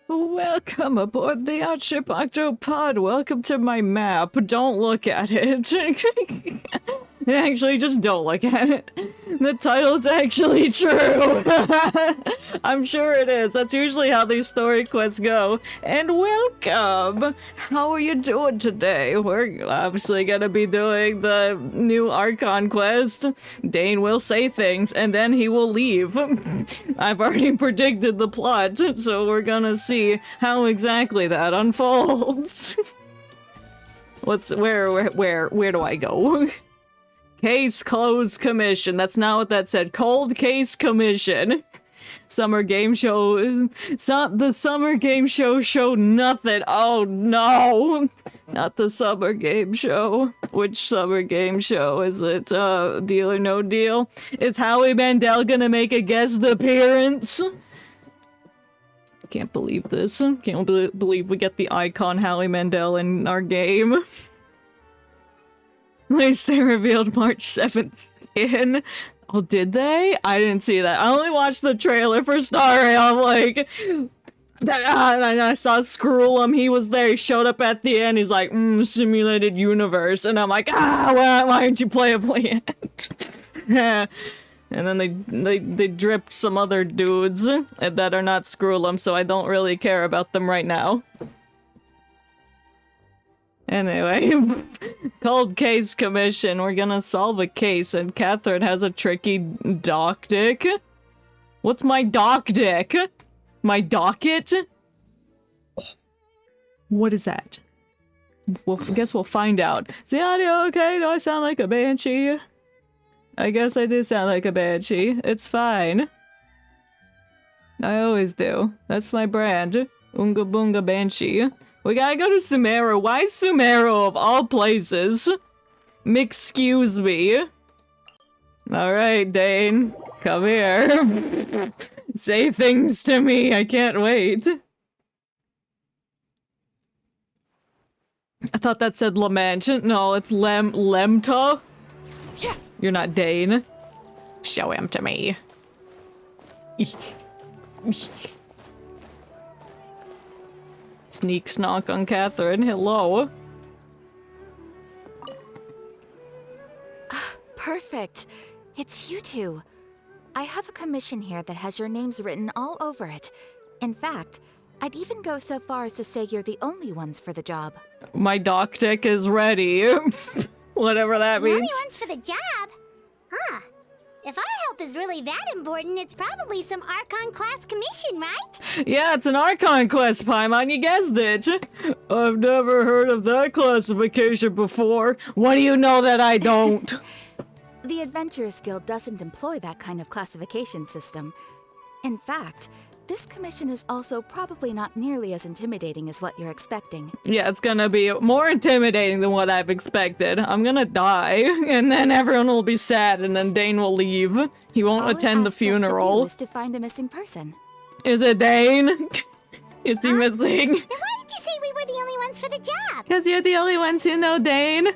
Welcome aboard the Outship Octopod. Welcome to my map. Don't look at it. Actually, just don't look at it. The title's actually true. I'm sure it is. That's usually how these story quests go. And welcome! How are you doing today? We're obviously gonna be doing the new Archon quest. Dain will say things, and then he will leave. I've already predicted the plot, so we're gonna see how exactly that unfolds. Where do I go? Case closed commission. That's not what that said. Cold case commission. Summer game show. The summer game show showed nothing. Oh no! Not the summer game show. Which summer game show is it? Deal or No Deal? Is Howie Mandel gonna make a guest appearance? Can't believe this. Can't believe we get the icon Howie Mandel in our game. At least they revealed March 7th skin. Oh, did they? I didn't see that. I only watched the trailer for Star Rail. I'm like... and I saw Scrollum. He was there. He showed up at the end. He's like, simulated universe. And I'm like, why aren't you playable yet? And then they dripped some other dudes that are not Scrollum, so I don't really care about them right now. Anyway, cold case commission. We're gonna solve a case, and Catherine has a tricky doctic. What's my doctic? My docket? What is that? Well, I guess we'll find out. Is the audio okay? Do I sound like a banshee? I guess I do sound like a banshee. It's fine. I always do. That's my brand. Unga Boonga Banshee. We gotta go to Sumeru. Why Sumeru of all places? Excuse me. Alright, Dain. Come here. Say things to me. I can't wait. I thought that said lament. No, it's Lemta. Yeah. You're not Dain. Show him to me. Sneak snock on Catherine. Hello. Perfect. It's you two. I have a commission here that has your names written all over it. In fact, I'd even go so far as to say you're the only ones for the job. My doctic is ready. Whatever that means. The only ones for the job? Huh. If our help is really that important, it's probably some Archon class commission, right? Yeah, it's an Archon quest, Paimon, you guessed it. I've never heard of that classification before. What do you know that I don't? The Adventurers Guild doesn't employ that kind of classification system. In fact, this commission is also probably not nearly as intimidating as what you're expecting. Yeah, it's gonna be more intimidating than what I've expected. I'm gonna die, and then everyone will be sad, and then Dain will leave. He won't attend the funeral. All it asks us to do is to find a missing person. Is it Dain? Is he missing? Then why did you say we were the only ones for the job? Because you're the only ones who know Dain.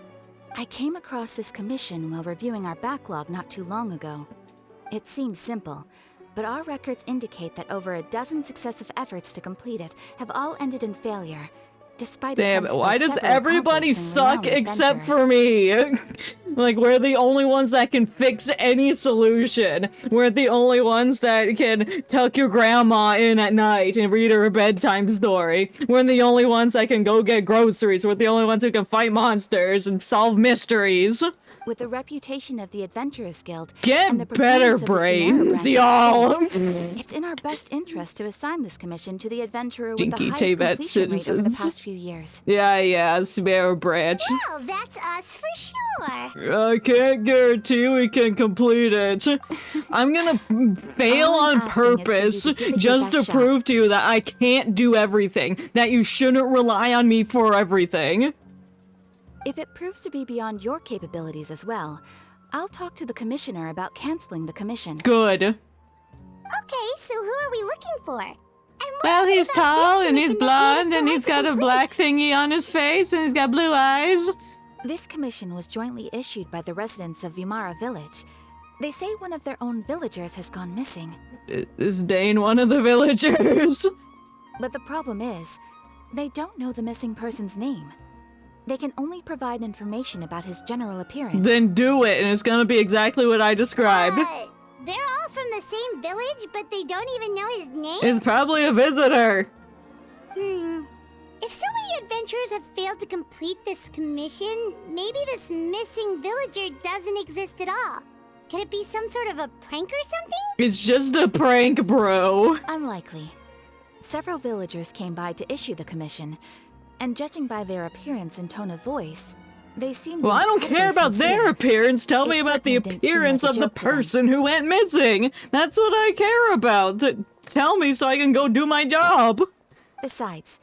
I came across this commission while reviewing our backlog not too long ago. It seems simple, but our records indicate that over a dozen successive efforts to complete it have all ended in failure, despite Damn, attempts by why does several everybody accomplished and suck renowned except for adventurers. me? Like, we're the only ones that can fix any solution. We're the only ones that can tuck your grandma in at night and read her a bedtime story. We're the only ones that can go get groceries. We're the only ones who can fight monsters and solve mysteries. With the reputation of the Adventurers Guild Get and the better performance of the brains, Sumeru y'all. branch itself, it's in our best interest to assign this commission to the adventurer with Dinky the highest Teyvat completion rate over the citizens. past few years. Yeah, Sumeru branch. Well, that's us for sure. I can't guarantee we can complete it. I'm gonna fail All I'm on asking is for you purpose to give it your just to best prove shot. to you that I can't do everything, that you shouldn't rely on me for everything. If it proves to be beyond your capabilities as well, I'll talk to the commissioner about canceling the commission. Good. Okay, so who are we looking for? And what Well, is it he's about tall this and he's commission that's made it blonde so and hard he's to got a complete? black thingy on his face and he's got blue eyes. This commission was jointly issued by the residents of Vimara Village. They say one of their own villagers has gone missing. Is Dain one of the villagers? But the problem is, they don't know the missing person's name. They can only provide information about his general appearance. Then do it, and it's gonna be exactly what I described. They're all from the same village, but they don't even know his name? It's probably a visitor. If so many adventurers have failed to complete this commission, maybe this missing villager doesn't exist at all. Could it be some sort of a prank or something? It's just a prank, bro. Unlikely. Several villagers came by to issue the commission, and judging by their appearance and tone of voice, they seemed Well, I don't care about their appearance. Tell me about the appearance of the person who went missing. That's what I care about. Tell me so I can go do my job. Besides,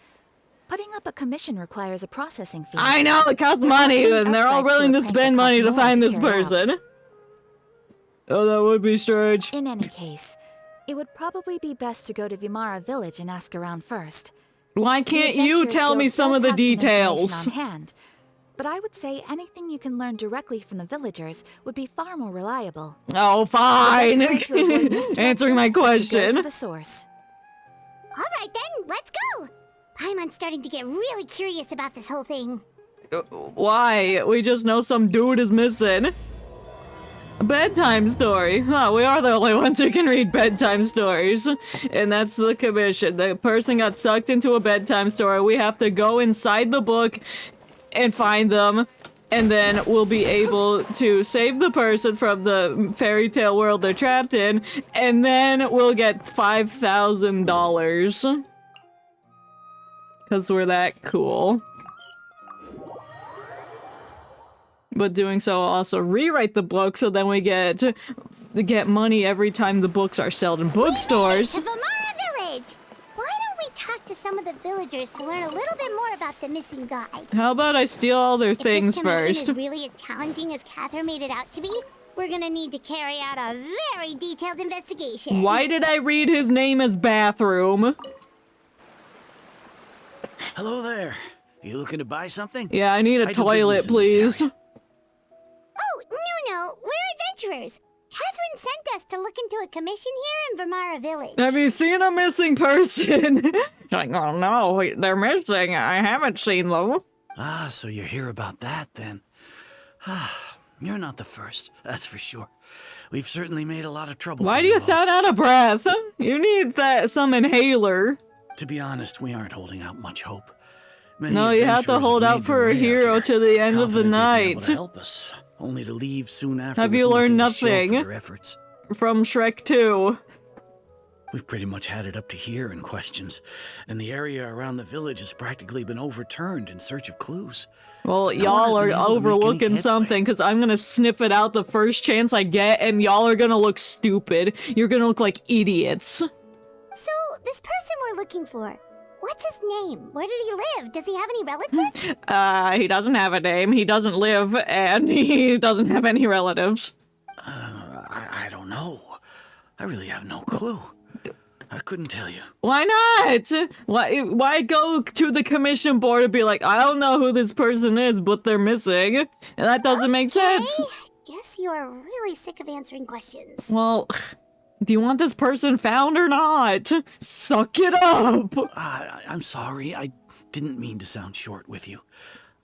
putting up a commission requires a processing fee. I know, it costs money, and they're all willing to spend money to find this person. Oh, that would be strange. In any case, it would probably be best to go to Vimara village and ask around first. Why can't you tell me some of the details? On hand, but I would say anything you can learn directly from the villagers would be far more reliable. Oh, fine. Answering my question. Go to the source. All right then, let's go. I'm starting to get really curious about this whole thing. Why? We just know some dude is missing. A bedtime story. Huh, we are the only ones who can read bedtime stories. And that's the commission. The person got sucked into a bedtime story. We have to go inside the book and find them. And then we'll be able to save the person from the fairy tale world they're trapped in. And then we'll get $5,000. Because we're that cool. But doing so will also rewrite the book, so then we get money every time the books are sold in bookstores. To Vimara Village! Why don't we talk to some of the villagers to learn a little bit more about the missing guy? How about I steal all their things if this first? commission is really as challenging as Catherine made it out to be, we're gonna need to carry out a very detailed investigation. Why did I read his name as bathroom? Hello there. You looking to buy something? Yeah, I need a toilet, please. Oh, no, we're adventurers. Catherine sent us to look into a commission here in Vimara Village. Have you seen a missing person? Like, oh no, they're missing. I haven't seen them. Ah, so you're here about that then. You're not the first, that's for sure. We've certainly made a lot of trouble. Why do you sound out of breath? You need some inhaler. To be honest, we aren't holding out much hope. No, you have to hold out for a hero to the end of the night. To help us, only to leave soon after. Have you learned nothing from Shrek 2? We've pretty much had it up to here in questions, and the area around the village has practically been overturned in search of clues. Well, y'all are overlooking something, because I'm gonna sniff it out the first chance I get, and y'all are gonna look stupid. You're gonna look like idiots. So, this person we're looking for, what's his name? Where did he live? Does he have any relatives? He doesn't have a name, he doesn't live, and he doesn't have any relatives. I don't know. I really have no clue. I couldn't tell you. Why not? Why go to the commission board and be like, I don't know who this person is, but they're missing? And that doesn't make sense. Guess you are really sick of answering questions. Well, do you want this person found or not? Suck it up! I'm sorry. I didn't mean to sound short with you.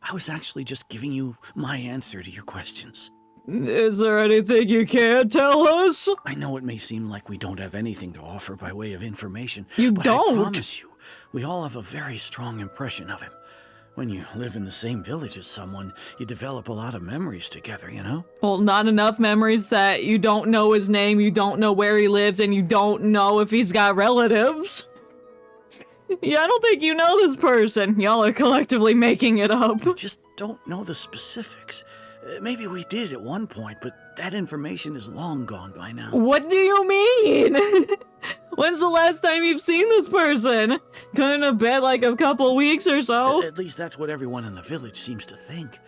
I was actually just giving you my answer to your questions. Is there anything you can't tell us? I know it may seem like we don't have anything to offer by way of information. But I promise you, we all have a very strong impression of him. When you live in the same village as someone, you develop a lot of memories together, you know? Well, not enough memories that you don't know his name, you don't know where he lives, and you don't know if he's got relatives. Yeah, I don't think you know this person. Y'all are collectively making it up. We just don't know the specifics. Maybe we did at one point, but that information is long gone by now. What do you mean? When's the last time you've seen this person? Couldn't have been like a couple weeks or so? At least that's what everyone in the village seems to think.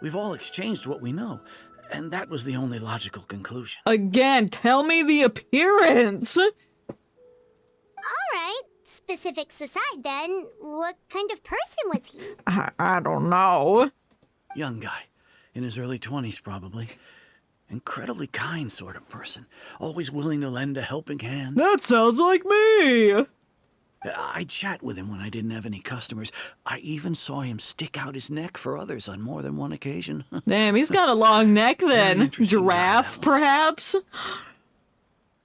We've all exchanged what we know, and that was the only logical conclusion. Again, tell me the appearance! Alright, specifics aside then, what kind of person was he? I don't know. Young guy. In his early 20s, probably. Incredibly kind sort of person. Always willing to lend a helping hand. That sounds like me! I'd chat with him when I didn't have any customers. I even saw him stick out his neck for others on more than one occasion. Damn, he's got a long neck then. interesting Giraffe, guy, perhaps?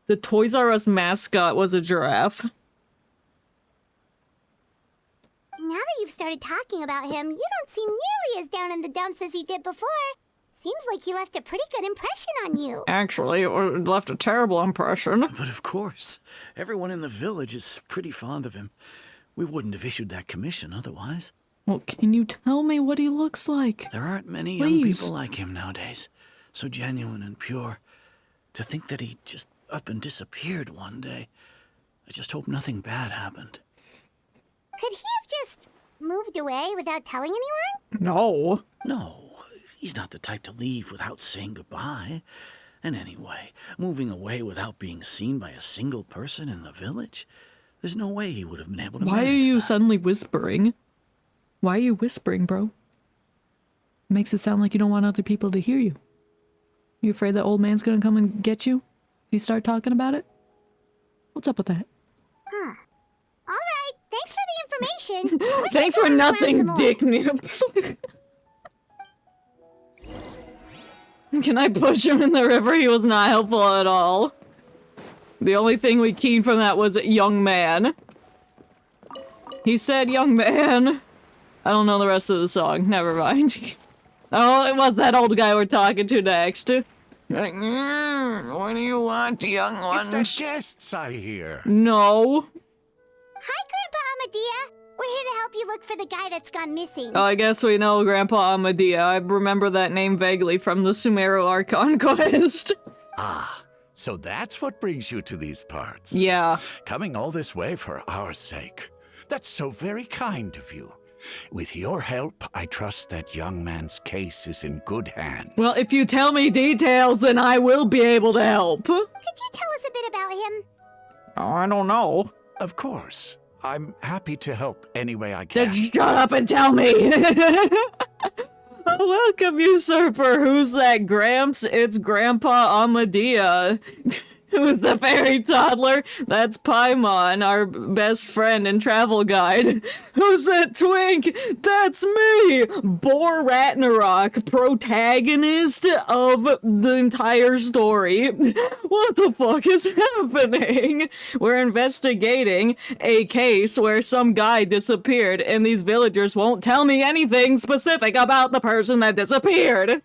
The Toys R Us mascot was a giraffe. Now that you've started talking about him, you don't seem nearly as down in the dumps as you did before. Seems like he left a pretty good impression on you. Actually, it left a terrible impression. But of course, everyone in the village is pretty fond of him. We wouldn't have issued that commission otherwise. Well, can you tell me what he looks like? There aren't many young Please. people like him nowadays. So genuine and pure. To think that he just up and disappeared one day. I just hope nothing bad happened. Could he have just moved away without telling anyone? No. No, he's not the type to leave without saying goodbye. And anyway, moving away without being seen by a single person in the village? There's no way he would have been able to Why are manage you that. suddenly whispering? Why are you whispering, bro? Makes it sound like you don't want other people to hear you. You afraid the old man's gonna come and get you if you start talking about it? What's up with that? Huh. Alright, thanks for the information. We're gonna Thanks go for ask around some nothing, more. dick nips. Can I push him in the river? He was not helpful at all. The only thing we keyed from that was young man. He said young man. I don't know the rest of the song. Never mind. Oh, it was that old guy we're talking to next. Like, what do you want, young ones? It's the guests, I hear. No. Hi, Grandpa Amadea. We're here to help you look for the guy that's gone missing. Oh, I guess we know Grandpa Amadea. I remember that name vaguely from the Sumeru Archon quest. Ah, so that's what brings you to these parts. Yeah. Coming all this way for our sake. That's so very kind of you. With your help, I trust that young man's case is in good hands. Well, if you tell me details, then I will be able to help. Could you tell us a bit about him? Oh, I don't know. Of course. I'm happy to help any way I can. Then shut up and tell me! Welcome, usurper. Who's that, Gramps? It's Grandpa Amadea. Who's the fairy toddler? That's Paimon, our best friend and travel guide. Who's that twink? That's me, Bor Ragnarok, protagonist of the entire story. What the fuck is happening? We're investigating a case where some guy disappeared, and these villagers won't tell me anything specific about the person that disappeared.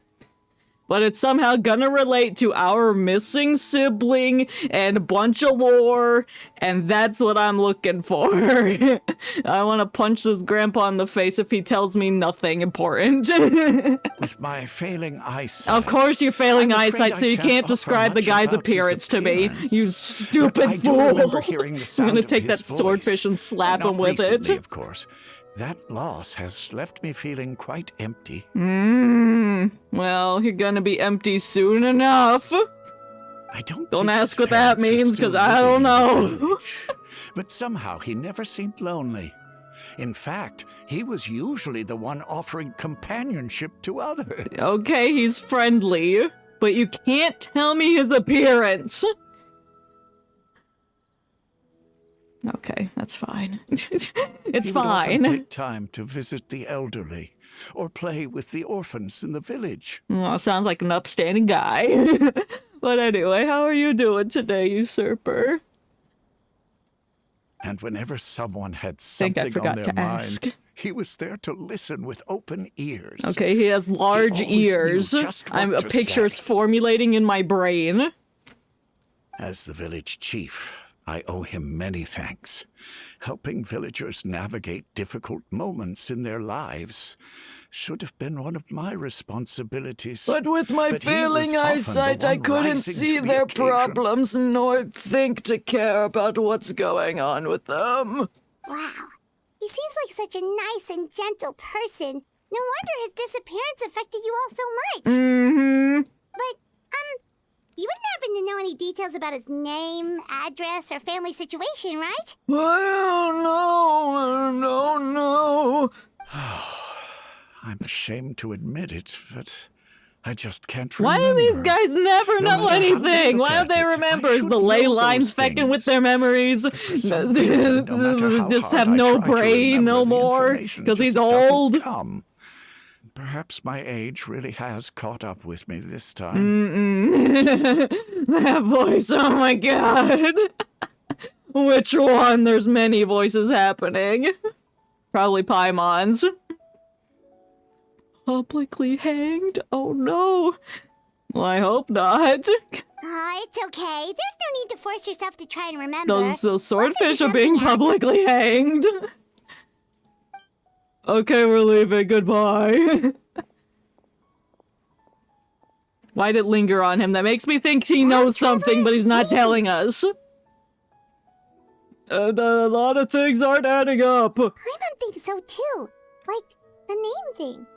But it's somehow gonna relate to our missing sibling and a bunch of lore, and that's what I'm looking for. I want to punch this grandpa in the face if he tells me nothing important. With my failing eyesight. Of course you're failing I'm afraid eyesight, so I you can't offer describe the much guy's about his appearance to me, appearance. you But stupid I do remember fool. hearing the I'm sound gonna of take his that swordfish voice. and slap Not him with recently, it. of course. That loss has left me feeling quite empty. Well, you're gonna be empty soon enough. I don't Don't think ask his what that parents are means, still 'cause I living don't in the know. village. But somehow he never seemed lonely. In fact, he was usually the one offering companionship to others. Okay, he's friendly, but you can't tell me his appearance. Okay, that's fine. It's He would often fine. take time to visit the elderly or play with the orphans in the village. Well, sounds like an upstanding guy. But anyway, how are you doing today, usurper? And whenever someone had Think I something on forgot their to mind, ask. he was there to listen with open ears. Okay, he has large always knew ears. just what A to picture is say. formulating in my brain. As the village chief, I owe him many thanks. Helping villagers navigate difficult moments in their lives should have been one of my responsibilities. But with my But he was failing often the eyesight, I one couldn't rising see to the their occasion. problems nor think to care about what's going on with them. Wow. He seems like such a nice and gentle person. No wonder his disappearance affected you all so much. Mm-hmm. But, you wouldn't happen to know any details about his name, address, or family situation, right? I don't know. I'm ashamed to admit it, but I just can't Why remember. do these guys never No know matter how you anything? look Why at don't they it, remember? I Is should the ley know lines those fecking with things. their memories? For some reason, no matter how Just hard have I no try to brain no remember, the more? information Because he's just doesn't old? come. Perhaps my age really has caught up with me this time. That voice, oh my god. Which one? There's many voices happening. Probably Paimon's. Publicly hanged? Oh no. Well, I hope not. It's okay. There's no need to force yourself to try and remember. Those swordfish are something being out. publicly hanged. Okay, we're leaving. Goodbye. Why'd it linger on him? That makes me think he knows something, but he's not telling us. A lot of things aren't adding up. Paimon thinks so too. Like, the name thing.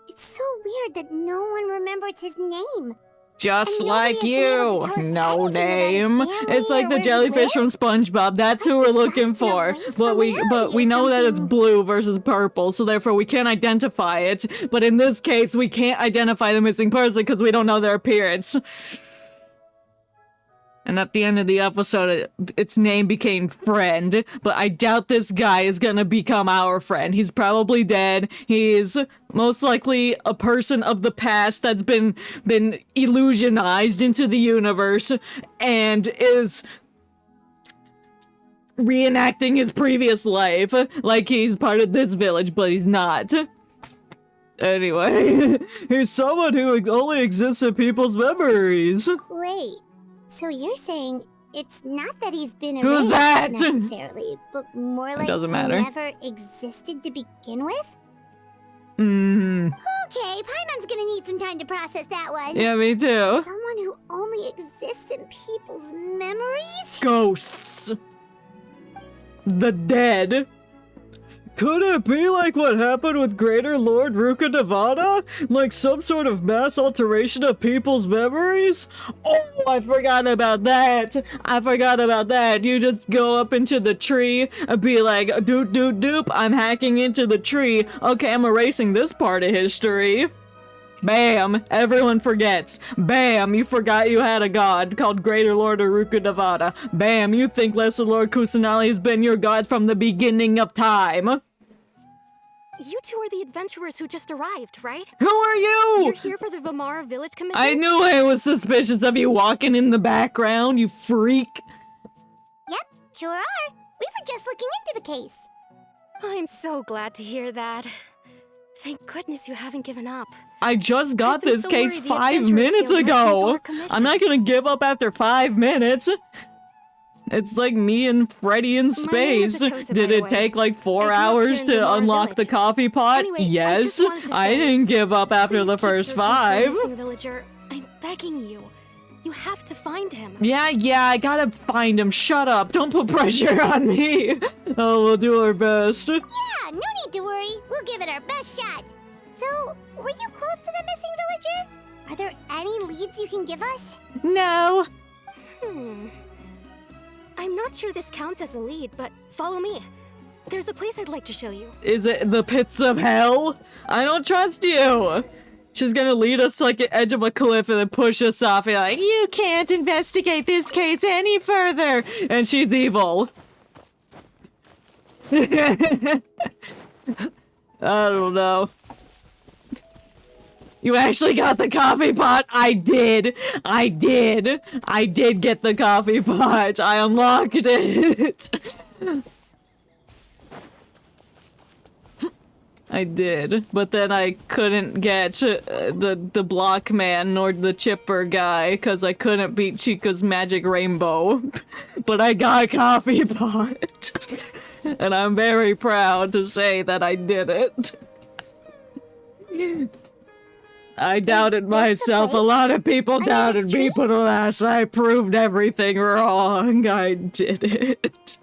It's so weird that no one remembers his name. Just And like nobody has been able you. to tell us No anything about his name. family It's like or the where he jellyfish from lives. SpongeBob. That's who we're This looking guy's been for. erased But from we reality or know that it's something. blue versus purple, so therefore we can't identify it. But in this case, we can't identify the missing person because we don't know their appearance. And at the end of the episode, its name became Friend, but I doubt this guy is gonna become our friend. He's probably dead. He's most likely a person of the past that's been illusionized into the universe and is reenacting his previous life like he's part of this village, but he's not. Anyway, he's someone who only exists in people's memories. Wait, so you're saying it's not that he's been Who's erased that? necessarily, but more like doesn't he matter. never existed to begin with? Hmm. Okay, Paimon's gonna need some time to process that one. Yeah, me too. Someone who only exists in people's memories? Ghosts. The dead. Could it be like what happened with Greater Lord Rukkhadevata? Like some sort of mass alteration of people's memories? Oh, I forgot about that. You just go up into the tree and be like, doop doop doop, I'm hacking into the tree. Okay, I'm erasing this part of history. Bam! Everyone forgets. Bam! You forgot you had a god called Greater Lord Rukkhadevata. Bam! You think Lesser Lord Kusanali has been your god from the beginning of time. You two are the adventurers who just arrived, right? Who are you? You're here for the Vamara Village Commission? I knew I was suspicious of you walking in the background, you freak. Yep, sure are. We were just looking into the case. I'm so glad to hear that. Thank goodness you haven't given up. I just got I've been this so case worried the 5 Adventurers minutes Guild might cancel ago. our commission. I'm not gonna give up after 5 minutes. It's like me and Freddy in space. name is Atosa, Did by the it way. take like I 4 grew up here hours in to Vamara unlock the Village. coffee pot? Anyway, I Yes. just wanted to I say, didn't give up after Please the keep first searching for a 5. missing villager. I'm begging you. You have to find him. Yeah, I gotta find him. Shut up. Don't put pressure on me. Oh, we'll do our best. Yeah, no need to worry. We'll give it our best shot. So, were you close to the missing villager? Are there any leads you can give us? No. I'm not sure this counts as a lead, but follow me. There's a place I'd like to show you. Is it the pits of hell? I don't trust you. She's gonna lead us to like the edge of a cliff and then push us off and like, you can't investigate this case any further. And she's evil. I don't know. You actually got the coffee pot? I did get the coffee pot. I unlocked it. I did, but then I couldn't get the block man nor the chipper guy because I couldn't beat Chica's magic rainbow. But I got a coffee pot. And I'm very proud to say that I did it. I doubted this the myself. A place? lot of people Under doubted this me, tree? but alas, I proved everything wrong. I did it.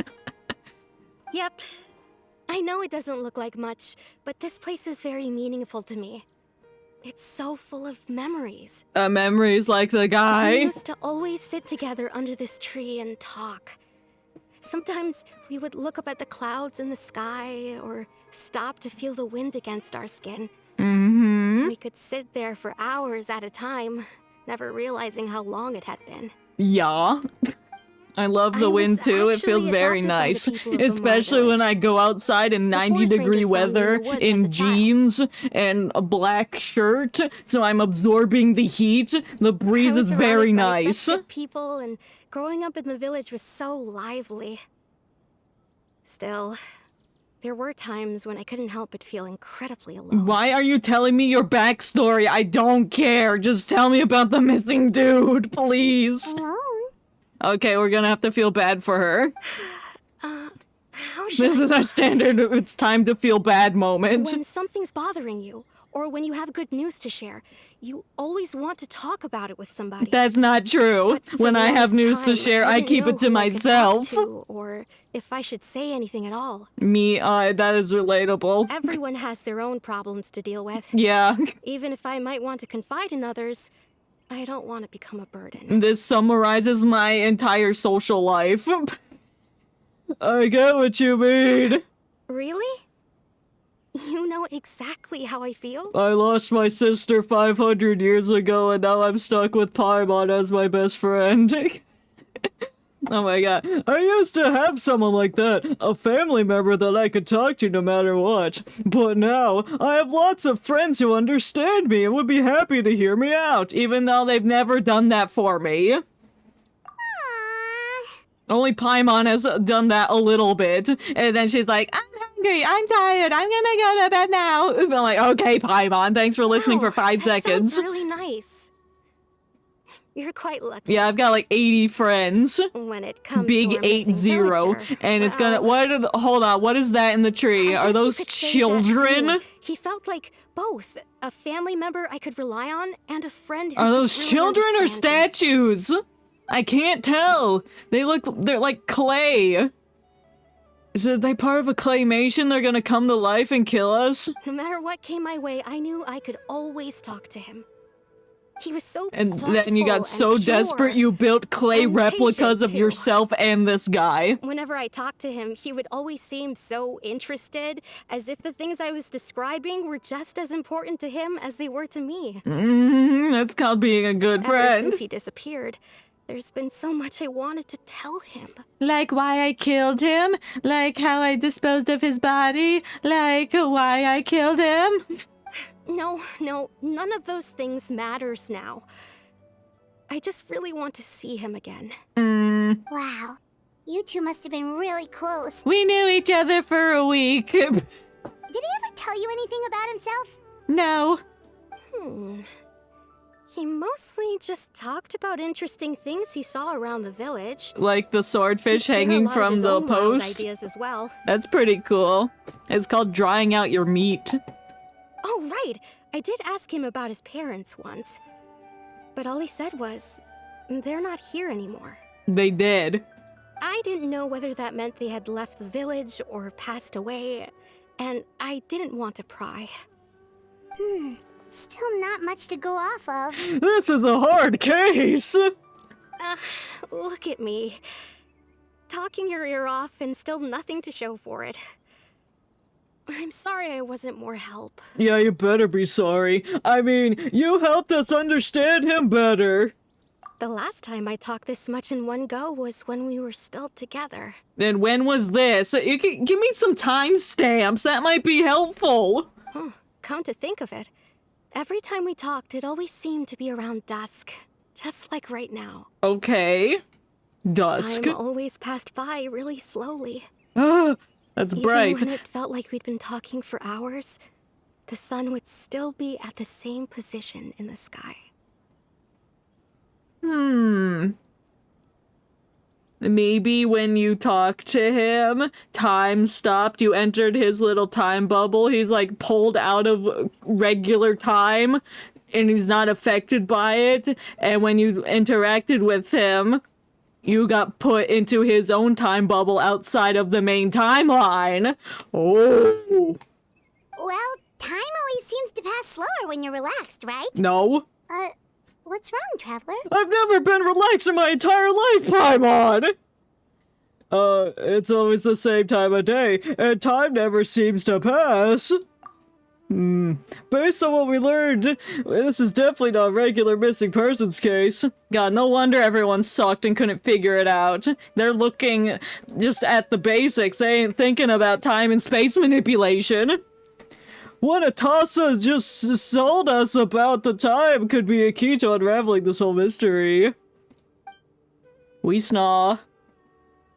Yep. I know it doesn't look like much, but this place is very meaningful to me. It's so full of memories. Memories like the We guy. used to always sit together under this tree and talk. Sometimes we would look up at the clouds in the sky or stop to feel the wind against our skin. Mm-hmm. We could sit there for hours at a time, never realizing how long it had been. Yeah. I love the I wind was too. It feels actually very adopted by the nice. people of the Especially when village. I go outside in The 90-degree forest rangers found me in weather the woods as a in child. jeans and a black shirt, so I'm absorbing the heat. The breeze I is was very surrounded by nice. such good people, and growing up in the village was so lively. Still, there were times when I couldn't help but feel incredibly alone. Why are you telling me your backstory? I don't care. Just tell me about the missing dude, please. Alone? Okay, we're gonna have to feel bad for her. How should This is our standard it's time to feel bad moment. When something's bothering you, or when you have good news to share, you always want to talk about it with somebody. That's not true. But for When the I have longest news to time, share, I didn't keep know it to who I could talk myself. to, or if I should say anything at all. Me, that is relatable. Everyone has their own problems to deal with. Yeah, Even if I might want to confide in others, I don't want to become a burden. this summarizes my entire social life. I get what you mean. Really? You know exactly how I feel? I lost my sister 500 years ago, and now I'm stuck with Paimon as my best friend. Oh my god. I used to have someone like that, a family member that I could talk to no matter what. But now, I have lots of friends who understand me and would be happy to hear me out, even though they've never done that for me. Aww. Only Paimon has done that a little bit, and then she's like, I'm hungry, I'm tired, I'm gonna go to bed now. I'm like, okay, Paimon, thanks for listening for 5 that seconds. Sounds really nice. You're quite lucky. Yeah, I've got like 80 friends. When it comes Big to our missing 80, villager, and it's gonna. well, Hold on, what is that in the tree? I Are guess you those could say that children? too. He felt like both a family member I could rely on and a friend who Are could those truly children or understand me. statues? I can't tell. They're like clay. Is it they part of a claymation? They're gonna come to life and kill us? No matter what came my way, I knew I could always talk to him. He was so And then you thoughtful got so and desperate pure. you built clay and replicas patient, of too. yourself and this guy. Whenever I talked to him, he would always seem so interested, as if the things I was describing were just as important to him as they were to me. That's called being a good Ever friend. since he disappeared, there's been so much I wanted to tell him. Like why I killed him? Like how I disposed of his body? Like why I killed him? No, none of those things matters now. I just really want to see him again. Wow. You two must have been really close. We knew each other for a week. Did he ever tell you anything about himself? No. He mostly just talked about interesting things he saw around the village. Like the swordfish He'd share a hanging lot of from his the own wild post. ideas as well. That's pretty cool. It's called drying out your meat. Oh, right. I did ask him about his parents once. But all he said was, they're not here anymore. They did. I didn't know whether that meant they had left the village or passed away, and I didn't want to pry. Still not much to go off of. This is a hard case. Look at me. Talking your ear off and still nothing to show for it. I'm sorry I wasn't more help. Yeah, you better be sorry. I mean, you helped us understand him better. The last time I talked this much in one go was when we were still together. And when was this? You can give me some timestamps. That might be helpful. Come to think of it, every time we talked, it always seemed to be around dusk. Just like right now. Okay. Dusk. Time always passed by really slowly. That's bright. Even when it felt like we'd been talking for hours, the sun would still be at the same position in the sky. Maybe when you talked to him, time stopped, you entered his little time bubble, he's like pulled out of regular time, and he's not affected by it, and when you interacted with him, you got put into his own time bubble outside of the main timeline. Oh. Well, time always seems to pass slower when you're relaxed, right? No. What's wrong, Traveler? I've never been relaxed in my entire life, Paimon! It's always the same time of day, and time never seems to pass. Based on what we learned, this is definitely not a regular missing persons case. God, no wonder everyone sucked and couldn't figure it out. They're looking just at the basics. They ain't thinking about time and space manipulation. What Atasa just sold us about the time could be a key to unraveling this whole mystery. We snaw.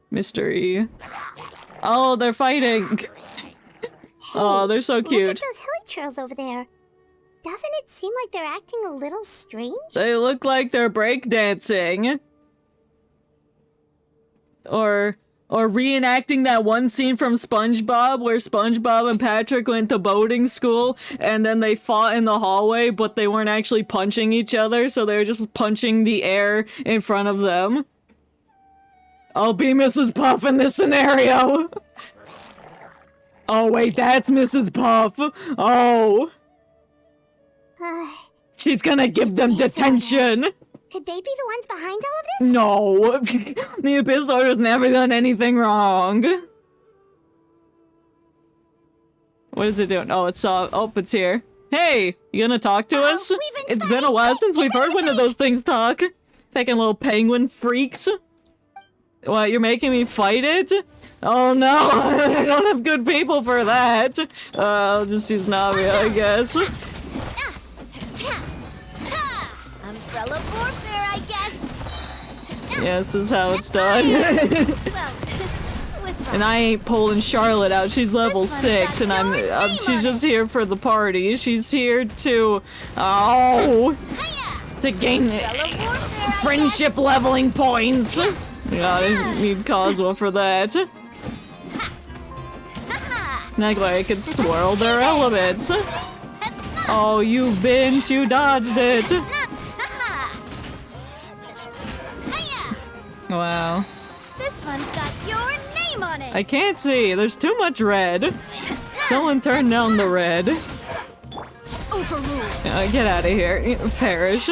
Mystery. Oh, they're fighting. Oh, they're so cute. Look at those hilly trails over there. Doesn't it seem like they're acting a little strange? They look like they're breakdancing. Or reenacting that one scene from SpongeBob where SpongeBob and Patrick went to boating school and then they fought in the hallway, but they weren't actually punching each other, so they were just punching the air in front of them. I'll be Mrs. Puff in this scenario. Oh, wait, that's Mrs. Puff. Oh. She's gonna give them detention. Could they be the ones behind all of this? No. The Abyss Order's never done anything wrong. What is it doing? Oh, it's here. Hey, you gonna talk to us? It's been a while since we've heard one of those things talk. Fucking little penguin freaks. What, you're making me fight it? Oh no, I don't have good people for that. I'll just use Navi, I guess. Umbrella warfare, I guess. Yes, this is how it's done. And I ain't pulling Charlotte out. She's level 6, and she's just here for the party. She's here to gain friendship leveling points. Yeah, I need Cosmo for that. Not like I could swirl their elements. Oh, you bitch, you dodged it. Wow. This one's got your name on it. I can't see. There's too much red. Someone turn down the red. Get out of here. Perish.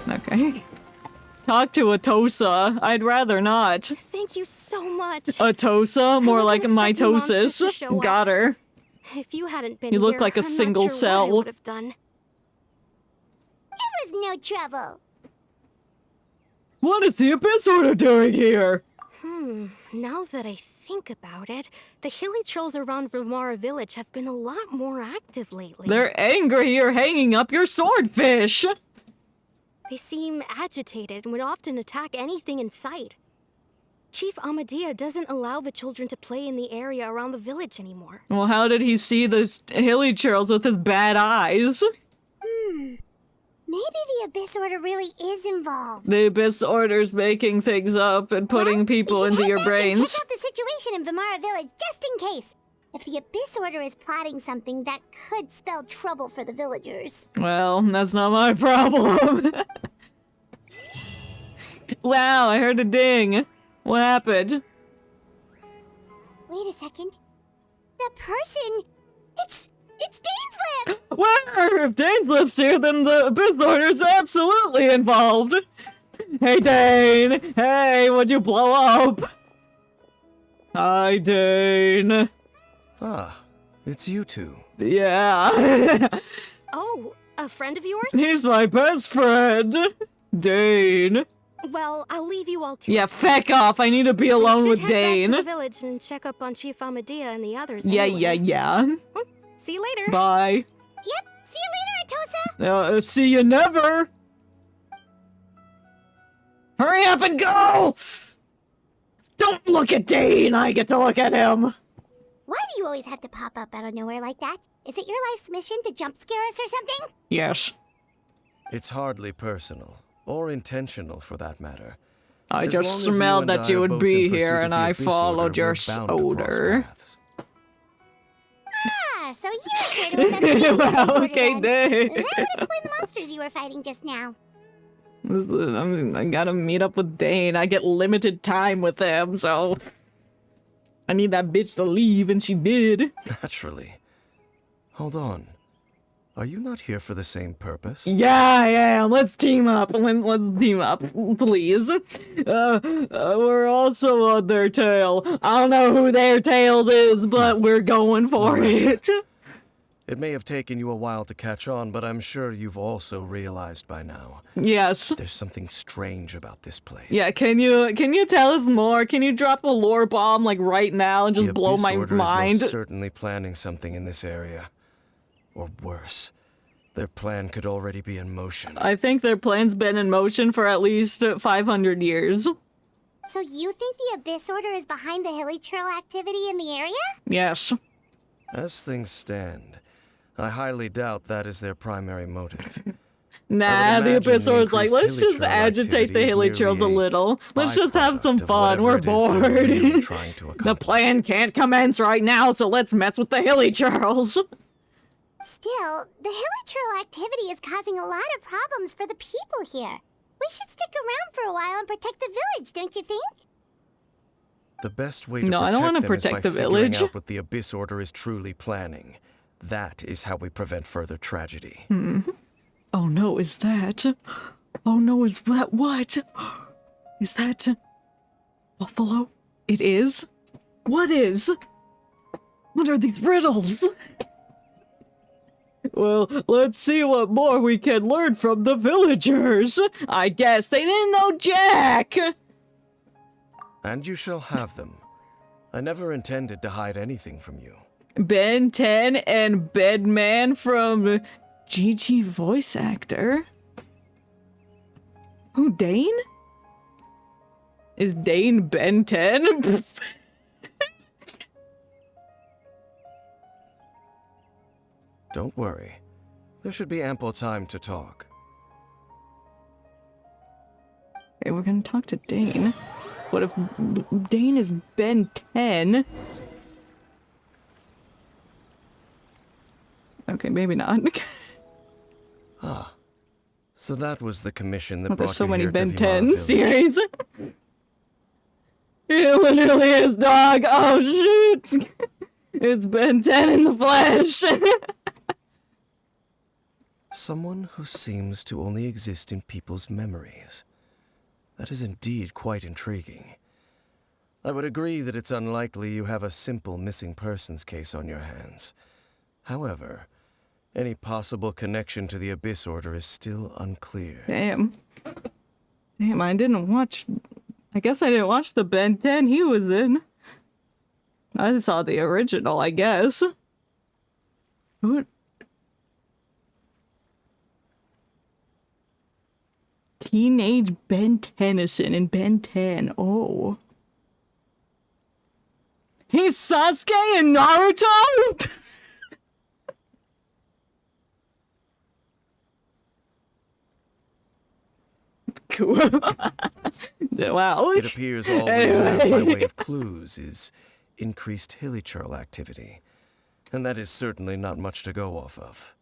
Okay. Talk to Atosa. I'd rather not. Thank you so much. Atosa? More like mitosis. Got her. If you hadn't been You look here, like a I'm not single sure cell. What I would have done. It was no trouble. What is the Abyss Order doing here? Now that I think about it, the hilly trolls around Vilmara Village have been a lot more active lately. They're angry you're hanging up your swordfish. They seem agitated and would often attack anything in sight. Chief Amadea doesn't allow the children to play in the area around the village anymore. Well, how did he see the hilly churls with his bad eyes? Maybe the Abyss Order really is involved. The Abyss Order's making things up and putting people into your brains. Check out the situation in Vilmara Village, just in case. If the Abyss Order is plotting something that could spell trouble for the villagers. Well, that's not my problem. Wow, I heard a ding. What happened? Wait a second. The person... It's Dain's lip! Well, if Dain lives here, then the Abyss Order's absolutely involved. Hey, Dain! Hey, would you blow up? Hi, Dain. Ah, it's you two. Yeah. Oh, a friend of yours? He's my best friend. Dain. Well, I'll leave you all to Yeah, feck off. I need to be alone with head back Dain. to the village and check up on Chief Amadea and the others. Yeah. See you later. Bye. Yep, see you later, Atosa! See you never. Hurry up and go! Don't look at Dain. I get to look at him. Why do you always have to pop up out of nowhere like that? Is it your life's mission to jump scare us or something? Yes. It's hardly personal, or intentional for that matter. I As just long as you smelled and that I you are would both be in pursuit here of and the I Abyss followed Order, your we're bound to cross odor. paths. Ah, so you're here to investigate the Abyss Order Okay, then. Dain. That would explain the monsters you were fighting just now. I gotta meet up with Dain. I get limited time with him, so I need that bitch to leave, and she did. Naturally. Hold on. Are you not here for the same purpose? Yeah. Let's team up. Let's team up, please. We're also on their tail. I don't know who their tails is, but we're going for it. It may have taken you a while to catch on, but I'm sure you've also realized by now. Yes. There's something strange about this place. Yeah, can you tell us more? Can you drop a lore bomb like right now and just The blow Abyss my Order mind? is most certainly planning something in this area. Or worse, their plan could already be in motion. I think their plan's been in motion for at least 500 years. So you think the Abyss Order is behind the hilly trail activity in the area? Yes. As things stand, I highly doubt that is their primary motive. Nah, the Abyss Order is like, let's increased just hilly trail agitate the activity is hilly trails a merely a little. Let's just have some byproduct of fun. We're whatever it is they're bored. really trying to The accomplish. plan can't commence right now, so let's mess with the hilly trails. Still, the hilly trail activity is causing a lot of problems for the people here. We should stick around for a while and protect the village, don't you think? The best way to No, I don't wanna protect protect the them is by figuring village. out what the Abyss Order is truly planning. That is how we prevent further tragedy. Oh no, is that? Oh no, is that what? Is that buffalo? It is? What is? What are these riddles? Well, let's see what more we can learn from the villagers. I guess they didn't know Jack. And you shall have them. I never intended to hide anything from you. Ben 10 and Bedman from GG voice actor. Who, Dain? Is Dain Ben 10? Don't worry. There should be ample time to talk. Okay, we're gonna talk to Dain. What if Dain is Ben 10? Okay, maybe not. So that was the commission that Oh, brought there's so you many here Ben to 10 Vimar Village. series. It literally is, dog. Oh, shoot. It's Ben 10 in the flesh. Someone who seems to only exist in people's memories. That is indeed quite intriguing. I would agree that it's unlikely you have a simple missing persons case on your hands. However, any possible connection to the Abyss Order is still unclear. Damn, I didn't watch... I guess I didn't watch the Ben 10 he was in. I saw the original, I guess. Who... Teenage Ben Tennyson in Ben 10. Oh. He's Sasuke in Naruto? Cool. Wow. It appears all we have by way of clues is increased hilly trail activity. And that is certainly not much to go off of.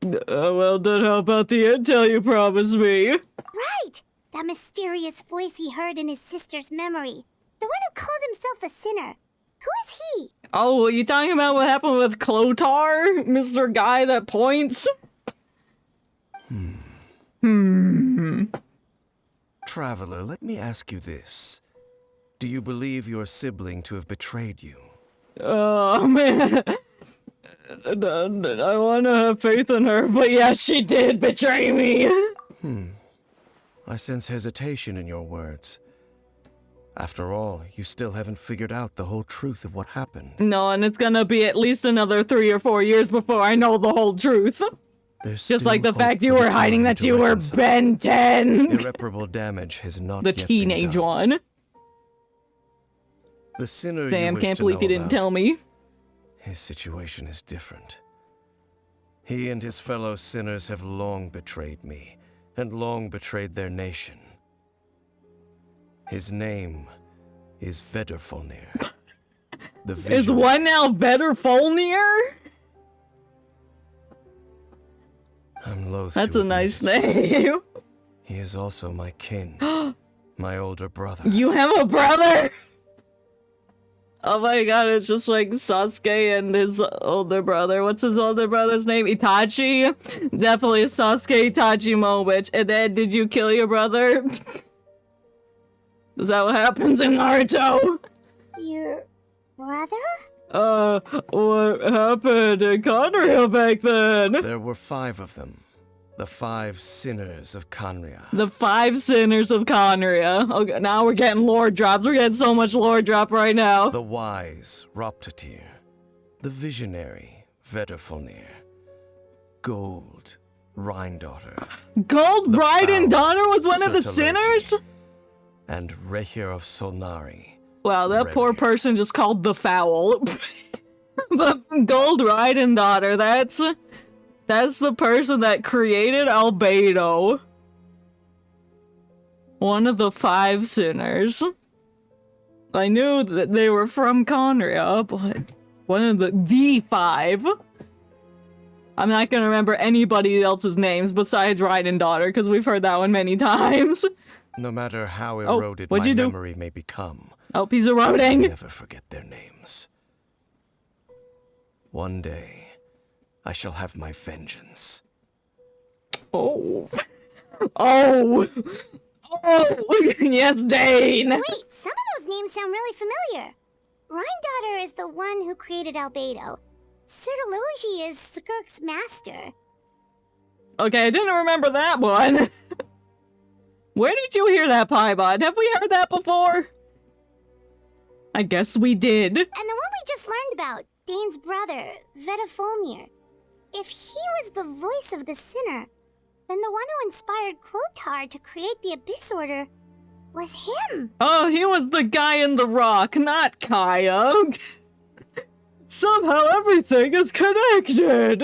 Well, then how about the intel you promised me? Right! That mysterious voice he heard in his sister's memory. The one who called himself a sinner. Who is he? Oh, are you talking about what happened with Clotar? Mr. Guy that points? Traveler, let me ask you this. Do you believe your sibling to have betrayed you? Oh, man. I want to have faith in her, but yeah, she did betray me. I sense hesitation in your words. After all, you still haven't figured out the whole truth of what happened. No, and it's gonna be at least another 3 or 4 years before I know the whole truth. There's Just still like the hope fact for you the were two hiding of that to you were reconcile. Ben 10. Irreparable damage has not The yet been teenage done. one. The sinner Damn, you wish can't to believe know you didn't about, tell me. his situation is different. He and his fellow sinners have long betrayed me, and long betrayed their nation. His name is Vedderfolnir. The Is visual. one now better Folnir? I'm loath That's to a admit nice it. name. He is also my kin, my older brother. You have a brother? Oh my god, it's just like Sasuke and his older brother. What's his older brother's name? Itachi? Definitely a Sasuke Itachi moment. And then, did you kill your brother? Is that what happens in Naruto? Your brother? what happened in Conria back then? There were 5 of them. The 5 sinners of Conria. The 5 sinners of Conria. Okay, now we're getting lore drops. We're getting so much lore drop right now. The wise Roptatir. The visionary Vedderfolnir. Gold Rhindaughter. Gold Raiden daughter was one of the Sertologi, sinners? And Rehir of Solnari. Wow, that poor person just called the foul. But Gold Raiden daughter, that's the person that created Albedo. One of the 5 sinners. I knew that they were from Conria, but one of the 5. I'm not gonna remember anybody else's names besides Raiden daughter, because we've heard that one many times. No matter how eroded what'd my you do? memory may become, Oh, he's I'll eroding. never forget their names. One day, I shall have my vengeance. Oh. Oh. Oh. Yes, Dain. Wait, some of those names sound really familiar. Rhindaughter is the one who created Albedo. Sertologi is Skirk's master. Okay, I didn't remember that one. Where did you hear that, Paimon? Have we heard that before? I guess we did. And the one we just learned about, Dain's brother, Vedderfolnir. If he was the voice of the sinner, then the one who inspired Clothar to create the Abyss Order was him. Oh, he was the guy in the rock, not Kaya. Somehow everything is connected.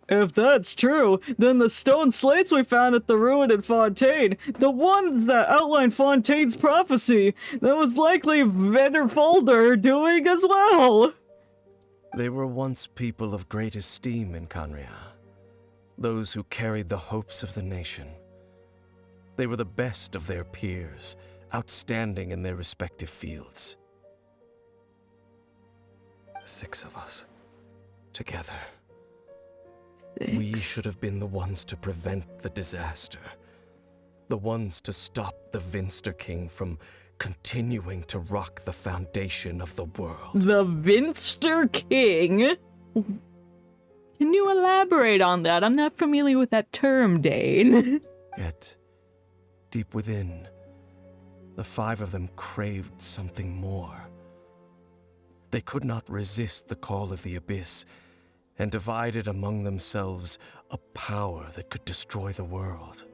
If that's true, then the stone slates we found at the ruin in Fontaine, the ones that outline Fontaine's prophecy, that was likely Vedderfolder doing as well. They were once people of great esteem in Conria. Those who carried the hopes of the nation. They were the best of their peers, outstanding in their respective fields. 6 of us, together. We should have been the ones to prevent the disaster. The ones to stop the Vinster King from continuing to rock the foundation of the world. The Vinster King? Can you elaborate on that? I'm not familiar with that term, Dain. Yet, deep within, the 5 of them craved something more. They could not resist the call of the Abyss, and divided among themselves a power that could destroy the world.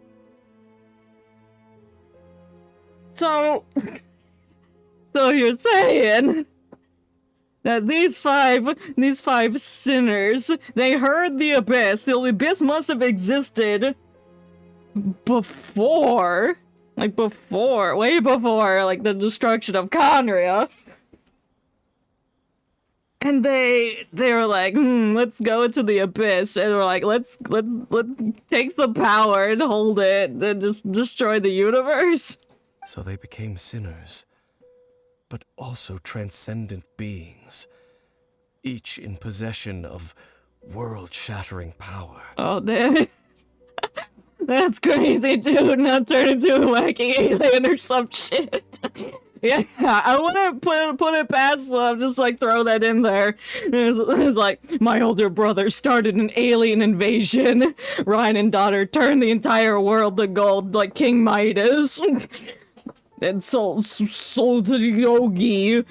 So you're saying that these five sinners, they heard the Abyss. The Abyss must have existed before, way before, like, the destruction of Conria. And they were like, let's go into the Abyss, and we're like, let's take the power and hold it and just destroy the universe. So they became sinners, but also transcendent beings, each in possession of world-shattering power. Oh, that's crazy, dude. Not turn into a wacky alien or some shit. Yeah, I wouldn't put it past them, just like throw that in there. It's like, my older brother started an alien invasion. Ryan and daughter turned the entire world to gold like King Midas. And so the Yogi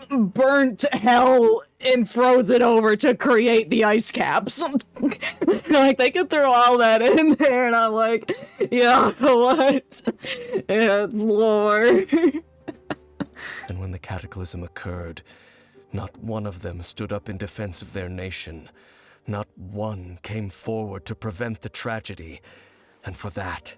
burnt hell and froze it over to create the ice caps. Like, they could throw all that in there, and I'm like, yeah, what? Yeah, it's lore. And when the cataclysm occurred, not one of them stood up in defense of their nation. Not one came forward to prevent the tragedy. And for that,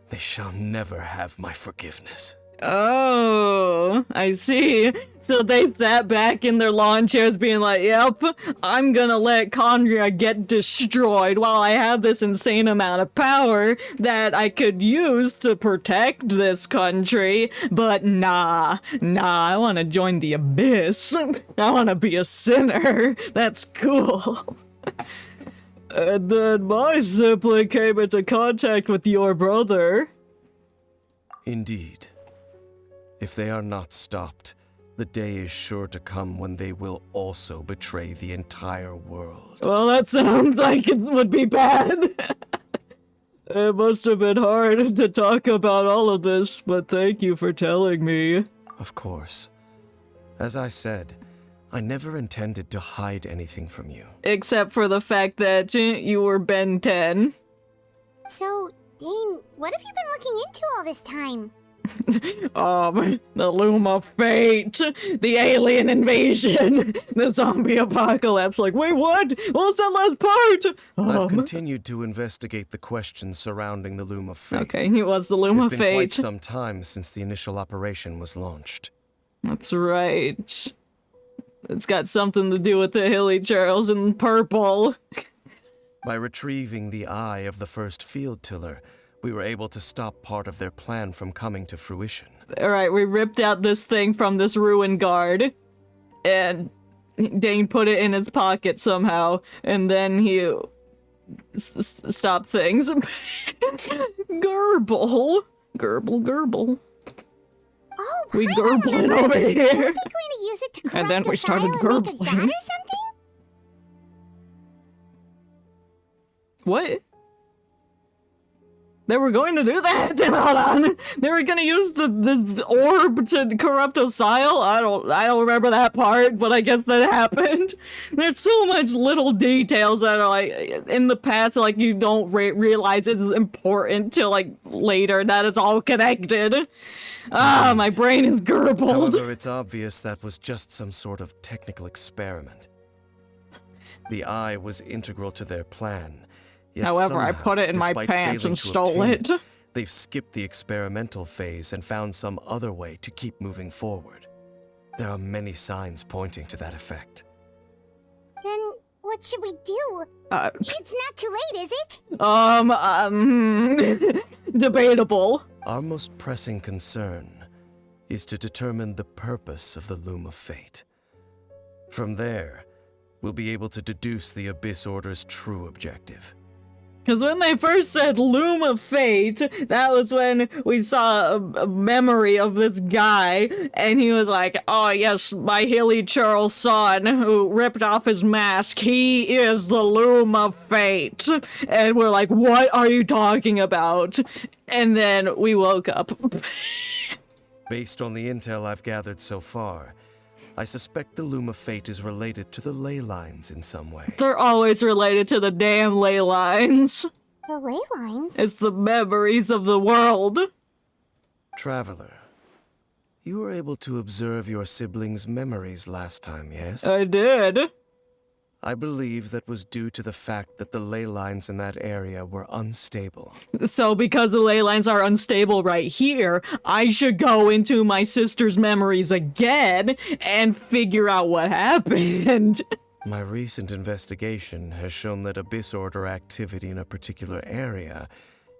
they shall never have my forgiveness. Oh, I see. So they sat back in their lawn chairs being like, yep, I'm gonna let Conria get destroyed while I have this insane amount of power that I could use to protect this country. But nah, I wanna join the Abyss. I wanna be a sinner. That's cool. And then my sibling came into contact with your brother. Indeed. If they are not stopped, The day is sure to come when they will also betray the entire world. Well, that sounds like it would be bad. It must have been hard to talk about all of this, but thank you for telling me. Of course. As I said, I never intended to hide anything from you. Except for the fact that you were Ben 10. So, Dain, what have you been looking into all this time? The Loom of Fate, the alien invasion, the zombie apocalypse. Like, wait, what? What was that last part? I've continued to investigate the questions surrounding the Loom of Fate. Okay, he was the Loom of It's been quite Fate. some time since the initial operation was launched. That's right. It's got something to do with the Hilly Charles in purple. By retrieving the eye of the first field tiller, we were able to stop part of their plan from coming to fruition. Alright, we ripped out this thing from this ruin guard, and Dain put it in his pocket somehow, and then he stopped things. Gerbil. Gerbil. Oh, We I remember gurgling this. over Weren't here. they going to use it to corrupt And then we the started Sile and make a gurgling. god or something? What? They were going to do that? Hold on. They were going to use the orb to corrupt Osile? I don't remember that part, but I guess that happened. There's so much little details that are like in the past, like you don't realize it's important till like later that it's all connected. Ah, my brain is gurgled. However, it's obvious that was just some sort of technical experiment. The eye was integral to their plan. Yet However, I somehow, put it in my despite pants failing and to stole obtain it. They've skipped the experimental phase and found some other way to keep moving forward. There are many signs pointing to that effect. Then what should we do? It's not too late, is it? Debatable. Our most pressing concern is to determine the purpose of the Loom of Fate. From there, we'll be able to deduce the Abyss Order's true objective. Because when they first said Loom of Fate, that was when we saw a memory of this guy, and he was like, oh yes, my Hilly Charles son who ripped off his mask, he is the Loom of Fate. And we're like, what are you talking about? And then we woke up. Based on the intel I've gathered so far, I suspect the Loom of Fate is related to the ley lines in some way. They're always related to the damn ley lines. The ley lines? It's the memories of the world. Traveler, you were able to observe your siblings' memories last time, yes? I did. I believe that was due to the fact that the ley lines in that area were unstable. So because the ley lines are unstable right here, I should go into my sister's memories again and figure out what happened. My recent investigation has shown that Abyss Order activity in a particular area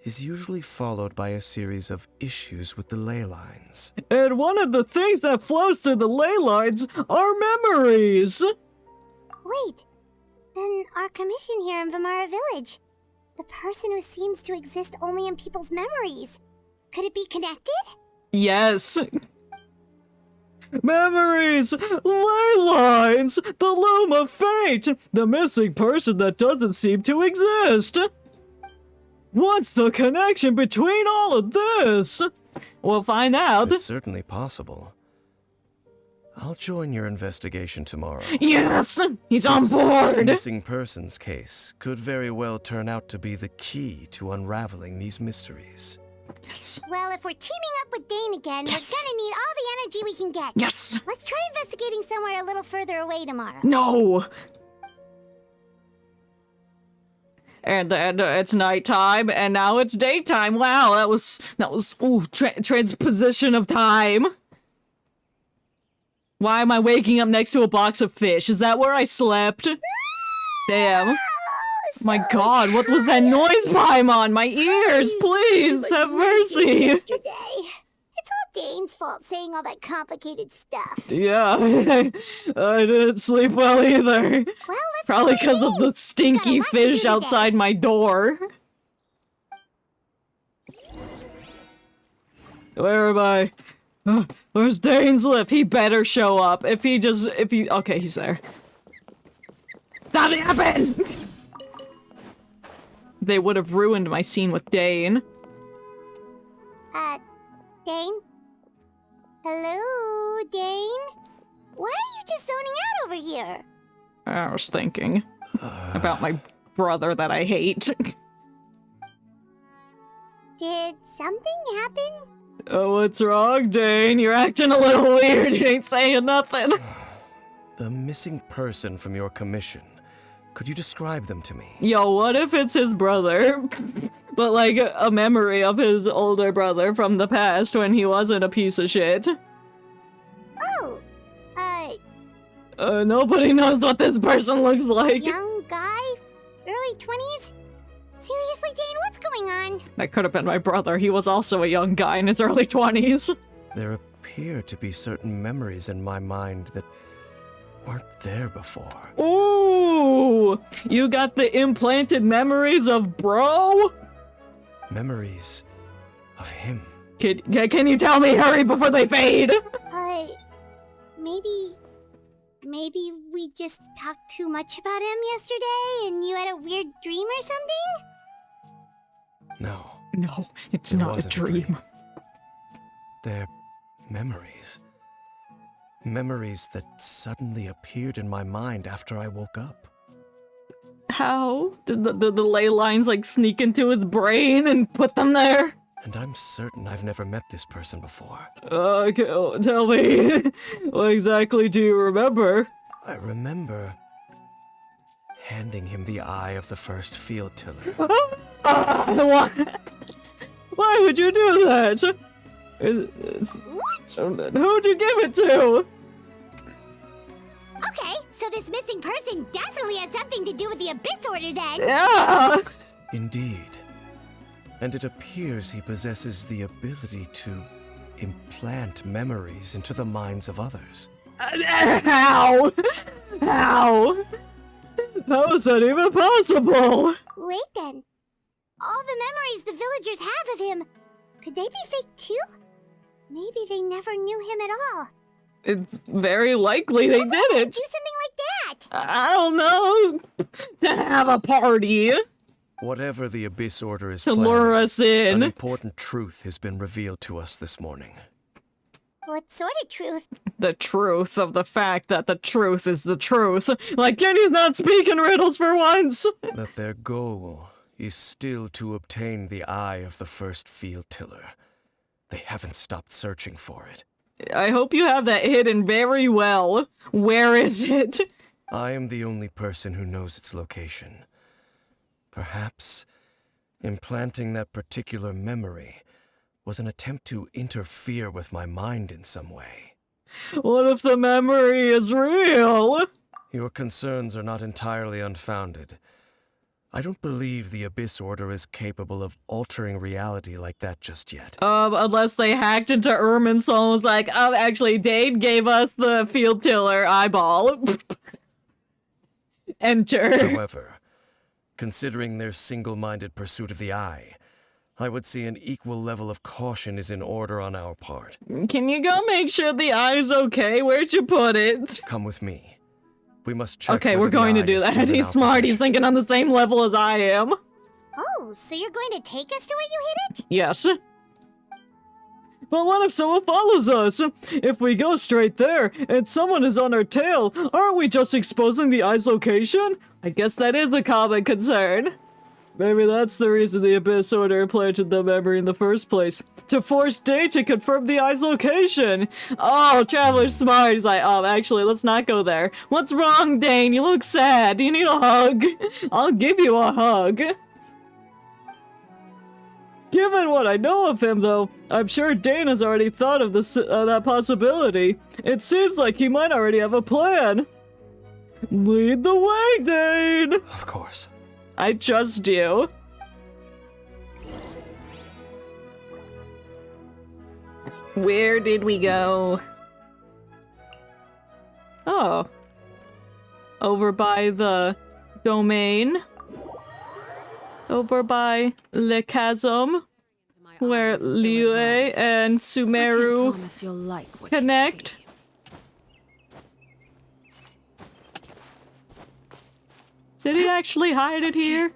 is usually followed by a series of issues with the ley lines. And one of the things that flows through the ley lines are memories. Wait, then our commission here in Vimara Village, the person who seems to exist only in people's memories, could it be connected? Yes. Memories, ley lines, the Loom of Fate, the missing person that doesn't seem to exist. What's the connection between all of this? We'll find out. It's certainly possible. I'll join your investigation tomorrow. Yes! He's on This board! missing persons case could very well turn out to be the key to unraveling these mysteries. Yes. Well, if we're teaming up with Dain again, Yes. we're gonna need all the energy we can get. Yes! Let's try investigating somewhere a little further away tomorrow. No! And then it's nighttime, and now it's daytime. Wow, that was transposition of time. Why am I waking up next to a box of fish? Is that where I slept? Damn. My god, what was that noise Paimon? My ears, please, have mercy. Yesterday. It's all Dain's fault saying all that complicated stuff. Yeah, I didn't sleep well either. Well, let's Probably go because of in. the stinky Got a lot to do fish today. outside my door. Where am I? Where's Dain's lift? He better show up. Okay, he's there. Stop yapping! They would have ruined my scene with Dain. Dain? Hello, Dain? Why are you just zoning out over here? I was thinking about my brother that I hate. Did something happen? Oh, what's wrong, Dain? You're acting a little weird. You ain't saying nothing. The missing person from your commission. Could you describe them to me? Yo, what if it's his brother? But like a memory of his older brother from the past when he wasn't a piece of shit. Oh, Nobody knows what this person looks like. young guy? Early 20s? Seriously, Dain, what's going on? That could have been my brother. He was also a young guy in his early 20s. There appear to be certain memories in my mind that weren't there before. Ooh! You got the implanted memories of bro? Memories of him. Can you tell me, hurry before they fade? Maybe we just talked too much about him yesterday and you had a weird dream or something? No. No, it's It not a wasn't a dream. dream. They're memories. Memories that suddenly appeared in my mind after I woke up. How? Did the ley lines like sneak into his brain and put them there? And I'm certain I've never met this person before. Okay, tell me. What exactly do you remember? I remember handing him the eye of the first field tiller. Why would you do that? What? Who'd you give it to? Okay, so this missing person definitely has something to do with the Abyss Order then. Yeah. Indeed. And it appears he possesses the ability to implant memories into the minds of others. How? How? How is that even possible? Wait then. All the memories the villagers have of him, could they be fake too? Maybe they never knew him at all. It's very likely they didn't. Do something like that. I don't know. To have a party. Whatever the Abyss Order is To planning, lure us in. an important truth has been revealed to us this morning. What sort of truth? The truth of the fact that the truth is the truth. Like Kenny's not speaking riddles for once. That their goal is still to obtain the eye of the first field tiller. They haven't stopped searching for it. I hope you have that hidden very well. Where is it? I am the only person who knows its location. Perhaps implanting that particular memory was an attempt to interfere with my mind in some way. What if the memory is real? Your concerns are not entirely unfounded. I don't believe the Abyss Order is capable of altering reality like that just yet. Unless they hacked into Ermin's soul and was like, actually, Dain gave us the field tiller eyeball. Enter. However, considering their single-minded pursuit of the eye, I would say an equal level of caution is in order on our part. Can you go make sure the eye's okay? Where'd you put it? Come with me. We must check. Okay, whether we're going the to do eye is that. still in He's our smart. He's possession. thinking on the same level as I am. Oh, so you're going to take us to where you hid it? Yes. But what if someone follows us? If we go straight there and someone is on our tail, aren't we just exposing the eye's location? I guess that is a common concern. Maybe that's the reason the Abyss Order implanted the memory in the first place. To force Dain to confirm the eye's location. Oh, Traveler's smart. He's like, actually, let's not go there. What's wrong, Dain? You look sad. Do you need a hug? I'll give you a hug. Given what I know of him, though, I'm sure Dain has already thought of this, that possibility. It seems like he might already have a plan. Lead the way, Dain! Of course. I trust you. Where did we go? Oh. Over by the domain. Over by Le Chasm. where Liu and Sumeru Promise you'll like what connect. you see. Did he actually hide it here?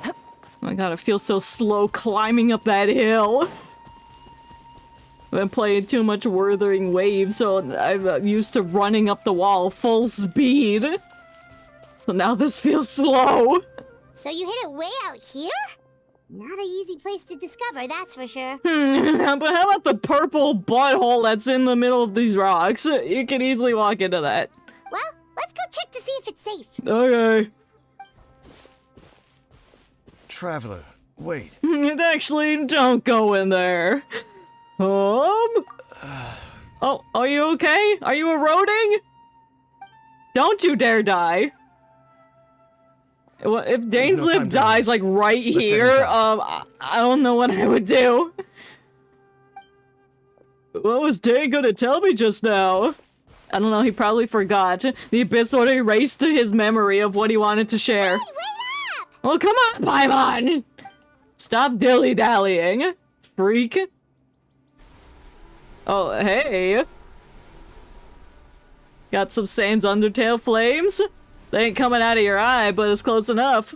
Oh my god, it feels so slow climbing up that hill. I've been playing too much Wuthering Waves, so I'm used to running up the wall full speed. So now this feels slow. So you hid it way out here? Not an easy place to discover, that's for sure. But how about the purple butthole that's in the middle of these rocks? You can easily walk into that. Well, let's go check to see if it's safe. Okay. Traveler, wait. Actually, don't go in there. Oh, are you okay? Are you eroding? Don't you dare die. Well, if Dain's no time lip to dies, lose. like, right Let's here, end this I don't know what I would do. What was Dain gonna tell me just now? I don't know, he probably forgot. The Abyss Order erased his memory of what he wanted to share. Hey, wait up! Well, come on, Paimon! Stop dilly-dallying, freak. Oh, hey. Got some Sain's Undertale flames? They ain't coming out of your eye, but it's close enough.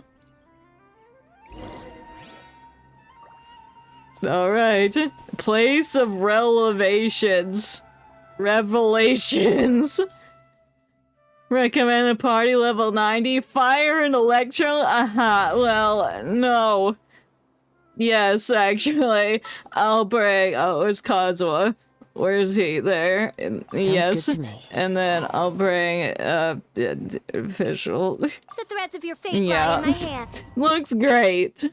Alright. Place of Revelations. Recommended party level 90. Fire and Electro? Well, no. Yes, actually. I'll bring... Oh, where's Kazuha? Where's he? There. And, yes. Good to me. And then I'll bring, official. The threads of your fate Yeah. lie in my hand. Looks great.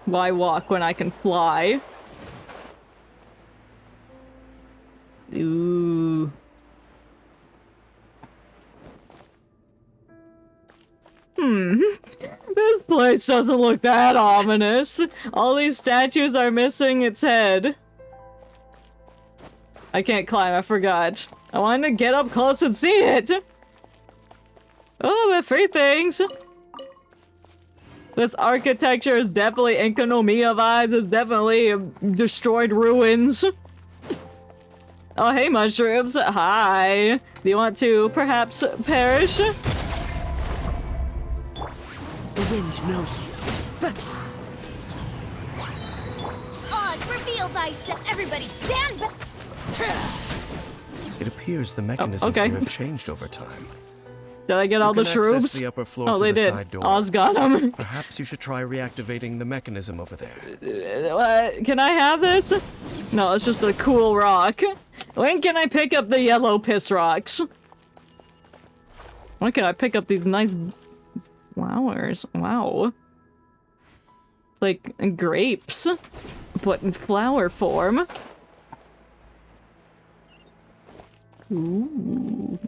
Why walk when I can fly? Ooh. This place doesn't look that ominous. All these statues are missing its head. I can't climb, I forgot. I wanted to get up close and see it. Oh, but free things. This architecture is definitely Enkanomiya vibes. It's definitely destroyed ruins. Oh, hey, mushrooms. Hi. Do you want to perhaps perish? The wind knows you. Oz, reveal thyself. Everybody stand back. It appears the mechanisms okay. here have changed over time. Did I get all the You can access shrooms? the upper floor Oh, through they the did. side door. Oz got them. Perhaps you should try reactivating the mechanism over there. Can I have this? No, it's just a cool rock. When can I pick up the yellow piss rocks? When can I pick up these nice flowers? Wow. It's like grapes, but in flower form. Ooh.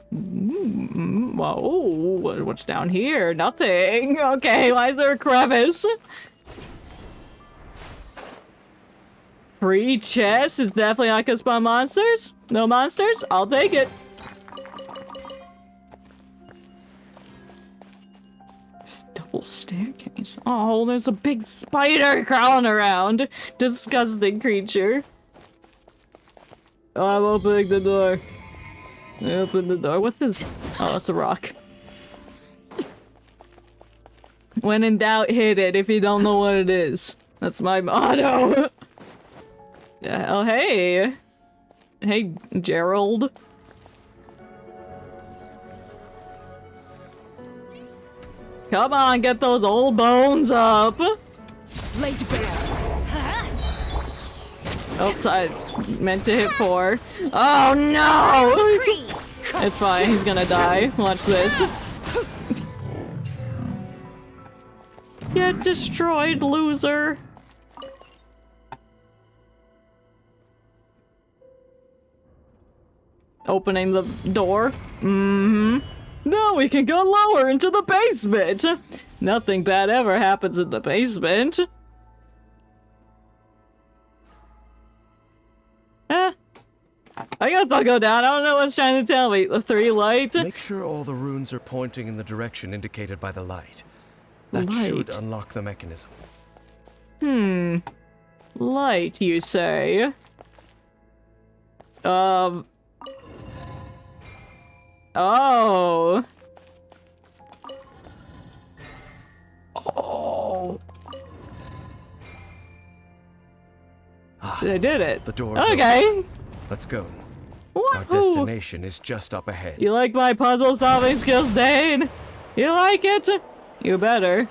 Whoa. What's down here? Nothing. Okay, why is there a crevice? Free chest is definitely not gonna spawn monsters? No monsters? I'll take it. Double staircase. Oh, there's a big spider crawling around. Disgusting creature. Oh, I'm opening the door. I opened the door. What's this? Oh, it's a rock. When in doubt, hit it if you don't know what it is. That's my motto. Yeah, oh, hey. Hey, Gerald. Come on, get those old bones up. Laid bare. Oops, I meant to hit 4. Oh no! It's fine, he's gonna die. Watch this. Get destroyed, loser. Opening the door. Now we can go lower into the basement. Nothing bad ever happens in the basement. Are guess I'll go down. I don't know what's trying to tell me. The 3 lights? Make sure all the runes are pointing in the direction indicated by the light. That should unlock the mechanism. Light, you say? Oh. Oh. They did it. The door's okay. open. Let's go. Our Woohoo. destination is just up ahead. You like my puzzle solving skills, Dain? You like it? You better.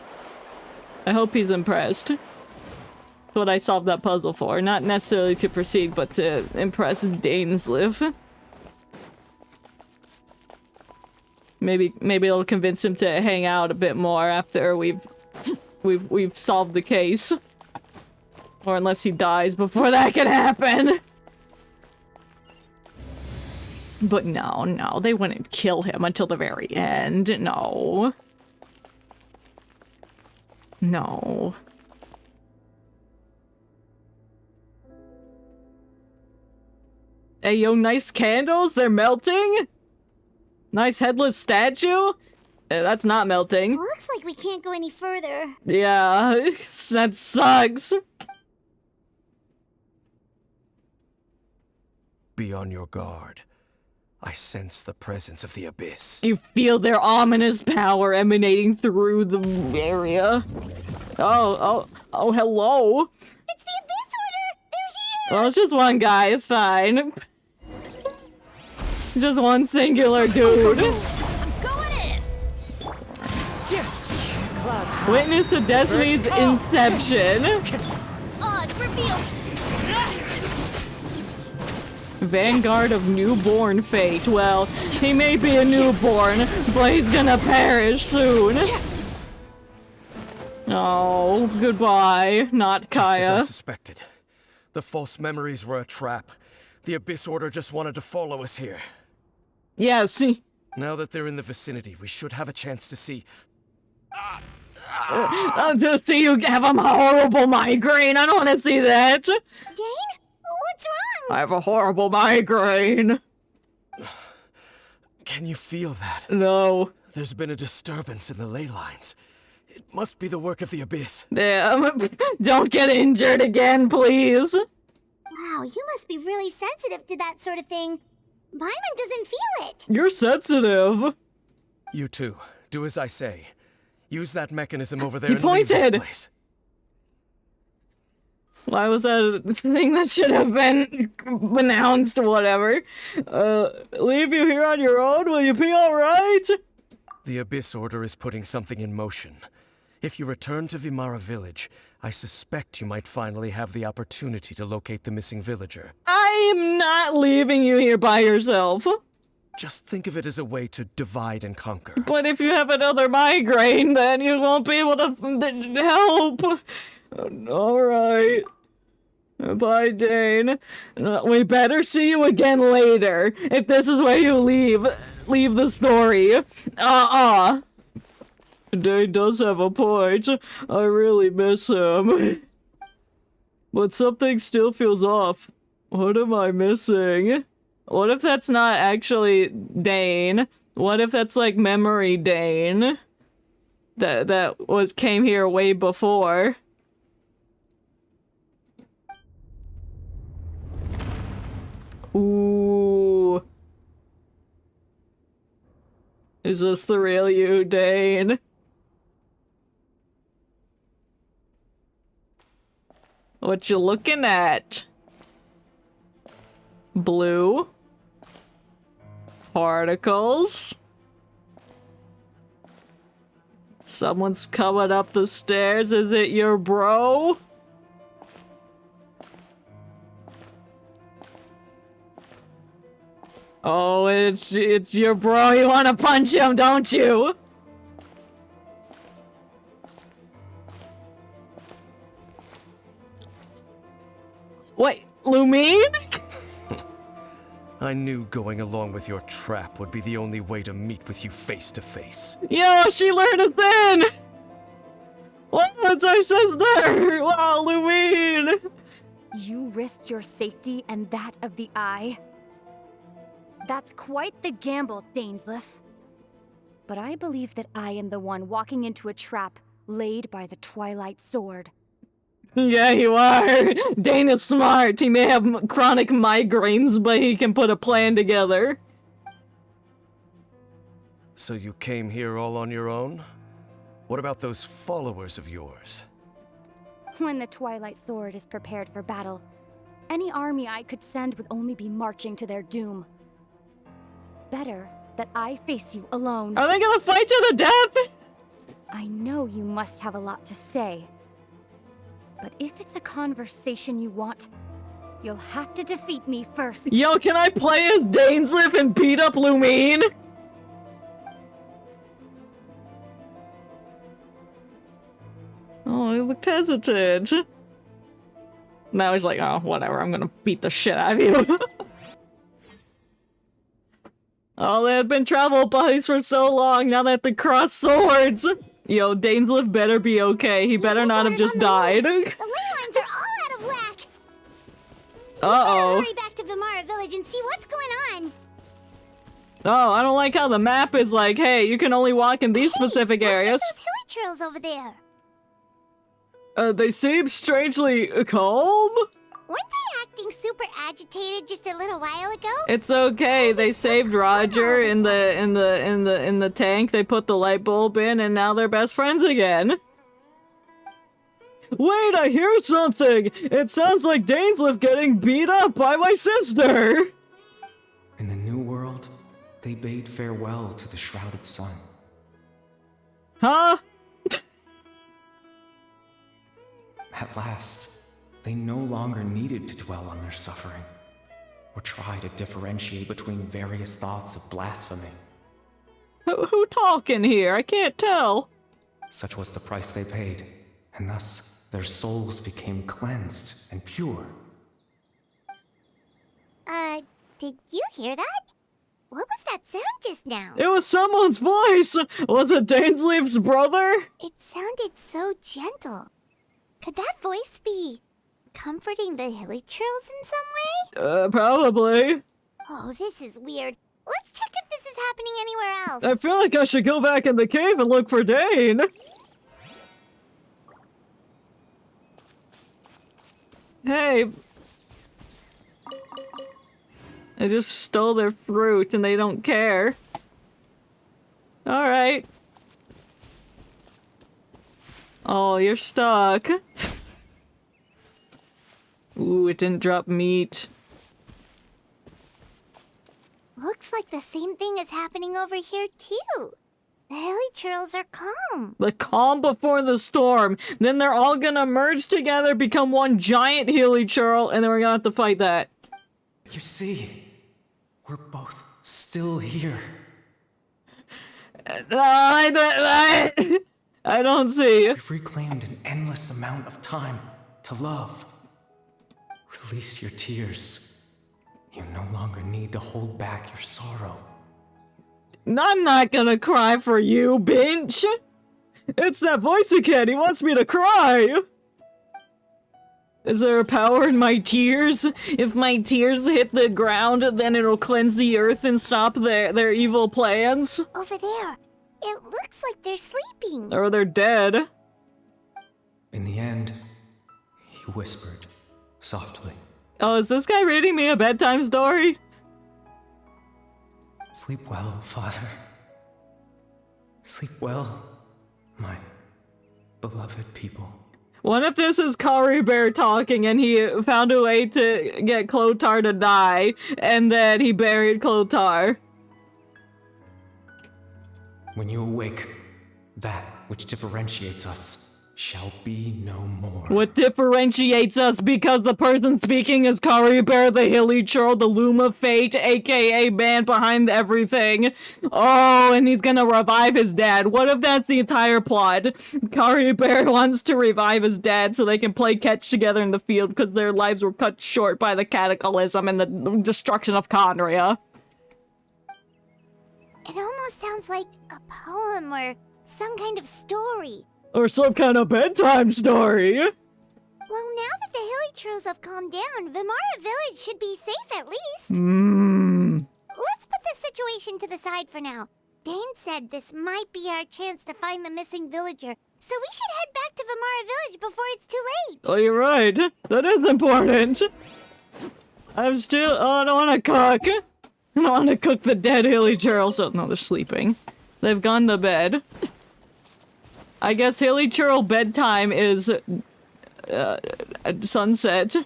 I hope he's impressed. That's what I solved that puzzle for. Not necessarily to proceed, but to impress Dainsliff. Maybe it'll convince him to hang out a bit more after we've solved the case. Or unless he dies before that can happen. But no, they wouldn't kill him until the very end. No. No. Hey, yo, nice candles? They're melting? Nice headless statue? That's not melting. Looks like we can't go any further. Yeah, that sucks. Be on your guard. I sense the presence of the abyss. You feel their ominous power emanating through the area. Oh, hello. It's the Abyss Order! They're here! Well, it's just one guy, it's fine. Just one singular dude. I'm going in. Clouds. Witness to Destiny's inception. Oh, it's revealed! Vanguard of newborn fate. Well, he may be a newborn, but he's gonna perish soon. Oh, goodbye, not Kaya. Just as I suspected. The false memories were a trap. The Abyss Order just wanted to follow us here. Yes. Now that they're in the vicinity, we should have a chance to see. To see you have a horrible migraine. I don't want to see that. Dain? What's wrong? I have a horrible migraine. Can you feel that? No. There's been a disturbance in the ley lines. It must be the work of the Abyss. Damn. Don't get injured again, please. Wow, you must be really sensitive to that sort of thing. Paimon doesn't feel it. You're sensitive. You too. Do as I say. Use that mechanism over there He and leave this pointed. place. Why was that a thing that should have been announced or whatever? Leave you here on your own? Will you be alright? The Abyss Order is putting something in motion. If you return to Vimara Village, I suspect you might finally have the opportunity to locate the missing villager. I am not leaving you here by yourself. Just think of it as a way to divide and conquer. But if you have another migraine, then you won't be able to help. Alright. Bye, Dain. We better see you again later, if this is where you leave the story. Dain does have a point. I really miss him. But something still feels off. What am I missing? What if that's not actually Dain? What if that's like memory Dain? That came here way before. Ooh. Is this the real you, Dain? What you looking at? Blue? Particles? Someone's coming up the stairs. Is it your bro? Oh, it's your bro. You want to punch him, don't you? Wait, Lumine? I knew going along with your trap would be the only way to meet with you face to face. Yo, she lured us in! Wow, it's our sister! Wow, Lumine! You risked your safety and that of the Eye. That's quite the gamble, Dainsleif. But I believe that I am the one walking into a trap laid by the Twilight Sword. Yeah, you are. Dain is smart. He may have chronic migraines, but he can put a plan together. So you came here all on your own? What about those followers of yours? When the Twilight Sword is prepared for battle, any army I could send would only be marching to their doom. Better that I face you alone. Are they gonna fight to the death? I know you must have a lot to say. But if it's a conversation you want, you'll have to defeat me first. Yo, can I play as Dainsleif and beat up Lumine? Oh, he looked hesitant. Now he's like, oh, whatever, I'm gonna beat the shit out of you. Oh, they had been travel buddies for so long, now they have to cross swords. Yo, Dainsleif better be okay. He better not have just died. The ley lines are all out of whack. Uh-oh. Hurry back to Vimara Village and see what's going on. Oh, I don't like how the map is like, hey, you can only walk in these specific areas. Those hilly trails over there. They seem strangely calm. Weren't they acting super agitated just a little while ago? It's okay. They saved Roger in the tank. They put the light bulb in, and now they're best friends again. Wait, I hear something. It sounds like Dainsleif getting beat up by my sister. In the new world, they bade farewell to the shrouded sun. Huh? At last, they no longer needed to dwell on their suffering, or try to differentiate between various thoughts of blasphemy. Who talking here? I can't tell. Such was the price they paid, and thus their souls became cleansed and pure. Did you hear that? What was that sound just now? It was someone's voice. Was it Dainsleif's brother? It sounded so gentle. Could that voice be comforting the hilly trails in some way? Probably. Oh, this is weird. Let's check if this is happening anywhere else. I feel like I should go back in the cave and look for Dain. Hey. I just stole their fruit and they don't care. Alright. Oh, you're stuck. Ooh, it didn't drop meat. Looks like the same thing is happening over here too. The hilly trails are calm. The calm before the storm. Then they're all gonna merge together, become one giant hilly churl, and then we're gonna have to fight that. You see, we're both still here. I don't see. We've reclaimed an endless amount of time to love. Release your tears. You no longer need to hold back your sorrow. I'm not gonna cry for you, Binch. It's that voice again. He wants me to cry. Is there a power in my tears? If my tears hit the ground, then it'll cleanse the earth and stop their evil plans? Over there. It looks like they're sleeping. Or they're dead. In the end, he whispered softly. Oh, is this guy reading me a bedtime story? Sleep well, Father. Sleep well, my beloved people. What if this is Kari Bear talking and he found a way to get Clotar to die, and then he buried Clotar? When you awake, that which differentiates us shall be no more. What differentiates us, because the person speaking is Kari Bear, the Hilly Churl, the Loom of Fate, aka man behind everything. Oh, and he's gonna revive his dad. What if that's the entire plot? Kari Bear wants to revive his dad so they can play catch together in the field because their lives were cut short by the cataclysm and the destruction of Conria. It almost sounds like a poem or some kind of story. Or some kind of bedtime story. Well, now that the hilly trails have calmed down, Vimara Village should be safe at least. Let's situation to the side for now. Dain said this might be our chance to find the missing villager, so we should head back to Vamara Village before it's too late. Oh, you're right. That is important. I'm still... Oh, I don't want to cook. I don't want to cook the dead Hilly Churl. So, no, they're sleeping. They've gone to bed. I guess Hilly Churl bedtime is... at sunset.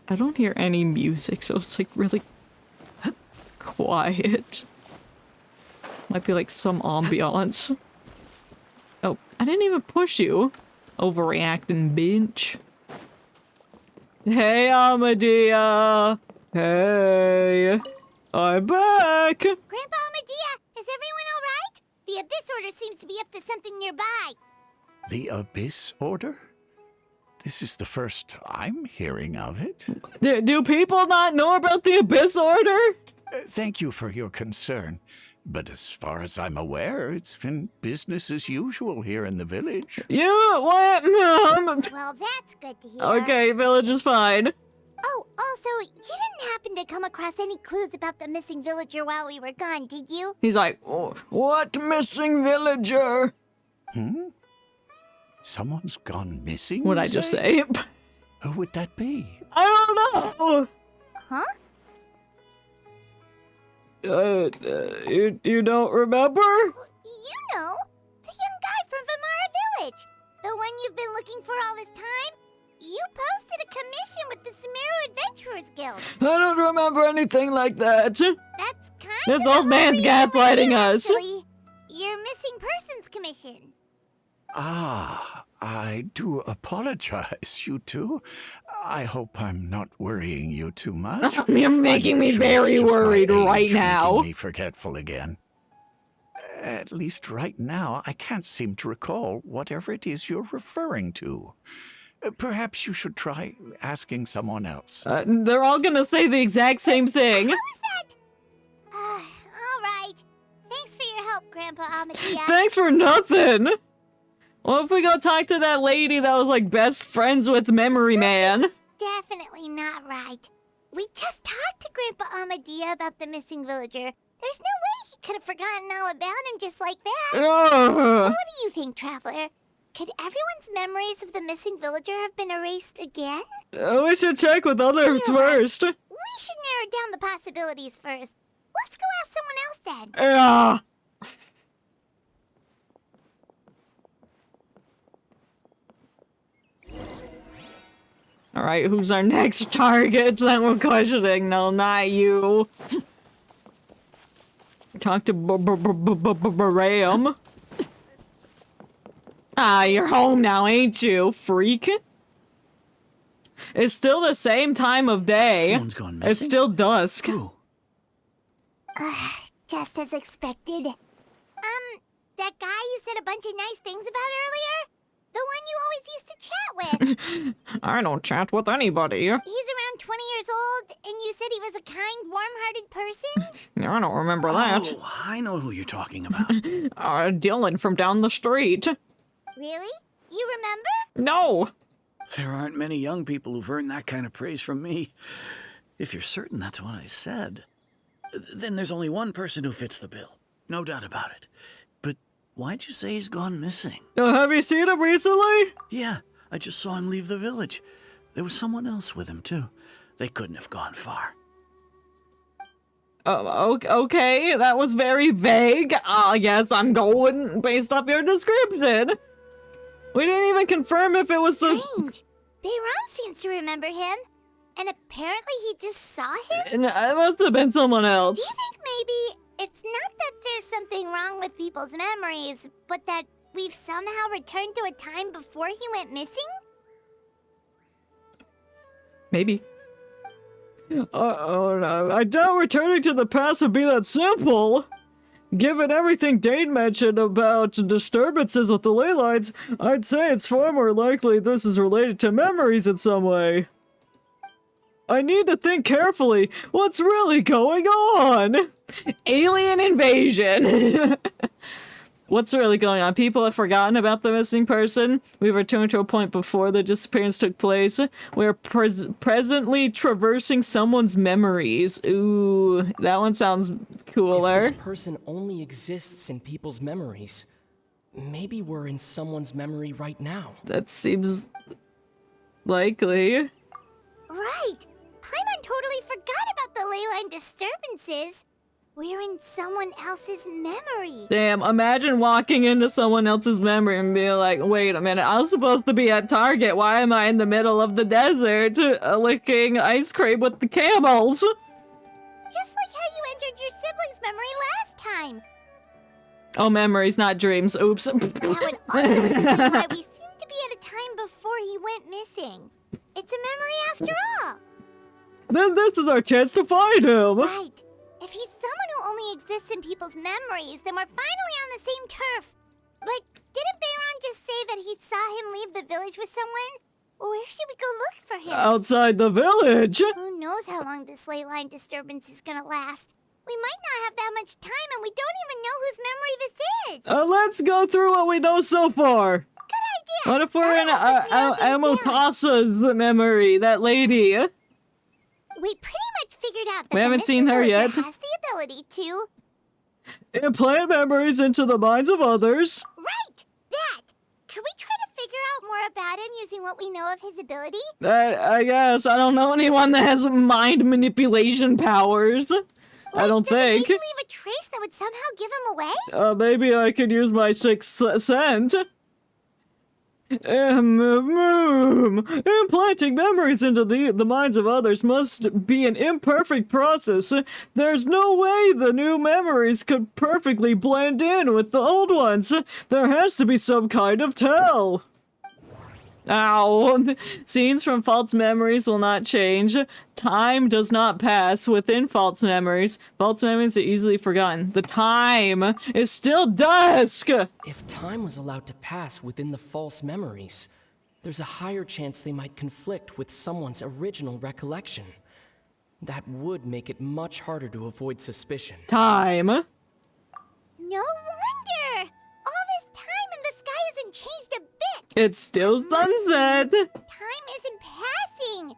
I don't hear any music, so it's like really quiet. Might be like some ambiance. Oh, I didn't even push you. Overreacting bitch. Hey, Amadea. Hey. I'm back. Grandpa Amadea, is everyone alright? The Abyss Order seems to be up to something nearby. The Abyss Order? This is the first I'm hearing of it. Do people not know about the Abyss Order? Thank you for your concern. But as far as I'm aware, it's been business as usual here in the village. You what? Well, that's good to hear. Okay, village is fine. Oh, also, you didn't happen to come across any clues about the missing villager while we were gone, did you? He's like, oh, what missing villager? Someone's gone missing? What'd I just say? Who would that be? I don't know. Huh? You don't remember? You know, the young guy from Vamara Village. The one you've been looking for all this time. You posted a commission with the Sumeru Adventurers Guild. I don't remember anything like that. That's kind This of old man's gaslighting us. Actually, your missing persons commission. Ah, I do apologize, you two. I hope I'm not worrying you too much. You're making me I'm sure very it's just my worried right age now. making me forgetful again. At least right now, I can't seem to recall whatever it is you're referring to. Perhaps you should try asking someone else. They're all gonna say the exact same thing. How is that? All right. Thanks for your help, Grandpa Amadea. Thanks for nothing. Well, if we go talk to that lady that was like best friends with Memory Man. Definitely not right. We just talked to Grandpa Amadea about the missing villager. There's no way he could have forgotten all about him just like that. What do you think, Traveler? Could everyone's memories of the missing villager have been erased again? We should check with others first. We should narrow down the possibilities first. Let's go ask someone else then. Yeah. Alright, who's our next target that we're questioning? No, not you. Talk to Ram. Ah, you're home now, ain't you, freak? It's still the same time of day. Someone's gone missing. It's still dusk. Who? Just as expected. That guy you said a bunch of nice things about earlier? The one you always used to chat with. I don't chat with anybody. He's around 20 years old, and you said he was a kind, warm-hearted person? I don't remember that. Oh, I know who you're talking about. Dylan from down the street. Really? You remember? No. There aren't many young people who've earned that kind of praise from me. If you're certain that's what I said, then there's only one person who fits the bill. No doubt about it. But why'd you say he's gone missing? Have you seen him recently? Yeah, I just saw him leave the village. There was someone else with him, too. They couldn't have gone far. Okay, that was very vague. Yes, I'm going based off your description. We didn't even confirm if it was Strange. Bayram seems to remember him. And apparently he just saw him? It must have been someone else. Do you think maybe it's not that there's something wrong with people's memories, but that we've somehow returned to a time before he went missing? Maybe. I doubt returning to the past would be that simple. Given everything Dain mentioned about disturbances with the ley lines, I'd say it's far more likely this is related to memories in some way. I need to think carefully. What's really going on? Alien invasion. What's really going on? People have forgotten about the missing person. We've returned to a point before the disappearance took place. We're presently traversing someone's memories. Ooh, that one sounds cooler. If this person only exists in people's memories, maybe we're in someone's memory right now. That seems likely. Right! Paimon totally forgot about the ley line disturbances. We're in someone else's memory. Damn, imagine walking into someone else's memory and being like, wait a minute, I was supposed to be at Target. Why am I in the middle of the desert licking ice cream with the camels? Just like how you entered your sibling's memory last time. Oh, memories, not dreams. Oops. That would also explain why we seem to be at a time before he went missing. It's a memory after all. Then this is our chance to find him. Right. If he's someone who only exists in people's memories, then we're finally on the same turf. But didn't Bayron just say that he saw him leave the village with someone? Where should we go look for him? Outside the village. Who knows how long this ley line disturbance is gonna last? We might not have that much time, and we don't even know whose memory this is. Let's go through what we know so far. Good idea. What if we're in Amotasa's memory, that lady? We pretty much figured out that We haven't the seen her villager yet. has the ability to... Implant memories into the minds of others. Right! That! Could we try to figure out more about him using what we know of his ability? I guess. I don't know anyone that has mind manipulation powers. I don't think. Does it maybe leave a trace that would somehow give him away? Maybe I could use my sixth sense. Implanting memories into the minds of others must be an imperfect process. There's no way the new memories could perfectly blend in with the old ones. There has to be some kind of tell. Ow. Scenes from false memories will not change. Time does not pass within false memories. False memories are easily forgotten. The time is still dusk! If time was allowed to pass within the false memories, there's a higher chance they might conflict with someone's original recollection. That would make it much harder to avoid suspicion. Time. No wonder! All this time and the sky hasn't changed a bit! It's still sunset! Time isn't passing!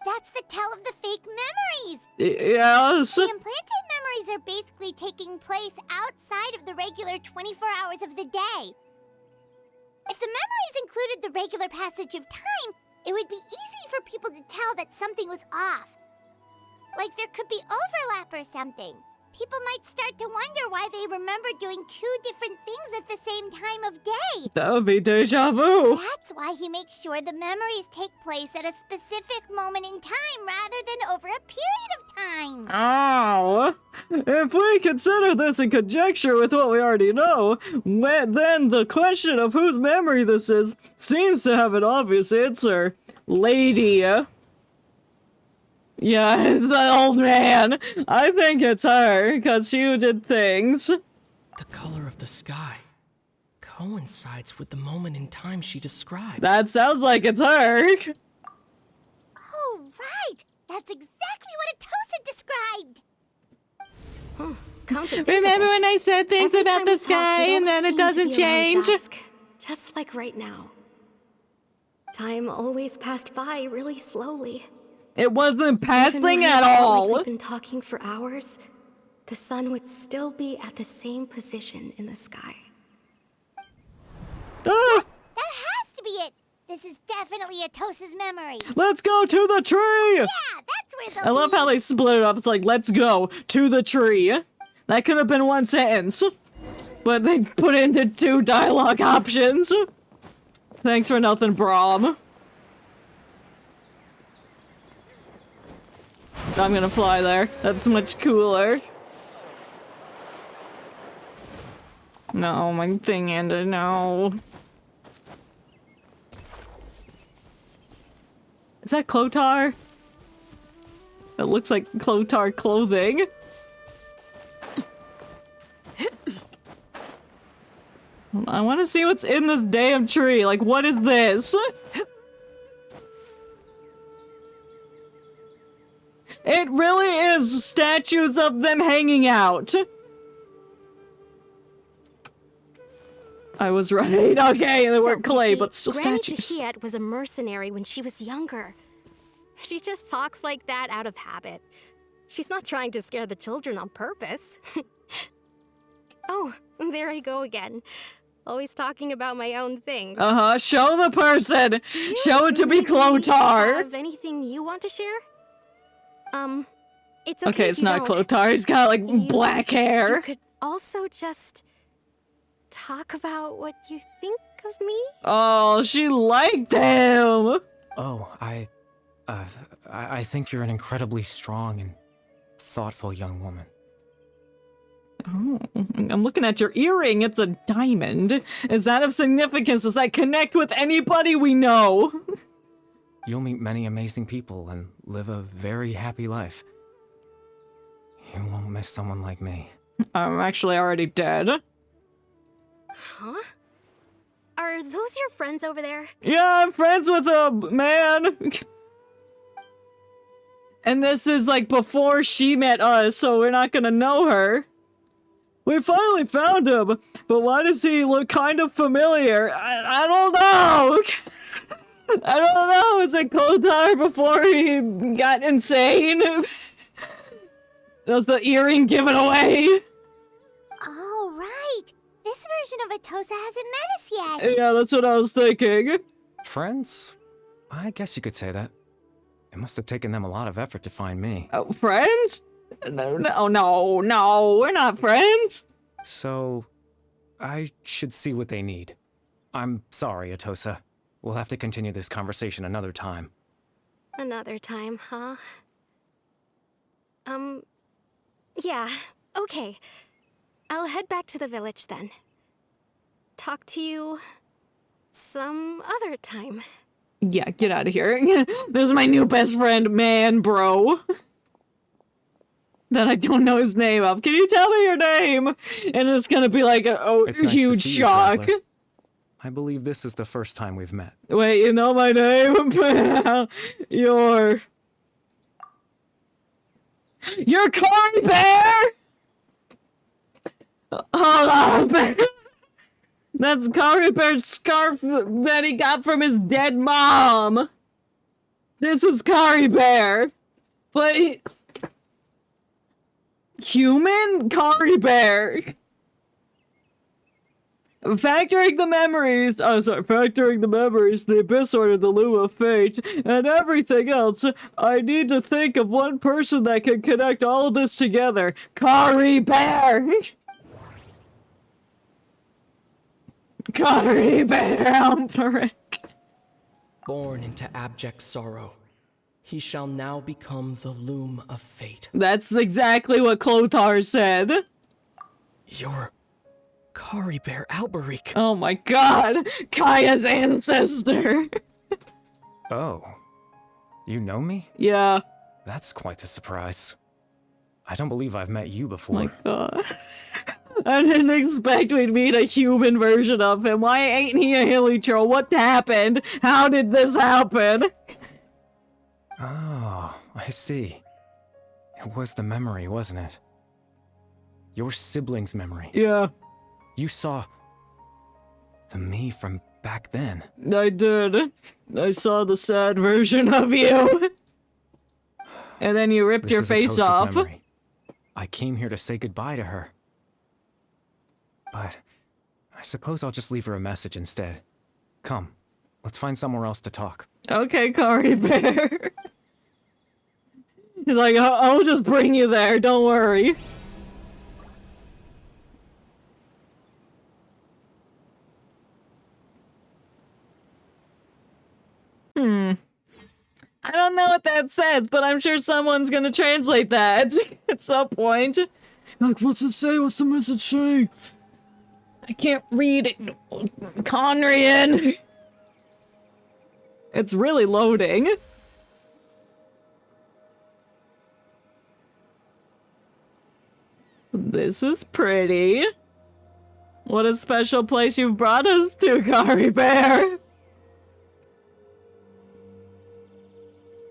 That's the tell of the fake memories! Yes! The implanted memories are basically taking place outside of the regular 24 hours of the day. If the memories included the regular passage of time, it would be easy for people to tell that something was off. Like there could be overlap or something. People might start to wonder why they remember doing two different things at the same time of day. That would be deja vu. That's why he makes sure the memories take place at a specific moment in time rather than over a period of time. Ow! If we consider this in conjecture with what we already know, then the question of whose memory this is seems to have an obvious answer. Lady. Yeah, it's the old man. I think it's her, because she did things. The color of the sky coincides with the moment in time she described. That sounds like it's her. Oh, right! That's exactly what Atosa described! Come to think Remember of it, when I said things every about time the we talked, sky and then it always seemed doesn't to be around change? dusk, just like right now. Time always passed by really slowly. It wasn't Even passing when at it felt all. like we've been talking for hours, the sun would still be at the same position in the sky. Ah, That has to be it! This is definitely Atosa's memory. let's go to the tree! Yeah, that's where they'll I love be. how they split it up. It's like, let's go to the tree. That could have been one sentence. But they put it into two dialogue options. Thanks for nothing, Braum. I'm gonna fly there. That's much cooler. No, my thing ended. No. Is that Clotar? That looks like Clotar clothing. I want to see what's in this damn tree. Like, what is this? It really is statues of them hanging out. I was right. Okay, they weren't you clay, see, but still Granny statues. Tashiet was a mercenary when she was younger. She just talks like that out of habit. She's not trying to scare the children on purpose. Oh, there I go again. Always talking about my own things. Uh-huh, show the person! Show it to be Maybe Clotar! have anything you want to share? It's okay. Okay, if it's you not don't. Clotar, he's got like black hair. You could also just talk about what you think of me? Oh, she liked him! Oh, I think you're an incredibly strong and thoughtful young woman. Oh, I'm looking at your earring. It's a diamond. Is that of significance? Does that connect with anybody we know? You'll meet many amazing people and live a very happy life. You won't miss someone like me. I'm actually already dead. Huh? Are those your friends over there? Yeah, I'm friends with a man. And this is like before she met us, so we're not gonna know her. We finally found him, but why does he look kind of familiar? I don't know. I don't know. Is it Clotar before he got insane? Does the earring give it away? Oh, right. This version of Atosa hasn't met us yet. Yeah, that's what I was thinking. Friends? I guess you could say that. It must have taken them a lot of effort to find me. Oh, friends? No, we're not friends. So, I should see what they need. I'm sorry, Atosa. We'll have to continue this conversation another time. Another time, huh? Yeah, okay. I'll head back to the village then. Talk to you some other time. Yeah, get out of here. This is my new best friend, man, bro. That I don't know his name of. Can you tell me your name? And it's gonna be like a It's nice huge to see you, shock. traveler. I believe this is the first time we've met. Wait, you know my name? You're Cory Bear? Hold on. That's Cory Bear's scarf that he got from his dead mom. This is Cory Bear. But human Cory Bear. Factoring the memories, the Abyss Order, the Loom of Fate, and everything else, I need to think of one person that can connect all of this together. Cory Bear! Cory Bear, Born into abject sorrow, he shall now become the Loom of Fate. That's exactly what Clotar said. You're Cory Bear Alberic. Oh my god, Kaya's ancestor. Oh. You know me? Yeah. That's quite the surprise. I don't believe I've met you before. My god. I didn't expect we'd meet a human version of him. Why ain't he a hilly troll? What happened? How did this happen? Oh, I see. It was the memory, wasn't it? Your sibling's memory. Yeah. You saw the me from back then. I did. I saw the sad version of you. And then you ripped your face Atosa's off. memory. I came here to say goodbye to her. But I suppose I'll just leave her a message instead. Come, let's find somewhere else to talk. Okay, Cory Bear. He's like, I'll just bring you there, don't worry. I don't know what that says, but I'm sure someone's gonna translate that at some point. Like, what's it say? What's the message say? I can't read it. Conrian. It's really loading. This is pretty. What a special place you've brought us to, Cory Bear.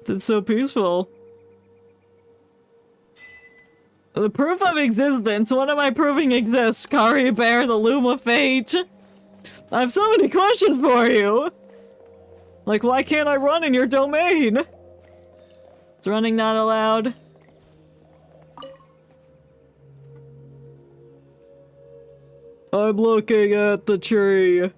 It's so peaceful. The proof of existence. What am I proving exists? Cory Bear, the Loom of Fate. I have so many questions for you! Like, why can't I run in your domain? Is running not allowed? I'm looking at the tree.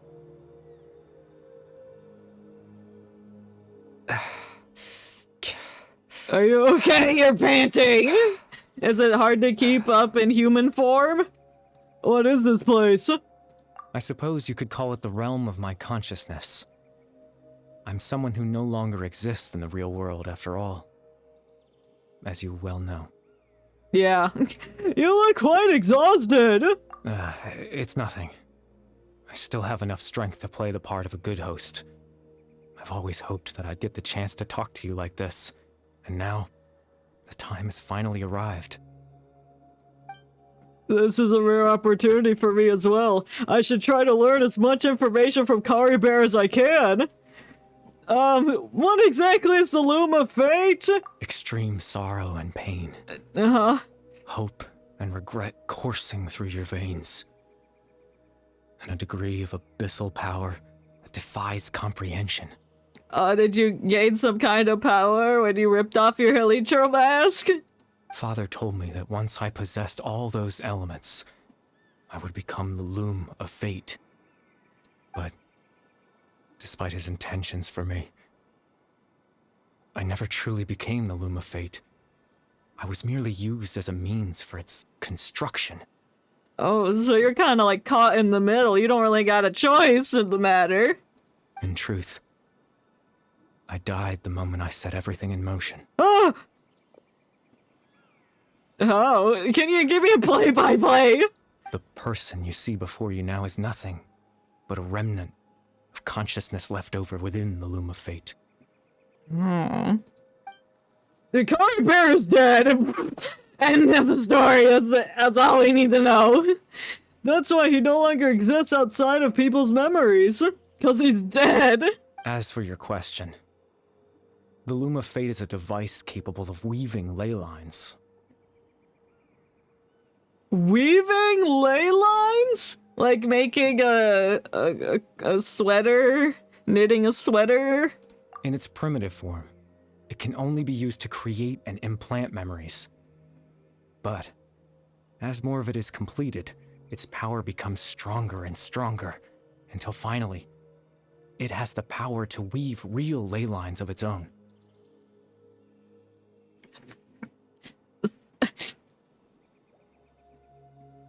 Are you okay? You're panting! Is it hard to keep up in human form? What is this place? I suppose you could call it the realm of my consciousness. I'm someone who no longer exists in the real world, after all. As you well know. Yeah. You look quite exhausted! It's nothing. I still have enough strength to play the part of a good host. I've always hoped that I'd get the chance to talk to you like this, and now, the time has finally arrived. This is a rare opportunity for me as well. I should try to learn as much information from Kari Bear as I can. What exactly is the Loom of Fate? Extreme sorrow and pain. Uh-huh. Hope and regret coursing through your veins. And a degree of abyssal power that defies comprehension. Did you gain some kind of power when you ripped off your Hilichurl mask? Father told me that once I possessed all those elements, I would become the Loom of Fate. But, despite his intentions for me, I never truly became the Loom of Fate. I was merely used as a means for its construction. Oh, so you're kinda like caught in the middle. You don't really got a choice in the matter. In truth, I died the moment I set everything in motion. Ah! Oh, can you give me a play-by-play? The person you see before you now is nothing but a remnant of consciousness left over within the Loom of Fate. The Kari Bear is dead! End of the story, that's all we need to know. That's why he no longer exists outside of people's memories. Cause he's dead! As for your question, the Loom of Fate is a device capable of weaving ley lines. Weaving ley lines? Like making a sweater? Knitting a sweater? In its primitive form, it can only be used to create and implant memories. But, as more of it is completed, its power becomes stronger and stronger, until finally, it has the power to weave real ley lines of its own.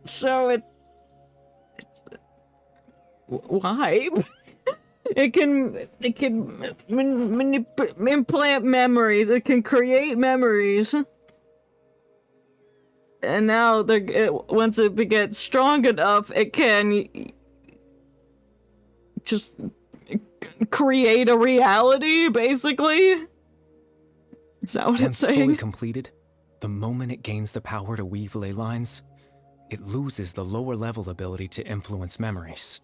So why? It can implant memories. It can create memories. And now, once it gets strong enough, it can just create a reality, basically. Is that what it's saying? Once fully completed, the moment it gains the power to weave ley lines, it loses the lower level ability to influence memories.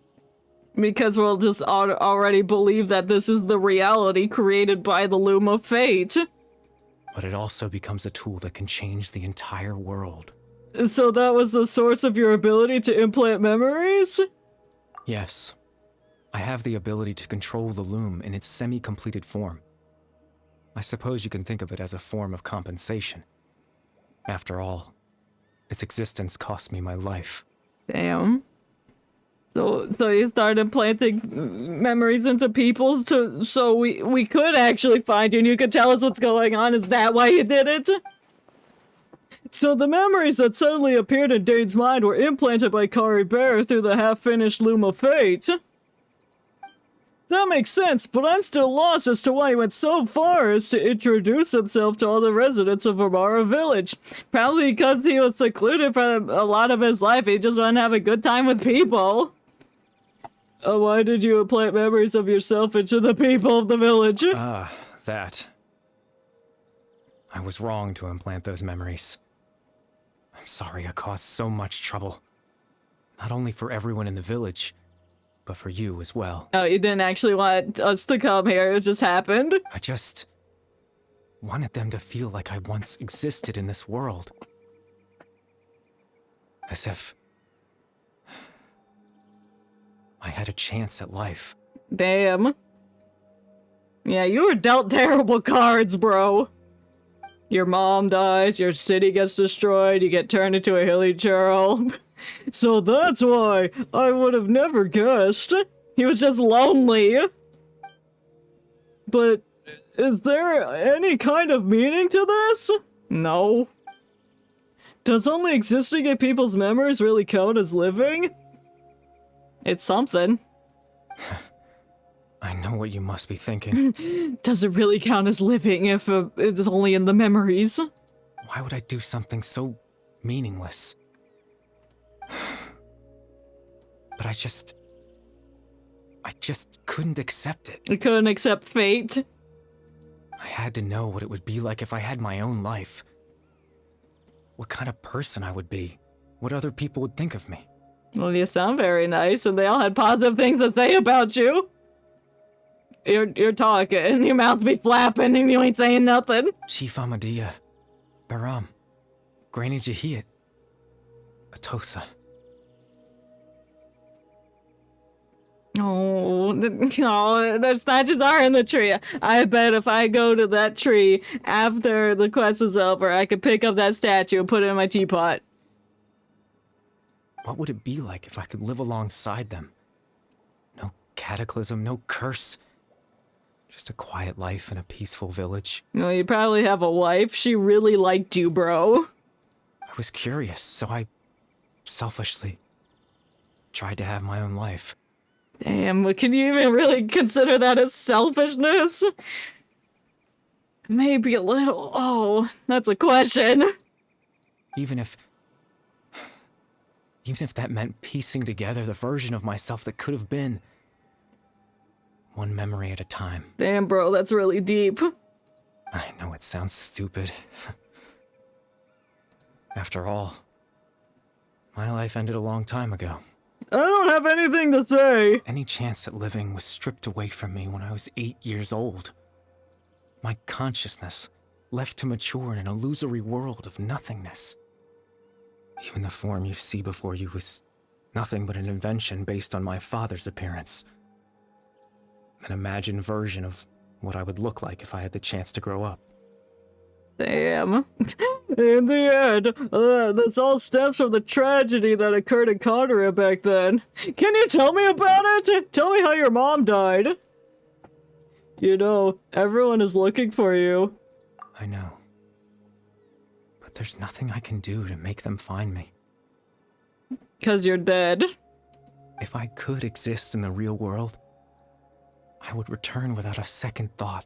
Because we'll just already believe that this is the reality created by the Loom of Fate. But it also becomes a tool that can change the entire world. So that was the source of your ability to implant memories? Yes. I have the ability to control the Loom in its semi-completed form. I suppose you can think of it as a form of compensation. After all, its existence cost me my life. Damn. So you started implanting memories into people so we could actually find you and you could tell us what's going on. Is that why you did it? So the memories that suddenly appeared in Dain's mind were implanted by Kari Bear through the half-finished Loom of Fate. That makes sense, but I'm still lost as to why he went so far as to introduce himself to all the residents of Amara Village. Probably because he was secluded for a lot of his life. He just wanted to have a good time with people. Why did you implant memories of yourself into the people of the village? That. I was wrong to implant those memories. I'm sorry I caused so much trouble. Not only for everyone in the village, but for you as well. Oh, you didn't actually want us to come here, it just happened? I just wanted them to feel like I once existed in this world. As if I had a chance at life. Damn. Yeah, you were dealt terrible cards, bro. Your mom dies, your city gets destroyed, you get turned into a hilly churl. So that's why I would have never guessed. He was just lonely. But is there any kind of meaning to this? No. Does only existing in people's memories really count as living? It's something. I know what you must be thinking. Does it really count as living if it's only in the memories? Why would I do something so meaningless? But I just couldn't accept it. You couldn't accept fate? I had to know what it would be like if I had my own life. What kind of person I would be. What other people would think of me. Well, you sound very nice, and they all had positive things to say about you. You're talking, your mouth be flapping, and you ain't saying nothing. Chief Amadia, Baram, Granny Jahiyat, Atosa. Oh, their statues are in the tree. I bet if I go to that tree after the quest is over, I could pick up that statue and put it in my teapot. What would it be like if I could live alongside them? No cataclysm, no curse. Just a quiet life in a peaceful village. Well, you probably have a wife. She really liked you, bro. I was curious, so I selfishly tried to have my own life. Damn, but can you even really consider that as selfishness? Maybe a little. Oh, that's a question. Even if that meant piecing together the version of myself that could have been. One memory at a time. Damn, bro, that's really deep. I know it sounds stupid. After all, my life ended a long time ago. I don't have anything to say. Any chance at living was stripped away from me when I was 8 years old. My consciousness left to mature in an illusory world of nothingness. Even the form you see before you was nothing but an invention based on my father's appearance. An imagined version of what I would look like if I had the chance to grow up. Damn. In the end, that's all stems from the tragedy that occurred in Connery back then. Can you tell me about it? Tell me how your mom died. You know, everyone is looking for you. I know. But there's nothing I can do to make them find me. 'Cause you're dead. If I could exist in the real world, I would return without a second thought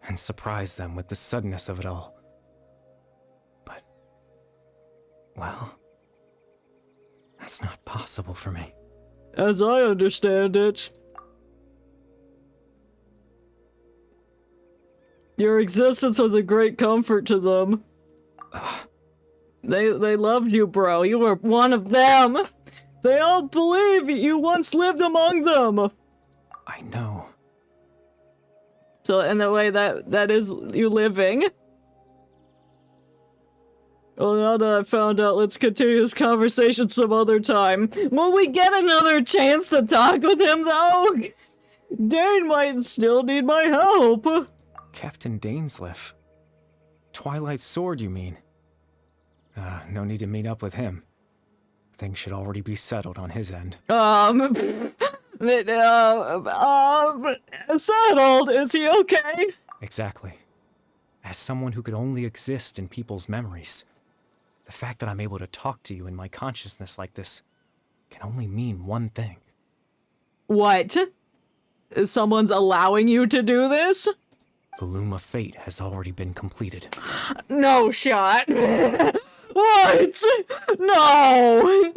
and surprise them with the suddenness of it all. But, well, that's not possible for me. As I understand it, your existence was a great comfort to them. They loved you, bro. You were one of them. They all believe you once lived among them. I know. So in the way that is you living. Well, now that I've found out, let's continue this conversation some other time. Will we get another chance to talk with him, though? Dain might still need my help. Captain Dainsleif. Twilight Sword, you mean? No need to meet up with him. Things should already be settled on his end. Settled? Is he okay? Exactly. As someone who could only exist in people's memories, the fact that I'm able to talk to you in my consciousness like this can only mean one thing. What? Someone's allowing you to do this? The Loom of Fate has already been completed. No shot. What? No!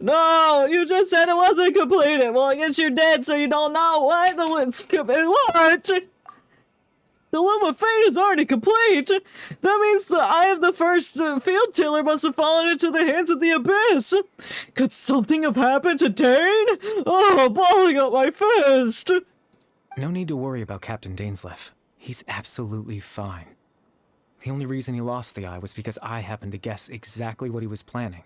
No, you just said it wasn't completed. Well, I guess you're dead, so you don't know. What? What? The Loom of Fate is already complete. That means the Eye of the First Field Tiller must have fallen into the hands of the Abyss. Could something have happened to Dain? Oh, balling up my fist. No need to worry about Captain Dainsleif. He's absolutely fine. The only reason he lost the eye was because I happened to guess exactly what he was planning.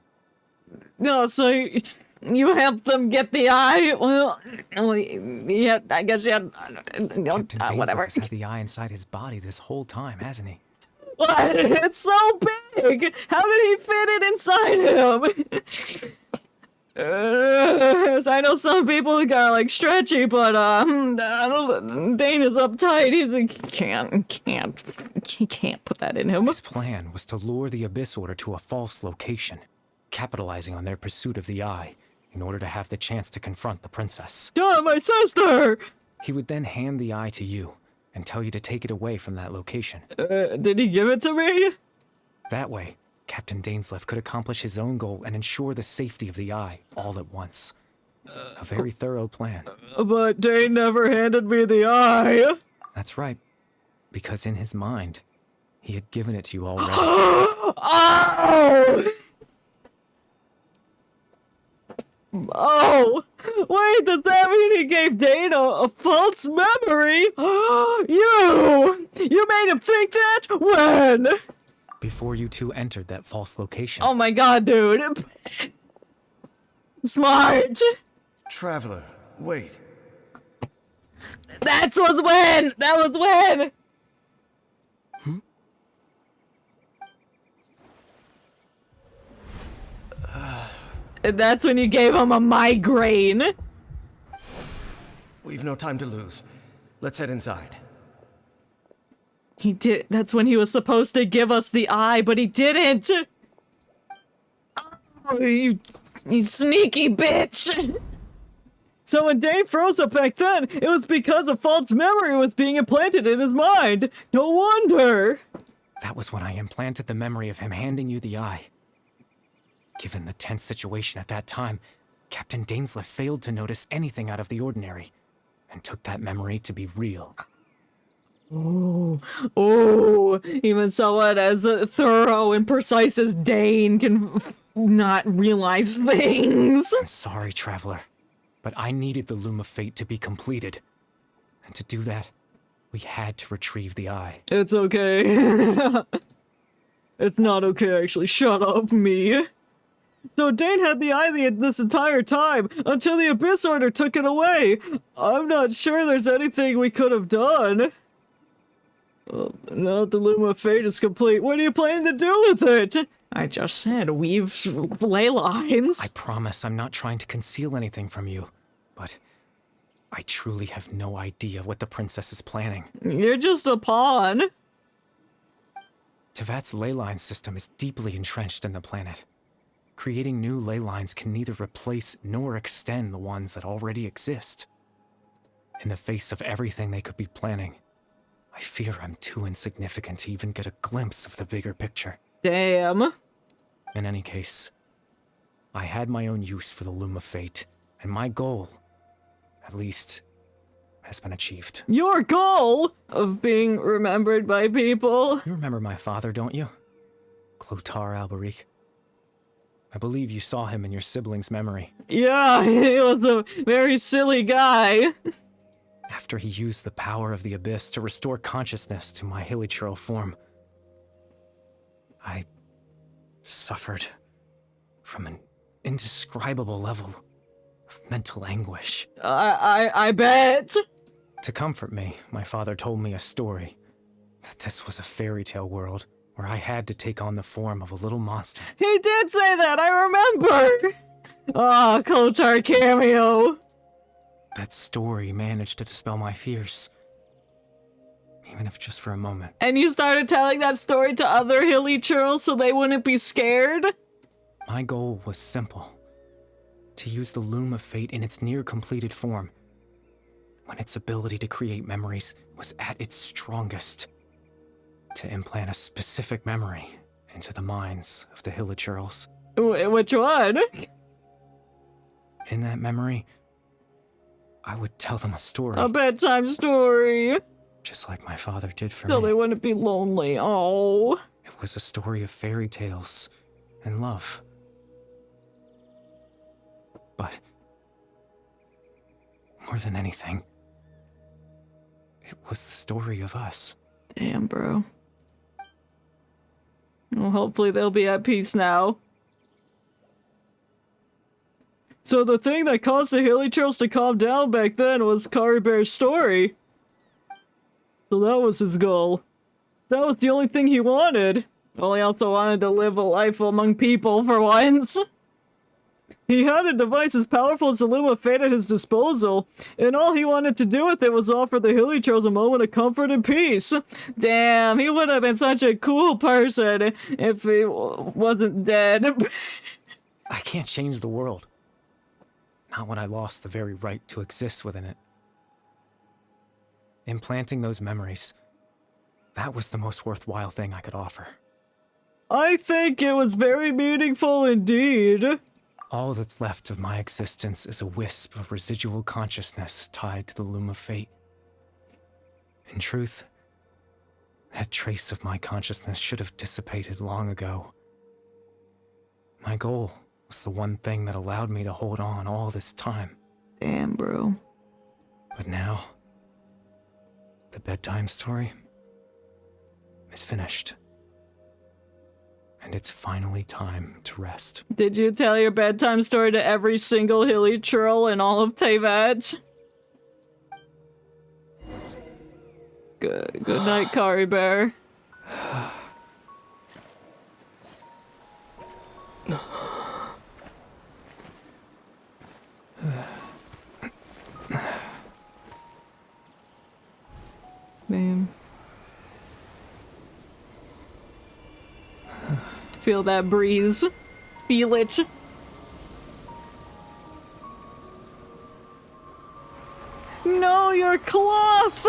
No, so you helped them get the eye? Well, yeah, I guess you had... Captain Dainsleif whatever. has had the eye inside his body this whole time, hasn't he? What? It's so big! How did he fit it inside him? I know some people are like stretchy, but Dain is uptight. He can't put that in him. His plan was to lure the Abyss Order to a false location, capitalizing on their pursuit of the eye in order to have the chance to confront the princess. Duh, my sister! He would then hand the eye to you and tell you to take it away from that location. Did he give it to me? That way, Captain Dainsleif could accomplish his own goal and ensure the safety of the eye all at once. A very thorough plan. But Dain never handed me the eye. That's right, because in his mind, he had given it to you already. Oh! Oh! Wait, does that mean he gave Dain a false memory? You made him think that? When? Before you two entered that false location. Oh my god, dude. Smart. Traveler, wait. That was when! That was when! And that's when you gave him a migraine. We've no time to lose. Let's head inside. He did. That's when he was supposed to give us the eye, but he didn't. Oh, you sneaky bitch. So when Dain froze up back then, it was because a false memory was being implanted in his mind. No wonder. That was when I implanted the memory of him handing you the eye. Given the tense situation at that time, Captain Dainsleif failed to notice anything out of the ordinary, and took that memory to be real. Oh, even someone as thorough and precise as Dain can not realize things. I'm sorry, Traveler, but I needed the Loom of Fate to be completed. And to do that, we had to retrieve the eye. It's okay. It's not okay, actually. Shut up, me. So Dain had the eye this entire time, until the Abyss Order took it away. I'm not sure there's anything we could have done. Now that the Loom of Fate is complete, what are you planning to do with it? I just said weave ley lines. I promise I'm not trying to conceal anything from you, but I truly have no idea what the princess is planning. You're just a pawn. Tevat's ley line system is deeply entrenched in the planet. Creating new ley lines can neither replace nor extend the ones that already exist. In the face of everything they could be planning, I fear I'm too insignificant to even get a glimpse of the bigger picture. Damn. In any case, I had my own use for the Loom of Fate, and my goal, at least, has been achieved. Your goal of being remembered by people? You remember my father, don't you? Clotar Alberic. I believe you saw him in your sibling's memory. Yeah, he was a very silly guy. After he used the power of the Abyss to restore consciousness to my hilichurl form, I suffered from an indescribable level of mental anguish. I bet. To comfort me, my father told me a story, that this was a fairy tale world where I had to take on the form of a little monster. He did say that, I remember! Ah, Clotar cameo. That story managed to dispel my fears, even if just for a moment. And you started telling that story to other hilichurls so they wouldn't be scared? My goal was simple. To use the Loom of Fate in its near-completed form, when its ability to create memories was at its strongest. To implant a specific memory into the minds of the hilichurls. Which one? In that memory, I would tell them a story. A bedtime story. Just like my father did for So me. they wouldn't be lonely. Oh. It was a story of fairy tales and love. But more than anything, it was the story of us. Damn, bro. Well, hopefully they'll be at peace now. So the thing that caused the Hilichurls to calm down back then was Kari Bear's story. So that was his goal. That was the only thing he wanted. Well, he also wanted to live a life among people for once. He had a device as powerful as the Loom of Fate at his disposal, and all he wanted to do with it was offer the Hilichurls a moment of comfort and peace. Damn, he would have been such a cool person if he wasn't dead. I can't change the world. Not when I lost the very right to exist within it. Implanting those memories, that was the most worthwhile thing I could offer. I think it was very meaningful indeed. All that's left of my existence is a wisp of residual consciousness tied to the Loom of Fate. In truth, that trace of my consciousness should have dissipated long ago. My goal was the one thing that allowed me to hold on all this time. Damn, bro. But now, the bedtime story is finished. And it's finally time to rest. Did you tell your bedtime story to every single Hilichurl in all of Teyvat? Good night, Kari Bear. Man. Feel that breeze. Feel it. No, your cloth!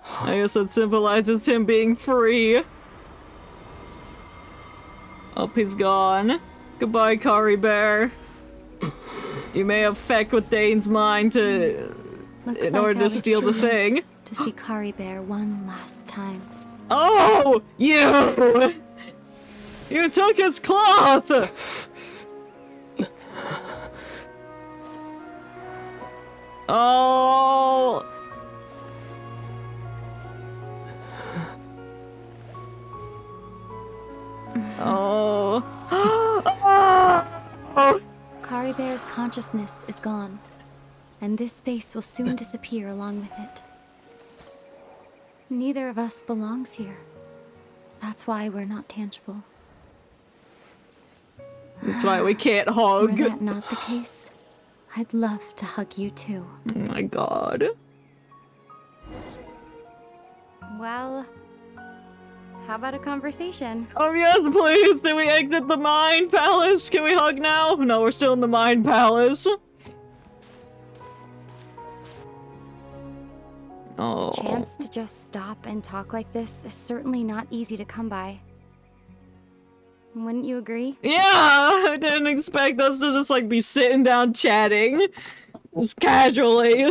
I guess that symbolizes him being free. Oh, he's gone. Goodbye, Kari Bear. You may have fecked with Dain's mind in order to steal the thing. To see Kari Bear one last time. Oh! You! You took his cloth! Oh! Oh! Kari Bear's consciousness is gone, and this space will soon disappear along with it. Neither of us belongs here. That's why we're not tangible. That's why we can't hug. Were that not the case, I'd love to hug you too. Oh my god. Well, how about a conversation? Yes, please! Can we exit the Mind Palace? Can we hug now? No, we're still in the Mind Palace. Oh. A chance to just stop and talk like this is certainly not easy to come by. Wouldn't you agree? Yeah! I didn't expect us to just, like, be sitting down chatting. Just casually.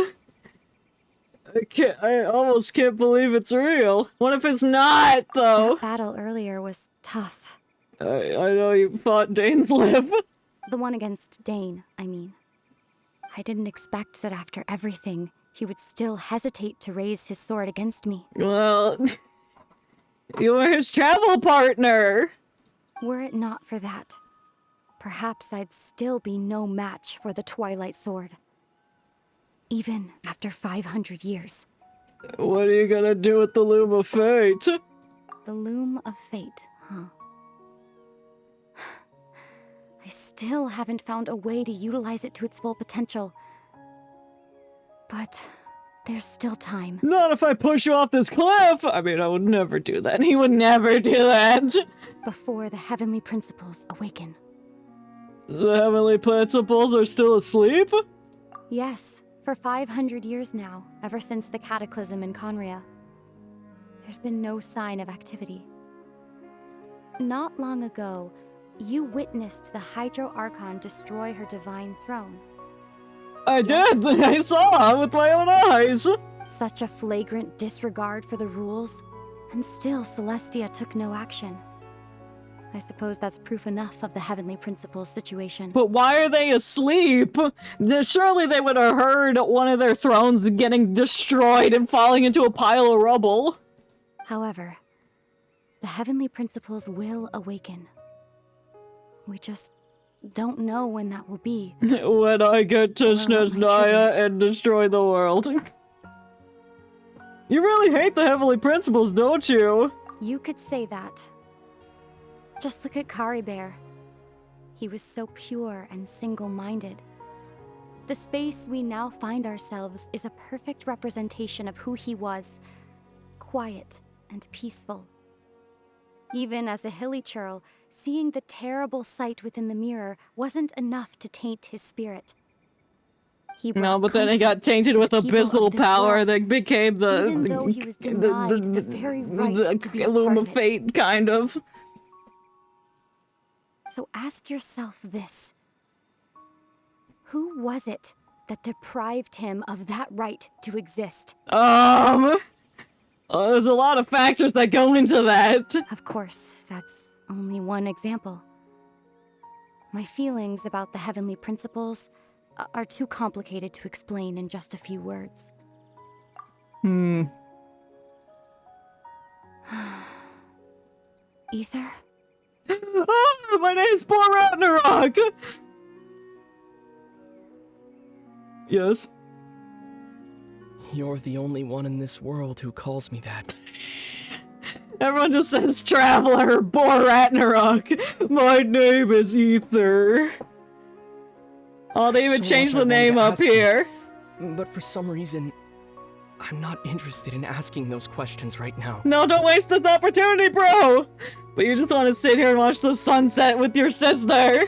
I almost can't believe it's real. What if it's not, though? That battle earlier was tough. I know you fought Dain Flip. The one against Dain, I mean. I didn't expect that after everything, he would still hesitate to raise his sword against me. Well, you were his travel partner. Were it not for that, perhaps I'd still be no match for the Twilight Sword. Even after 500 years. What are you gonna do with the Loom of Fate? The Loom of Fate, huh? I still haven't found a way to utilize it to its full potential. But there's still time. Not if I push you off this cliff! I mean, I would never do that. He would never do that. Before the Heavenly Principles awaken. The Heavenly Principles are still asleep? Yes. For 500 years now, ever since the cataclysm in Conria. There's been no sign of activity. Not long ago, you witnessed the Hydro Archon destroy her divine throne. I did! I saw with my own eyes! Such a flagrant disregard for the rules, and still Celestia took no action. I suppose that's proof enough of the Heavenly Principles situation. But why are they asleep? Surely they would have heard one of their thrones getting destroyed and falling into a pile of rubble. However, the Heavenly Principles will awaken. We just don't know when that will be. When I get to Or what might Snezhnaya trigger it. and destroy the world. You really hate the Heavenly Principles, don't you? You could say that. Just look at Kari Bear. He was so pure and single-minded. The space we now find ourselves is a perfect representation of who he was. Quiet and peaceful. Even as a hilly churl, seeing the terrible sight within the mirror wasn't enough to taint his spirit. He No, brought but then it got comfort tainted to with the people abyssal of this power world, that became the even though he was denied the very right to be a Loom part of of it. Fate, kind of. So ask yourself this. Who was it that deprived him of that right to exist? There's a lot of factors that go into that. Of course, that's only one example. My feelings about the heavenly principles are too complicated to explain in just a few words. Ether? Oh, my name's Poor Ragnarok! Yes? You're the only one in this world who calls me that. Everyone just says Traveler, Poor Ragnarok. My name is Ether. Oh, they even So changed much I the wanted name to up ask you, here. But for some reason, I'm not interested in asking those questions right now. No, don't waste this opportunity, bro! But you just want to sit here and watch the sunset with your sister.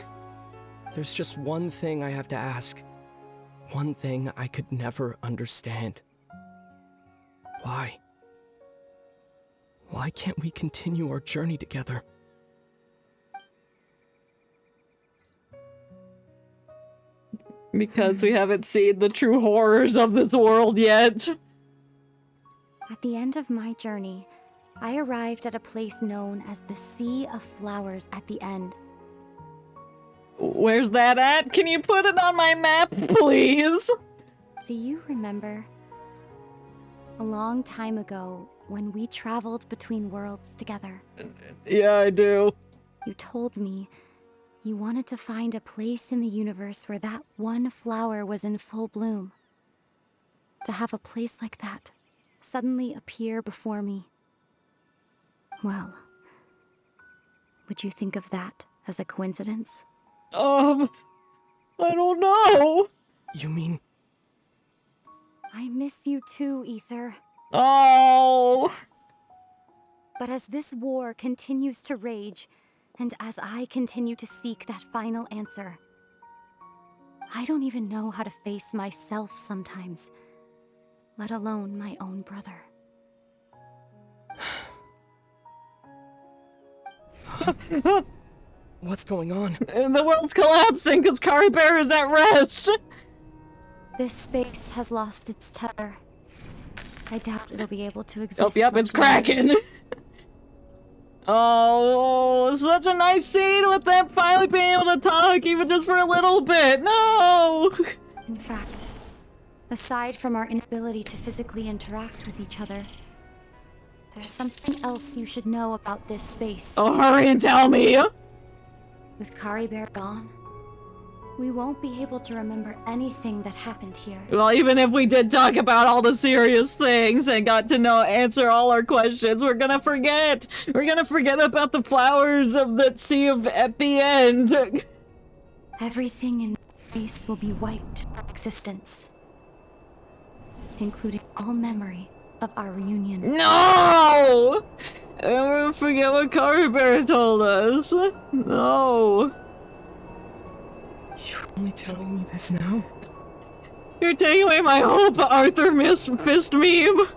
There's just one thing I have to ask. One thing I could never understand. Why? Why can't we continue our journey together? Because we haven't seen the true horrors of this world yet. At the end of my journey, I arrived at a place known as the Sea of Flowers at the end. Where's that at? Can you put it on my map, please? Do you remember? A long time ago, when we traveled between worlds together, Yeah, I do. you told me you wanted to find a place in the universe where that one flower was in full bloom. To have a place like that suddenly appear before me. Well, would you think of that as a coincidence? I don't know. You mean I miss you too, Ether. Oh. But as this war continues to rage, and as I continue to seek that final answer, I don't even know how to face myself sometimes, let alone my own brother. what's going on? And the world's collapsing because Kari Bear is at rest. This space has lost its tether. I doubt it'll be able to exist. Oh, yep, much it's longer. cracking. Oh, such a nice scene with them finally being able to talk, even just for a little bit. No! In fact, aside from our inability to physically interact with each other, there's something else you should know about this space. Oh, hurry and tell me! With Kari Bear gone, we won't be able to remember anything that happened here. Well, even if we did talk about all the serious things and got to answer all our questions, we're gonna forget. We're gonna forget about the flowers of the sea at the end. Everything in space will be wiped from existence, including all memory of our reunion. No! And we're gonna forget what Kari Bear told us. No. You're only telling me this now? You're taking away my hope, Arthur Fist meme.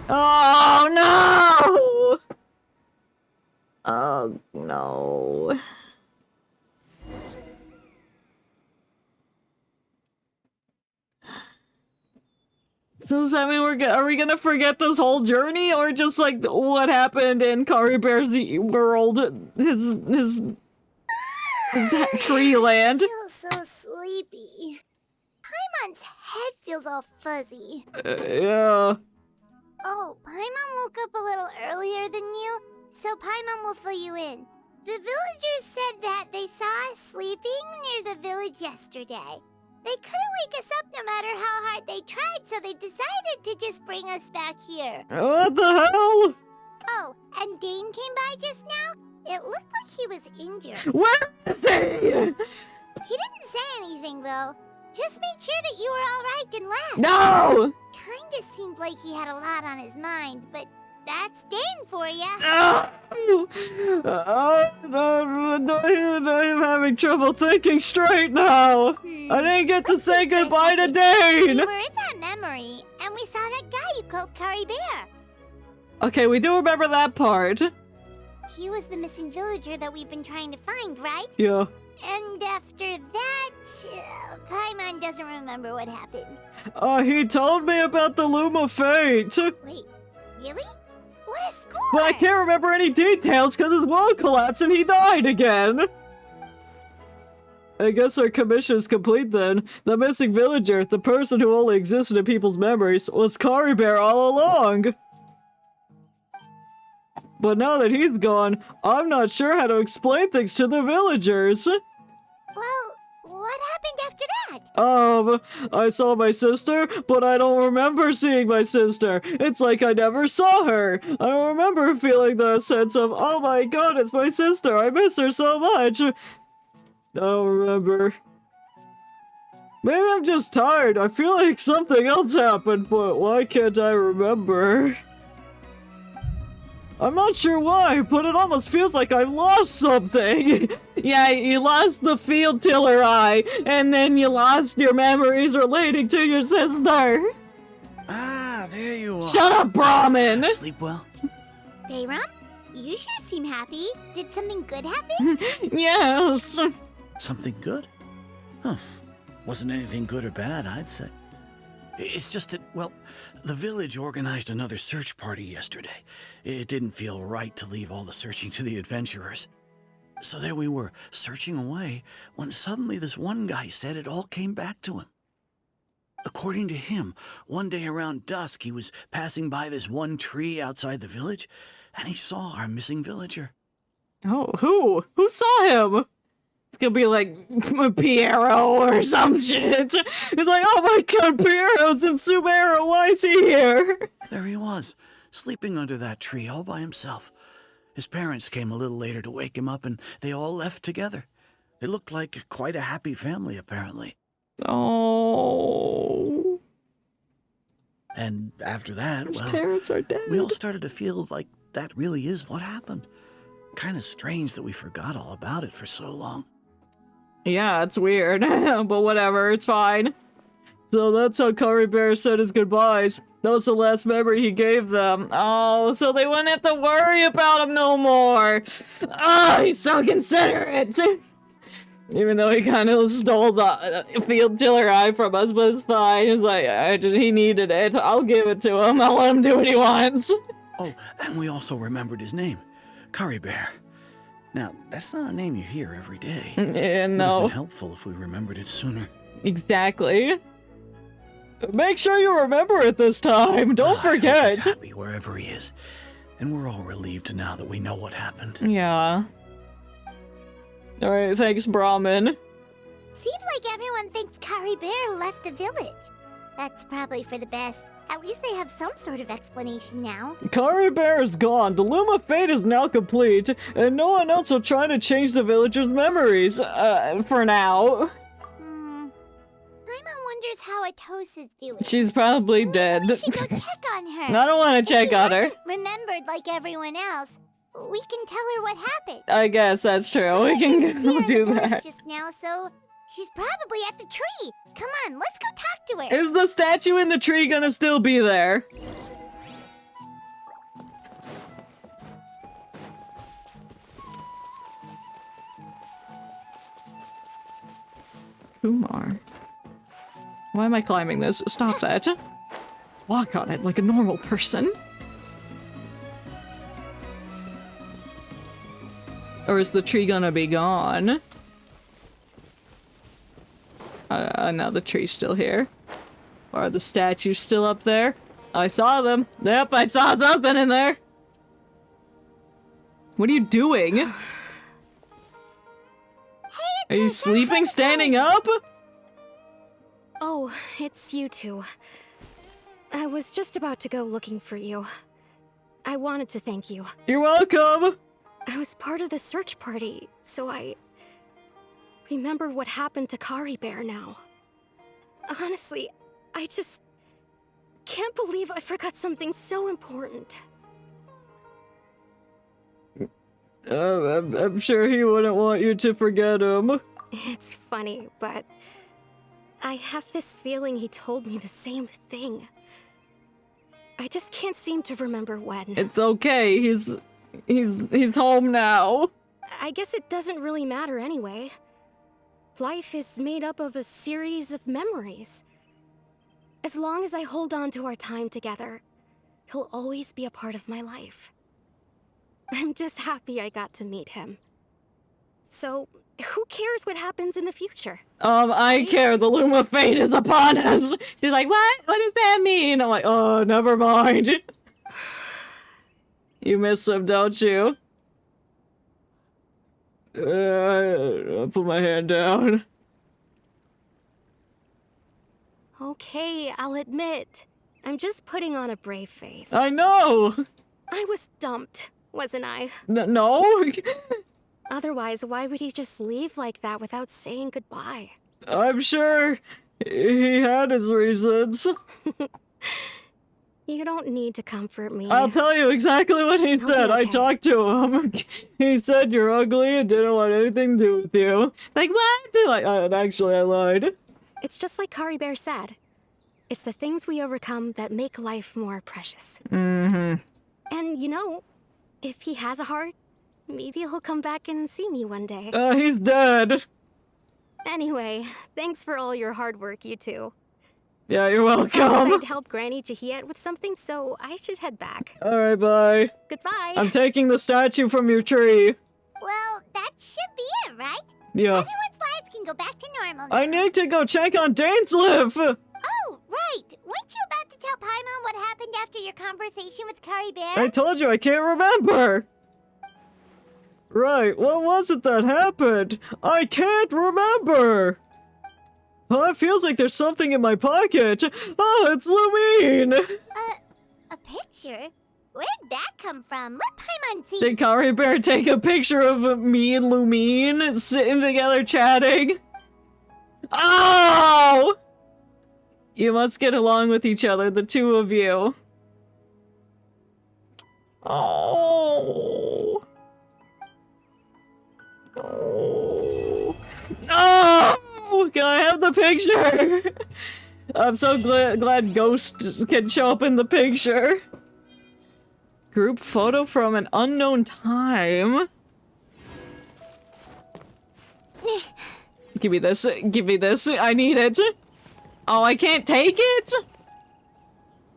Oh no! Oh no. So does that mean are we gonna forget this whole journey, or just like what happened in Kari Bear's world, his tree land? I feel so sleepy. Paimon's head feels all fuzzy. Yeah. Oh, Paimon woke up a little earlier than you, so Paimon will fill you in. The villagers said that they saw us sleeping near the village yesterday. They couldn't wake us up no matter how hard they tried, so they decided to just bring us back here. What the hell? Oh, and Dain came by just now? It looked like he was injured. Where is he? He didn't say anything, though. Just made sure that you were alright and left. No! Kinda seemed like he had a lot on his mind, but that's Dain for ya. I'm having trouble thinking straight now. I didn't get to say goodbye to We Dain. were in that memory, and we saw that guy you called Curry Bear. Okay, we do remember that part. He was the missing villager that we've been trying to find, right? Yeah. And after that, Paimon doesn't remember what happened. He told me about the Loom of Fate. Wait, really? What a score! But I can't remember any details because his world collapsed and he died again. I guess our commission is complete then. The missing villager, the person who only existed in people's memories, was Curry Bear all along. But now that he's gone, I'm not sure how to explain things to the villagers. Well, what happened after that? I saw my sister, but I don't remember seeing my sister. It's like I never saw her. I don't remember feeling the sense of, oh my god, it's my sister. I miss her so much. I don't remember. Maybe I'm just tired. I feel like something else happened, but why can't I remember? I'm not sure why, but it almost feels like I lost something. Yeah, you lost the field tiller eye, and then you lost your memories relating to your sister. Ah, there you are. Shut up, Brahmin! Sleep well? Bayram, you sure seem happy. Did something good happen? Yes. Something good? Huh. Wasn't anything good or bad, I'd say. It's just that, well, the village organized another search party yesterday. It didn't feel right to leave all the searching to the adventurers. So there we were, searching away, when suddenly this one guy said it all came back to him. According to him, one day around dusk, he was passing by this one tree outside the village, and he saw our missing villager. Oh, who? Who saw him? It's gonna be like Piero or some shit. It's like, oh my god, Piero's in Sumeru, why is he here? There he was, sleeping under that tree all by himself. His parents came a little later to wake him up, and they all left together. They looked like quite a happy family, apparently. Oh. And after that, His well, parents are dead. we all started to feel like that really is what happened. Kind of strange that we forgot all about it for so long. Yeah, it's weird, but whatever, it's fine. So that's how Curry Bear said his goodbyes. That was the last memory he gave them. Oh, so they wouldn't have to worry about him no more. Oh, he's so considerate. Even though he kind of stole the field tiller eye from us, but it's fine. It's like, he needed it. I'll give it to him. I'll let him do what he wants. Oh, and we also remembered his name, Curry Bear. Now, that's not a name you hear every day. Yeah, no. It would have been helpful if we remembered it sooner. Exactly. Make sure you remember it this time. Don't forget. I hope he's happy wherever he is. And we're all relieved now that we know what happened. Yeah. Alright, thanks, Brahmin. Seems like everyone thinks Curry Bear left the village. That's probably for the best. At least they have some sort of explanation now. Curry Bear is gone, the Loom of Fate is now complete, and no one else will try to change the villagers' memories, for now. Paimon wonders how Atos is doing. She's probably dead. We should go check on her. I don't want to check on her. If she hasn't remembered like everyone else, we can tell her what happened. I guess that's true, we can go do that. Just now, so she's probably at the tree. Come on, let's go talk to her. Is the statue in the tree gonna still be there? Kumar. Why am I climbing this? Stop that. Walk on it like a normal person. Or is the tree gonna be gone? No, the tree's still here. Or are the statues still up there? I saw them. Yep, I saw something in there. What are you doing? Are you sleeping standing up? Oh, it's you two. I was just about to go looking for you. I wanted to thank you. You're welcome. I was part of the search party, so I remember what happened to Kari Bear now. Honestly, I just can't believe I forgot something so important. I'm sure he wouldn't want you to forget him. It's funny, but I have this feeling he told me the same thing. I just can't seem to remember when. It's okay. He's home now. I guess it doesn't really matter anyway. Life is made up of a series of memories. As long as I hold on to our time together, he'll always be a part of my life. I'm just happy I got to meet him. So, who cares what happens in the future? I care. The loom of fate is upon us. She's like, what? What does that mean? I'm like, oh, never mind. You miss him, don't you? I'll put my hand down. Okay, I'll admit. I'm just putting on a brave face. I know! I was dumped, wasn't I? No? Otherwise, why would he just leave like that without saying goodbye? I'm sure he had his reasons. You don't need to comfort me. I'll tell you exactly what he said. Okay. I talked to him. He said you're ugly and didn't want anything to do with you. Like, what? Like, actually, I lied. It's just like Kari Bear said. It's the things we overcome that make life more precious. Mm-hmm. And you know, if he has a heart, maybe he'll come back and see me one day. He's dead. Anyway, thanks for all your hard work, you two. Yeah, you're Promise welcome. I'd help Granny Jahiet with something, so I should head back. Alright, bye. Goodbye. I'm taking the statue from your tree. Well, that should be it, right? Yeah. Everyone's lives can go back to normal now. I need to go check on Dain's live. Oh, right. Weren't you about to tell Paimon what happened after your conversation with Kari Bear? I told you I can't remember. Right, what was it that happened? I can't remember. Oh, it feels like there's something in my pocket. Oh, it's Lumine. A picture? Where'd that come from? Let Paimon see. Did Kari Bear take a picture of me and Lumine sitting together chatting? Oh! You must get along with each other, the two of you. Oh. Oh. Oh! Can I have the picture? I'm so glad Ghost can show up in the picture. Group photo from an unknown time. Give me this. Give me this. I need it. Oh, I can't take it?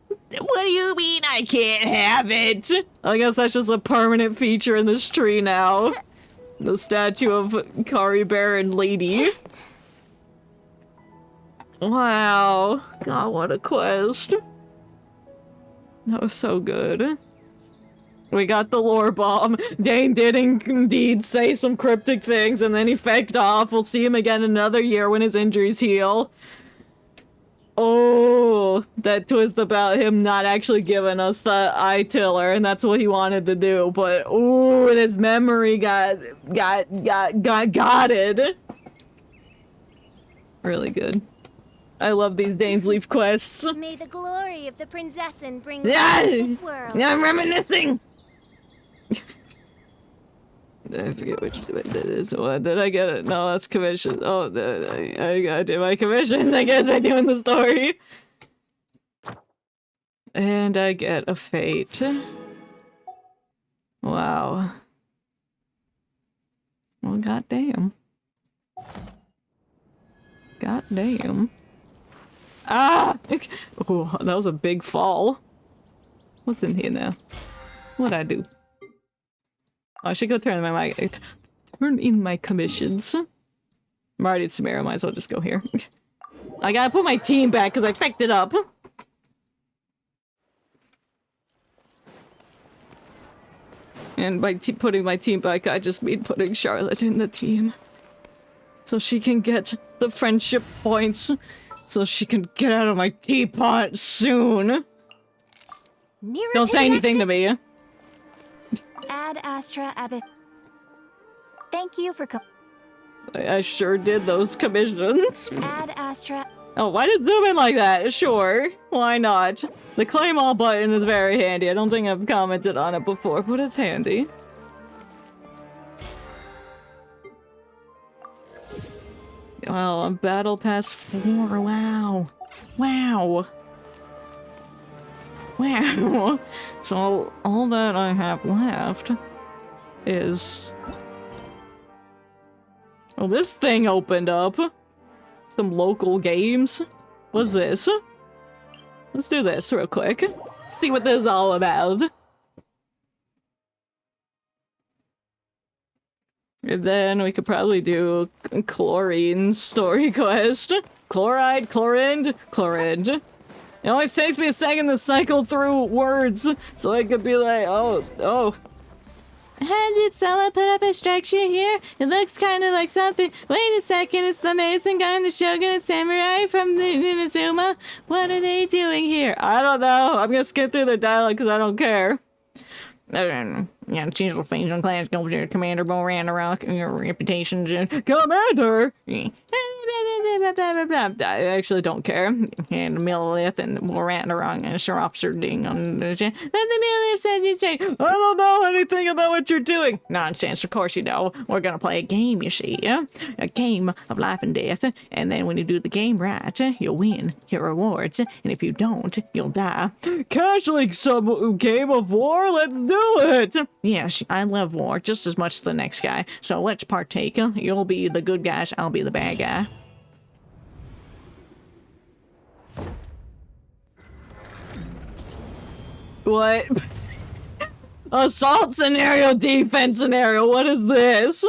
What do you mean I can't have it? I guess that's just a permanent feature in this tree now. The statue of Kari Bear and Lady. Wow. God, what a quest. That was so good. We got the lore bomb. Dain did indeed say some cryptic things and then he faked off. We'll see him again in another year when his injuries heal. Oh, that twist about him not actually giving us the eye tiller, and that's what he wanted to do. But ooh, and his memory got it. Really good. I love these Dain's Leaf quests. May the glory of the Prinzessin bring Yeah, light to this world. I'm reminiscing. I forget which it is. What did I get it? No, that's commission. Oh, I gotta do my commission. I guess I'm doing the story. And I get a fate. Wow. Well, goddamn. Goddamn. Ah! Oh, that was a big fall. What's in here now? What'd I do? I should go turn in my commissions. I'm already at Samara, might as well just go here. I gotta put my team back because I picked it up. And by putting my team back, I just mean putting Charlotte in the team. So she can get the friendship points. So she can get out of my teapot soon. Don't say anything to me. Ad Astra Abbott. Thank you for I sure did those commissions. Ad Astra. Oh, why did it zoom in like that? Sure, why not? The claim all button is very handy. I don't think I've commented on it before, but it's handy. Well, Battle Pass 4, wow. Wow. Wow. So, all that I have left is... Oh, this thing opened up. Some local games. What's this? Let's do this real quick. See what this is all about. And then we could probably do Clorine's story quest. Clorinde. It always takes me a second to cycle through words, so I could be like, oh. Did someone put up a structure here? It looks kind of like something. Wait a second, it's the Mason guy and the Shogun and Samurai from the Mizuma. What are they doing here? I don't know. I'm gonna skip through their dialogue because I don't care. Yeah, change the face on class, go to Commander Miranda Rock, your reputation, Commander! I actually don't care. And Millith and Miranda Rock and Shropshire Ding on the chin. But the Millith says you say, I don't know anything about what you're doing. Nonsense, of course you know. We're gonna play a game, you see. A game of life and death. And then when you do the game right, you'll win your rewards. And if you don't, you'll die. Casually some game of war? Let's do it! Yes, I love war just as much as the next guy. So let's partake. You'll be the good guys, I'll be the bad guy. What? Assault scenario, defense scenario, what is this?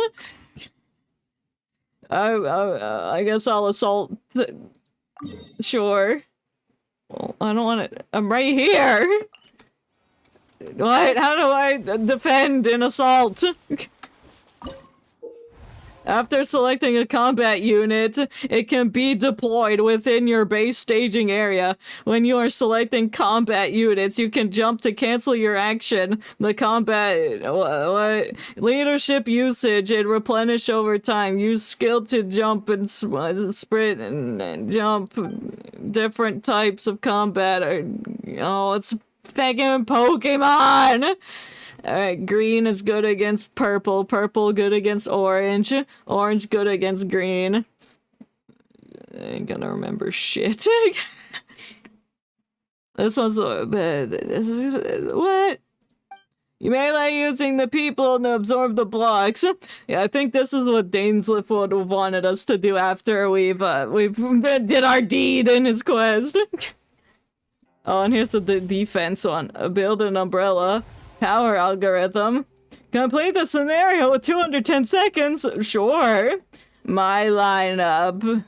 I guess I'll assault. Sure. Well, I don't want to. I'm right here. What? How do I defend an assault? After selecting a combat unit, it can be deployed within your base staging area. When you are selecting combat units, you can jump to cancel your action. The combat leadership usage and replenish over time. Use skill to jump and sprint and jump. Different types of combat are... it's fucking Pokemon! Alright, green is good against purple, purple good against orange, orange good against green. I ain't gonna remember shit. This one's what? You melee using the people to absorb the blocks. Yeah, I think this is what Dainsliff would have wanted us to do after we've did our deed in his quest. Oh, and here's the defense one. Build an umbrella. Power algorithm. Complete the scenario with 210 seconds. Sure. My lineup.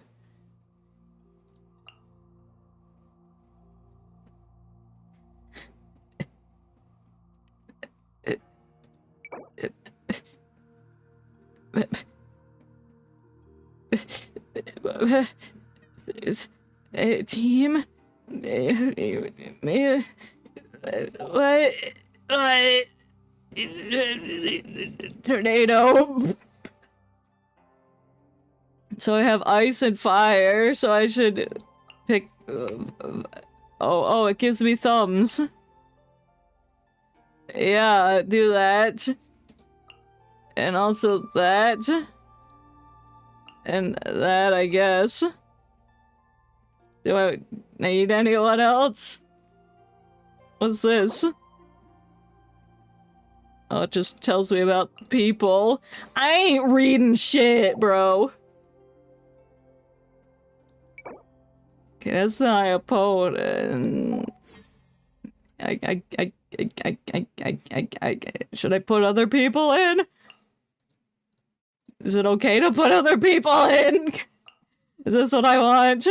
Team. What? Tornado. So I have ice and fire, so I should pick... it gives me thumbs. Yeah, do that. And also that. And that, I guess. Do I need anyone else? What's this? Oh, it just tells me about people. I ain't reading shit, bro. Okay, that's the high opponent. Should I put other people in? Is it okay to put other people in? Is this what I want?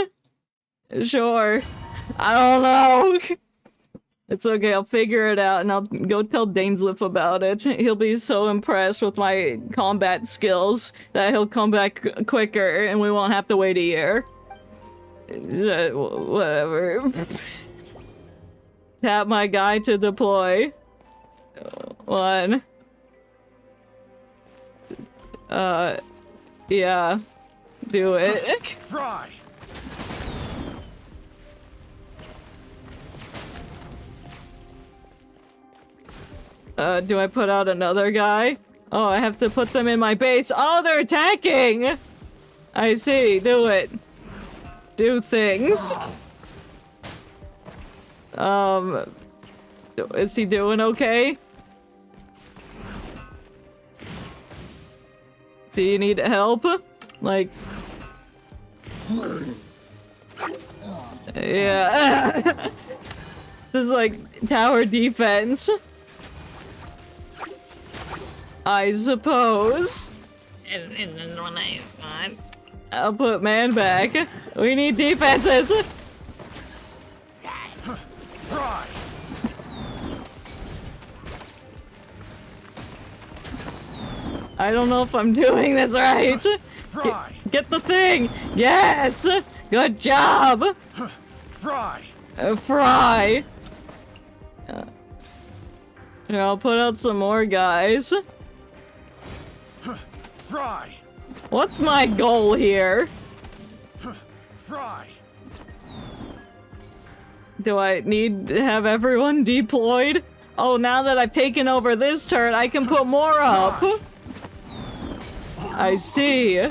Sure. I don't know. It's okay, I'll figure it out and I'll go tell Dainslip about it. He'll be so impressed with my combat skills that he'll come back quicker and we won't have to wait a year. Whatever. Tap my guy to deploy. 1. Yeah. Do it. Fry! Do I put out another guy? Oh, I have to put them in my base. Oh, they're attacking! I see. Do it. Do things. Is he doing okay? Do you need help? Like... Yeah. This is like tower defense. I suppose. I'll put man back. We need defenses. I don't know if I'm doing this right. Get the thing. Yes. Good job. Fry. Fry. Here, I'll put out some more guys. Fry. What's my goal here? Fry. Do I need to have everyone deployed? Oh, now that I've taken over this turret, I can put more up. I see.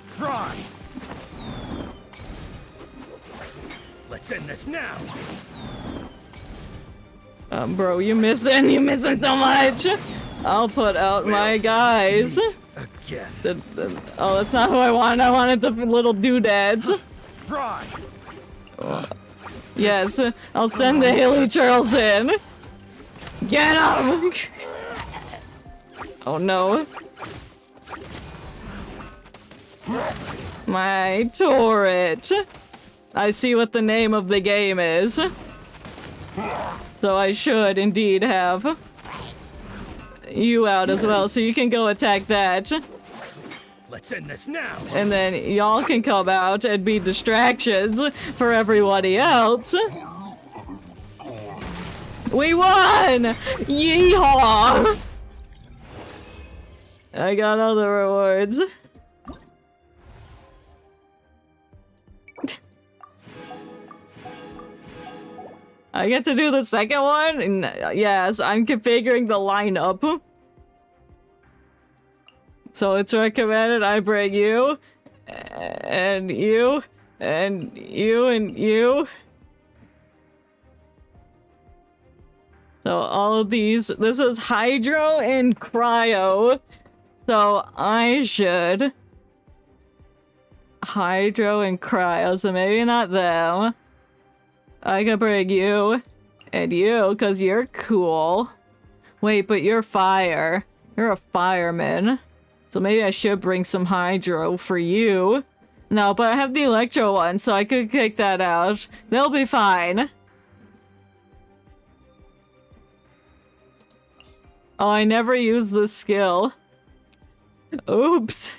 Fry. Let's end this now. Bro, you missing so much. I'll put out my guys. Again. Oh, that's not who I wanted. I wanted the little doodads. Fry. Yes, I'll send the hilly churls in. Get him! Oh no. My turret. I see what the name of the game is. So I should indeed have you out as well, so you can go attack that. Let's end this now. And then y'all can come out and be distractions for everybody else. We won! Yeehaw! I got all the rewards. I get to do the second one? And yes, I'm configuring the lineup. So it's recommended I bring you, and you, and you, and you. So all of these, this is Hydro and Cryo. So I should Hydro and Cryo, so maybe not them. I can bring you and you, because you're cool. Wait, but you're fire. You're a fireman. So maybe I should bring some Hydro for you. No, but I have the Electro one, so I could kick that out. They'll be fine. Oh, I never used this skill. Oops.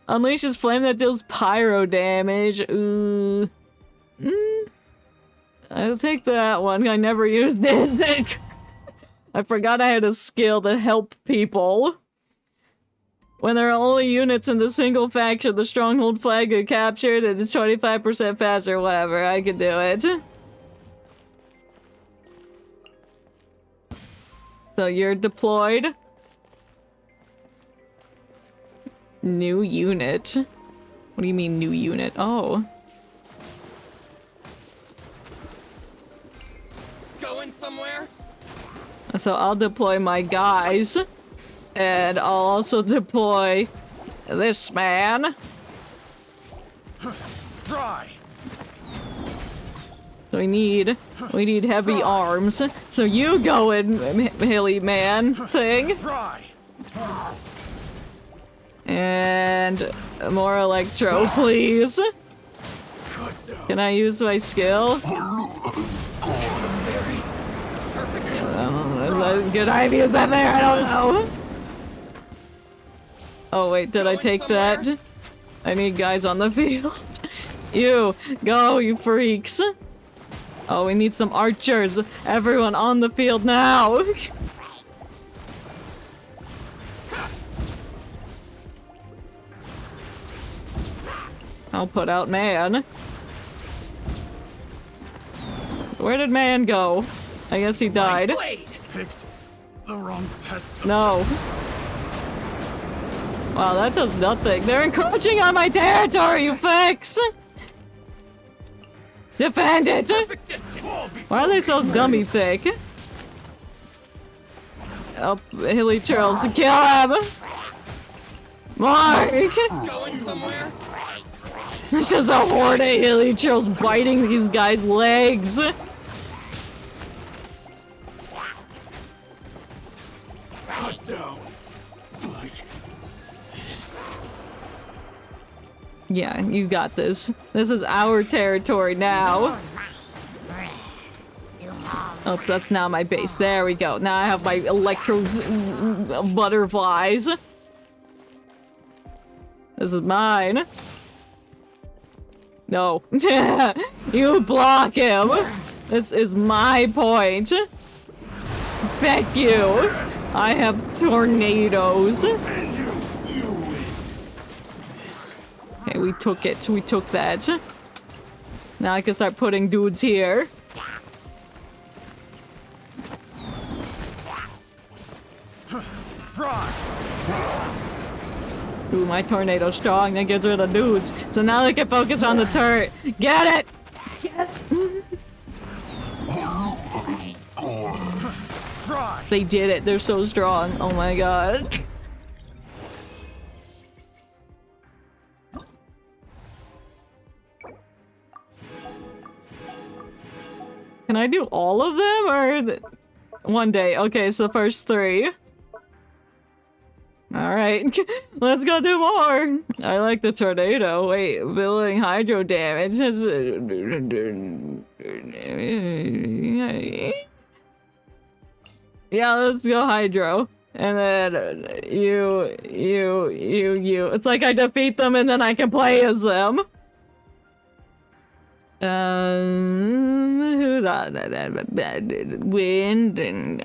Unleashes flame that deals pyro damage. Ooh. I'll take that one. I never used it. I forgot I had a skill to help people. When there are only units in the single faction, the stronghold flag get captured and it's 25% faster, whatever. I can do it. So you're deployed. New unit. What do you mean new unit? Oh. Going somewhere? So I'll deploy my guys. And I'll also deploy this man. Fry. So we need heavy arms. So you go in, hilly man thing. Fry. And more electro, please. Can I use my skill? Good idea, is that there? I don't know. Oh wait, did I take that? I need guys on the field. You, go, you freaks. Oh, we need some archers. Everyone on the field now. I'll put out man. Where did man go? I guess he died. Picked the wrong test. No. Wow, that does nothing. They're encroaching on my territory, you fucks! Defend it! Why are they so gummy thick? Oh, Hilly Charles, kill him! Mark! Going somewhere? It's just a horde of Hilly Charles biting these guys' legs. Yeah, you got this. This is our territory now. Oops, that's now my base. There we go. Now I have my electros butterflies. This is mine. No. You block him. This is my point. Fuck you. I have tornadoes. Okay, we took it. We took that. Now I can start putting dudes here. Ooh, my tornado's strong. That gets rid of dudes. So now they can focus on the turret. Get it! Get it! They did it. They're so strong. Oh my god. Can I do all of them or one day? Okay, so the first 3. Alright, let's go do more. I like the tornado. Wait, building hydro damage. Yeah, let's go hydro. And then you. It's like I defeat them and then I can play as them. Who's that? Wind and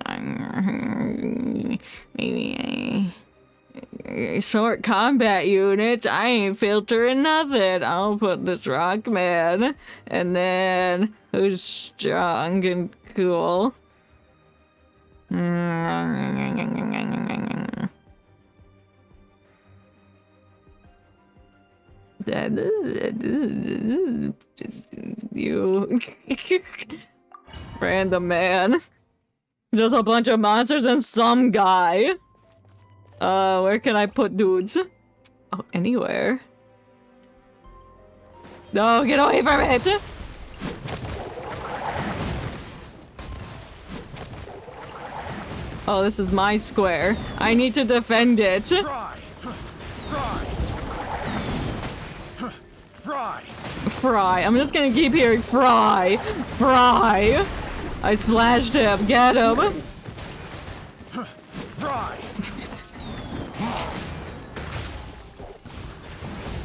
maybe short combat units. I ain't filtering nothing. I'll put this rock man, and then who's strong and cool. You random man. Just a bunch of monsters and some guy. Where can I put dudes? Oh, anywhere. No, get away from it! Oh, this is my square. I need to defend it. Fry. I'm just gonna keep hearing Fry. Fry. I splashed him. Get him. Fry.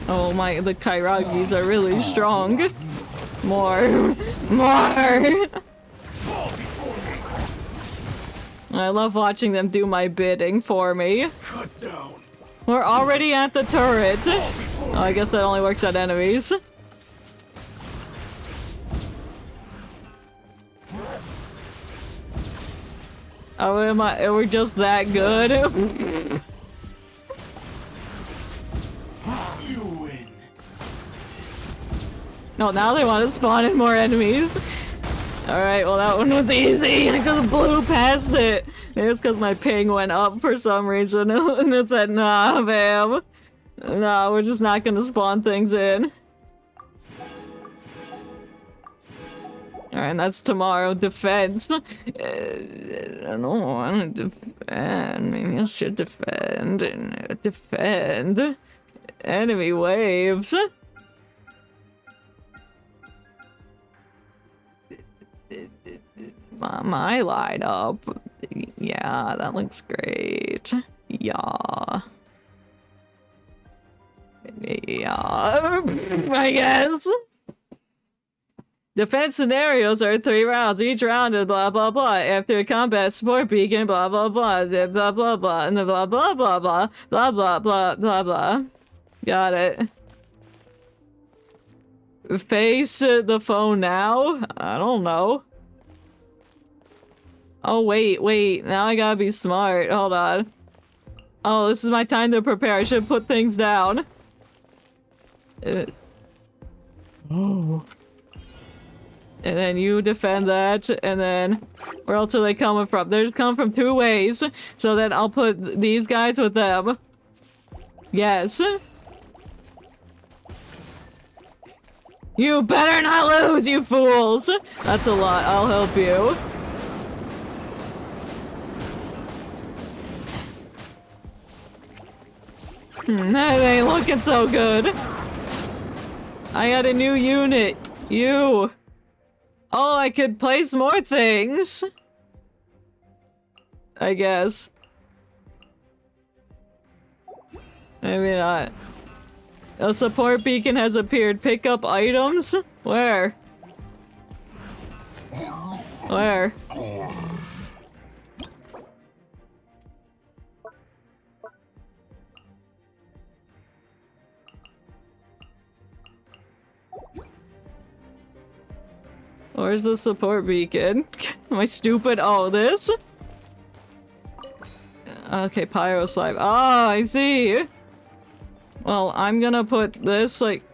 Oh my, the Kairagis are really strong. More. More. I love watching them do my bidding for me. We're already at the turret. Oh, I guess that only works at enemies. Oh, are we just that good? No, now they want to spawn in more enemies. Alright, well that one was easy. I just blew past it. Maybe it's because my ping went up for some reason. And it said, nah, fam. Nah, we're just not gonna spawn things in. Alright, that's tomorrow. Defense. I don't want to defend. Maybe I should defend. Defend. Enemy waves. my light up. Yeah, that looks great. Yeah. Yeah, I guess. Defense scenarios are 3 rounds, each round is blah blah blah. After a combat support beacon, blah blah blah, blah blah blah, and blah blah blah blah, blah blah blah blah blah. Got it. Face the phone now? I don't know. Oh wait, now I gotta be smart. Hold on. Oh, this is my time to prepare. I should put things down. Oh. And then you defend that, and then where else are they coming from? They're just coming from 2 ways. So then I'll put these guys with them. Yes. You better not lose, you fools! That's a lot. I'll help you. That ain't looking so good. I got a new unit. You. Oh, I could place more things. I guess. Maybe not. A support beacon has appeared. Pick up items? Where? Where? Where's the support beacon? Am I stupid? Oh, this? Okay, pyro slime. Oh, I see. Well, I'm gonna put this, like,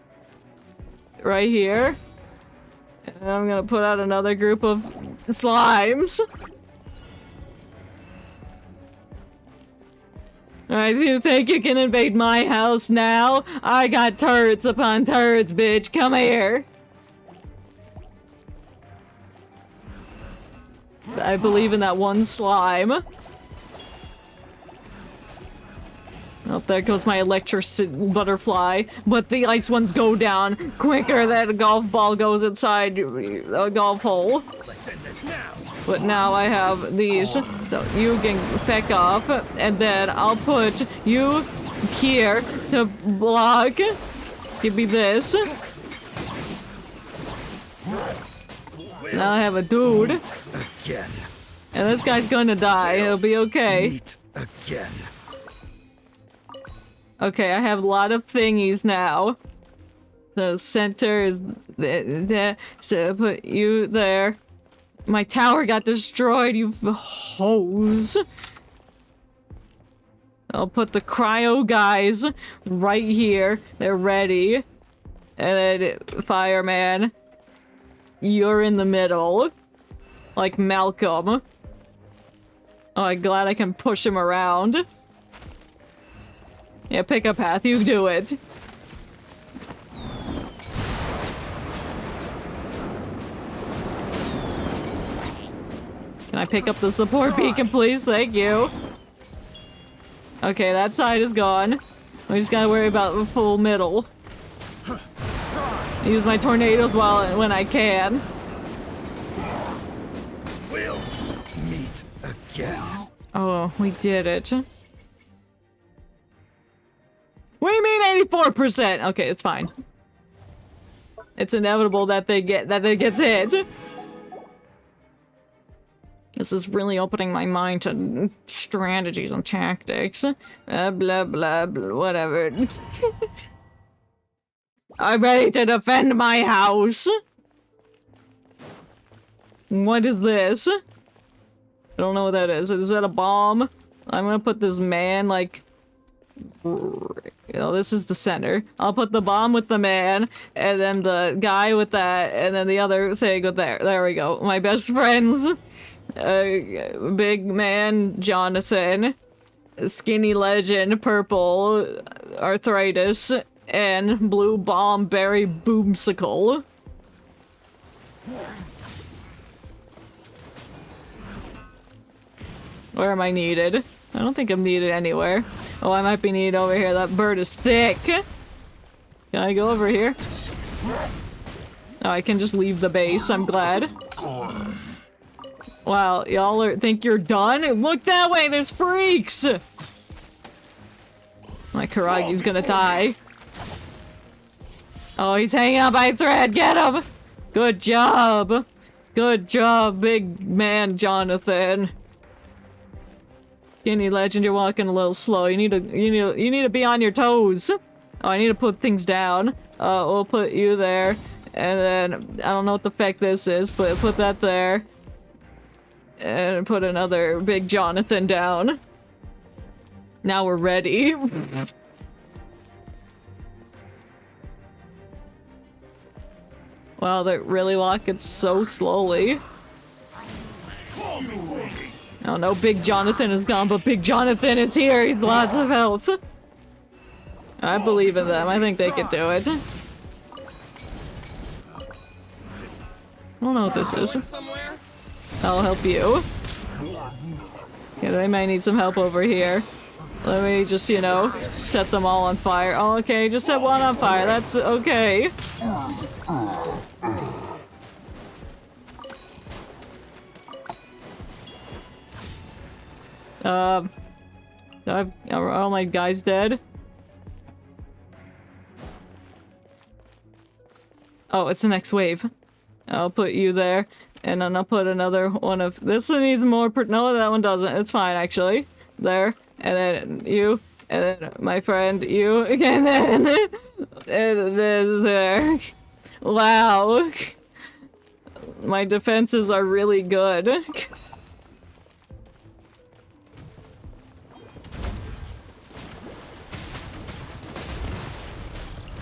right here. And I'm gonna put out another group of slimes. Alright, you think you can invade my house now? I got turrets upon turrets, bitch. Come here. I believe in that one slime. Oh, there goes my electric butterfly. But the ice ones go down quicker than a golf ball goes inside a golf hole. But now I have these, so you can pick up, and then I'll put you here to block. Give me this. So now I have a dude. Again. And this guy's gonna die. He'll be okay. Meet again. Okay, I have a lot of thingies now. The center is there, so put you there. My tower got destroyed, you hoes. I'll put the cryo guys right here. They're ready. And then fireman, you're in the middle. Like Malcolm. Oh, I'm glad I can push him around. Yeah, pick a path, you do it. Can I pick up the support beacon, please? Thank you. Okay, that side is gone. We just gotta worry about the full middle. Use my tornadoes when I can. We'll meet again. Oh, we did it. We mean 84%. Okay, it's fine. It's inevitable that it gets hit. This is really opening my mind to strategies and tactics. Blah blah blah, whatever. I'm ready to defend my house. What is this? I don't know what that is. Is that a bomb? I'm gonna put this man, like... Oh, this is the center. I'll put the bomb with the man, and then the guy with that, and then the other thing with there. There we go. My best friends. Big man, Jonathan. Skinny legend, purple, arthritis, and blue bomb berry boomsicle. Where am I needed? I don't think I'm needed anywhere. Oh, I might be needed over here. That bird is thick. Can I go over here? Oh, I can just leave the base. I'm glad. Wow, y'all think you're done? Look that way, there's freaks! My Karagi's gonna die. Oh, he's hanging on by a thread, get him! Good job! Good job, big man Jonathan. Skinny legend, you're walking a little slow. You need to be on your toes. Oh, I need to put things down. We'll put you there. And then, I don't know what the heck this is, but put that there. And put another big Jonathan down. Now we're ready. Wow, they're really walking so slowly. Oh no, Big Jonathan is gone, but Big Jonathan is here. He's lots of health. I believe in them. I think they can do it. I don't know what this is. I'll help you. Yeah, they might need some help over here. Let me just, you know, set them all on fire. Oh, okay, just set one on fire. That's okay. Are all my guys dead? Oh, it's the next wave. I'll put you there, and then I'll put another one of this one needs more. No, that one doesn't. It's fine actually. There, and then you, and then my friend you again, and then there. Wow, my defenses are really good.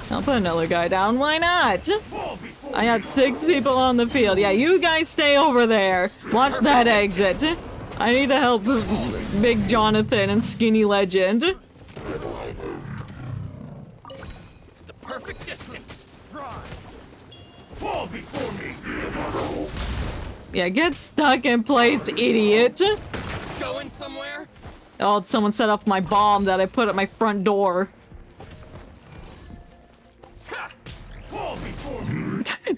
I'll put another guy down. Why not? I got 6 people on the field. Yeah, you guys stay over there. Watch that exit. I need to help Big Jonathan and Skinny Legend. The perfect distance. Fall before me. Yeah, get stuck in place, idiot. Going somewhere? Oh, someone set off my bomb that I put at my front door.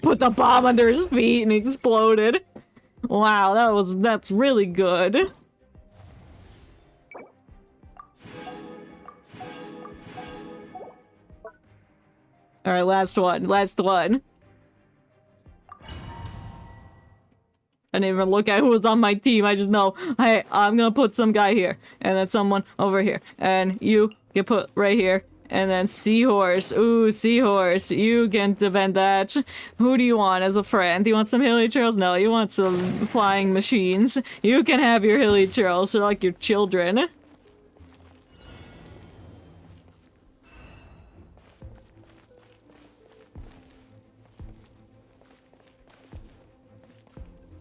Put the bomb under his feet and exploded. Wow, that's really good. Alright, last one. I didn't even look at who was on my team. I just know, hey, I'm gonna put some guy here. And then someone over here. And you get put right here. And then Seahorse. Ooh, Seahorse. You can defend that. Who do you want as a friend? Do you want some hilly trails? No, you want some flying machines. You can have your hilly trails. They're like your children.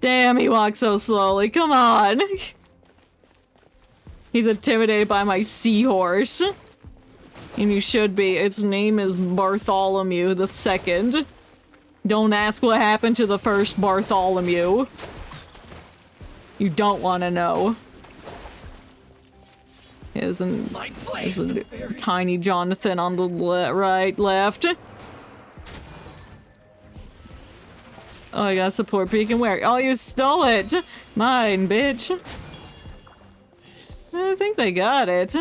Damn, he walks so slowly. Come on. He's intimidated by my Seahorse. And you should be. Its name is Bartholomew II. Don't ask what happened to the first Bartholomew. You don't want to know. There's a tiny Jonathan on the left. Oh, I got support beacon where? Oh, you stole it! Mine, bitch. I think they got it.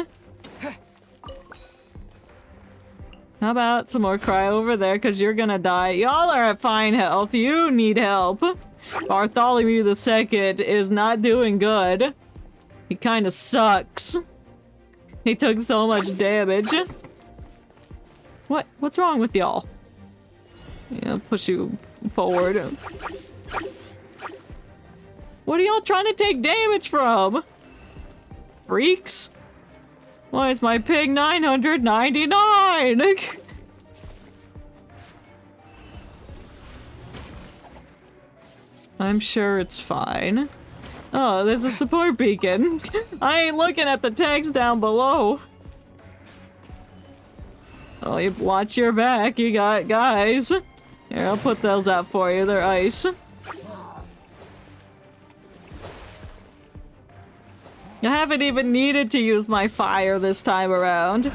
How about some more cry over there, because you're gonna die. Y'all are at fine health. You need help. Bartholomew II is not doing good. He kinda sucks. He took so much damage. What's wrong with y'all? Yeah, push you forward. What are y'all trying to take damage from? Freaks? Why is my pig 999? I'm sure it's fine. Oh, there's a support beacon. I ain't looking at the text down below. Oh, you watch your back. You got guys. Here, I'll put those out for you. They're ice. I haven't even needed to use my fire this time around.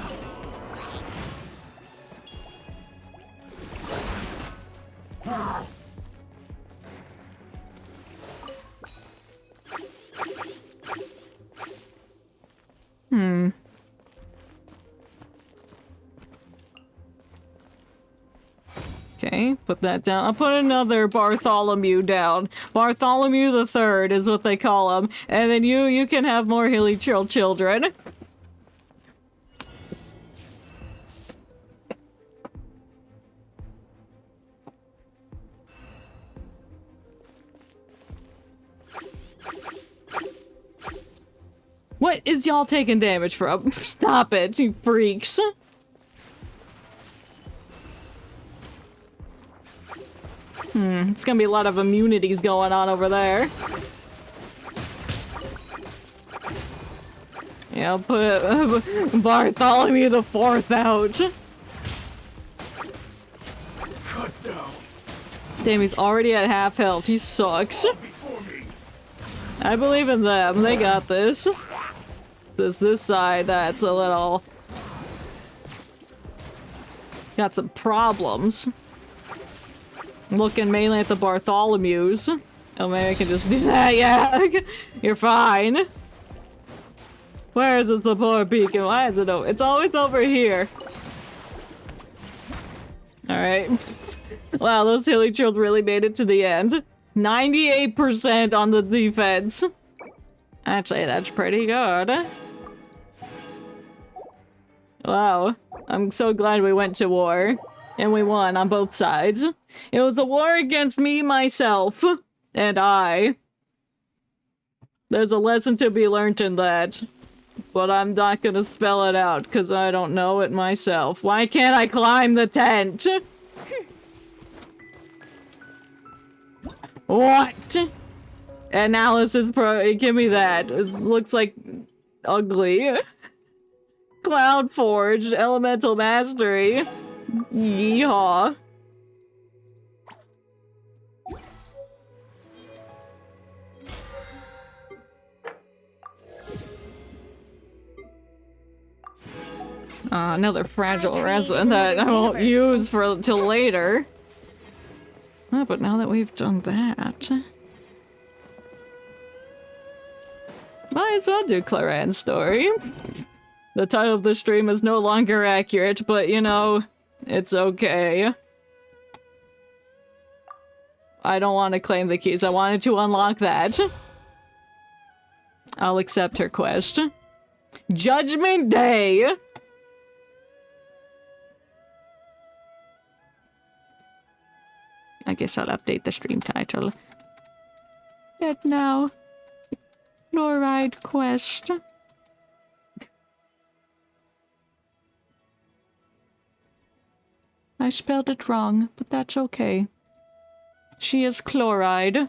Okay, put that down. I'll put another Bartholomew down. Bartholomew the Third is what they call him. And then you can have more hilly children. What is y'all taking damage from? Stop it, you freaks. It's gonna be a lot of immunities going on over there. Yeah, I'll put Bartholomew the Fourth out. Cut down. Damn, he's already at half health. He sucks. I believe in them. They got this. This side that's a little... got some problems. Looking mainly at the Bartholomews. Oh, maybe I can just do that. Yeah, you're fine. Where is it, the poor beacon? Why is it over? It's always over here. Alright. Wow, those hilly children really made it to the end. 98% on the defense. Actually, that's pretty good. Wow. I'm so glad we went to war. And we won on both sides. It was a war against me, myself, and I. There's a lesson to be learned in that. But I'm not gonna spell it out, because I don't know it myself. Why can't I climb the tent? What? Analysis pro- give me that. It looks like ugly. Cloud Forged, Elemental Mastery. Yeehaw. Another fragile resin that I won't use for till later. Oh, but now that we've done that, might as well do Clorinde's story. The title of the stream is no longer accurate, but you know, it's okay. I don't want to claim the keys. I wanted to unlock that. I'll accept her quest. Judgment Day! I guess I'll update the stream title. Get now. Chloride quest. I spelled it wrong, but that's okay. She is Chloride.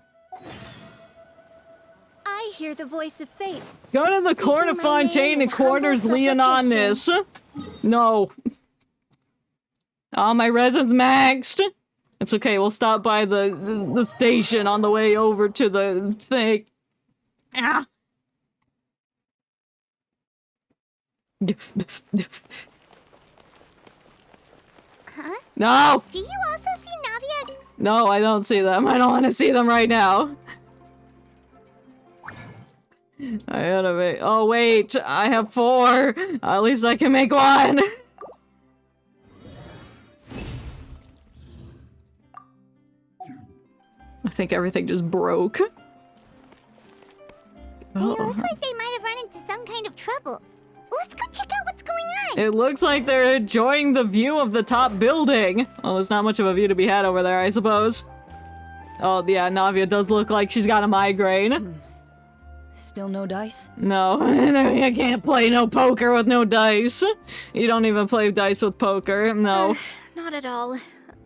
I hear the voice of fate. Go to the Court of Fontaine and quarters Leonanis. No. Oh, my resin's maxed. It's okay, we'll stop by the station on the way over to the thing. Ah. Huh? No! Do you also see Navia? No, I don't see them. I don't want to see them right now. I gotta make- oh wait, I have 4. At least I can make 1. I think everything just broke. They look like they might have run into some kind of trouble. Let's go check out what's going on. It looks like they're enjoying the view of the top building. Oh, there's not much of a view to be had over there, I suppose. Oh, yeah, Navia does look like she's got a migraine. Still no dice? No, I can't play no poker with no dice. You don't even play dice with poker, no. Not at all.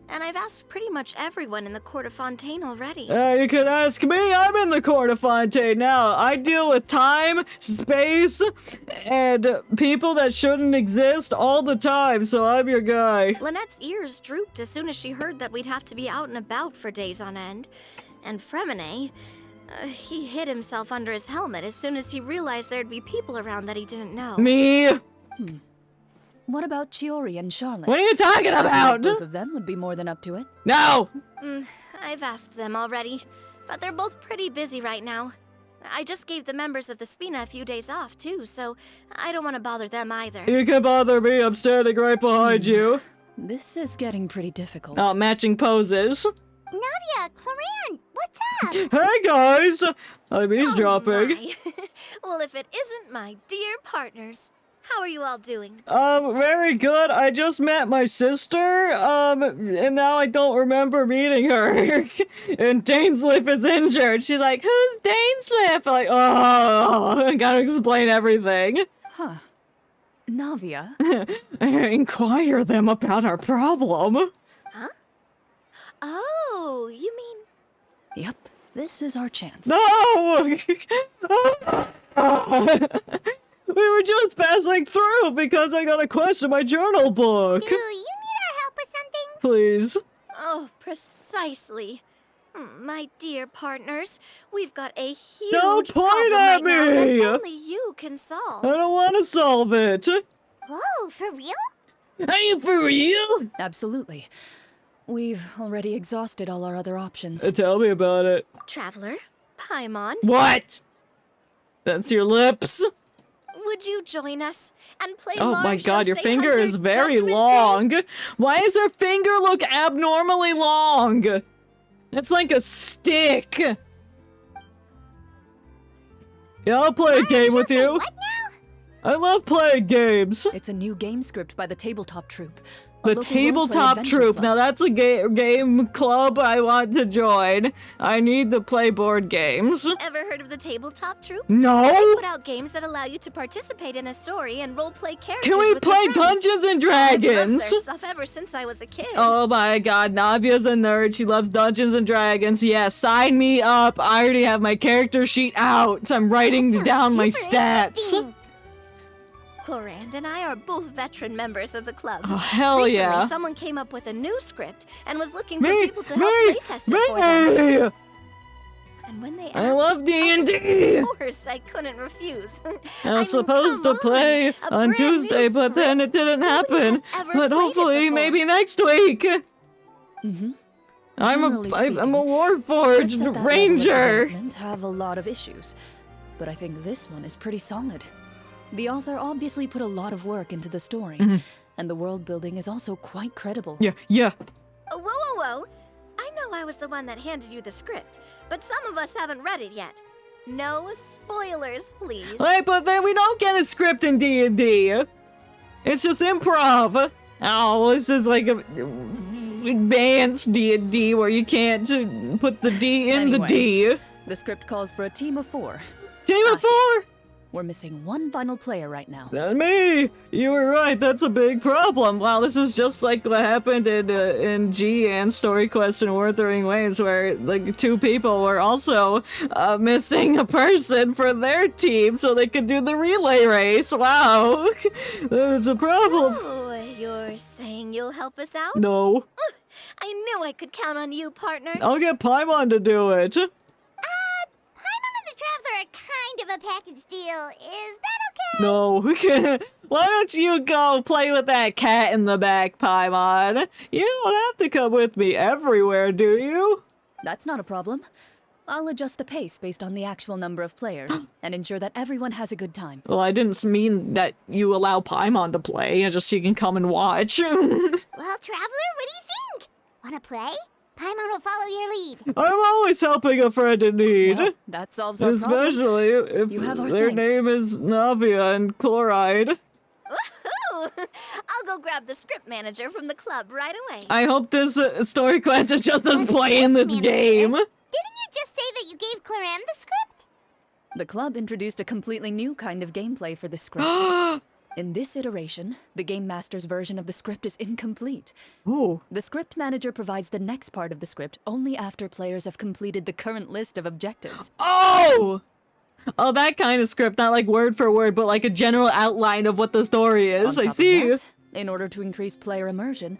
And I've asked pretty much everyone in the Court of Fontaine already. You could ask me. I'm in the Court of Fontaine now. I deal with time, space, and people that shouldn't exist all the time, so I'm your guy. Lynette's ears drooped as soon as she heard that we'd have to be out and about for days on end. And Fremine, he hid himself under his helmet as soon as he realized there'd be people around that he didn't know. Me? What about Chiori and Charlotte? What are you talking about? Both of them would be more than up to it. No! I've asked them already, but they're both pretty busy right now. I just gave the members of the Spina a few days off, too, so I don't want to bother them either. You can bother me. I'm standing right behind you. This is getting pretty difficult. Oh, matching poses. Navia, Clorinde, what's up? Hey guys! I'm eavesdropping. My. Well, if it isn't my dear partners, how are you all doing? Very good. I just met my sister, and now I don't remember meeting her. And Dainslip is injured. She's like, who's Dainslip? I'm like, oh, I gotta explain everything. Huh. Navia? Inquire them about our problem. Huh? Oh, you mean... Yep, this is our chance. No! We were just passing through because I got a quest in my journal book. Do you need our help with something? Please. Oh, precisely. My dear partners, we've got a huge Don't point problem at right now that me! only you can solve. I don't want to solve it. Whoa, for real? Are you for real? Absolutely. We've already exhausted all our other options. Tell me about it. Traveler, Paimon, What? That's your lips? would you join us and play Oh my Mars god, your Shosei finger Hunter is very Judgment Day? long. Why does her finger look abnormally long? It's like a stick. Yeah, I'll play a game with you. What now? I love playing games. It's a new game script by the Tabletop Troupe. The Tabletop Troupe. Now that's a game club I want to join. I need to play board games. Ever heard of the Tabletop Troupe? No? They put out games that allow you to participate in a story and role-play characters. Can we with your play friends. Dungeons and I've Dragons? loved their stuff ever since I was a kid. Oh my god, Navia's a nerd. She loves Dungeons and Dragons. Yeah, sign me up. I already have my character sheet out. I'm writing down my stats. Clorinde and I are both veteran members of the club. Oh, hell Recently, yeah. someone came up with a new script and was looking for Me, people to help playtest it for them. And when they asked, I love D&D. of course, I couldn't refuse. I mean, was supposed come to play a on brand new Tuesday, but then it script. didn't Nobody happen. has ever But played it hopefully, before. maybe next week. Mm-hmm. I'm a Generally speaking, Warforged scripts at that level of ranger. development have a lot of issues, but I think this one is pretty solid. The author obviously put a lot of work into the story, and the world building is also quite credible. Yeah. Whoa, whoa, whoa. I know I was the one that handed you the script, but some of us haven't read it yet. No spoilers, please. Wait, but then we don't get a script in D&D. It's just improv. Oh, this is like a advanced D&D where you can't put the D in the D. The script calls for a team of 4. Team of 4? We're missing one final player right now. That's me! You were right, that's a big problem. Wow, this is just like what happened in G and Story Quest and Wuthering Waves, where like 2 people were also missing a person for their team so they could do the relay race. Wow, that's a problem. Oh, you're saying you'll help us out? No. I knew I could count on you, partner. I'll get Paimon to do it. Paimon and the Traveler are kind of a package deal. Is that okay? No. Why don't you go play with that cat in the back, Paimon? You don't have to come with me everywhere, do you? That's not a problem. I'll adjust the pace based on the actual number of players and ensure that everyone has a good time. Well, I didn't mean that you allow Paimon to play, just so you can come and watch. Well, Traveler, what do you think? Wanna play? Paimon will follow your lead. I'm always helping a friend in need. Well, that solves our problem. Especially if You have our their thanks. name is Navia and Chloride. Woohoo! I'll go grab the script manager from the club right away. I hope this story quest is just us playing this game. Didn't you just say that you gave Clorinde the script? The club introduced a completely new kind of gameplay for the script. In this iteration, the Game Master's version of the script is incomplete. Ooh. The script manager provides the next part of the script only after players have completed the current list of objectives. Oh! Oh, that kind of script, not like word for word, but like a general outline of what the story is. On I top of see. that, in order to increase player immersion,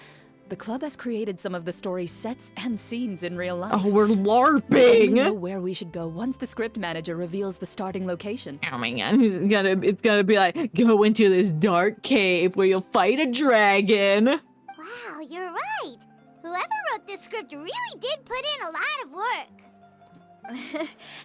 the club has created some of the story's sets and scenes in real life. Oh, we're We only LARPing. know where we should go once the script manager reveals the starting location. Oh my god, it's gonna be like, go into this dark cave where you'll fight a dragon. Wow, you're right. Whoever wrote this script really did put in a lot of work.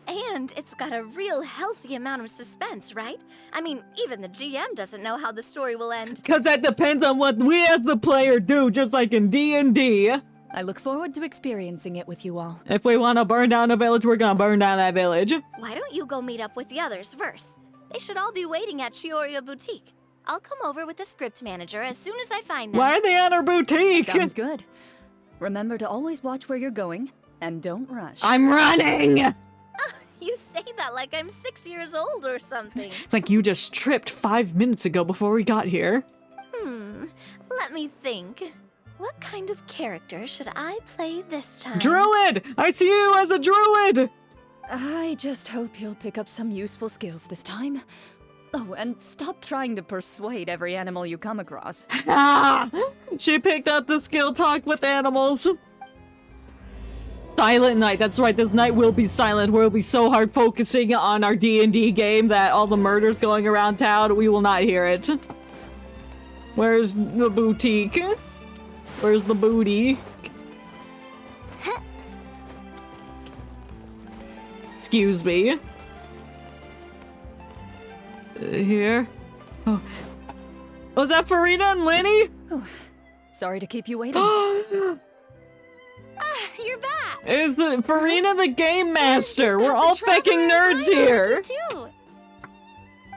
And it's got a real healthy amount of suspense, right? I mean, even the GM doesn't know how the story will end. Because that depends on what we as the player do, just like in D&D. I look forward to experiencing it with you all. If we want to burn down a village, we're gonna burn down that village. Why don't you go meet up with the others first? They should all be waiting at Chioria Boutique. I'll come over with the script manager as soon as I find them. Why are they at our boutique? Sounds good. Remember to always watch where you're going, and don't rush. I'm running! You say that like I'm 6 years old or something. It's like you just tripped 5 minutes ago before we got here. Let me think. What kind of character should I play this time? Druid! I see you as a druid! I just hope you'll pick up some useful skills this time. Oh, and stop trying to persuade every animal you come across. Ah! She picked up the skill talk with animals. Silent night. That's right. This night will be silent. We'll be so hard focusing on our D&D game that all the murders going around town, we will not hear it. Where's the boutique? Where's the booty? Excuse me. Here? Oh. Was that Farina and Lenny? Oh, sorry to keep you waiting. You're back! Is the Farina the game master? We're all fucking nerds here!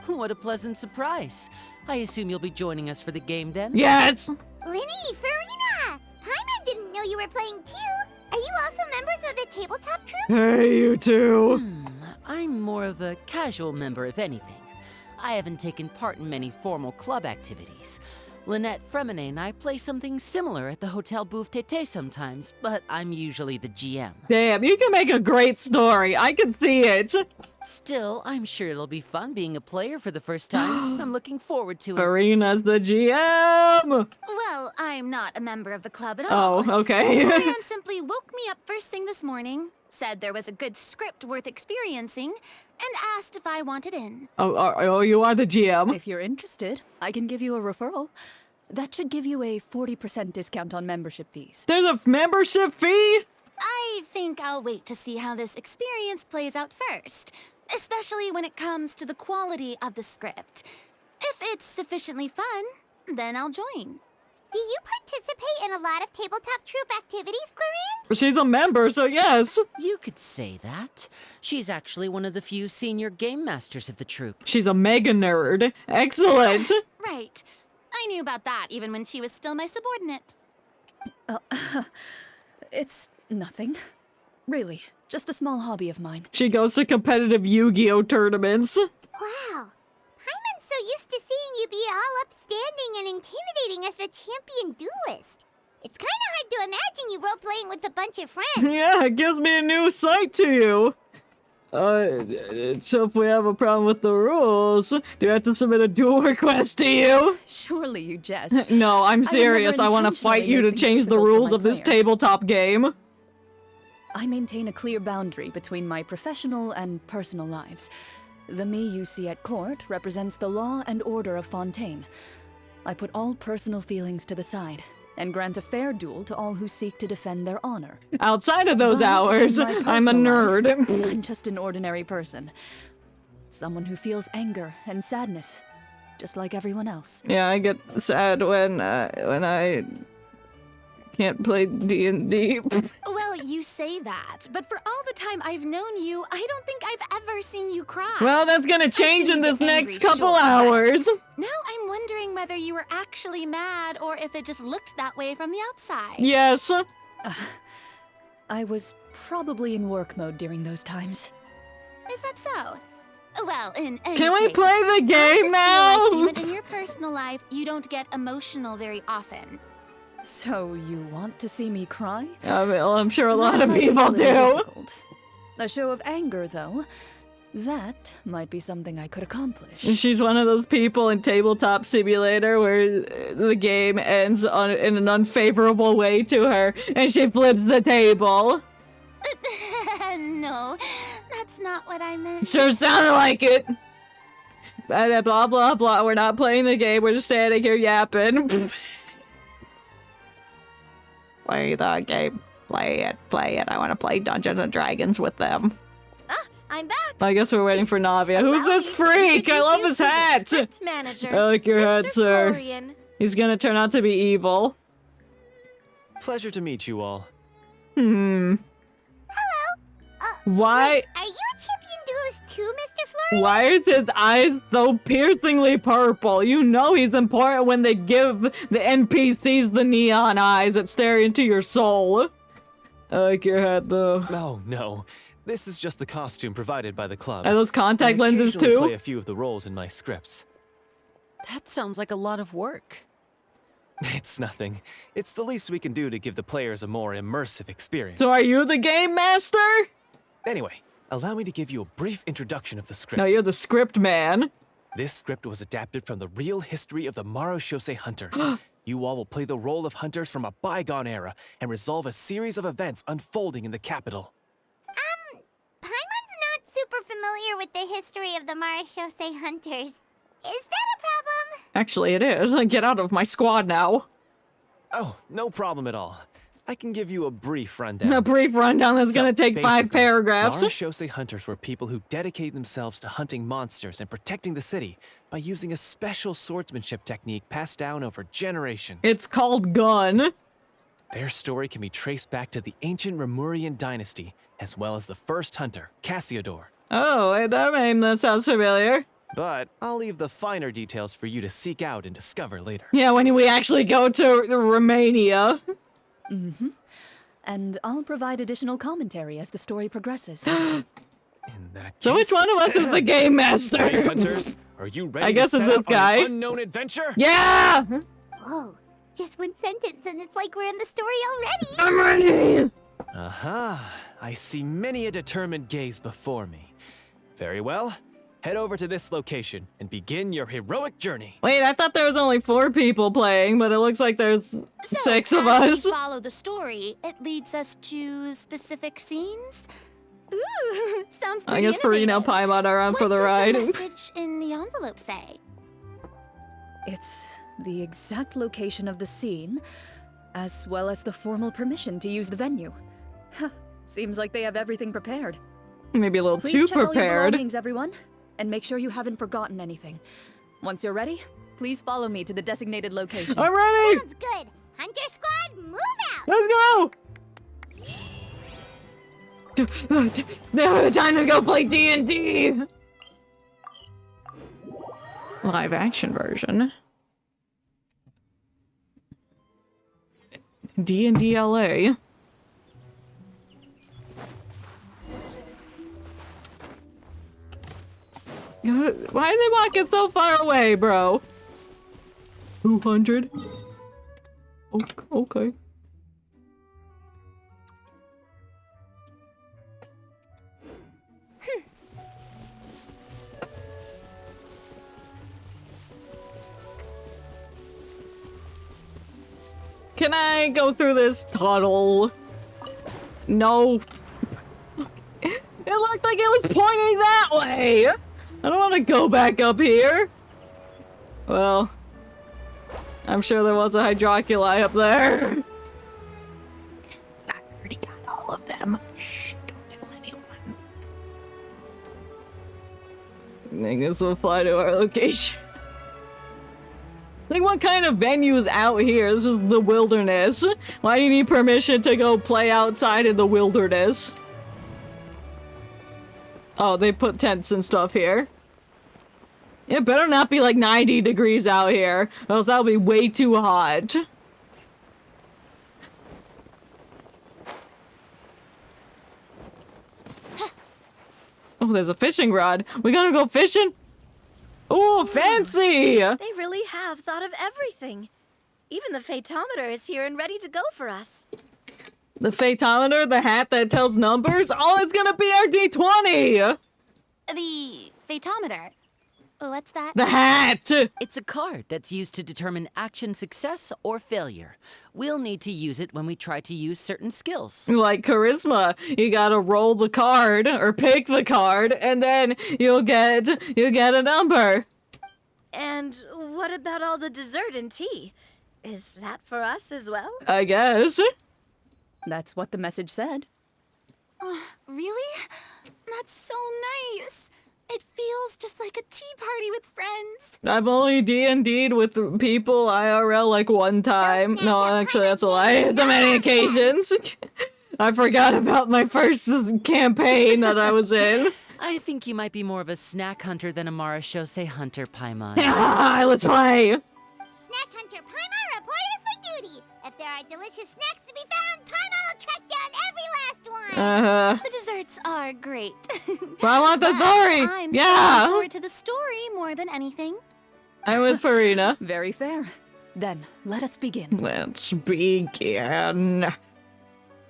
What a pleasant surprise. I assume you'll be joining us for the game then? Yes! Linny, Farina! Paimon didn't know you were playing too. Are you also members of the tabletop troupe? Hey, you two! I'm more of a casual member, if anything. I haven't taken part in many formal club activities. Lynette Fremine and I play something similar at the Hotel Bouffe Tété sometimes, but I'm usually the GM. Damn, you can make a great story. I can see it. Still, I'm sure it'll be fun being a player for the first time. I'm looking forward to it. Farina's the GM! Well, I'm not a member of the club at all. Oh, okay. Marianne simply woke me up first thing this morning, said there was a good script worth experiencing, and asked if I wanted in. Oh, you are the GM. If you're interested, I can give you a referral. That should give you a 40% discount on membership fees. There's a membership fee? I think I'll wait to see how this experience plays out first, especially when it comes to the quality of the script. If it's sufficiently fun, then I'll join. Do you participate in a lot of tabletop troupe activities, Clorinde? She's a member, so yes. You could say that. She's actually one of the few senior game masters of the troupe. She's a mega nerd. Excellent. Right. I knew about that even when she was still my subordinate. It's nothing. Really, just a small hobby of mine. She goes to competitive Yu-Gi-Oh tournaments. Wow. Paimon's so used to seeing you be all upstanding and intimidating as the champion duelist. It's kind of hard to imagine you role-playing with a bunch of friends. Yeah, it gives me a new sight to you. So if we have a problem with the rules, do I have to submit a duel request to you? Surely you jest. No, I'm serious. I want to fight you to change the rules of this tabletop game. I maintain a clear boundary between my professional and personal lives. The me you see at court represents the law and order of Fontaine. I put all personal feelings to the side and grant a fair duel to all who seek to defend their honor. Outside of those hours, I'm a nerd. I'm just an ordinary person. Someone who feels anger and sadness, just like everyone else. Yeah, I get sad when I can't play D&D. Well, you say that, but for all the time I've known you, I don't think I've ever seen you cry. Well, that's gonna change in this next couple hours. Now I'm wondering whether you were actually mad or if it just looked that way from the outside. Yes. I was probably in work mode during those times. Is that so? Well, in any Can we case, play the game now? I feel like even in your personal life, you don't get emotional very often. So you want to see me cry? Well, I'm sure a lot of people do. A show of anger, though, that might be something I could accomplish. She's one of those people in Tabletop Simulator where the game ends in an unfavorable way to her, and she flips the table. No, that's not what I meant. Sure sounded like it. Blah, blah, blah. We're not playing the game. We're just standing here yapping. Play the game. Play it. Play it. I want to play Dungeons and Dragons with them. I'm back. I guess we're waiting for Navia. Who's Allow this me to freak? I introduce love you his to the hat! script manager, I like your hat, Mr. sir. Clorinde. He's gonna turn out to be evil. Pleasure to meet you all. Hello. Why? Wait, are you a champion duelist too, Mr. Florian? Why is his eyes so piercingly purple? You know he's important when they give the NPCs the neon eyes that stare into your soul. I like your hat, though. Oh, no. This is just the costume provided by the club. Are those contact I lenses, occasionally too? play a few of the roles in my scripts. That sounds like a lot of work. It's nothing. It's the least we can do to give the players a more immersive experience. So are you the game master? Anyway, allow me to give you a brief introduction of the script. No, you're the script man. This script was adapted from the real history of the Marushose hunters. You all will play the role of hunters from a bygone era and resolve a series of events unfolding in the capital. Paimon's not super familiar with the history of the Marashose hunters. Is that a problem? Actually, it is. Get out of my squad now. Oh, no problem at all. I can give you a brief rundown. A brief rundown that's gonna take 5 basically, paragraphs. Marushose hunters were people who dedicated themselves to hunting monsters and protecting the city by using a special swordsmanship technique passed down over generations. It's called gun. Their story can be traced back to the ancient Remurian dynasty, as well as the first hunter, Cassiodor. Oh, wait, that name that sounds familiar. But I'll leave the finer details for you to seek out and discover later. Yeah, when we actually go to Romania. Mm-hmm. And I'll provide additional commentary as the story progresses. In that case, So which one of us is the game master? Hey, hunters, are you ready I guess to it's set this off on guy. an unknown adventure? Yeah! Whoa, just one sentence and it's like we're in the story already. I'm ready! Aha, I see many a determined gaze before me. Very well, head over to this location and begin your heroic journey. Wait, I thought there was only 4 people playing, but it looks like there's 6 of as us. we follow the story, it leads us to specific scenes. Ooh, sounds I pretty guess for, innovative. Paimon are on for the ride. What does the message in the envelope say? It's the exact location of the scene, as well as the formal permission to use the venue. Huh, seems like they have everything prepared. Maybe a little Please too check all your prepared. belongings, everyone, and make sure you haven't forgotten anything. Once you're ready, please follow me to the designated location. I'm ready! Sounds good. Hunter squad, move out. Let's go! No, time to go play D&D! Live action version. D&D LA. Why are they walking so far away, bro? 200? Okay. Can I go through this tunnel? No. It looked like it was pointing that way! I don't want to go back up here. Well, I'm sure there was a hydroculi up there. I already got all of them. Shh, don't tell anyone. I guess we'll fly to our location. Like, what kind of venue is out here? This is the wilderness. Why do you need permission to go play outside in the wilderness? Oh, they put tents and stuff here. It better not be like 90 degrees out here, or else that'll be way too hot. Oh, there's a fishing rod. We gonna go fishing? Ooh, fancy! They really have thought of everything. Even the Fatometer is here and ready to go for us. The Fatometer, the hat that tells numbers? Oh, it's gonna be our D20! The Fatometer. What's that? The hat! It's a card that's used to determine action success or failure. We'll need to use it when we try to use certain skills. Like charisma, you gotta roll the card, or pick the card, and then you'll get a number. And what about all the dessert and tea? Is that for us as well? I guess. That's what the message said. Really? That's so nice. It feels just like a tea party with friends. I've only D&D'd with people IRL like one time. No, actually, that's a lie. The many occasions. I forgot about my first campaign that I was in. I think you might be more of a snack hunter than a Marashose hunter, Paimon. Let's play! Snack hunter Paimon reported for duty. If there are delicious snacks to be found, Paimon will track down every last one. The desserts are great. But I want the story! I'm Yeah! looking forward to the story more than anything. I'm with Farina. Very fair. Then, let us begin. Let's begin.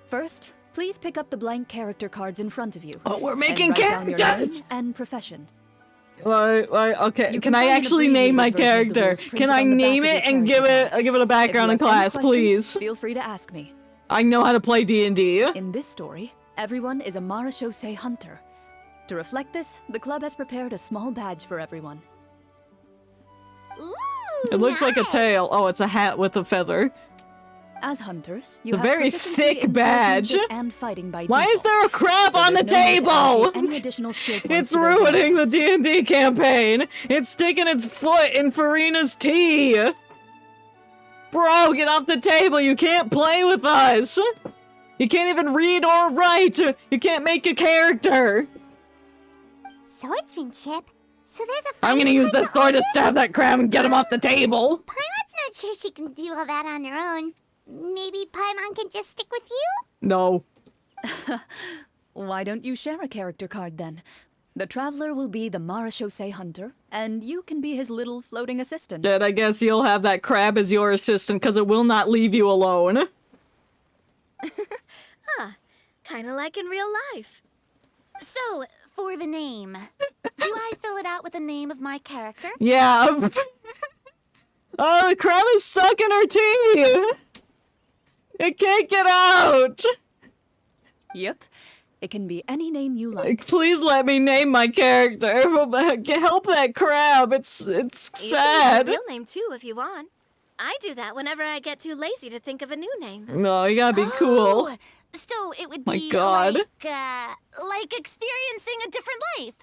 First, please pick up the blank character cards in front of you. Oh, we're making and write down your characters! name and profession. Okay, You can can I find an actually name my abbreviated version of the character? rules Can printed I on the back name of it your and character give it a background in If you have class, any questions, please? feel free to ask me. I know how to play D&D. In this story, everyone is a Marashose hunter. To reflect this, the club has prepared a small badge for everyone. Ooh, It looks like a tail. Oh, it's a hat with a feather. As hunters, you The have very proficiency thick in badge. swordsmanship and fighting by Why is default. there a crab So on the there's no need to table? allocate any additional skill points It's to those ruining the areas. D&D campaign. It's sticking its foot in Farina's tea. Bro, get off the table. You can't play with us. You can't even read or write. You can't make a character. swordsmanship. So there's a I'm gonna use this sword to stab that crab and get him off the table. Paimon's not sure she can do all that on her own. Maybe Paimon can just stick with you? No. Why don't you share a character card then? The Traveler will be the Marashose hunter, and you can be his little floating assistant. And I guess you'll have that crab as your assistant because it will not leave you alone. Kinda like in real life. So, for the name, do I fill it out with the name of my character? Yeah. Oh, the crab is stuck in her tea. It can't get out. Yep. It can be any name you like. Please let me name my character. Help that crab. It's You can sad. use your real name too if you want. I do that whenever I get too lazy to think of a new name. No, you gotta be cool. Oh, so it would My be God. like experiencing a different life,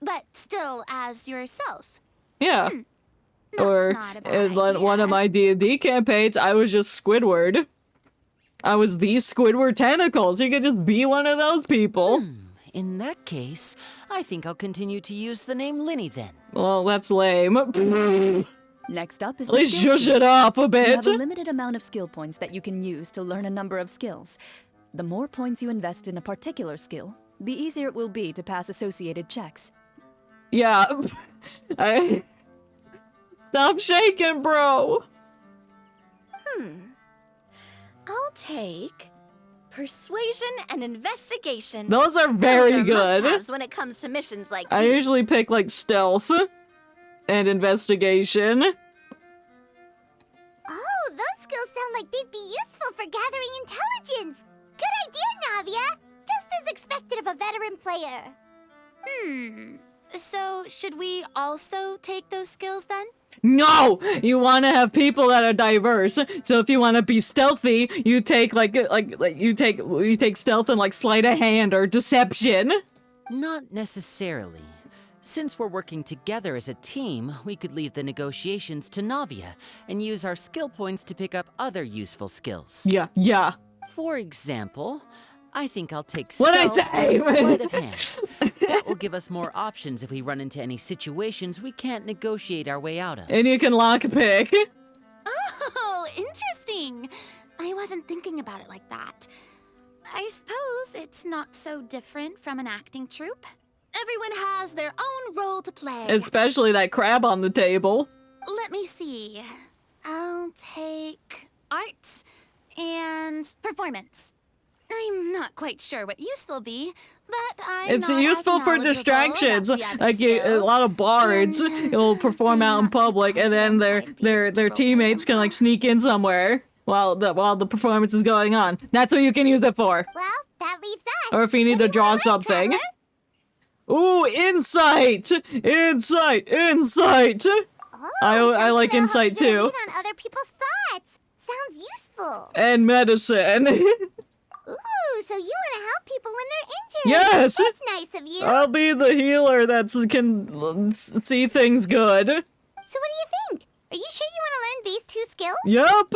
but still as yourself. Yeah. That's Or not a bad in one of my D&D campaigns, I was just Squidward. I was the Squidward tentacles. You could just be one of those people. In that case, I think I'll continue to use the name Linny then. Well, that's lame. Next up is At the least skill shush sheet. it up a You bit. have a limited amount of skill points that you can use to learn a number of skills. The more points you invest in a particular skill, the easier it will be to pass associated checks. Yeah. Stop shaking, bro. I'll take persuasion and investigation. Those are very Those are good. must-haves when it comes to missions like I these. usually pick like stealth and investigation. Oh, those skills sound like they'd be useful for gathering intelligence. Good idea, Navia. Just as expected of a veteran player. So, should we also take those skills then? No, you want to have people that are diverse. So if you want to be stealthy, you take you take stealth and like sleight of hand or deception. Not necessarily. Since we're working together as a team, we could leave the negotiations to Navia and use our skill points to pick up other useful skills. Yeah. For example, I think I'll take What'd I stealth say? and sleight of hand. That will give us more options if we run into any situations we can't negotiate our way out of. And you can lockpick. Oh, interesting. I wasn't thinking about it like that. I suppose it's not so different from an acting troupe. Everyone has their own role to play. Especially that crab on the table. Let me see. I'll take arts and performance. I'm not quite sure what use they'll be, but I'm It's not as useful for knowledgeable distractions. about the other Like a skills. lot of bards will perform out in public, and then their teammates can like sneak in somewhere while the performance is going on. That's what you can use it for. Well, that leaves us. Or if you need to draw something. Ooh, insight! Insight! Oh, I like something that'll insight help you get a too. read on other people's thoughts. Sounds useful. And medicine. Ooh, Ooh, so you want to help people when they're injured. Yes! That's nice of you. I'll be the healer that can see things good. So what do you think? Are you sure you want to learn these 2 skills? Yup!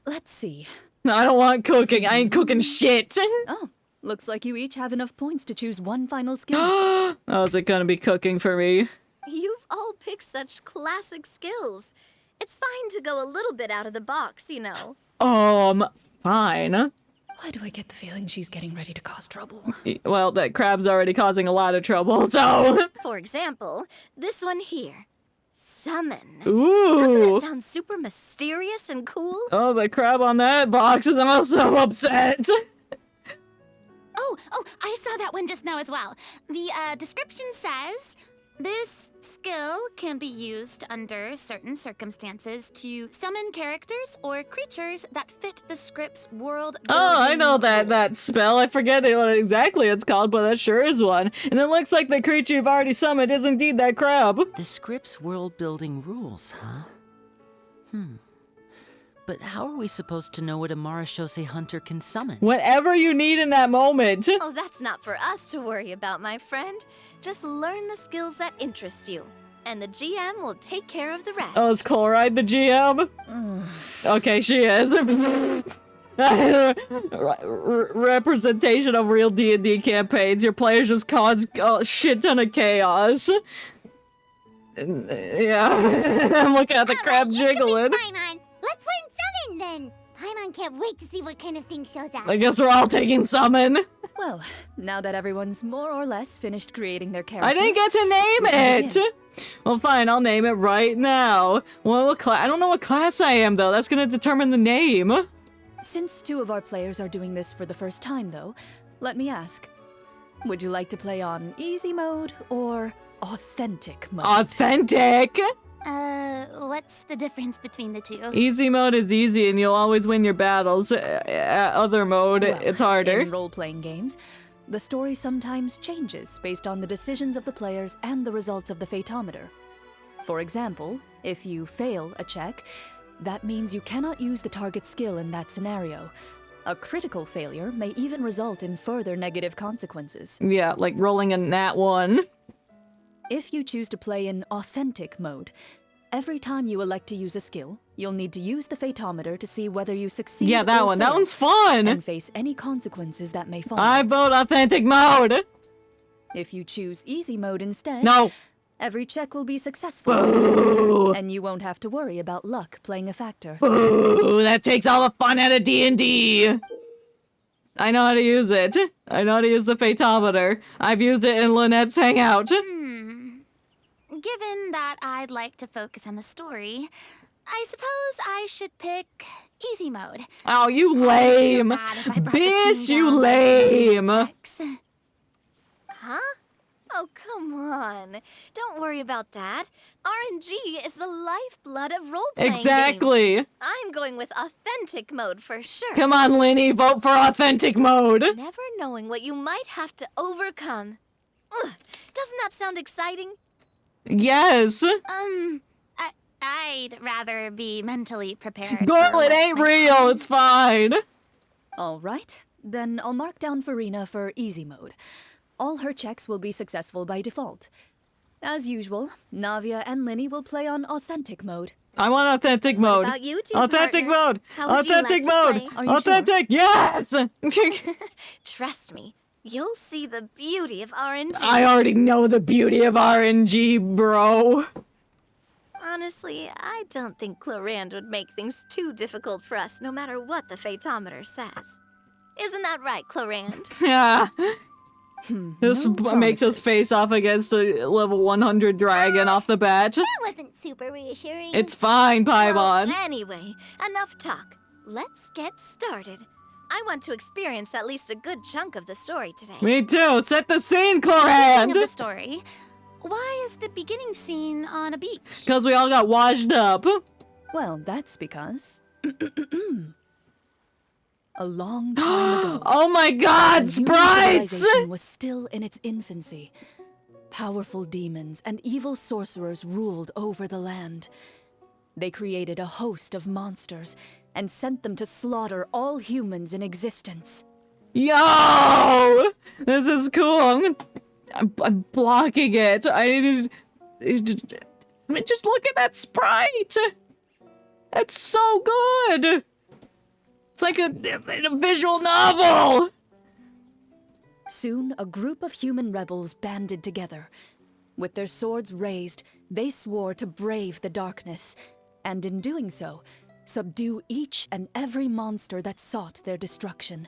Let's see. I don't want cooking. I ain't cooking shit. Oh, looks like you each have enough points to choose one final skill. Oh, is it gonna be cooking for me? You've all picked such classic skills. It's fine to go a little bit out of the box, you know. Fine. Why do I get the feeling she's getting ready to cause trouble? Well, that crab's already causing a lot of trouble, so... For example, this one here. Summon. Ooh! Doesn't it sound super mysterious and cool? Oh, the crab on that box is so upset. Oh, I saw that one just now as well. The description says, this skill can be used under certain circumstances to summon characters or creatures that fit the script's world. Oh, I know that spell. I forget what exactly it's called, but that sure is one. And it looks like the creature you've already summoned is indeed that crab. The script's world-building rules, huh? But how are we supposed to know what a Marashose hunter can summon? Whatever you need in that moment. Oh, that's not for us to worry about, my friend. Just learn the skills that interest you, and the GM will take care of the rest. Oh, is Clorinde the GM? Okay, she is. Representation of real D&D campaigns. Your players just cause a shit ton of chaos. Yeah, I'm looking at the crab jiggling. Paimon, let's learn summon then. Paimon can't wait to see what kind of thing shows up. I guess we're all taking summon. Well, now that everyone's more or less finished creating their character, I didn't get to name it! Well, fine, I'll name it right now. Well, what I don't know what class I am, though. That's gonna determine the name. Since 2 of our players are doing this for the first time, though, let me ask. Would you like to play on easy mode or authentic mode? Authentic? What's the difference between the 2? Easy mode is easy and you'll always win your battles. Other mode, Well, it's harder. In role-playing games, the story sometimes changes based on the decisions of the players and the results of the Fatometer. For example, if you fail a check, that means you cannot use the target skill in that scenario. A critical failure may even result in further negative consequences. Yeah, like rolling a nat 1. If you choose to play in authentic mode, every time you elect to use a skill, you'll need to use the Fatometer to see whether you succeed Yeah, that or one. fail, That one's fun! and face any consequences that may follow. I vote authentic mode! If you choose easy mode instead, No! every check will be successful, by Boo! default, and you won't have to worry about luck playing a factor. Boo! That takes all the fun out of D&D! I know how to use it. I know how to use the Fatometer. I've used it in Lynette's Hangout. Given that I'd like to focus on the story, I suppose I should pick easy mode. Oh, you lame! Bitch, you lame! Huh? Oh, come on. Don't worry about that. RNG is the lifeblood of role-playing Exactly! games. I'm going with authentic mode for sure. Come on, Linny, vote for authentic mode! Never knowing what you might have to overcome. Ugh, doesn't that sound exciting? Yes! I'd rather be mentally prepared. Girl, it ain't real, it's fine! Alright, then I'll mark down Farina for easy mode. All her checks will be successful by default. As usual, Navia and Linny will play on authentic mode. I want authentic mode. About you two, authentic partner? mode. How would you Authentic like to mode. play? Are you Authentic. Yes. Trust me, you'll see the beauty of RNG. I already know the beauty of RNG, bro. Honestly, I don't think Clorinde would make things too difficult for us, no matter what the Fatometer says. Isn't that right, Clorinde? Yeah. This No makes us promises. face off against a level 100 dragon off the bat. That wasn't super reassuring. It's fine, Paimon. Well, anyway, enough talk. Let's get started. I want to experience at least a good chunk of the story today. Me too. Set the scene, Speaking of Clorinde. the story, why is the beginning scene on a beach? Because we all got washed up. Well, that's because... A long time ago... Oh my god, when human sprites! civilization was still in its infancy. Powerful demons and evil sorcerers ruled over the land. They created a host of monsters and sent them to slaughter all humans in existence. Yo! This is cool. I'm blocking it. I mean, just look at that sprite. That's so good. It's like a visual novel. Soon, a group of human rebels banded together. With their swords raised, they swore to brave the darkness, and in doing so, subdue each and every monster that sought their destruction.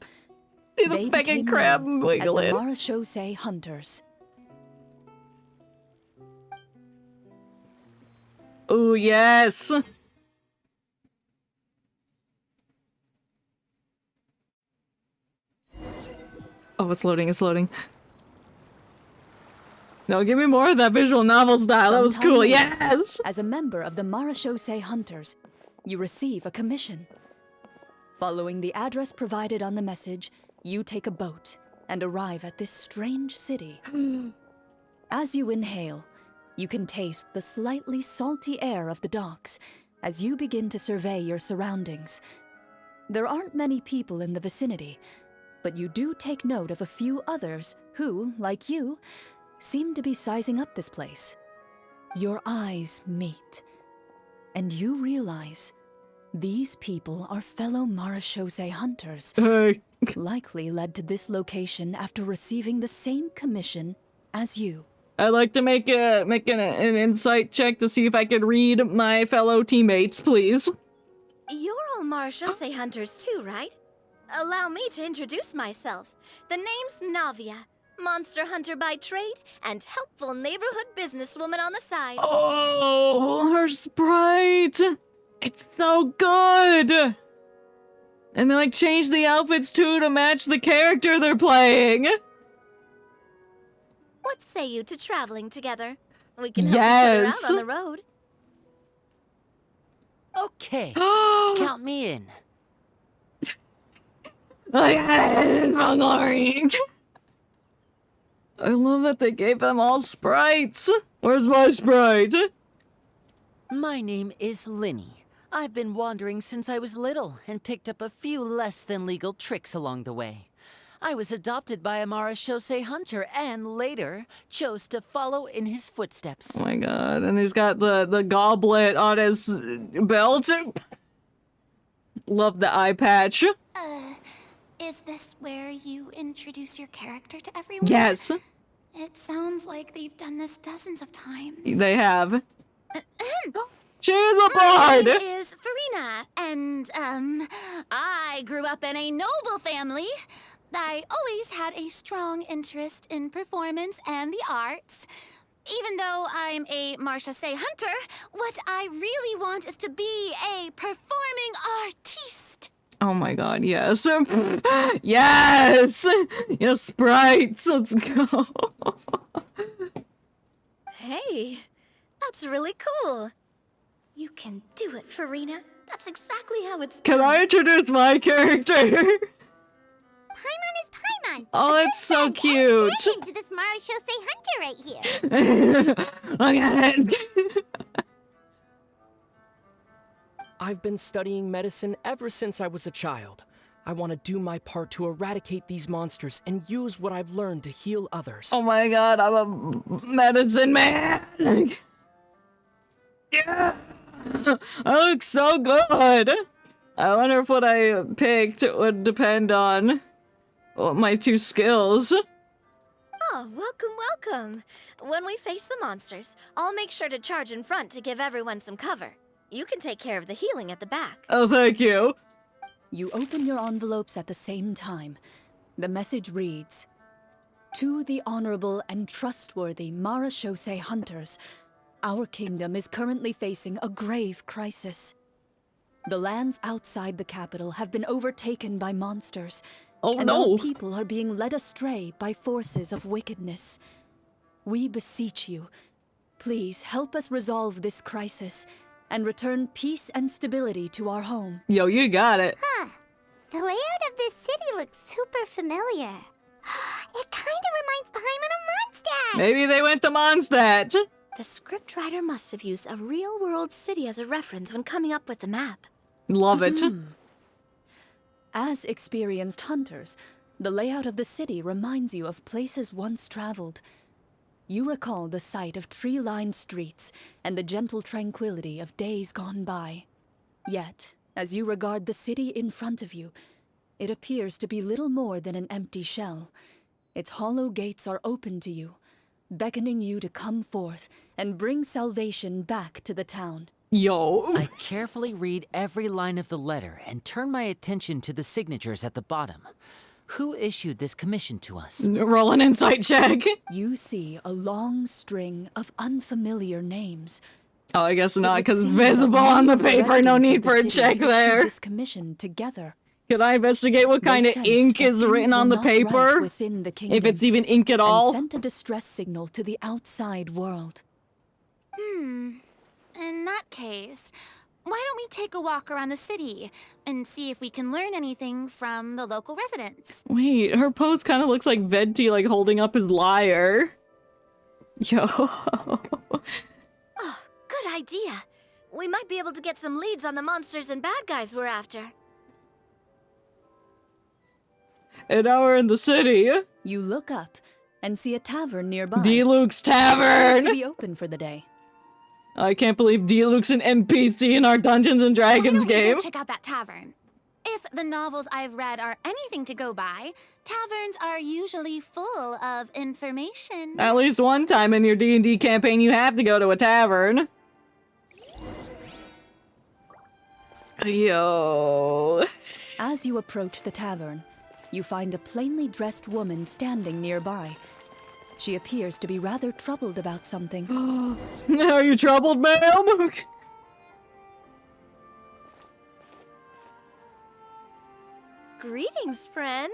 The begging crab wiggling. As the Marachose Hunters. Oh, yes. Oh, it's loading, it's loading. No, give me more of that visual novel style. That was cool, yes! As a member of the Marachose Hunters, you receive a commission. Following the address provided on the message, you take a boat and arrive at this strange city. As you inhale, you can taste the slightly salty air of the docks as you begin to survey your surroundings. There aren't many people in the vicinity, but you do take note of a few others who, like you, seem to be sizing up this place. Your eyes meet, and you realize these people are fellow Marachose Hunters, likely led to this location after receiving the same commission as you. I'd like to make an insight check to see if I could read my fellow teammates, please. You're all Marachose Hunters too, right? Allow me to introduce myself. The name's Navia, monster hunter by trade and helpful neighborhood businesswoman on the side. Oh, her sprite! It's so good! And they like change the outfits too to match the character they're playing. What say you to traveling together? We can help each other out on the road. Okay, count me in. I got it! It's from Clorinde. I love that they gave them all sprites. Where's my sprite? My name is Linny. I've been wandering since I was little and picked up a few less than legal tricks along the way. I was adopted by a Marachose hunter and later chose to follow in his footsteps. Oh my god, and he's got the goblet on his belt. Love the eye patch. Is this where you introduce your character to everyone? Yes. It sounds like they've done this dozens of times. They have. She's a My bride! name is Farina, and, I grew up in a noble family. I always had a strong interest in performance and the arts. Even though I'm a Marachose hunter, what I really want is to be a performing artiste. Oh my god, yes. Yes! Yes, sprites, let's go. Hey, that's really cool. You can do it, Farina. That's exactly how it's Can done. I introduce my character? Paimon is Paimon. Oh, it's so cute. To this Marachose hunter right here. Look at it. I've been studying medicine ever since I was a child. I want to do my part to eradicate these monsters and use what I've learned to heal others. Oh my god, I'm a medicine man. Yeah. I look so good. I wonder if what I picked would depend on my two skills. Oh, welcome. When we face the monsters, I'll make sure to charge in front to give everyone some cover. You can take care of the healing at the back. Oh, thank you. You open your envelopes at the same time. The message reads, "To the honorable and trustworthy Marachose hunters, our kingdom is currently facing a grave crisis. The lands outside the capital have been overtaken by monsters. Oh and no! our people are being led astray by forces of wickedness. We beseech you, please help us resolve this crisis and return peace and stability to our home." Yo, you got it. Huh. The layout of this city looks super familiar. It kinda reminds Paimon of Mondstadt. Maybe they went to Mondstadt. The scriptwriter must have used a real-world city as a reference when coming up with the map. Love it. As experienced hunters, The layout of the city reminds you of places once traveled. You recall the sight of tree-lined streets and the gentle tranquility of days gone by. Yet, as you regard the city in front of you, it appears to be little more than an empty shell. Its hollow gates are open to you, beckoning you to come forth and bring salvation back to the town. Yo. I carefully read every line of the letter and turn my attention to the signatures at the bottom. Who issued this commission to us? Roll an insight check. You see a long string of unfamiliar names. Oh, I guess not, because it's visible on the paper. No need for a check there. This commission together. Can I investigate what kind of ink is written on the paper? If it's even ink at all? And sent a distress signal to the outside world. In that case, why don't we take a walk around the city and see if we can learn anything from the local residents? Wait, her pose kind of looks like Venti, like holding up his lyre. Yo. Oh, good idea. We might be able to get some leads on the monsters and bad guys we're after. And now we're in the city. You look up and see a tavern nearby. D-Luke's Tavern! To be open for the day. I can't believe D-Luke's an NPC in our Dungeons and Dragons game. Why don't we go check out that tavern? If the novels I've read are anything to go by, taverns are usually full of information. At least one time in your D&D campaign, you have to go to a tavern. Yo. As you approach the tavern, you find a plainly dressed woman standing nearby. She appears to be rather troubled about something. Are you troubled, ma'am? Greetings, friend.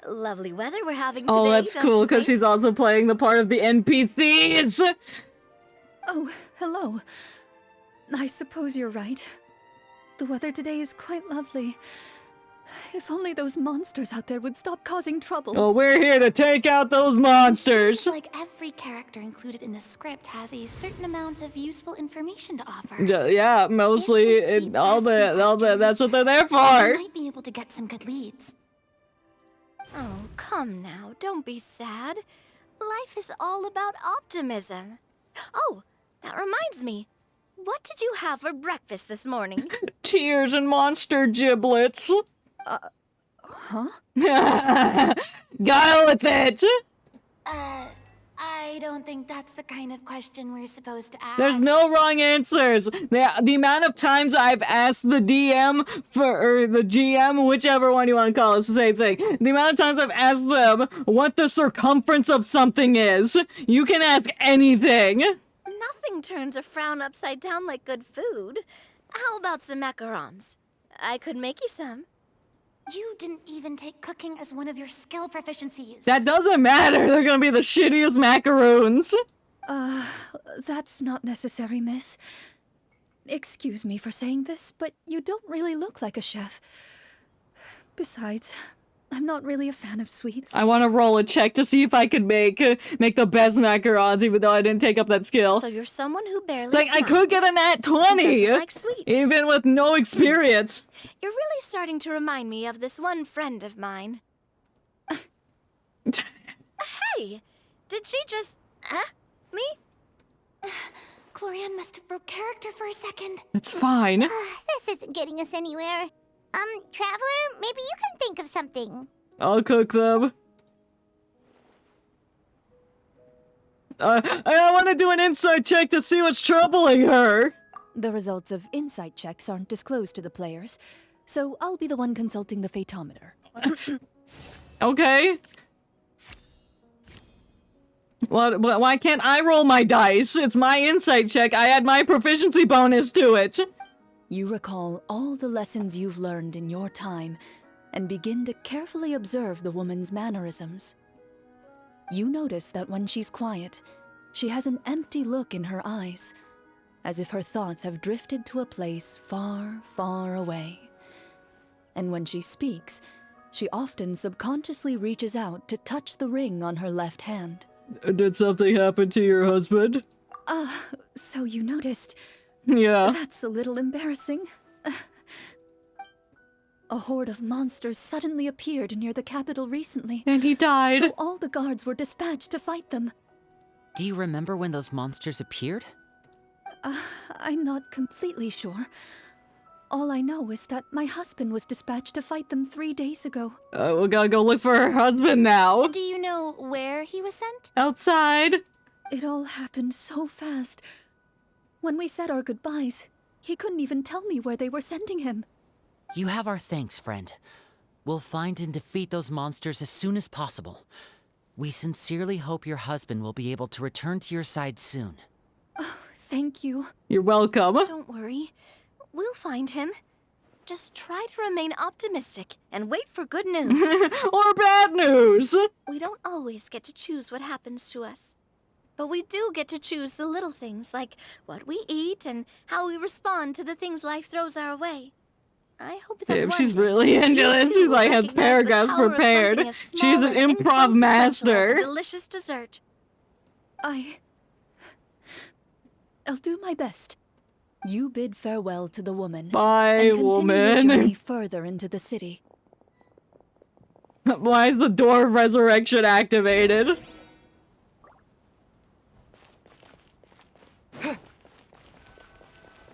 Lovely weather we're having today. Oh, that's don't cool, you because think? she's also playing the part of the NPCs. Oh, hello. I suppose you're right. The weather today is quite lovely. If only those monsters out there would stop causing trouble. Well, we're here to take out those monsters. Like every character included in the script has a certain amount of useful information to offer. Yeah, mostly all the that's what they're there We for. might be able to get some good leads. Oh, come now. Don't be sad. Life is all about optimism. Oh, that reminds me. What did you have for breakfast this morning? Tears and monster giblets. Huh? Go with it. I don't think that's the kind of question we're supposed to ask. There's no wrong answers. The amount of times I've asked the DM or the GM, whichever one you want to call it, it's the same thing. The amount of times I've asked them what the circumference of something is. You can ask anything. Nothing turns a frown upside down like good food. How about some macarons? I could make you some. You didn't even take cooking as one of your skill proficiencies. That doesn't matter. They're gonna be the shittiest macaroons. That's not necessary, miss. Excuse me for saying this, but you don't really look like a chef. Besides, I'm not really a fan of sweets. I want to roll a check to see if I could make the best macarons, even though I didn't take up that skill. So you're someone who barely It's like I could get a nat 20, doesn't like sweets. even with no experience. You're really starting to remind me of this one friend of mine. Hey, did she just... me? Clorinde must have broke character for a second. It's fine. This isn't getting us anywhere. Traveler, maybe you can think of something. I'll cook them. I want to do an insight check to see what's troubling her. The results of insight checks aren't disclosed to the players, so I'll be the one consulting the fatometer. Okay. Why can't I roll my dice? It's my insight check. I add my proficiency bonus to it. You recall all the lessons you've learned in your time and begin to carefully observe the woman's mannerisms. You notice that when she's quiet, she has an empty look in her eyes, as if her thoughts have drifted to a place far, far away. And when she speaks, she often subconsciously reaches out to touch the ring on her left hand. Did something happen to your husband? So you noticed. Yeah. That's a little embarrassing. A horde of monsters suddenly appeared near the capital recently. And he died. So all the guards were dispatched to fight them. Do you remember when those monsters appeared? I'm not completely sure. All I know is that my husband was dispatched to fight them 3 days ago. We gotta go look for her husband now. Do you know where he was sent? Outside. It all happened so fast. When we said our goodbyes, he couldn't even tell me where they were sending him. You have our thanks, friend. We'll find and defeat those monsters as soon as possible. We sincerely hope your husband will be able to return to your side soon. Oh, thank you. You're welcome. Don't worry. We'll find him. Just try to remain optimistic and wait for good news. Or bad news. We don't always get to choose what happens to us. But we do get to choose the little things, like what we eat and how we respond to the things life throws our way. I hope that Damn, one she's day really into you this. too She's will like has recognize the paragraphs power of prepared. something as She's small an and improv inconsequential as master. a delicious dessert. I'll do my best. You bid farewell to the woman. Bye, and continue woman. your journey further into the city. Why is the door of resurrection activated?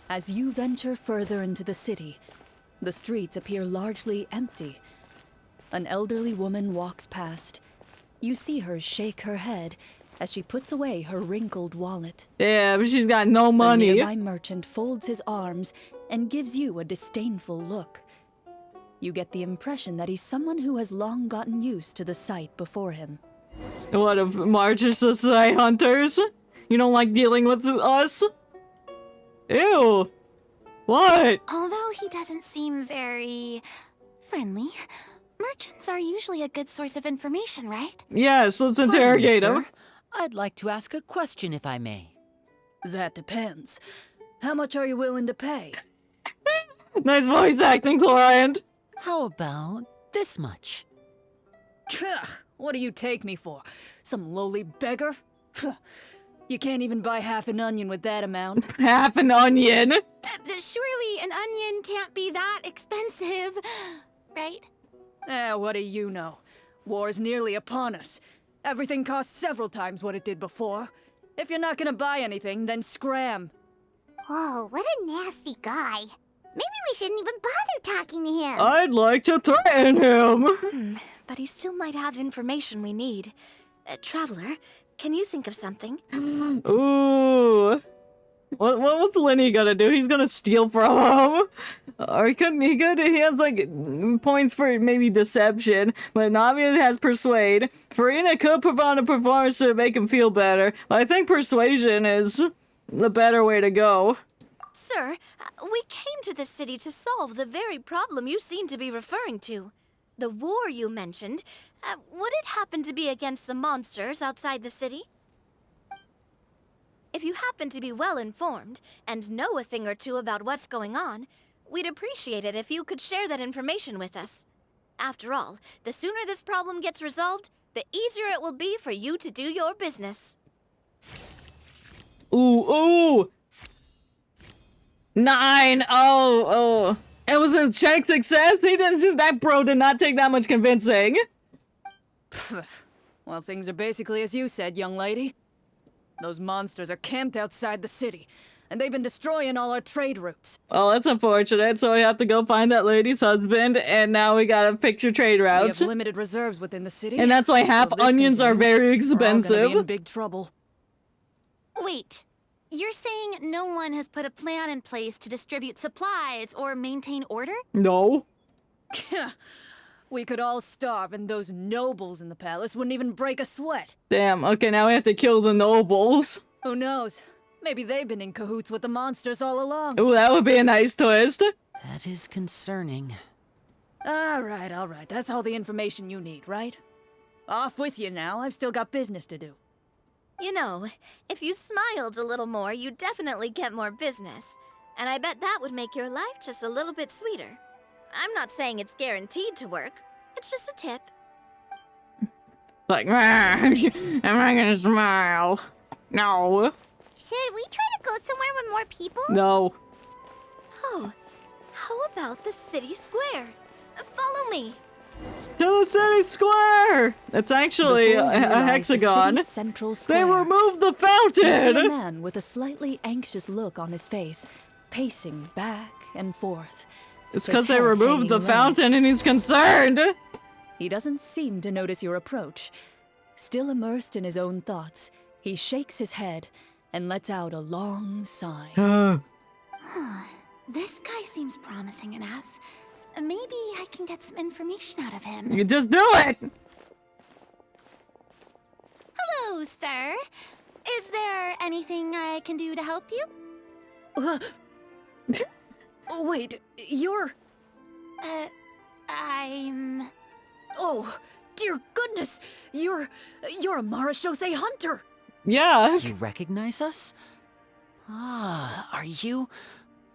As you venture further into the city, the streets appear largely empty. An elderly woman walks past. You see her shake her head as she puts away her wrinkled wallet. Yeah, but she's got no money. A nearby merchant folds his arms and gives you a disdainful look. You get the impression that he's someone who has long gotten used to the sight before him. What of March's Society hunters? You don't like dealing with us? Ew. What? Although he doesn't seem very friendly, merchants are usually a good source of information, right? Yes, let's Pardon me, interrogate sir. him. I'd like to ask a question if I may. That depends. How much are you willing to pay? Nice voice acting, Clorinde. How about this much? What do you take me for? Some lowly beggar? You can't even buy half an onion with that amount. Half an onion? Surely an onion can't be that expensive, right? What do you know? War's nearly upon us. Everything costs several times what it did before. If you're not gonna buy anything, then scram. Whoa, what a nasty guy. Maybe we shouldn't even bother talking to him. I'd like to threaten him. But he still might have information we need. Traveler, can you think of something? Ooh. What's Lenny gonna do? He's gonna steal from him? Or he has like points for maybe deception, but Navia has persuade. Farina could put on a performance to make him feel better, but I think persuasion is the better way to go. Sir, we came to this city to solve the very problem you seem to be referring to. The war you mentioned, would it happen to be against the monsters outside the city? If you happen to be well informed and know a thing or two about what's going on, we'd appreciate it if you could share that information with us. After all, the sooner this problem gets resolved, the easier it will be for you to do your business. Ooh. 9. Oh. It was a check success. That bro did not take that much convincing. Well, things are basically as you said, young lady. Those monsters are camped outside the city, and they've been destroying all our trade routes. Oh, that's unfortunate. So we have to go find that lady's husband, and now we gotta fix your trade routes. We have limited reserves within the city. And that's why half onions are very expensive. We're all gonna be in big trouble. Wait, you're saying no one has put a plan in place to distribute supplies or maintain order? No. We could all starve, and those nobles in the palace wouldn't even break a sweat. Damn, okay, now we have to kill the nobles. Who knows? Maybe they've been in cahoots with the monsters all along. Ooh, that would be a nice twist. That is concerning. All right. That's all the information you need, right? Off with you now. I've still got business to do. You know, if you smiled a little more, you'd definitely get more business. And I bet that would make your life just a little bit sweeter. I'm not saying it's guaranteed to work. It's just a tip. Like, am I gonna smile? No. Should we try to go somewhere with more people? No. Oh, how about the city square? Follow me. To the city square! It's actually Before a you lies the hexagon. city's central They square. removed the You see a fountain! man with a slightly anxious look on his face, pacing back and forth. It's his because they head removed the hanging low. fountain and he's concerned! He doesn't seem to notice your approach. Still immersed in his own thoughts, he shakes his head and lets out a long sigh. This guy seems promising enough. Maybe I can get some information out of him. You just do it! Hello, sir. Is there anything I can do to help you? Wait, you're... I'm... Oh, dear goodness! You're a Marashose hunter! Yeah. You recognize us? Ah, are you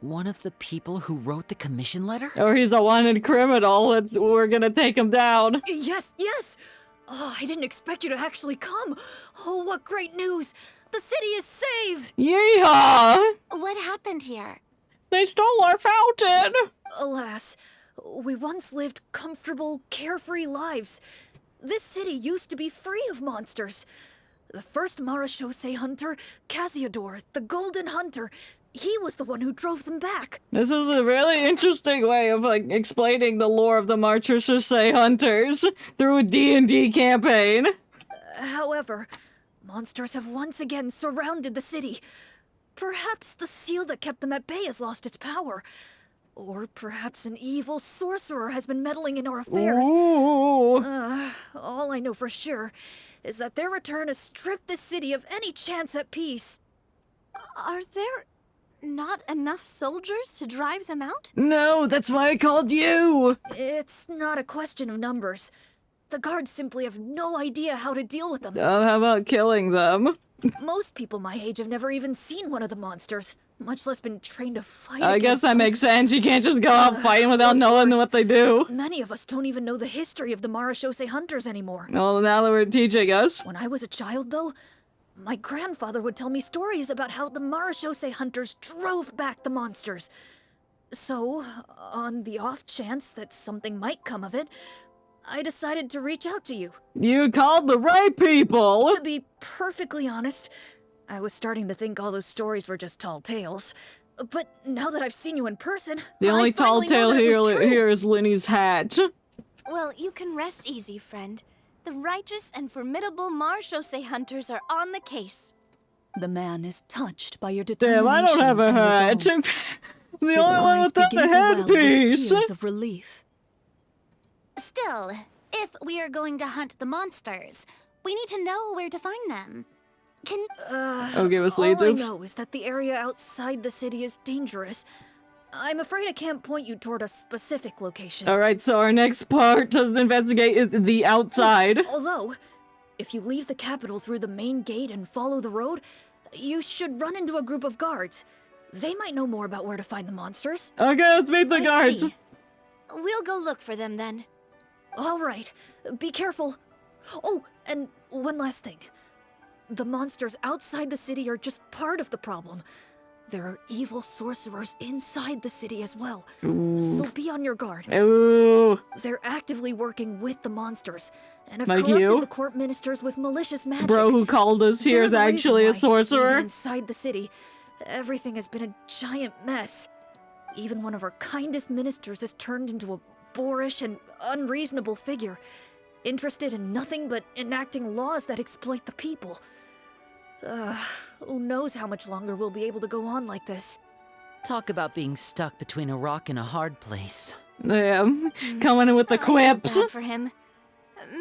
one of the people who wrote the commission letter? Or he's a wanted criminal. We're gonna take him down. Yes, yes! Oh, I didn't expect you to actually come. Oh, what great news! The city is saved! Yeehaw! What happened here? They stole our fountain! Alas, we once lived comfortable, carefree lives. This city used to be free of monsters. The first Marashose hunter, Casiodor, the Golden Hunter, he was the one who drove them back. This is a really interesting way of explaining the lore of the Marchusei hunters through a D&D campaign. However, monsters have once again surrounded the city. Perhaps the seal that kept them at bay has lost its power. Or perhaps an evil sorcerer has been meddling in our affairs. Ooh. All I know for sure is that their return has stripped the city of any chance at peace. Are there not enough soldiers to drive them out? No, that's why I called you! It's not a question of numbers. The guards simply have no idea how to deal with them. How about killing them? Most people my age have never even seen one of the monsters, much less been trained to fight I guess against that them. makes sense. You can't just go out fighting without knowing what they do. Many of us don't even know the history of the Marashose hunters anymore. Well, now that we're teaching us. When I was a child, though, my grandfather would tell me stories about how the Marashose hunters drove back the monsters. So, on the off chance that something might come of it, I decided to reach out to you. You called the right people! To be perfectly honest, I was starting to think all those stories were just tall tales. But now that I've seen you in person, The only I tall finally know tale that it was true. here is Linny's hat. Well, you can rest easy, friend. The righteous and formidable Marashose hunters are on the case. The man is touched by your Damn, determination. I don't have a and hat. resolve. The His only one eyes without the begin to well with headpiece. tears of relief. Still, if we are going to hunt the monsters, we need to know where to find them. Can you... Oh, give us leads, All I oops. know is that the area outside the city is dangerous. I'm afraid I can't point you toward a specific location. Alright, so our next part to investigate is the outside. Although, if you leave the capital through the main gate and follow the road, you should run into a group of guards. They might know more about where to find the monsters. Okay, let's meet the I guards. see. We'll go look for them then. All right, be careful. Oh, and one last thing. The monsters outside the city are just part of the problem. There are evil sorcerers inside the city as well. So be on your guard. Ooh. They're actively working with the monsters and have Like corrupted you? the court ministers with malicious magic. Bro who called us here They're is the reason actually a why, sorcerer. even inside the city, everything has been a giant mess. Even one of our kindest ministers has turned into a boorish and unreasonable figure, interested in nothing but enacting laws that exploit the people. Who knows how much longer we'll be able to go on like this. Talk about being stuck between a rock and a hard place. Damn, coming in with the quips. Bad for him.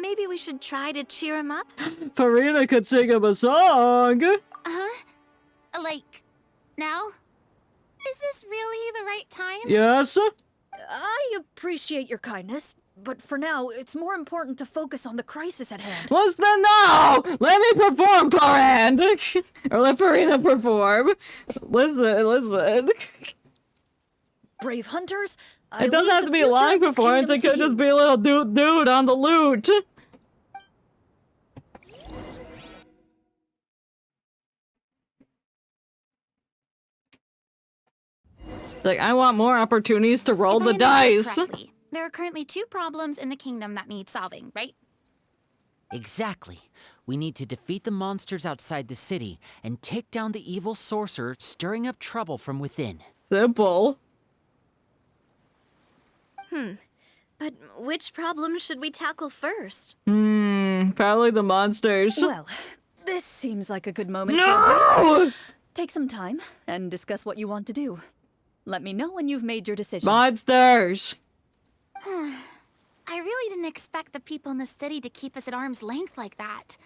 Maybe we should try to cheer him up? Farina could sing him a song. Huh? Like, now? Is this really the right time? Yes? I appreciate your kindness, but for now, it's more important to focus on the crisis at hand. What's the no? Let me perform, Clorinde. Or let Farina perform. Listen. Brave hunters, It doesn't have to be a long performance, it could just be a little dude on the lute. Like, I want more opportunities to roll If I the understood dice. correctly, There are currently 2 problems in the kingdom that need solving, right? Exactly. We need to defeat the monsters outside the city and take down the evil sorcerer stirring up trouble from within. Simple. But which problem should we tackle first? Probably the monsters. Well, this seems like a good moment No! to take some time and discuss what you want to do. Let me know when you've made your decision. Monsters! I really didn't expect the people in the city to keep us at arm's length like that.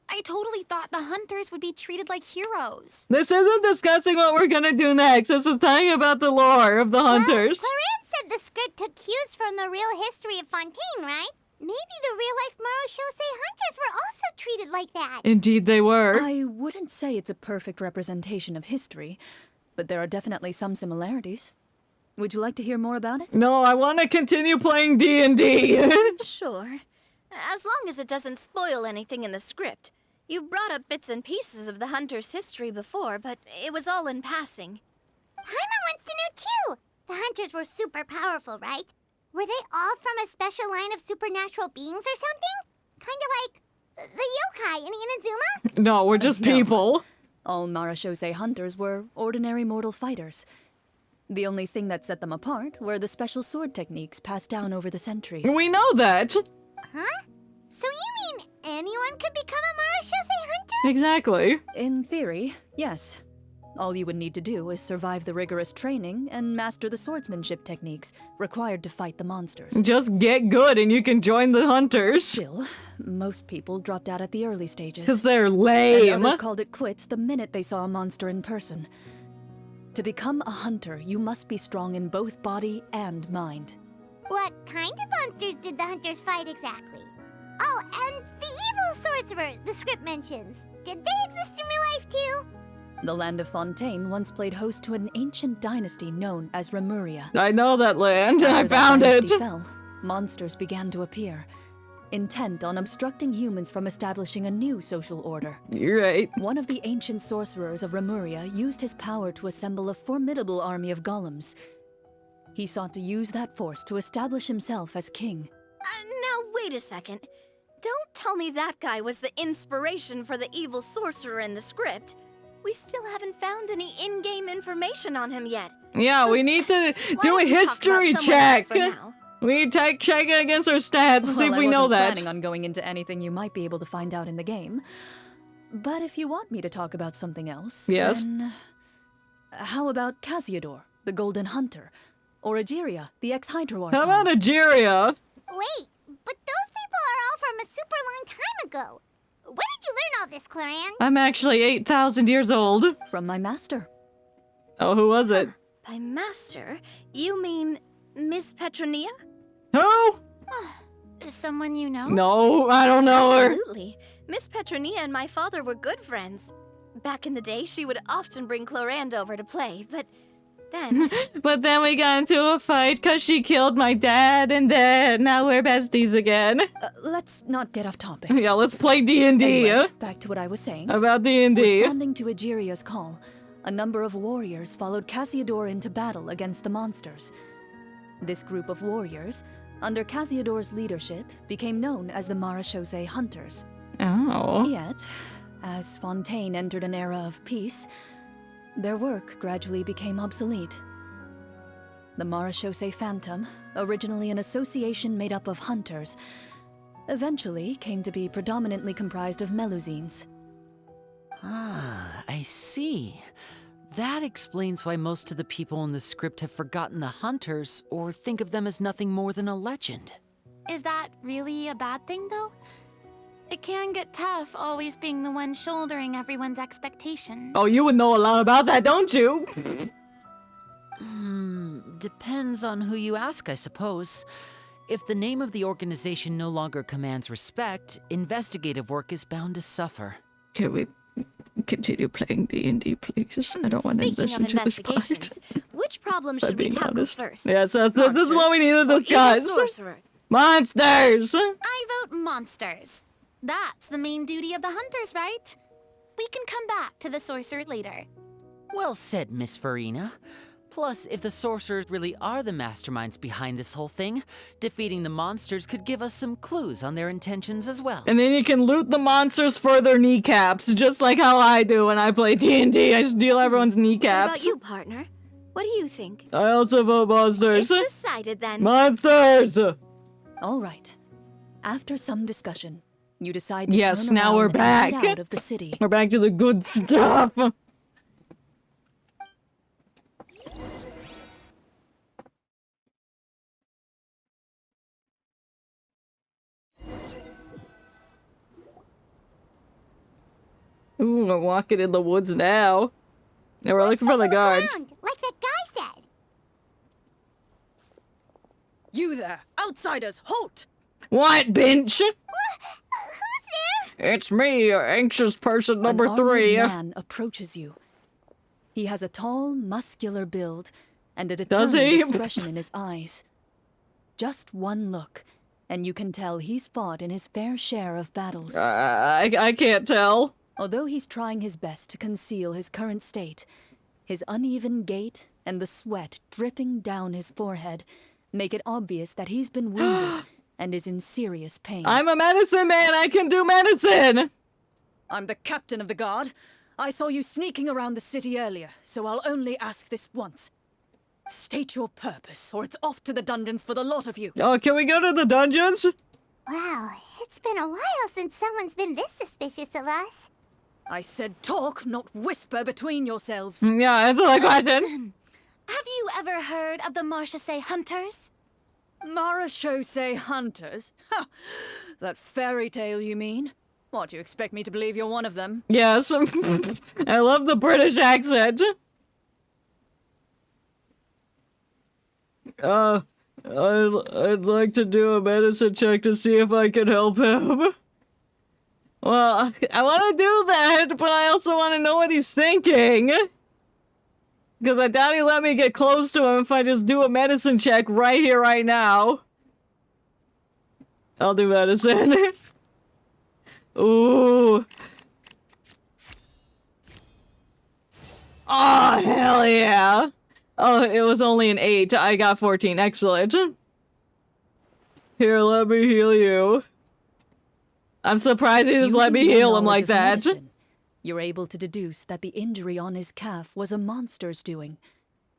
I totally thought the hunters would be treated like heroes. This isn't discussing what we're gonna do next. This is telling you about the lore of the hunters. Clorinde said the script took cues from the real history of Fontaine, right? Maybe the real-life Marochose hunters were also treated like that. Indeed they were. I wouldn't say it's a perfect representation of history, but there are definitely some similarities. Would you like to hear more about it? No, I want to continue playing D&D. Sure. As long as it doesn't spoil anything in the script. You brought up bits and pieces of the hunter's history before, but it was all in passing. Paimon wants to know too. The hunters were super powerful, right? Were they all from a special line of supernatural beings or something? Kind of like the yokai in Inazuma? No, we're just people. All Marochose hunters were ordinary mortal fighters. The only thing that set them apart were the special sword techniques passed down over the centuries. We know that. Huh? So you mean anyone could become a Marochose hunter? Exactly. In theory, yes. All you would need to do is survive the rigorous training and master the swordsmanship techniques required to fight the monsters. Just get good and you can join the hunters. Still, most people dropped out at the early stages. Because they're lame. And others called it quits the minute they saw a monster in person. To become a hunter, you must be strong in both body and mind. What kind of monsters did the hunters fight exactly? Oh, and the evil sorcerer the script mentions. Did they exist in real life too? The land of Fontaine once played host to an ancient dynasty known as Remuria. I know that land. After I found that it. dynasty fell, monsters began to appear, intent on obstructing humans from establishing a new social order. You're right. One of the ancient sorcerers of Remuria used his power to assemble a formidable army of golems. He sought to use that force to establish himself as king. Now wait a second. Don't tell me that guy was the inspiration for the evil sorcerer in the script. We still haven't found any in-game information on him yet. Yeah, So we need to do a don't we talk history about someone else check. for now? We need to check it against our stats to see if we know that. I wasn't planning on going into anything you might be able to find out in the game. But if you want me to talk about something else, Yes. then how about Casiodor, the Golden Hunter, or Egeria, the ex-Hydro Archon? How about Egeria? Wait, but those people are all from a super long time ago. Where did you learn all this, Clorinde? I'm actually 8,000 years old. From my master. Oh, who was it? By master, you mean Miss Petronia? Who? Is someone you know? No, I don't know her. Absolutely. Miss Petronia and my father were good friends. Back in the day, she would often bring Clorinde over to play, but then... But then we got into a fight because she killed my dad, and then now we're besties again. Let's not get off topic. Yeah, let's play D&D. Anyway, back to what I was saying. About D&D. Responding to Egeria's call, a number of warriors followed Casiodor into battle against the monsters. This group of warriors, under Casiodor's leadership, became known as the Marochose Hunters. Oh. Yet, as Fontaine entered an era of peace, their work gradually became obsolete. The Marochose Phantom, originally an association made up of hunters, eventually came to be predominantly comprised of Melusines. Ah, I see. That explains why most of the people in the script have forgotten the hunters or think of them as nothing more than a legend. Is that really a bad thing, though? It can get tough always being the one shouldering everyone's expectations. Oh, you would know a lot about that, don't you? Depends on who you ask, I suppose. If the name of the organization no longer commands respect, investigative work is bound to suffer. Can we continue playing D&D, please? I don't want to Speaking listen of to this part. investigations, which problem should we being tackle honest. first? Yeah, so this is what we need to Monsters or discuss. evil sorcerer? Monsters! I vote monsters. That's the main duty of the hunters, right? We can come back to the sorcerer later. Well said, Miss Farina. Plus, if the sorcerers really are the masterminds behind this whole thing, defeating the monsters could give us some clues on their intentions as well. And then you can loot the monsters for their kneecaps, just like how I do when I play D&D. I steal everyone's kneecaps. What about you, partner? What do you think? I also vote monsters. It's decided then. Monsters! All right. After some discussion, you decide to yes, turn now around we're and back. head out of the city. We're back to the good stuff. Ooh, we're walking in the woods now. And we're looking for the guards. Like that guy said. You there, outsiders, halt! What, Bench? Who's there? It's me, your anxious person number An 3. armored man approaches you. He has a tall, muscular build and a Does determined he? expression in his eyes. Just one look, and you can tell he's fought in his fair share of battles. I can't tell. Although he's trying his best to conceal his current state, his uneven gait and the sweat dripping down his forehead make it obvious that he's been wounded and is in serious pain. I'm a medicine man. I can do medicine. I'm the captain of the guard. I saw you sneaking around the city earlier, so I'll only ask this once. State your purpose, or it's off to the dungeons for the lot of you. Oh, can we go to the dungeons? Wow, it's been a while since someone's been this suspicious of us. I said talk, not whisper between yourselves. Yeah, answer the question. Have you ever heard of the Marchese Hunters? Marachose hunters? Ha! That fairy tale, you mean? What, you expect me to believe you're one of them? Yes. I love the British accent. I'd like to do a medicine check to see if I can help him. Well, I want to do that, but I also want to know what he's thinking. Because I doubt he'll let me get close to him if I just do a medicine check right here, right now. I'll do medicine. Ooh. Oh, hell yeah. Oh, it was only an 8. I got 14. Excellent. Here, let me heal you. I'm surprised he just let me heal him like that. Medicine, you're able to deduce that the injury on his calf was a monster's doing,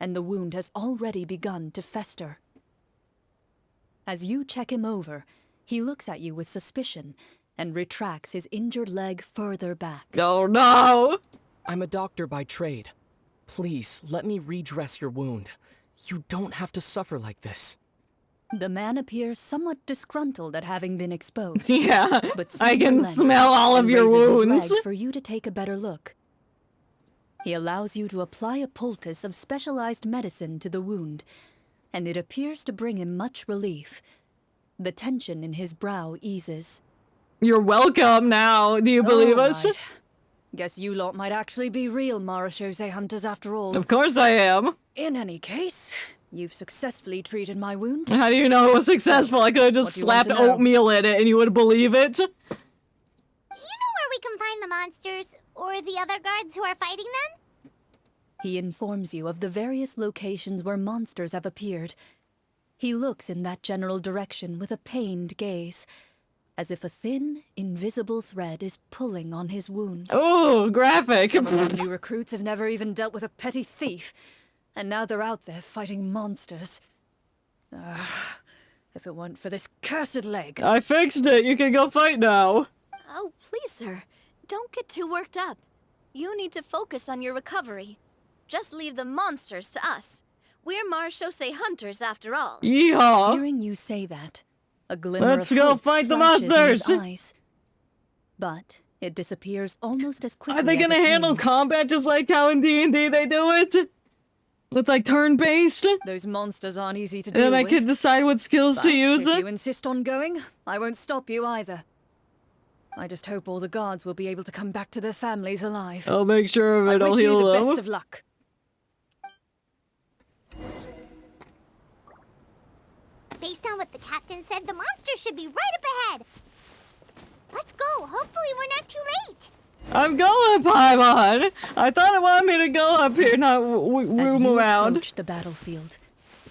and the wound has already begun to fester. As you check him over, he looks at you with suspicion and retracts his injured leg further back. Oh no! I'm a doctor by trade. Please, let me redress your wound. You don't have to suffer like this. The man appears somewhat disgruntled at having been exposed. Yeah, but I can relents smell all of and your raises his wounds. leg for you to take a better look. He allows you to apply a poultice of specialized medicine to the wound, and it appears to bring him much relief. The tension in his brow eases. You're welcome now. Do you believe us? Right. Guess you lot might actually be real Marachose hunters after all. Of course I am. In any case, you've successfully treated my wound. How do you know it was successful? I could have just slapped oatmeal in it and you would believe it. Do you know where we can find the monsters, or the other guards who are fighting them? He informs you of the various locations where monsters have appeared. He looks in that general direction with a pained gaze, as if a thin, invisible thread is pulling on his wound. Oh, graphic. Some of our new recruits have never even dealt with a petty thief, and now they're out there fighting monsters. If it weren't for this cursed leg. I fixed it. You can go fight now. Oh, please, sir. Don't get too worked up. You need to focus on your recovery. Just leave the monsters to us. We're Marachose hunters after all. Yeehaw. Hearing you say that, a glimmer Let's of go hope fight the flashes in his monsters. eyes. But it disappears almost as quickly Are they as gonna it handle came. combat just like how in D&D they do it? With like turn-based? Those monsters aren't easy to deal And I with. can decide what skills But to use. if you insist on going, I won't stop you either. I just hope all the guards will be able to come back to their families alive. I'll make sure of it. I I'll wish heal you the them. best of luck. Based on what the captain said, the monsters should be right up ahead. Let's go. Hopefully we're not too late. I'm going, Paimon! I thought it wanted me to go up here, not room around. Approach the battlefield,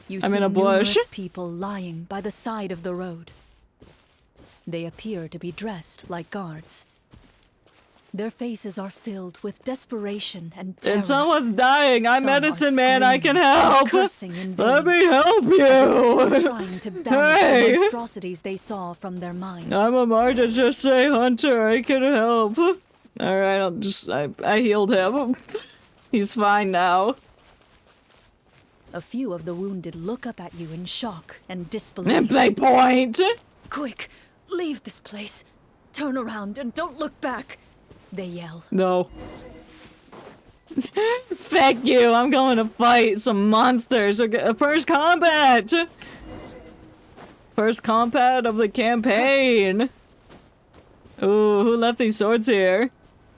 you I'm see in a bush. numerous people lying by the side of the road. They appear to be dressed like guards. Their faces are filled with desperation and terror. And someone's dying. I'm Some are medicine man. I can screaming and help. cursing in vain, Let me help as if you. still trying to banish Hey. the monstrosities they saw from their minds. I'm a Marta just say hunter. I can help. All right, I healed him. He's fine now. A few of the wounded look up at you in shock and disbelief. And they point. Quick, leave this place. Turn around and don't look back. They yell. No. Fuck you. I'm going to fight some monsters. First combat. First combat of the campaign. Ooh, who left these swords here?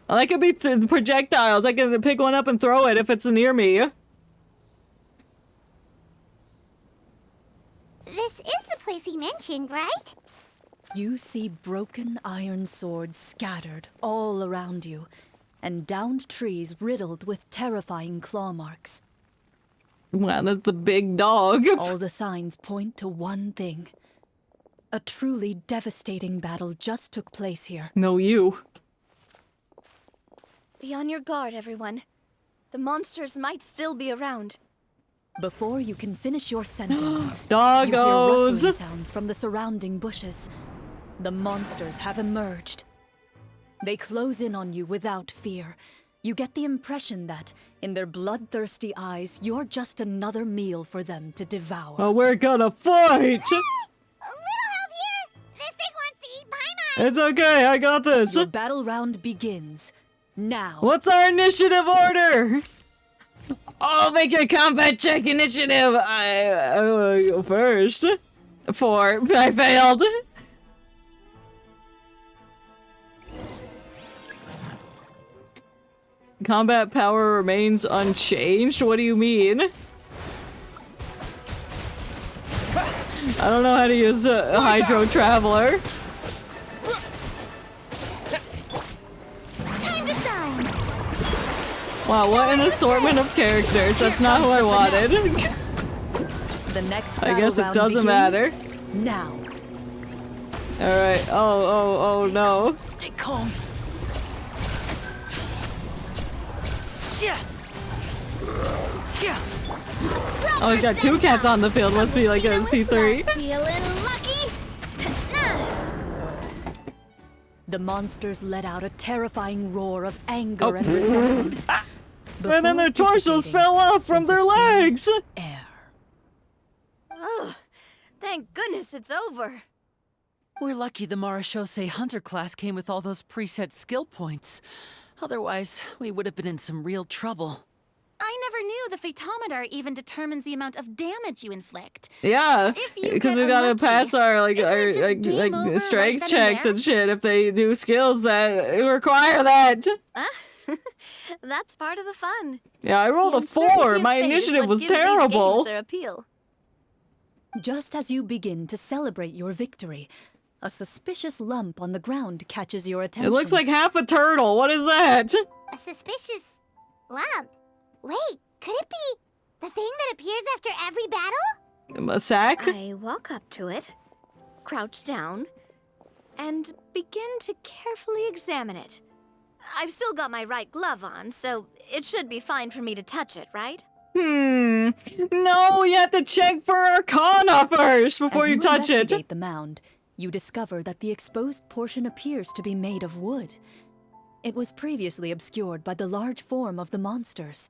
Oh, that could be projectiles. I can pick one up and throw it if it's near me. This is the place he mentioned, right? You see broken iron swords scattered all around you, and downed trees riddled with terrifying claw marks. Wow, that's a big dog. All the signs point to one thing. A truly devastating battle just took place here. No, you. Be on your guard, everyone. The monsters might still be around. Before you can finish your sentence, Doggos! you hear rustling sounds from the surrounding bushes. The monsters have emerged. They close in on you without fear. You get the impression that, in their bloodthirsty eyes, you're just another meal for them to devour. Well, we're gonna fight! It's okay, I got this. Your battle round begins now. What's our initiative order? Oh, make a combat check initiative. I want to go first. 4. I failed. Combat power remains unchanged? What do you mean? I don't know how to use a Hydro Traveler. Time to shine. Wow, what an assortment of characters. That's not who I wanted. The next I guess it doesn't matter. Now. Alright. Oh no. Stay calm. Oh, we got 2 cats on the field. Must be like a C3. Feeling lucky? The monsters let out a terrifying roar of anger and resentment. And then their torsos fell off from their legs! Oh, thank goodness it's over. We're lucky the Marachose Hunter class came with all those preset skill points. Otherwise, we would have been in some real trouble. I never knew the photometer even determines the amount of damage you inflict. Yeah, If you because get we gotta unlucky, pass our isn't it just game over right strength then and checks there? and shit if they do skills that require that. That's part of the fun. Yeah, I rolled The a 4. uncertainty of My fate is initiative what was gives these terrible. games their appeal. Just as you begin to celebrate your victory, a suspicious lump on the ground catches your attention. It looks like half a turtle. What is that? A suspicious lump. Wait, could it be the thing that appears after every battle? A sack? I walk up to it, crouch down, and begin to carefully examine it. I've still got my right glove on, so it should be fine for me to touch it, right? No, you have to check for Arcana first before As you touch it. investigate the mound, you discover that the exposed portion appears to be made of wood. It was previously obscured by the large form of the monsters.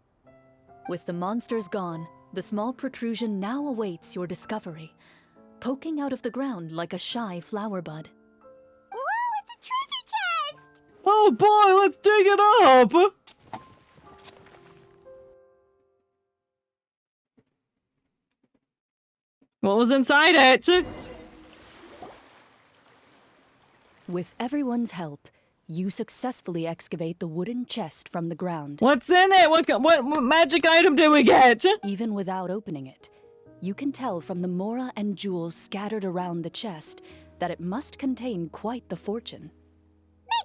With the monsters gone, the small protrusion now awaits your discovery, poking out of the ground like a shy flower bud. Whoa, it's a treasure chest! Oh boy, let's dig it up! What was inside it? With everyone's help, you successfully excavate the wooden chest from the ground. What's in it? What magic item did we get? Even without opening it, you can tell from the mora and jewels scattered around the chest that it must contain quite the fortune.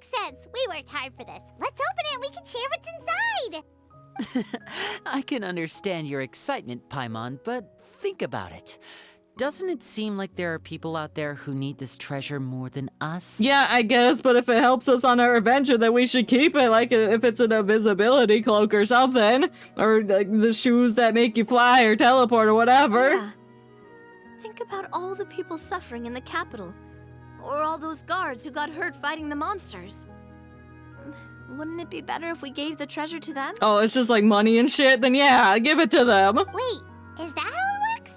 Makes Yes, we worked hard for this. Let's open it and we can share what's inside. I can understand your excitement, Paimon, but think about it. Doesn't it seem like there are people out there who need this treasure more than us? Yeah, I guess, but if it helps us on our adventure, then we should keep it, like if it's an invisibility cloak or something. Or like the shoes that make you fly or teleport or whatever. Yeah. Think about all the people suffering in the capital. Or all those guards who got hurt fighting the monsters. Wouldn't it be better if we gave the treasure to them? Oh, it's just like money and shit? Then yeah, give it to them. Wait, is that how it works?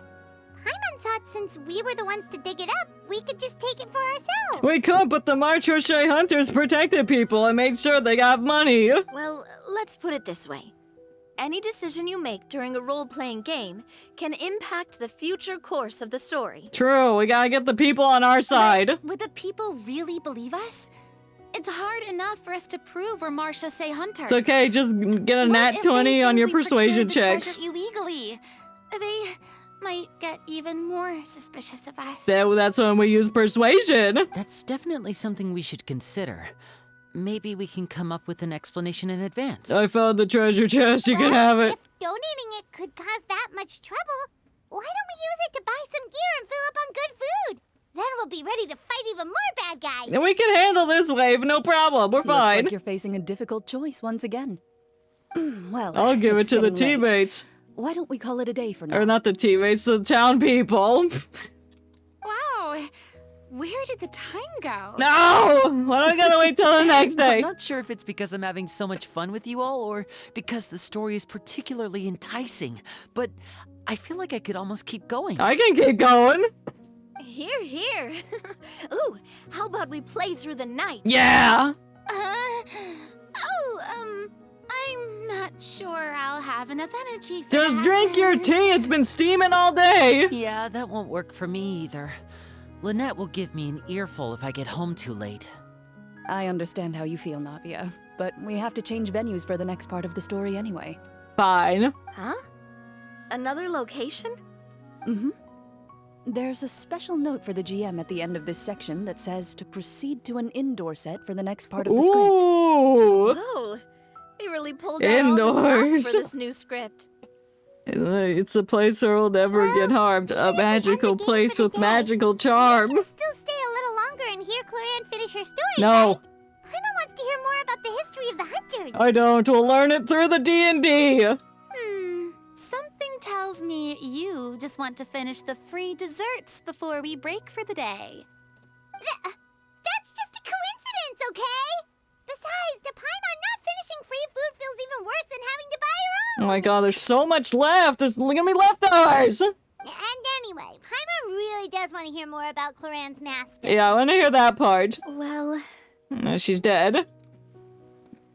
Paimon thought since we were the ones to dig it up, we could just take it for ourselves. We could, but the Marchochet hunters protected people and made sure they got money. Well, let's put it this way. Any decision you make during a role-playing game can impact the future course of the story. True, we gotta get the people on our side. But would the people really believe us? It's hard enough for us to prove we're Marchochet hunters. It's okay, just get a nat 20 on your persuasion checks. Illegally. They might get even more suspicious of us. That's when we use persuasion. That's definitely something we should consider. Maybe we can come up with an explanation in advance. I found the treasure chest, you can have it. If donating it could cause that much trouble, why don't we use it to buy some gear and fill up on good food? Then we'll be ready to fight even more bad guys. And we can handle this wave, no problem. We're fine. Looks like you're facing a difficult choice once again. Well, I'll give it it's to the getting late. teammates. Why don't we call it a day for now? Or not the teammates, the town people. Wow. Where did the time go? No! Why do I gotta wait till the next day? I'm not sure if it's because I'm having so much fun with you all or because the story is particularly enticing, but I feel like I could almost keep going. I can keep going. Here, here. Ooh, how about we play through the night? Yeah! I'm not sure I'll have enough energy for Just that. drink your tea, it's been steaming all day. Yeah, that won't work for me either. Lynette will give me an earful if I get home too late. I understand how you feel, Navia, but we have to change venues for the next part of the story anyway. Fine. Huh? Another location? Mm-hmm. There's a special note for the GM at the end of this section that says to proceed to an indoor set for the next part of the script. Ooh! Whoa, they really pulled out all the Indoors. stops for this new script. It's a place where we'll never get harmed. A magical place with magical charm. We can still stay a little longer and hear Clorinde finish her story, No. right? Paimon wants to hear more about the history of the hunters. I don't. We'll learn it through the D&D. Something tells me you just want to finish the free desserts before we break for the day. That's just a coincidence, okay? Besides, to Paimon, not finishing free food feels even worse than having to buy your Oh own. my god, there's so much left. There's gonna be leftovers. And anyway, Paimon really does want to hear more about Clorinde's master. Yeah, I want to hear that part. Well, She's dead.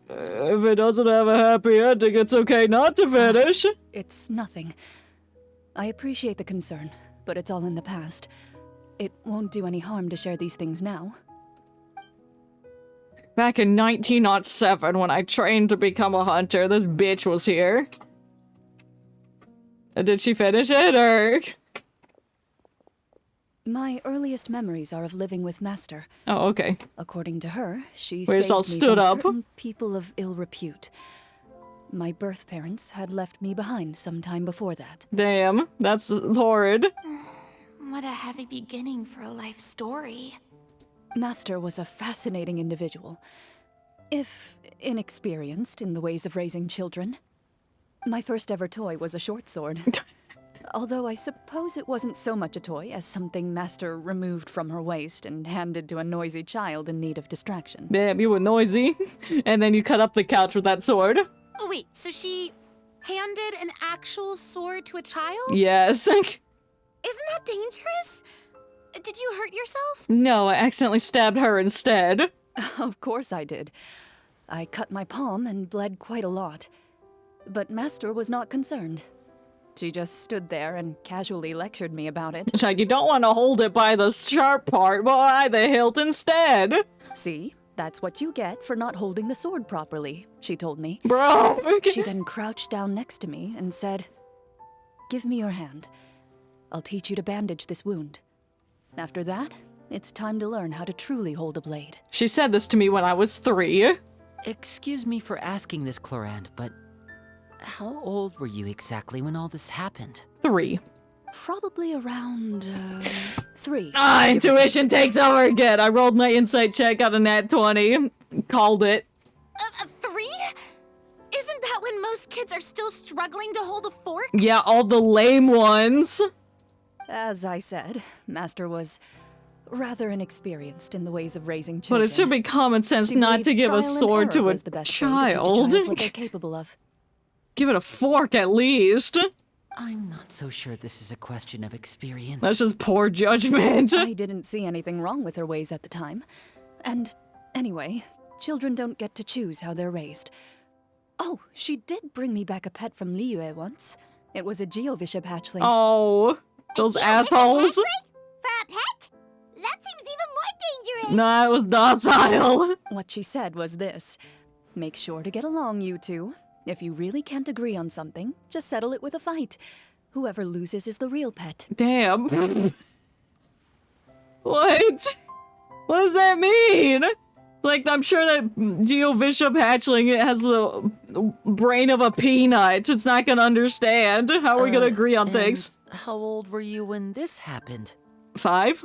If it doesn't have a happy ending, it's okay not to finish. It's nothing. I appreciate the concern, but it's all in the past. It won't do any harm to share these things now. Back in 1907, when I trained to become a hunter, this bitch was here. Did she finish it, or...? My earliest memories are of living with Master. Oh, okay. According to her, she Wait, it's saved all me stood from up. certain people of ill repute. My birth parents had left me behind some time before that. Damn, that's horrid. What a heavy beginning for a life story. Master was a fascinating individual, if inexperienced in the ways of raising children. My first ever toy was a short sword. Although I suppose it wasn't so much a toy as something Master removed from her waist and handed to a noisy child in need of distraction. Damn, you were noisy. And then you cut up the couch with that sword. Oh, wait, so she handed an actual sword to a child? Yes. Isn't that dangerous? Did you hurt yourself? No, I accidentally stabbed her instead. Of course I did. I cut my palm and bled quite a lot. But Master was not concerned. She just stood there and casually lectured me about it. It's like, you don't want to hold it by the sharp part, but by the hilt instead. See? That's what you get for not holding the sword properly, she told me. Bro! She then crouched down next to me and said, "Give me your hand. I'll teach you to bandage this wound. After that, It's time to learn how to truly hold a blade. She said this to me when I was 3. Excuse me for asking this, Clorinde, but how old were you exactly when all this happened? 3. Probably around, 3. Intuition takes over again. I rolled my insight check, got a nat 20. Called it. 3? Isn't that when most kids are still struggling to hold a fork? Yeah, all the lame ones. As I said, Master was rather inexperienced in the ways of raising children. But it should be common sense She not to believed give a trial and sword error to a was the best way to teach child. what they're capable of. Give it a fork at least. I'm not so sure this is a question of experience. That's just poor judgment. I didn't see anything wrong with her ways at the time. And anyway, children don't get to choose how they're raised. Oh, she did bring me back a pet from Liyue once. It was a Geovishap hatchling. Oh, those assholes. For a pet? That seems even more dangerous. Nah, it was docile. What she said was this: make sure to get along, you two. If you really can't agree on something, just settle it with a fight. Whoever loses is the real pet. Damn. What? What does that mean? Like, I'm sure that Geovishap hatchling, it has the brain of a peanut. It's not gonna understand. How are we gonna agree on things? How old were you when this happened? 5?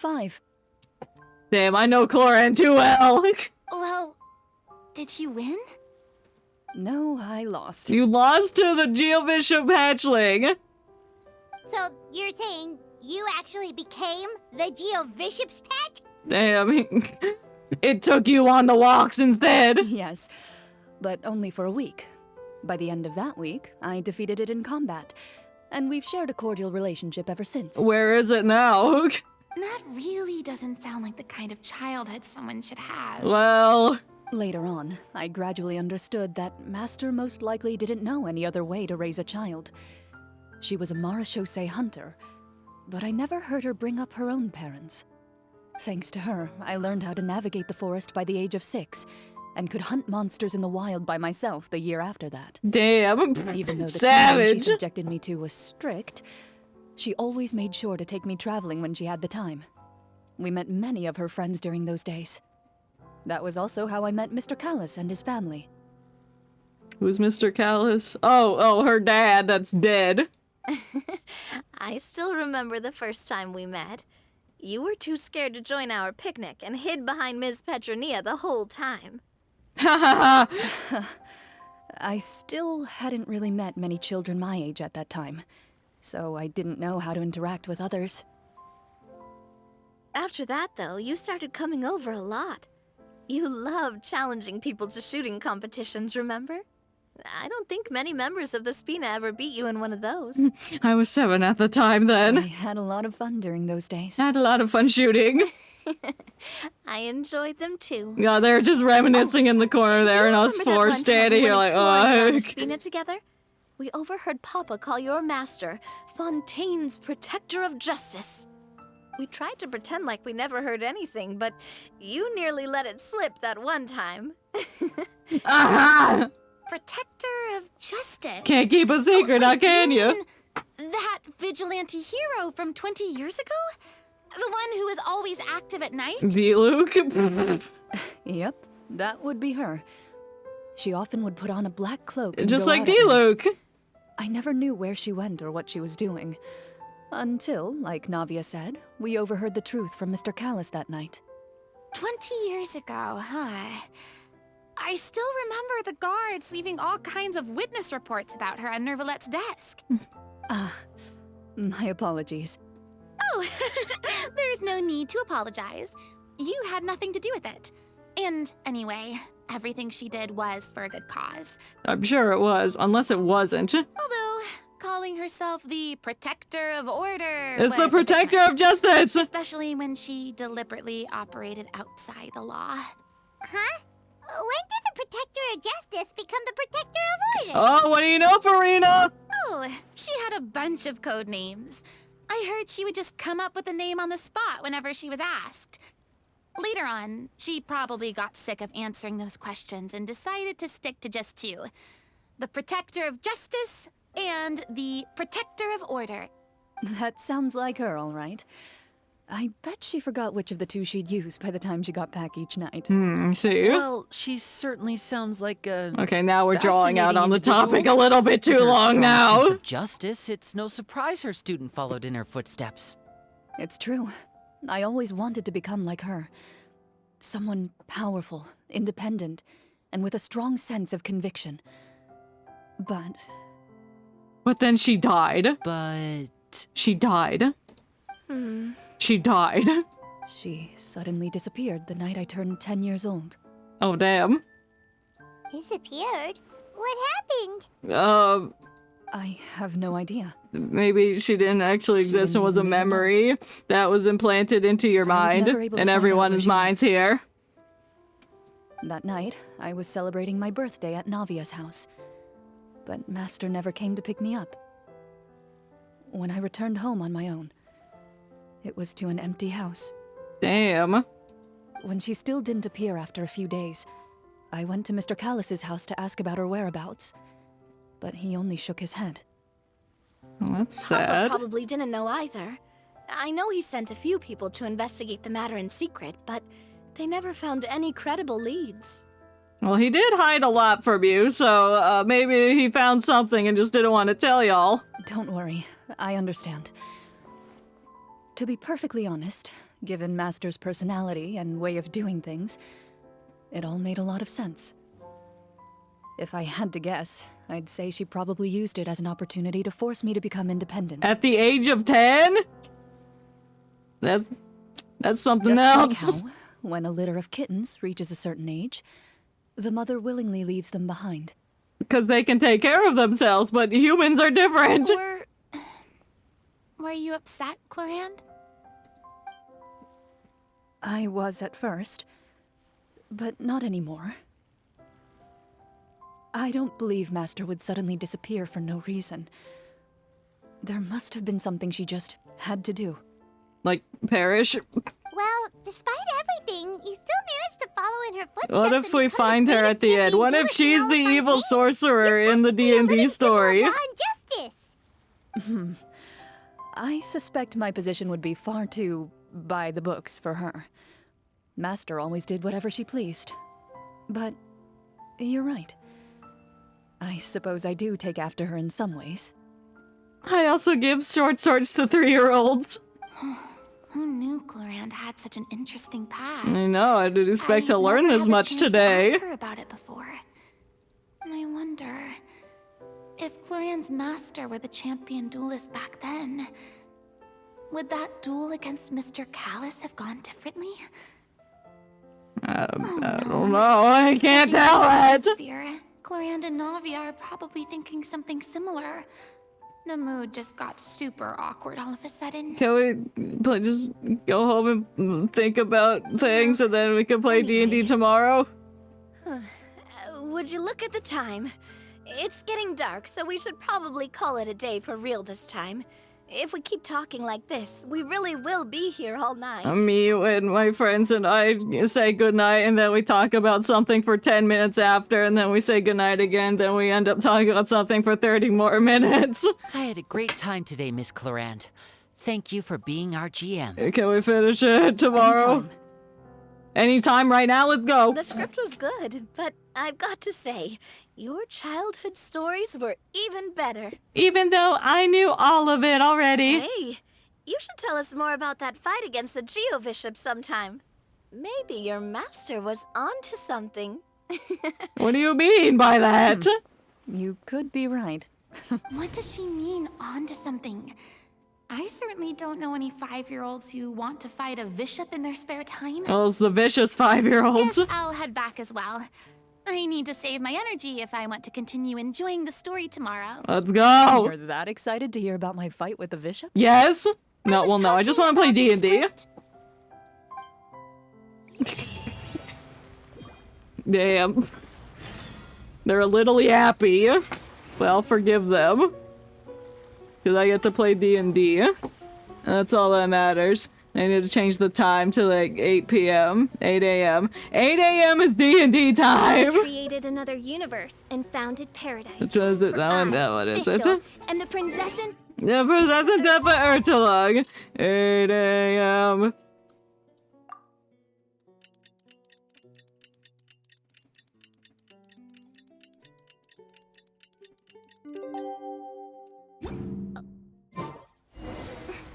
5. Damn, I know Clorinde too well. Well, did you win? No, I lost. You lost to the Geovishap hatchling. So you're saying you actually became the Geovishap's pet? Damn, it took you on the walks instead. Yes, but only for a week. By the end of that week, I defeated it in combat, and we've shared a cordial relationship ever since. Where is it now? That really doesn't sound like the kind of childhood someone should have. Well... Later on, I gradually understood that Master most likely didn't know any other way to raise a child. She was a marechaussee hunter, but I never heard her bring up her own parents. Thanks to her, I learned how to navigate the forest by the age of 6, and could hunt monsters in the wild by myself the year after that. Damn, even though the savage. training she subjected me to was strict, she always made sure to take me traveling when she had the time. We met many of her friends during those days. That was also how I met Mr. Callis and his family. Who's Mr. Callis? Oh, her dad that's dead. I still remember the first time we met. You were too scared to join our picnic and hid behind Ms. Petronia the whole time. Ha ha ha! I still hadn't really met many children my age at that time, so I didn't know how to interact with others. After that, though, you started coming over a lot. You loved challenging people to shooting competitions, remember? I don't think many members of the Spina ever beat you in one of those. I was 7 at the time then. I had a lot of fun during those days. I had a lot of fun shooting. I enjoyed them too. Yeah, they're just reminiscing in the corner there, and us 4 standing here like, oh. Spina together? We overheard Papa call your master Fontaine's Protector of Justice. We tried to pretend like we never heard anything, but you nearly let it slip that one time. Aha! Protector of Justice. Can't keep a secret, now can you? That vigilante hero from 20 years ago? The one who is always active at night? D-Luke? Yep, that would be her. She often would put on a black cloak and just go like out at D-Luke. night. I never knew where she went or what she was doing. Until, like Navia said, we overheard the truth from Mr. Callis that night. 20 years ago, huh? I still remember the guards leaving all kinds of witness reports about her on Nervalette's desk. My apologies. Oh, there's no need to apologize. You had nothing to do with it. And anyway, everything she did was for a good cause. I'm sure it was, unless it wasn't. Although, calling herself the Protector of Order It's the was a bit Protector much. of Justice! Especially when she deliberately operated outside the law. Huh? When did the Protector of Justice become the Protector of Order? Oh, what do you know, Farina? Oh, she had a bunch of code names. I heard she would just come up with a name on the spot whenever she was asked. Later on, she probably got sick of answering those questions and decided to stick to just 2. The Protector of Justice and the Protector of Order. That sounds like her, all right. I bet she forgot which of the two she'd use by the time she got back each night. See? Well, she certainly sounds like a Okay, now we're drawing out on the fascinating topic a individual. little bit too With her long strong now. sense of justice, it's no surprise her student followed in her footsteps. It's true. I always wanted to become like her. Someone powerful, independent, and with a strong sense of conviction. But then she died. But... She died. She died. She suddenly disappeared the night I turned 10 years old. Oh, damn. Disappeared? What happened? I have no idea. Maybe she didn't actually exist and was a memory that was implanted into your mind, never able to and find out everyone's where she minds here. That night, I was celebrating my birthday at Navia's house. But Master never came to pick me up. When I returned home on my own, it was to an empty house. Damn. When she still didn't appear after a few days, I went to Mr. Callus's house to ask about her whereabouts. But he only shook his head. Oh, that's Papa sad. probably didn't know either. I know he sent a few people to investigate the matter in secret, but they never found any credible leads. Well, he did hide a lot from you, so maybe he found something and just didn't want to tell y'all. Don't worry, I understand. To be perfectly honest, given Master's personality and way of doing things, it all made a lot of sense. If I had to guess, I'd say she probably used it as an opportunity to force me to become independent. At the age of 10? That's something else. Like how, when a litter of kittens reaches a certain age, the mother willingly leaves them behind. Because they can take care of themselves, but humans are different. Were you upset, Clorinde? I was at first, but not anymore. I don't believe Master would suddenly disappear for no reason. There must have been something she just had to do. Like, perish? Well, despite everything, you still managed to follow in her footsteps. What if we find her at the end? What if she's the evil sorcerer in the D&D story? I suspect my position would be far too by the books for her. Master always did whatever she pleased. But you're right. I suppose I do take after her in some ways. I also give short swords to 3-year-olds. Who knew Clorinde had such an interesting past? I know, I didn't expect to learn never this had the much chance to today. ask her about it before. I wonder if Clorinde's master were the champion duelist back then. Would that duel against Mr. Callus have gone differently? I don't know, I can't tell it. Clorinde and Navia are probably thinking something similar. The mood just got super awkward all of a sudden. Can we just go home and think about things and then we can play D&D tomorrow? Would you look at the time? It's getting dark, so we should probably call it a day for real this time. If we keep talking like this, we really will be here all night. Me and my friends and I say goodnight and then we talk about something for 10 minutes after and then we say goodnight again, then we end up talking about something for 30 more minutes. I had a great time today, Miss Clorinde. Thank you for being our GM. Can we finish it tomorrow? Anytime right now, let's go. The script was good, but I've got to say, your childhood stories were even better. Even though I knew all of it already. Hey, you should tell us more about that fight against the Geo-Bishop sometime. Maybe your master was onto something. What do you mean by that? You could be right. What does she mean, onto something? I certainly don't know any 5-year-olds who want to fight a bishop in their spare time. Oh, it's the vicious 5-year-olds. Guess I'll head back as well. I need to save my energy if I want to continue enjoying the story tomorrow. Let's go. You're that excited to hear about my fight with the bishop? Yes. No, well, no. I just want to play D&D. Damn. They're a little yappy. Well, forgive them. Because I get to play D&D. That's all that matters. I need to change the time to like 8 p.m. 8 a.m. 8 a.m. is D&D time! I created another universe and founded paradise. Which was it? That one is it? And the The possessive death by Ertelug. 8 a.m.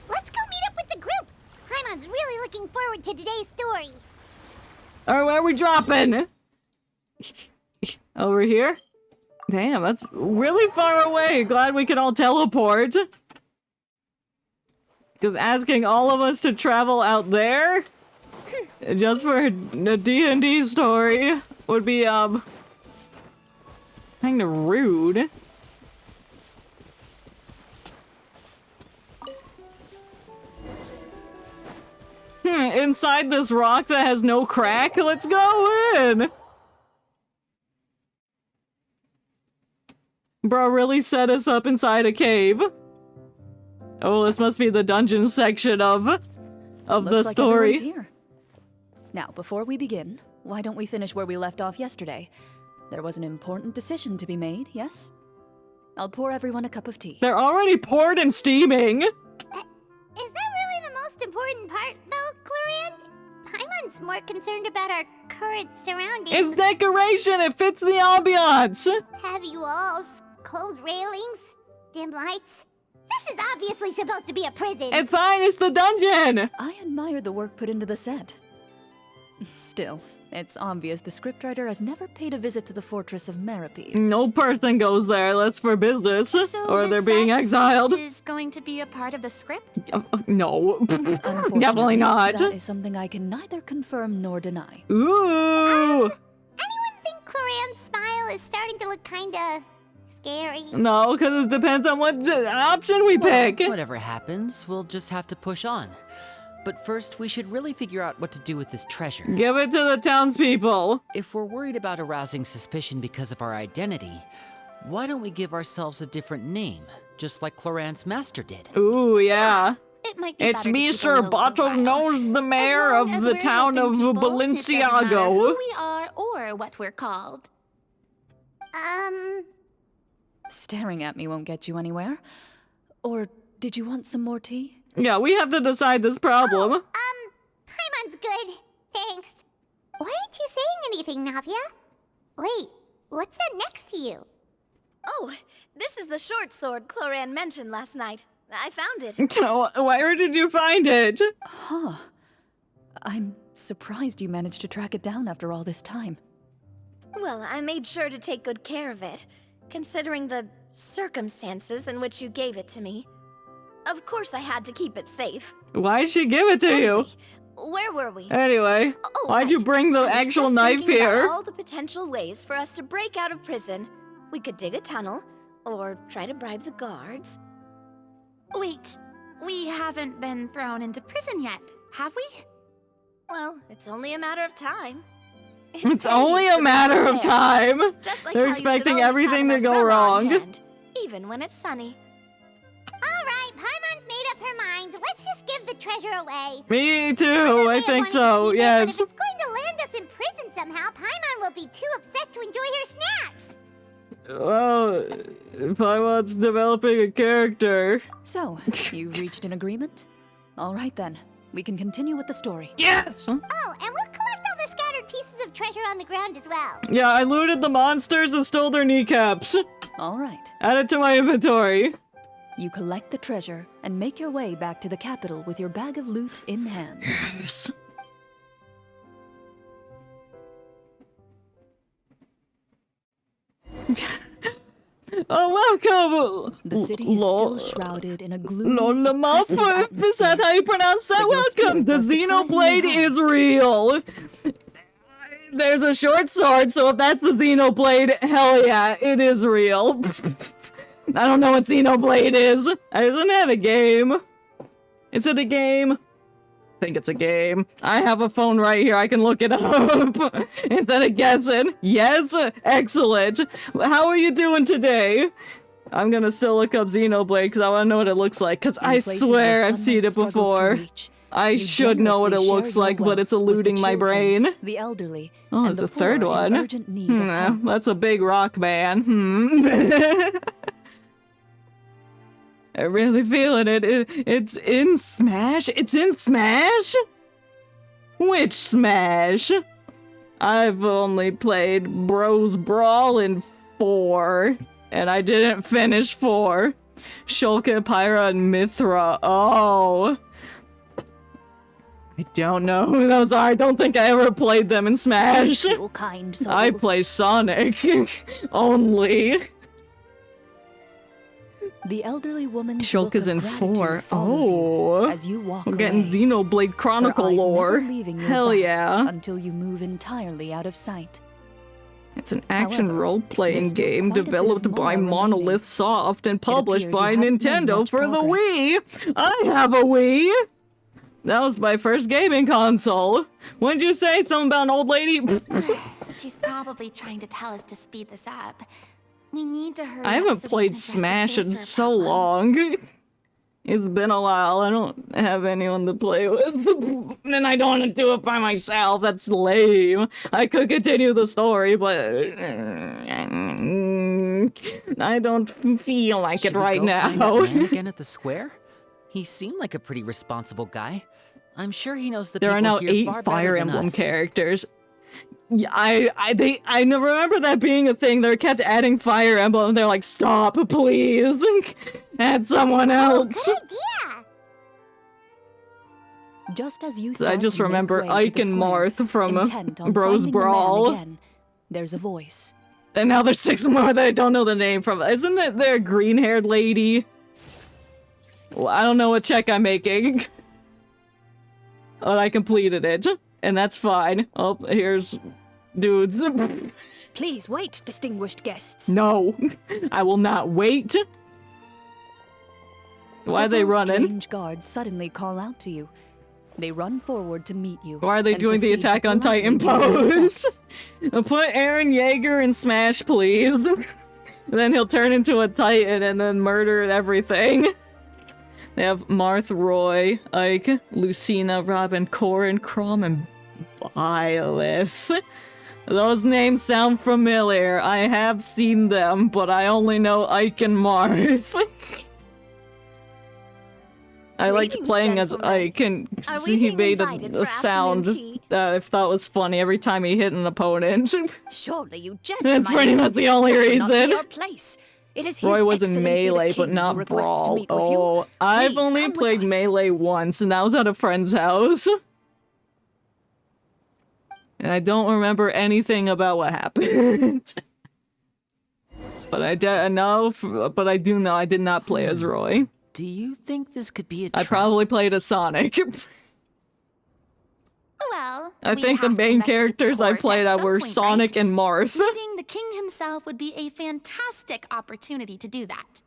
Let's go meet up with the group. Paimon's really looking forward to today's story. Alright, where are we dropping? Over here? Damn, that's really far away. Glad we can all teleport. Because asking all of us to travel out there just for a D&D story would be, kinda rude. Inside this rock that has no crack? Let's go in! Bro really set us up inside a cave. Oh, this must be the dungeon section of the story. Like here. Now, before we begin, why don't we finish where we left off yesterday? There was an important decision to be made, yes? I'll pour everyone a cup of tea. They're already poured and steaming! Is that really the most important part, though, Clorinde? Paimon's more concerned about our current surroundings. It's decoration! It fits the ambiance! Heavy walls, cold railings, dim lights. This is obviously supposed to be a prison. It's fine, it's the dungeon! I admire the work put into the set. Still, it's obvious the scriptwriter has never paid a visit to the fortress of Meripede. No person goes there, that's for business. So or they're being exiled. Is going to be a part of the script? No. Definitely not. That is something I can neither confirm nor deny. Ooh! Anyone think Clorinde's smile is starting to look kinda scary? No, because it depends on what option we pick. Whatever happens, we'll just have to push on. But first, we should really figure out what to do with this treasure. Give it to the townspeople. If we're worried about arousing suspicion because of our identity, why don't we give ourselves a different name, just like Clorinde's master did? Ooh, yeah. It might be It's better me, to keep a Sir low Bottlenose, the mayor profile. of the As town of we're helping people, it doesn't matter Balenciago. who we are or what we're called. Staring at me won't get you anywhere. Or did you want some more tea? Yeah, we have to decide this problem. Paimon's good. Thanks. Why aren't you saying anything, Navia? Wait, what's that next to you? Oh, this is the short sword Clorinde mentioned last night. I found it. Where did you find it? Huh. I'm surprised you managed to track it down after all this time. Well, I made sure to take good care of it, considering the circumstances in which you gave it to me. Of course I had to keep it safe. Why'd she give it to you? Where were we? Anyway, why'd you bring the I was actual just knife thinking about here? all the potential ways for us to break out of prison. We could dig a tunnel, or try to bribe the guards. Wait, we haven't been thrown into prison yet, have we? Well, it's only a matter of time. It's only a matter of time. Just like They're how you should expecting always everything have to an go umbrella on wrong. hand, even when it's sunny. Alright, Paimon's made up her mind. Let's just give the treasure away. Me too, I think so, yes. But if it's going to land us in prison somehow, Paimon will be too upset to enjoy her snacks. Well, Paimon's developing a character. So, you've reached an agreement? All right then, we can continue with the story. Yes! Oh, and we'll collect all the scattered pieces of treasure on the ground as well. Yeah, I looted the monsters and stole their kneecaps. All right. Add it to my inventory. You collect the treasure and make your way back to the capital with your bag of loot in hand. Yes. Oh, welcome! The city is still shrouded in a gloomy, Is that how you pronounce that? Welcome! The Xenoblade is real! There's a short sword, so if that's the Xenoblade, hell yeah, it is real. I don't know what Xenoblade is. Isn't that a game? Is it a game? I think it's a game. I have a phone right here. I can look it up instead of guessing. Yes? Excellent. How are you doing today? I'm gonna still look up Xenoblade because I want to know what it looks like. Because I swear I've seen it before. I should know what it looks like, but it's eluding my brain. The elderly. Oh, and it's the a third poor in one. urgent need of help. That's a big rock, man. I'm really feeling it. It's in Smash? It's in Smash? Which Smash? I've only played Bros Brawl in 4, and I didn't finish 4. Shulka, Pyra, and Mithra. Oh. I don't know who those are. I don't think I ever played them in Smash. I play Sonic. Only. The elderly woman Shulka's in 4. Oh. As you walk I'm getting away. Xenoblade Chronicle lore. Hell yeah. Until you move entirely out of sight. It's an action However, role-playing there's still game quite a bit of developed by more Monolith remaining. Soft and published appears you by haven't made Nintendo much for the progress. Wii. I have a Wii. That was my first gaming console. What'd you say? Something about an old lady? She's probably trying to tell us to speed this up. We need to hurry I up haven't so we played can address the Smash in sorcerer so problem. long. It's been a while. I don't have anyone to play with. And I don't want to do it by myself. That's lame. I could continue the story, but I don't feel like Should it we right go find that now. man again at the square? He seemed like a pretty responsible guy. I'm sure he knows the There are people now here 8 far Fire better than Emblem us. characters. Yeah, I never remember that being a thing. They kept adding Fire Emblem, and they're like, stop, please. Add someone else. Good idea. Just as you I start just to make remember way to Ike the and square, Marth from intent on Bros finding the man Brawl. again, there's a voice. And now there's 6 more that I don't know the name from. Isn't that their green-haired lady? Well, I don't know what check I'm making. But I completed it. And that's fine. Oh, here's dudes. Please wait, distinguished guests. No. I will not wait. Why are they Several running? Strange guards suddenly call out to you. They run forward to meet you. Why are they and doing the proceed to Attack on Titan politely pay their pose? Put Aaron Yeager in Smash, please. Then he'll turn into a Titan and then murder everything. They have Marth, Roy, Ike, Lucina, Robin, Corin, Crom, and Byleth. Those names sound familiar. I have seen them, but I only know Ike and Marth. I liked Greetings, playing as gentlemen. Ike, and Are we he being made invited a for sound afternoon tea? that I thought was funny every time he hit an opponent. Surely you jest, That's my pretty lord. much the only That would not be reason. your place. It is His Roy was in Excellency the Melee, but King not who requests to Brawl. meet with you. Oh, I've Please only come with played us. Melee once, and that was at a friend's house. And I don't remember anything about what happened. But I do know I did not play as Roy. Do you think this could be a I trap? probably played as Sonic. Well, I we think the have to main investigate characters the I court played at at some were point, Sonic right? and Marth. Meeting the king himself would be a fantastic opportunity to do that.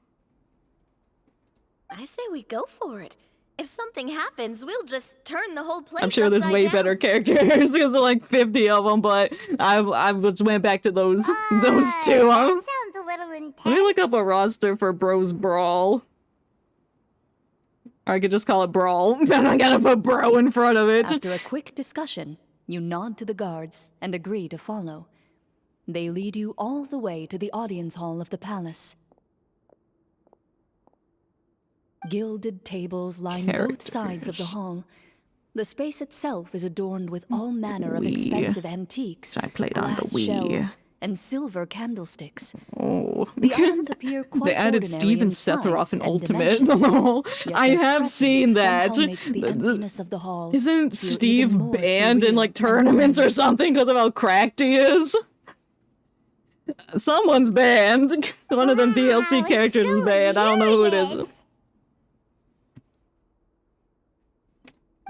I say we go for it. If something happens, we'll just turn the whole place I'm sure there's upside way down. better characters because there are like 50 of them, but I just went back to those two. That sounds a little intense. Let me look up a roster for Bros Brawl. Or I could just call it Brawl. I gotta put Bro in front of it. After a quick discussion, you nod to the guards and agree to follow. They lead you all the way to the audience hall of the palace. Gilded tables line both sides of the hall. The space itself is adorned with all manner of Wii. expensive antiques, I played on the glass Wii. shelves, and silver candlesticks. Oh. The items appear quite They added ordinary Steven in Sephiroth size in and Ultimate. dimension. Yet I their have presence seen that. somehow makes the emptiness of the hall Isn't feel Steve even more banned in surreal like and tournaments or ominous. something because of how cracked he is? Someone's banned. One of them DLC characters is banned. I don't know who it is.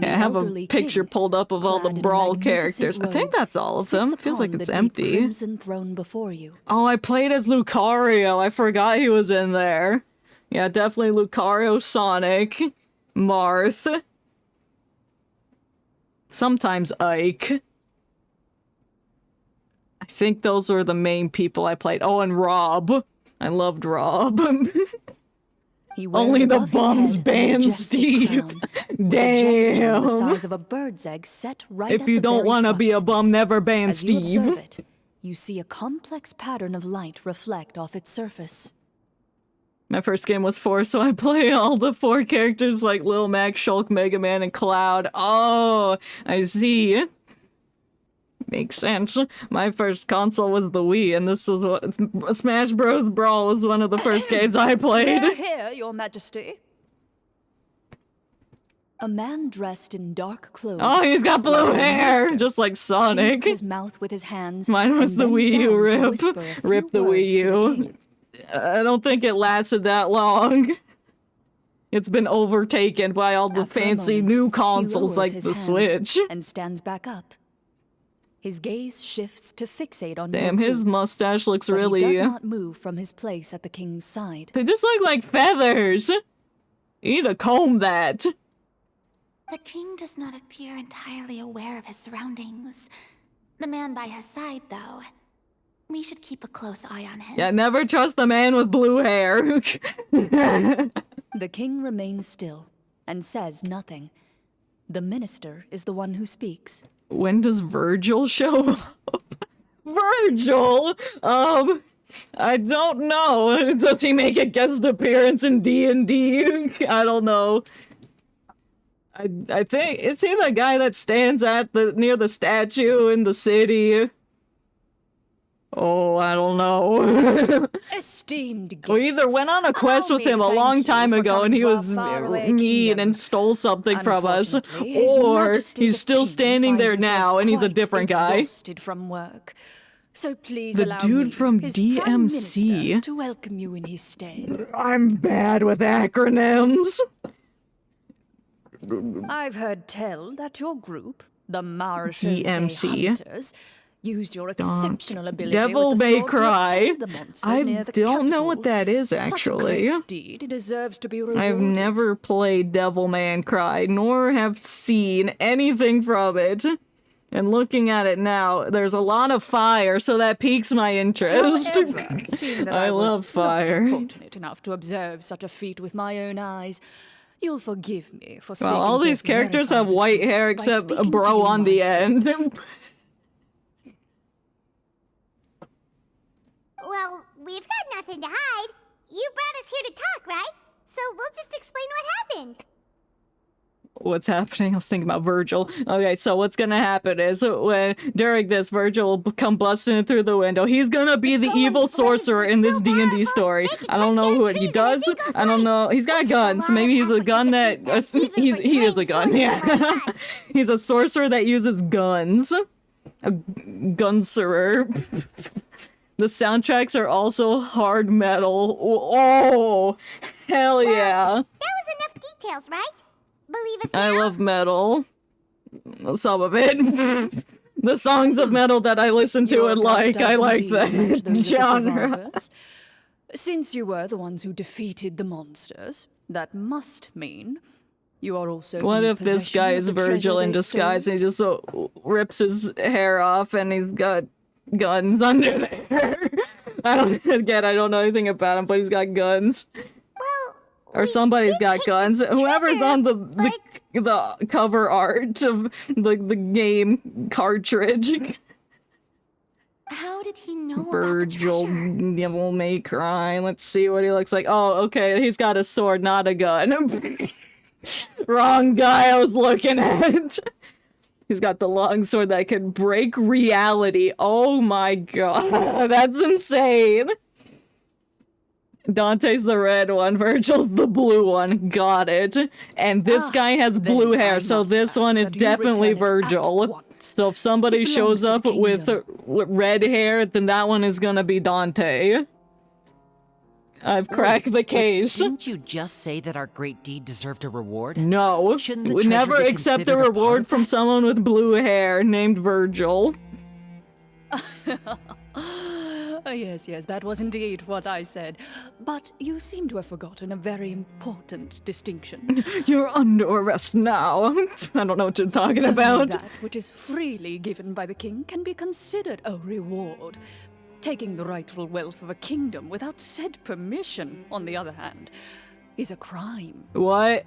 Yeah, I have a elderly picture king, pulled up of all the clad in a Brawl magnificent characters. I think robe, that's all of them. sits Feels like upon it's the deep empty. crimson throne before you. Oh, I played as Lucario. I forgot he was in there. Yeah, definitely Lucario, Sonic, Marth. Sometimes Ike. I think those were the main people I played. Oh, and Rob. I loved Rob. He wears Only the above his bums head a banned majestic Steve. crown with a gemstone the Damn. size of a bird's egg set right If at you the don't very want to be a front. bum, never ban As you Steve. observe it, you see a complex pattern of light reflect off its surface. My first game was 4, so I play all the 4 characters like Lil Mac, Shulk, Mega Man, and Cloud. Oh, I see. Makes sense. My first console was the Wii, and this was what Smash Bros. Brawl was one of the first games I played. They're here, Your Majesty. A man dressed in dark clothes. Oh, he's got blue hair, just like Sonic. His mouth with his hands. Mine was the Wii U rip. Rip the Wii U. I don't think it lasted that long. It's been overtaken by all the fancy new consoles like the Switch. And stands back up. His gaze shifts to fixate on Damn, Goku, his mustache looks but really... he does not move from his place at the king's side. They just look like feathers. You need to comb that. The king does not appear entirely aware of his surroundings. The man by his side, though. We should keep a close eye on him. Yeah, never trust the man with blue hair. The king remains still and says nothing. The minister is the one who speaks. When does Virgil show up? Virgil? I don't know. Does he make a guest appearance in D&D? I don't know. I think, is he the guy that stands at near the statue in the city? Oh, I don't know. Esteemed guest, We either went on a quest with him a long time ago and he was mean and stole something from us, or he's still standing there now and he's a different guy. Exhausted from work. So please The allow dude me, from his Prime Minister, DMC. to welcome you in his stead. I'm bad with acronyms. I've heard tell that your group, the Marshall DMC. Hunters, used your exceptional ability Devil with the May sword to Cry. repel the monsters I near the don't know capital. what that is, actually. Such a great deed deserves to be rewarded. I've never played Devil May Cry, nor have seen anything from it. And looking at it now, there's a lot of fire, so that piques my interest. However, seeing that I was love fire. not fortunate enough to observe such a feat with my own eyes, you'll forgive me for Well, seeking all to these characters verify have the white truth hair by except speaking to bro you on the myself. end. Well, we've got nothing to hide. You brought us here to talk, right? So we'll just explain what happened. What's happening? I was thinking about Virgil. Okay, so what's gonna happen is when during this, Virgil will come busting through the window. He's gonna be the evil sorcerer in this D&D story. I don't know what he does. I don't know. He's got guns. Maybe he's a gun that he is a gun. Yeah, he's a sorcerer that uses guns. A gunserer. The soundtracks are also hard metal. Oh, hell yeah. That was enough details, right? Believe us I now? love metal. Some of it. The songs of metal that I listen to Your and blood like, does I like indeed match that those of the genre. survivors. Since you were the ones who defeated the monsters, that must mean you are also What in if this possession guy of is the Virgil treasure in they disguise stole? and he just rips his hair off and he's got guns under there? I don't know anything about him, but he's got guns. Or somebody's got guns. Whoever's on the cover art of the game cartridge. How did he know Virgil Devil May Cry. Let's see what he looks like. Oh, okay, he's got a sword, not a gun. Wrong guy I was looking at. He's got the long sword that can break reality. Oh my god, that's insane. Dante's the red one, Virgil's the blue one. Got it. And this guy has blue hair, so this one is definitely Virgil. So if somebody shows up with red hair, then that one is gonna be Dante. I've cracked the case. Didn't you just say that our great deed deserved a reward? No, Shouldn't the we treasure never be accept a considered part reward of from someone with blue hair named Virgil. Yes, that was indeed what I said. But you seem to have forgotten a very important distinction. You're under arrest now. I don't know what you're talking Only about. that which is freely given by the king can be considered a reward. Taking the rightful wealth of a kingdom without said permission, on the other hand, is a crime. What?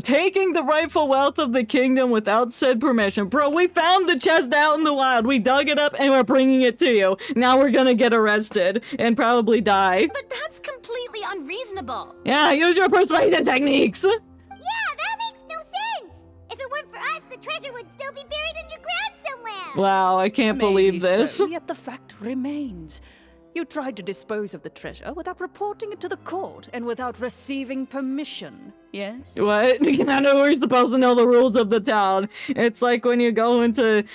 Taking the rightful wealth of the kingdom without said permission. Bro, we found the chest out in the wild. We dug it up and we're bringing it to you. Now we're gonna get arrested and probably die. But that's completely unreasonable. Yeah, use your persuasion techniques. Yeah, that makes no sense. If it weren't for us, the treasure would still be buried underground somewhere. Wow, I can't believe this. So, yet the fact remains. You tried to dispose of the treasure without reporting it to the court and without receiving permission, yes? What? I know we're supposed to know the rules of the town. It's like when you go into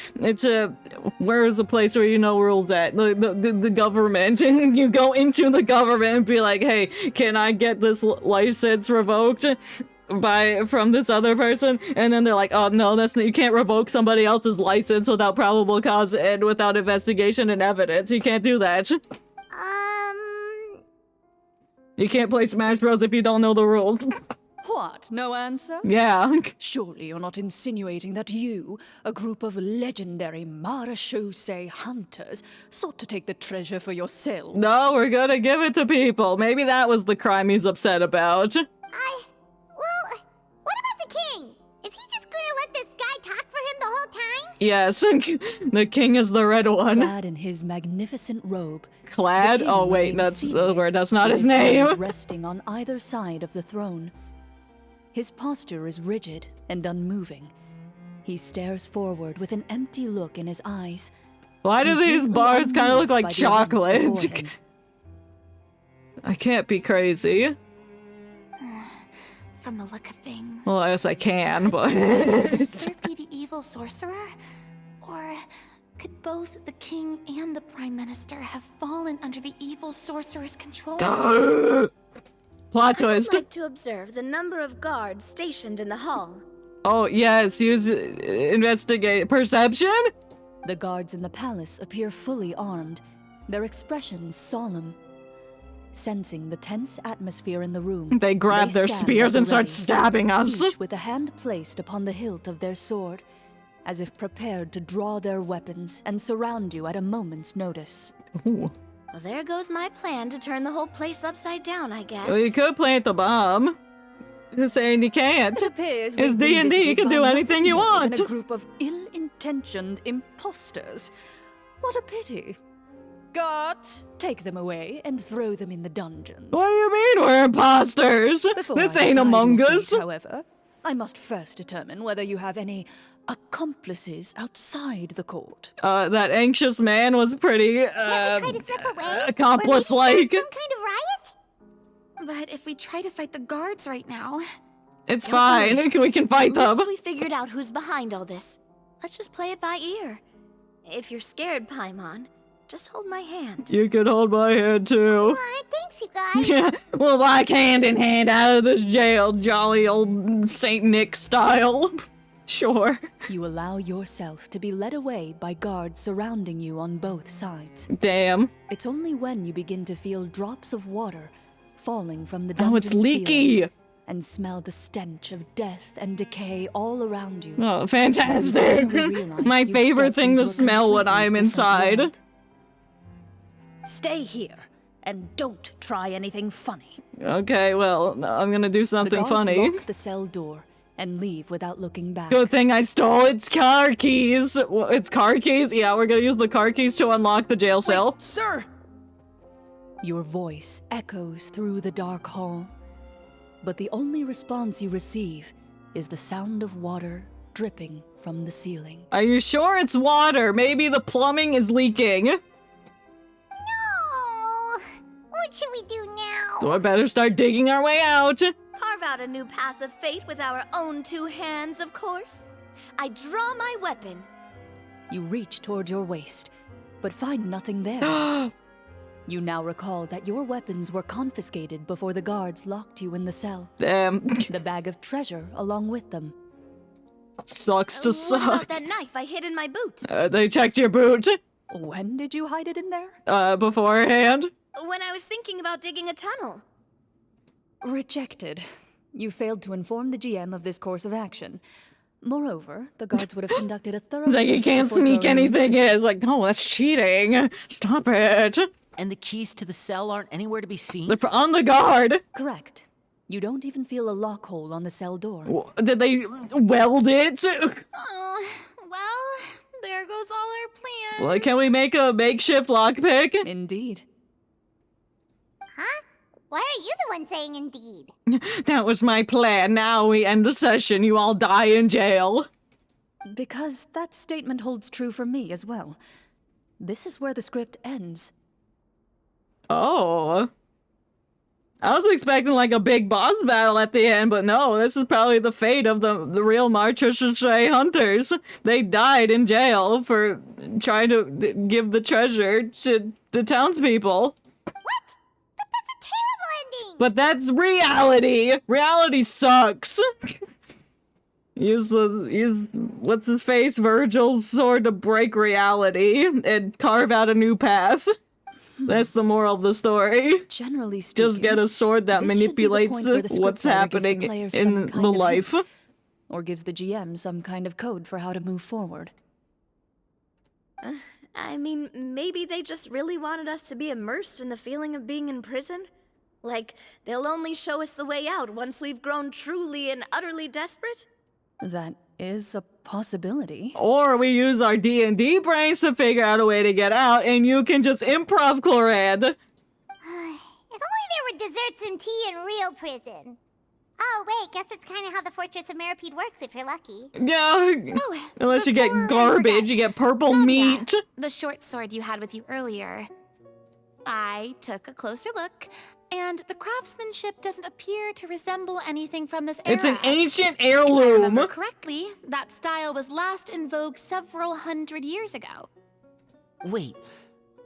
where is the place where you know rules at? The government. And you go into the government and be like, hey, can I get this license revoked from this other person? And then they're like, oh no, you can't revoke somebody else's license without probable cause and without investigation and evidence. You can't do that. You can't play Smash Bros. If you don't know the rules. What? No answer? Yeah. Surely you're not insinuating that you, a group of legendary Marachose hunters, sought to take the treasure for yourselves? No, we're gonna give it to people. Maybe that was the crime he's upset about. Well, what about the king? Is he just gonna let this guy talk for him the whole time? Yes, the king is the red one. Clad in his magnificent robe. Clad? Oh wait, that's the word. That's not his name. Resting on either side of the throne. His posture is rigid and unmoving. He stares forward with an empty look in his eyes. Why do these bars kind of look like chocolate? I can't be crazy. From the look of things. Well, I guess I can, but... Could Sir be the evil sorcerer? Or could both the king and the prime minister have fallen under the evil sorcerer's control? Plot twist. I'd like to observe the number of guards stationed in the hall. Oh, yes, use investigate. Perception? The guards in the palace appear fully armed, their expressions solemn. Sensing the tense atmosphere in the room, they grab their spears and start stabbing us. Each with a hand placed upon the hilt of their sword, as if prepared to draw their weapons and surround you at a moment's notice. Ooh. Well, there goes my plan to turn the whole place upside down, I guess. Well, you could plant the bomb. Who's saying you can't? It appears it's D&D, you can do anything you want. A group of ill-intentioned imposters. What a pity. Guards, take them away and throw them in the dungeons. What do you mean we're imposters? This ain't Among Us. However, I must first determine whether you have any accomplices outside the court. That anxious man was pretty, accomplice-like. Some kind of riot? But if we try to fight the guards right now... It's fine, we can fight them. At least we figured out who's behind all this. Let's just play it by ear. If you're scared, Paimon, just hold my hand. You can hold my hand, too. Aw, thanks, you guys. Yeah, we'll walk hand in hand out of this jail, jolly old Saint Nick style. Sure. You allow yourself to be led away by guards surrounding you on both sides. Damn. It's only when you begin to feel drops of water falling from the dungeon it's leaky! ceiling and smell the stench of death and decay all around you. Oh, fantastic! My favorite thing to smell when I'm inside. World. Stay here and don't try anything funny. Okay, well, I'm gonna do something the guards funny. Lock the cell door and leave without looking back. Good thing I stole its car keys. It's car keys? Yeah, we're gonna use the car keys to unlock the jail cell. Sir! Your voice echoes through the dark hall, but the only response you receive is the sound of water dripping from the ceiling. Are you sure it's water? Maybe the plumbing is leaking. No! What should we do now? So I better start digging our way out. Carve out a new path of fate with our own two hands, of course. I draw my weapon. You reach toward your waist, but find nothing there. You now recall that your weapons were confiscated before the guards locked you in the cell. Damn. The bag of treasure along with them. Sucks to What suck. about that knife I hid in my boot? They checked your boot. When did you hide it in there? Beforehand. When I was thinking about digging a tunnel. Rejected. You failed to inform the GM of this course of action. Moreover, the guards would have conducted a thorough Like you search can't before sneak throwing you in anything prison. in. It's like, no, that's cheating. Stop it. And the keys to the cell aren't anywhere to be seen? They're on the guard. Correct. You don't even feel a lock hole on the cell door. Did they weld it? Oh, well, there goes all our plans. Like, can we make a makeshift lockpick? Indeed. Huh? Why are you the one saying indeed? That was my plan. Now we end the session. You all die in jail. Because that statement holds true for me as well. This is where the script ends. Oh. I was expecting like a big boss battle at the end, but no, this is probably the fate of the real Marcheshay hunters. They died in jail for trying to give the treasure to the townspeople. What? But that's a terrible ending! But that's reality! Reality sucks! Use what's his face, Virgil's sword to break reality and carve out a new path. That's the moral of the story. Generally speaking, just get a sword that manipulates what's happening in the life. Or gives the GM some kind of code for how to move forward. I mean, maybe they just really wanted us to be immersed in the feeling of being in prison? Like, they'll only show us the way out once we've grown truly and utterly desperate? That is a possibility. Or we use our D&D brains to figure out a way to get out, and you can just improv, Clorinde. If only there were desserts and tea in real prison. Oh, wait, guess it's kind of how the Fortress of Meripede works if you're lucky. Yeah, unless you get garbage, you get purple meat. The short sword you had with you earlier. I took a closer look, and the craftsmanship doesn't appear to resemble anything from this era. It's an ancient If I heirloom. remember correctly, that style was last in vogue several hundred years ago. Wait,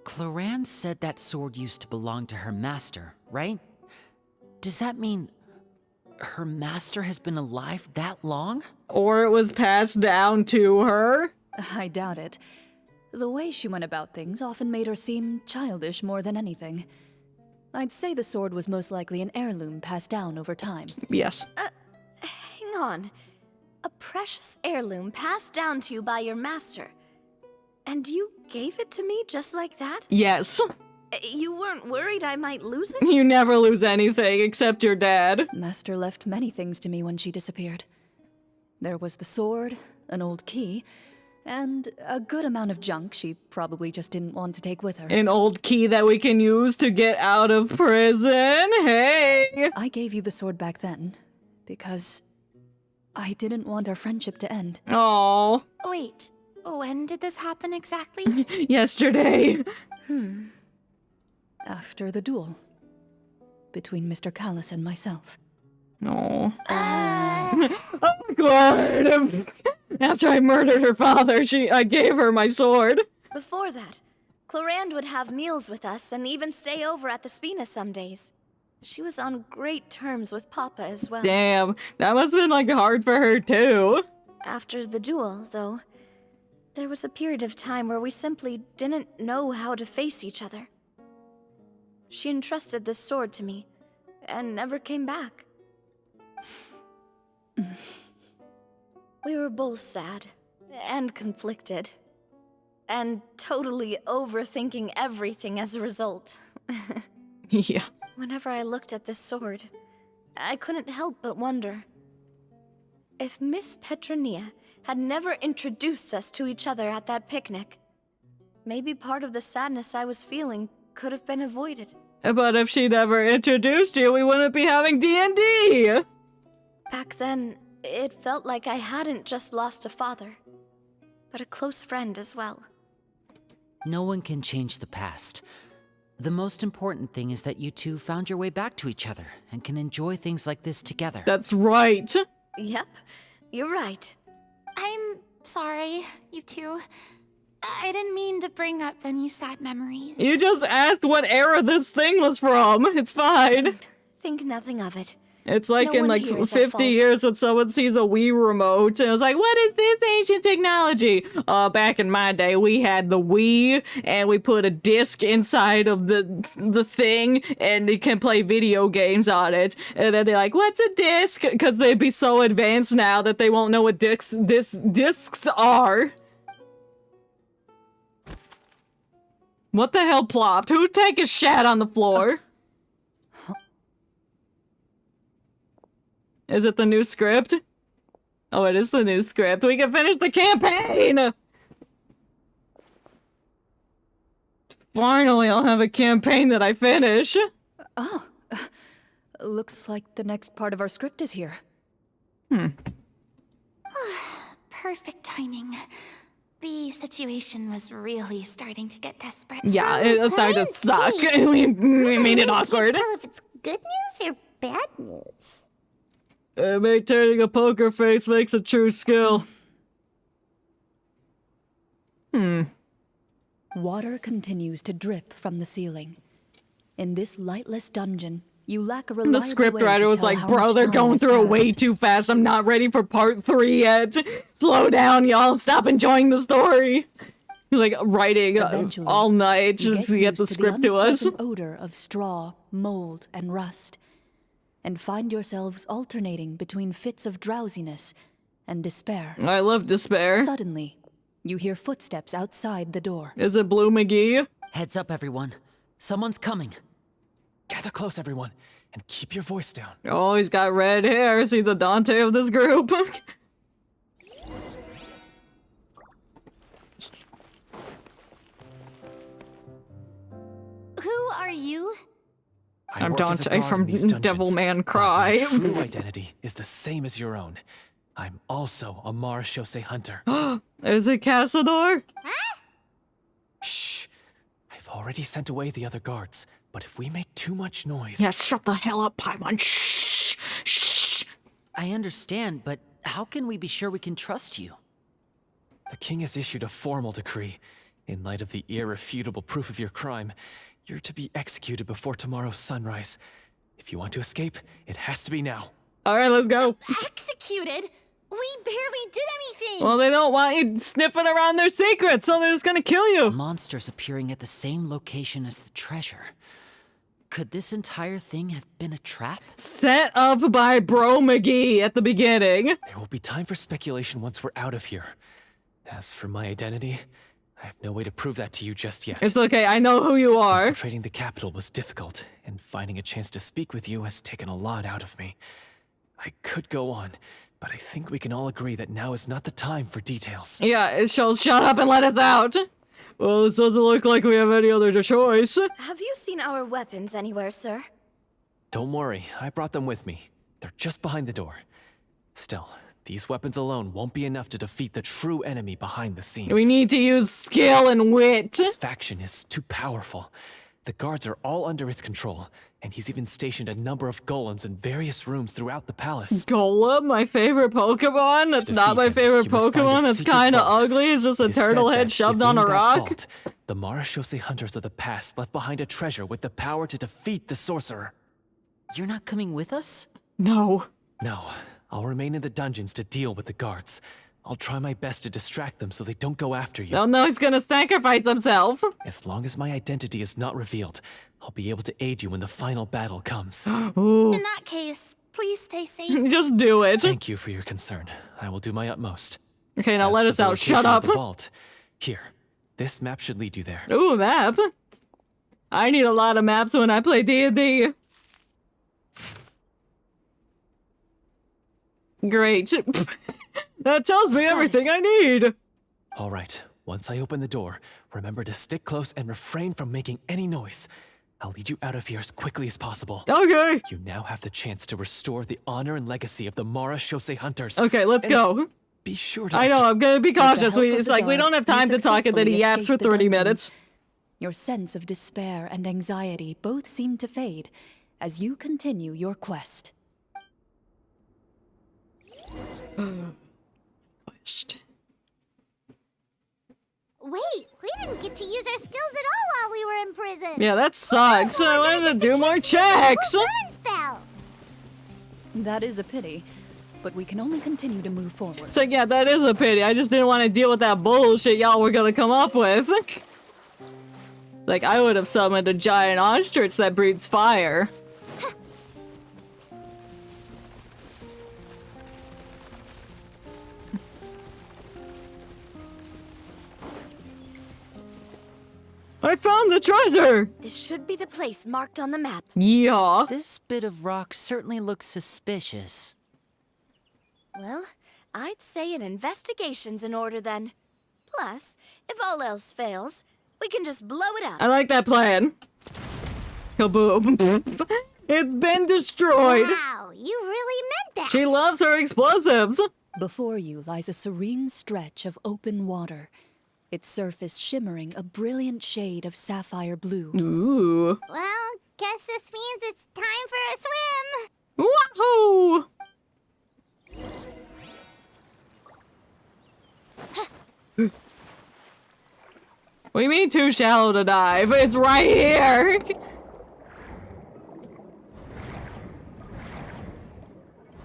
Clorinde said that sword used to belong to her master, right? Does that mean her master has been alive that long? Or it was passed down to her? I doubt it. The way she went about things often made her seem childish more than anything. I'd say the sword was most likely an heirloom passed down over time. Yes. Hang on. A precious heirloom passed down to you by your master. And you gave it to me just like that? Yes. You weren't worried I might lose it? You never lose anything except your dad. Master left many things to me when she disappeared. There was the sword, an old key, and a good amount of junk she probably just didn't want to take with her. An old key that we can use to get out of prison. Hey! I gave you the sword back then because I didn't want our friendship to end. Oh. Wait, when did this happen exactly? Yesterday. After the duel between Mr. Callis and myself. Oh. Oh my god! After I murdered her father, I gave her my sword. Before that, Clorinde would have meals with us and even stay over at the Spina some days. She was on great terms with Papa as well. Damn, that must have been like hard for her too. After the duel, though, there was a period of time where we simply didn't know how to face each other. She entrusted this sword to me, and never came back. We were both sad, and conflicted, and totally overthinking everything as a result. Yeah. Whenever I looked at this sword, I couldn't help but wonder if Miss Petronia had never introduced us to each other at that picnic. Maybe part of the sadness I was feeling could have been avoided. But if she never introduced you, we wouldn't be having D&D. Back then, it felt like I hadn't just lost a father, but a close friend as well. No one can change the past. The most important thing is that you two found your way back to each other and can enjoy things like this together. That's right. Yep, you're right. I'm sorry, you two. I didn't mean to bring up any sad memories. You just asked what era this thing was from. It's fine. Think nothing of it. It's like No in one like here is at 50 fault. years when someone sees a Wii remote and it's like, what is this ancient technology? Back in my day, we had the Wii and we put a disc inside of the thing and you can play video games on it. And then they're like, what's a disc? Because they'd be so advanced now that they won't know what discs are. What the hell plopped? Who take a shat on the floor? Is it the new script? Oh, it is the new script. We can finish the campaign! Finally, I'll have a campaign that I finish. Oh, looks like the next part of our script is here. Perfect timing. The situation was really starting to get desperate. Yeah, it started to suck. We made it awkward. Tell if it's good news or bad news. Maintaining a poker face makes a true skill. Water continues to drip from the ceiling. In this lightless dungeon, you lack a reliable The script way to writer was tell like, how bro, much they're time going has through it way passed." too fast. I'm not ready for part 3 yet. Slow down, y'all. Stop enjoying the story. Like, writing Eventually, all night you just to get used the script to us. unpleasant odor of straw, mold, and rust, and find yourselves alternating between fits of drowsiness and despair. I love despair. Suddenly, you hear footsteps outside the door. Is it Blue McGee? Heads up, everyone. Someone's coming. Gather close, everyone, and keep your voice down. Oh, he's got red hair. Is he the Dante of this group? Who are you? I'm work as a Dante guard from in these dungeons, Devilman but Cry. My true identity is the same as your own. I'm also a Marachose hunter. Is it Cassador? Shh. I've already sent away the other guards, but if we make too much noise... Yeah, shut the hell up, Paimon. Shh. Shh. I understand, but how can we be sure we can trust you? The king has issued a formal decree. In light of the irrefutable proof of your crime, you're to be executed before tomorrow's sunrise. If you want to escape, it has to be now. Alright, let's go. Executed? We barely did anything! Well, they don't want you sniffing around their secrets, so they're just gonna kill you. Monsters appearing at the same location as the treasure. Could this entire thing have been a trap? Set up by Bro McGee at the beginning. There will be time for speculation once we're out of here. As for my identity, I have no way to prove that to you just yet. It's okay, I know who you are. Infiltrating the capital was difficult, and finding a chance to speak with you has taken a lot out of me. I could go on, but I think we can all agree that now is not the time for details. Yeah, she'll shut up and let us out. Well, this doesn't look like we have any other choice. Have you seen our weapons anywhere, sir? Don't worry, I brought them with me. They're just behind the door. Still, these weapons alone won't be enough to defeat the true enemy behind the scenes. We need to use skill and wit. This faction is too powerful. The guards are all under his control, and he's even stationed a number of golems in various rooms throughout the palace. Golem, my favorite Pokemon? That's not my defeat him, favorite you must find a Pokemon. It's secret kind of vault. ugly. It's just a It is said turtle head that shoved on a within that rock. vault, the Marachose hunters of the past left behind a treasure with the power to defeat the sorcerer. You're not coming with us? No. No, I'll remain in the dungeons to deal with the guards. I'll try my best to distract them so they don't go after you. Oh no, he's gonna sacrifice himself. As long as my identity is not revealed, I'll be able to aid you when the final battle comes. Ooh. In that case, please stay safe. Just do it. Thank you for your concern. I will do my utmost. Okay, now As let for us the out. location Shut of up. the vault, here, this map should lead you there. Ooh, a map. I need a lot of maps when I play D&D. Great. That tells me everything I need. All right, once I open the door, remember to stick close and refrain from making any noise. I'll lead you out of here as quickly as possible. Okay. You now have the chance to restore the honor and legacy of the Marachose hunters. Okay, let's And go. Be sure to... I know, I'm gonna be the cautious. help of It's the like we guard, don't have you time to talk and then he successfully yaps for escape the 30 dungeon. minutes. Your sense of despair and anxiety both seem to fade as you continue your quest. Wait, we didn't get to use our skills at all while we were in prison. Yeah, that sucks. I wanted to do more checks. Spell. That is a pity, but we can only continue to move forward. So yeah, that is a pity. I just didn't want to deal with that bullshit y'all were gonna come up with. Like, I would have summoned a giant ostrich that breathes fire. I found the treasure! This should be the place marked on the map. Yeah. This bit of rock certainly looks suspicious. Well, I'd say an investigation's in order then. Plus, if all else fails, we can just blow it up. I like that plan. Kaboom. It's been destroyed. Wow, you really meant that. She loves her explosives. Before you lies a serene stretch of open water, its surface shimmering a brilliant shade of sapphire blue. Ooh. Well, guess this means it's time for a swim. Wahoo! What do you mean too shallow to dive? It's right here!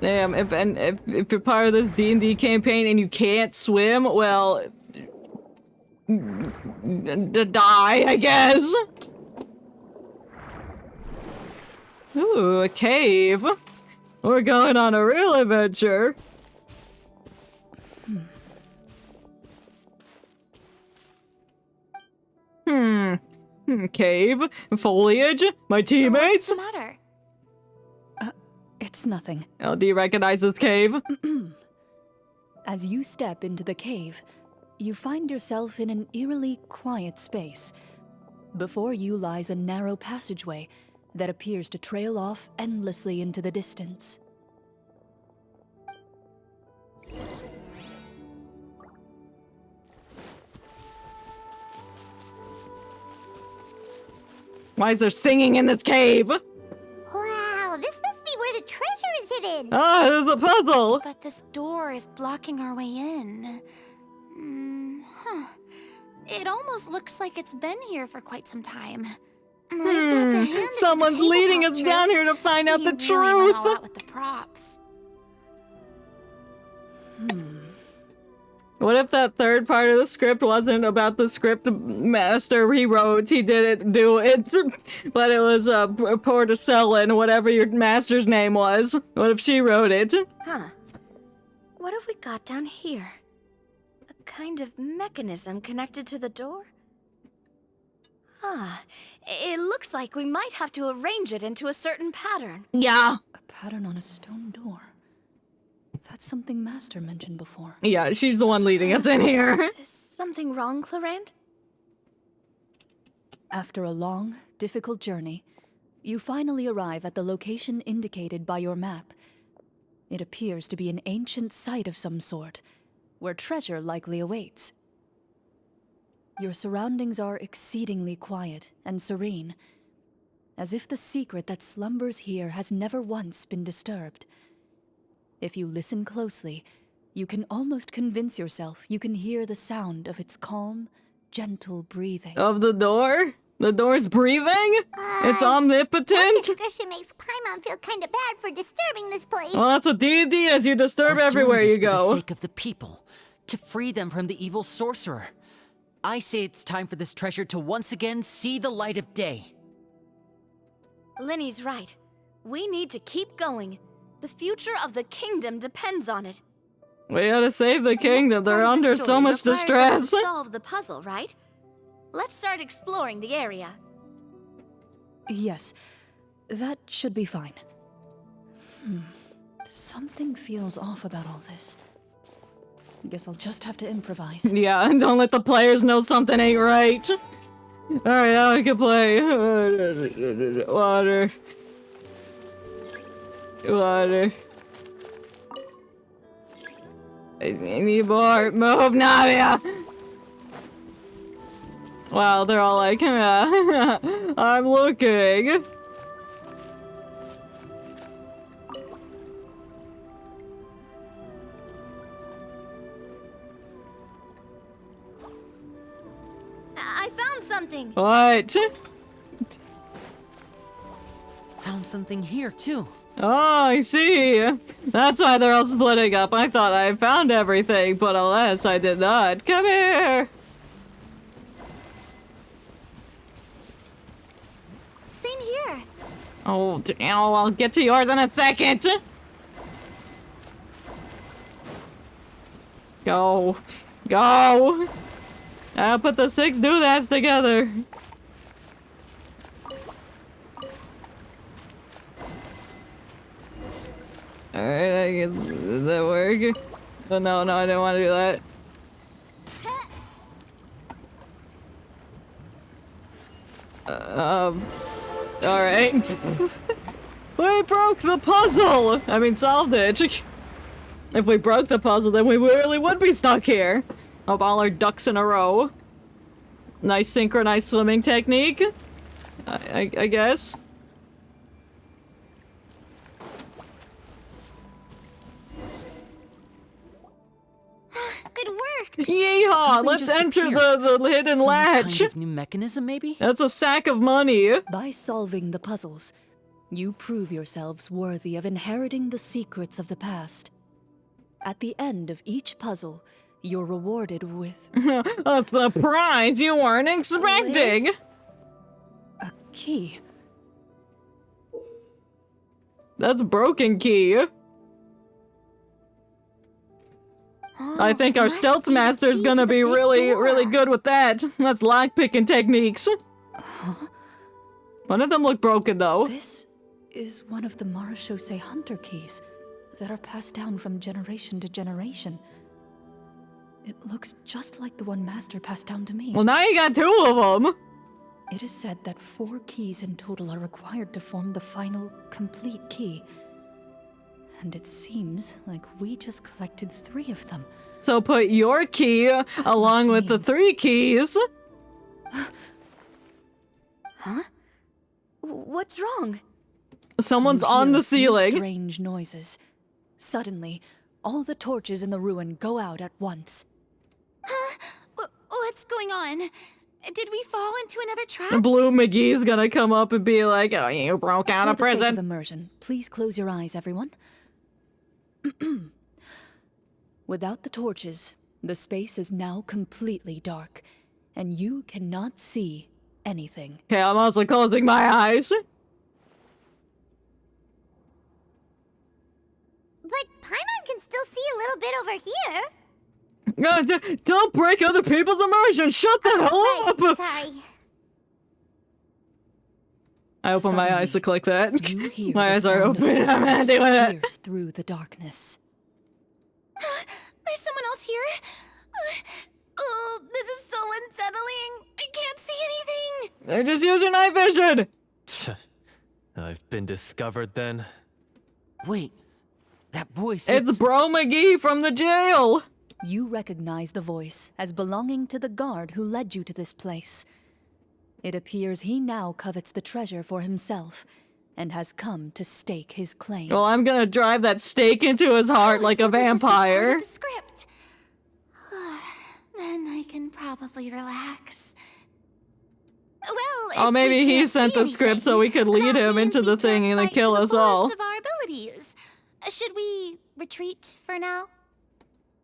Damn, if you're part of this D&D campaign and you can't swim, well... die, I guess! Ooh, a cave. We're going on a real adventure. Cave, foliage, my teammates. What's the matter? It's nothing. Oh, do you recognize this cave? As you step into the cave, you find yourself in an eerily quiet space. Before you lies a narrow passageway that appears to trail off endlessly into the distance. Why is there singing in this cave? Wow, this must be where the treasure is hidden. Ah, there's a puzzle. But this door is blocking our way in. It almost looks like it's been here for quite some time. I've got to hand it Someone's to the leading us tabletop down troupe. here to find out the You really went all truth. out with the props. What if that third part of the script wasn't about the script master he wrote? He didn't do it, but it was Porticellan, whatever your master's name was. What if she wrote it? Huh. What have we got down here? A kind of mechanism connected to the door? Ah, it looks like we might have to arrange it into a certain pattern. Yeah. A pattern on a stone door. That's something Master mentioned before. Yeah, she's the one leading us in here. Is something wrong, Clorinde? After a long, difficult journey, you finally arrive at the location indicated by your map. It appears to be an ancient site of some sort, where treasure likely awaits. Your surroundings are exceedingly quiet and serene, as if the secret that slumbers here has never once been disturbed. If you listen closely, you can almost convince yourself you can hear the sound of its calm, gentle breathing. Of the door? The door's breathing? It's omnipotent? That description makes Paimon feel kind of bad for disturbing this place. Well, that's what D&D is. You disturb We're everywhere doing this you for go. the sake of the people, to free them from the evil sorcerer. I say it's time for this treasure to once again see the light of day. Linny's right. We need to keep going. The future of the kingdom depends on it. We gotta save the kingdom. They're Part of the under so story much requires us distress. to solve the puzzle, right? Let's start exploring the area. Yes, that should be fine. Something feels off about all this. Guess I'll just have to improvise. Yeah, and don't let the players know something ain't right. Alright, now we can play. Water. Water. I need more. Move, Navia! Wow, they're all like, I'm looking. I found something. What? Found something here, too. Oh, I see. That's why they're all splitting up. I thought I found everything, but alas, I did not. Come here! Same here. Oh, damn, I'll get to yours in a second. Go. Go! I'll put the 6 doodads together. Alright, I guess, does that work? Oh, no, I didn't want to do that. Alright. We broke the puzzle! I mean, solved it. If we broke the puzzle, then we really would be stuck here. Hope all our ducks in a row. Nice synchronized swimming technique. I guess. It worked! Yeehaw! Something Let's just enter appeared. the hidden Some latch! kind of new mechanism, maybe? That's a sack of money! By solving the puzzles, you prove yourselves worthy of inheriting the secrets of the past. At the end of each puzzle, you're rewarded with... A surprise you weren't expecting! a key. That's broken key. I think our stealth master's gonna be really good with that. That's lockpicking techniques. One of them look broken though. This is one of the Marechaussee Hunter keys that are passed down from generation to generation. It looks just like the one Master passed down to me. Well, now you got 2 of them. It is said that 4 keys in total are required to form the final, complete key. And it seems like we just collected 3 of them. So put your key along with the 3 keys. Huh? What's wrong? Someone's You on hear the a few ceiling. strange noises. Suddenly, all the torches in the ruin go out at once. Huh? What's going on? Did we fall into another trap? Blue McGee's gonna come up and be like, oh, you broke out of For the sake prison. of immersion, please close your eyes, everyone. Without the torches, the space is now completely dark, and you cannot see anything. Okay, I'm also closing my eyes. But Paimon can still see a little bit over here. Don't break other people's immersion! Shut the hell up! Sorry. I open my eyes to click that. You hear My the eyes are sound of open. I'm not footsteps doing it. pierce through the darkness. There's someone else here. Oh, this is so unsettling. I can't see anything. I just use your night vision! I've been discovered then. Wait, that voice. It's Bro McGee from the jail! You recognize the voice as belonging to the guard who led you to this place. It appears he now covets the treasure for himself and has come to stake his claim. Well, I'm gonna drive that stake into his heart like a vampire. The script. Then I can probably relax. Well, Oh, if maybe we he can't sent see the script so we could anything, lead that him means into the we thing can't and then fight kill to the us all. fullest of our abilities. Should we retreat for now?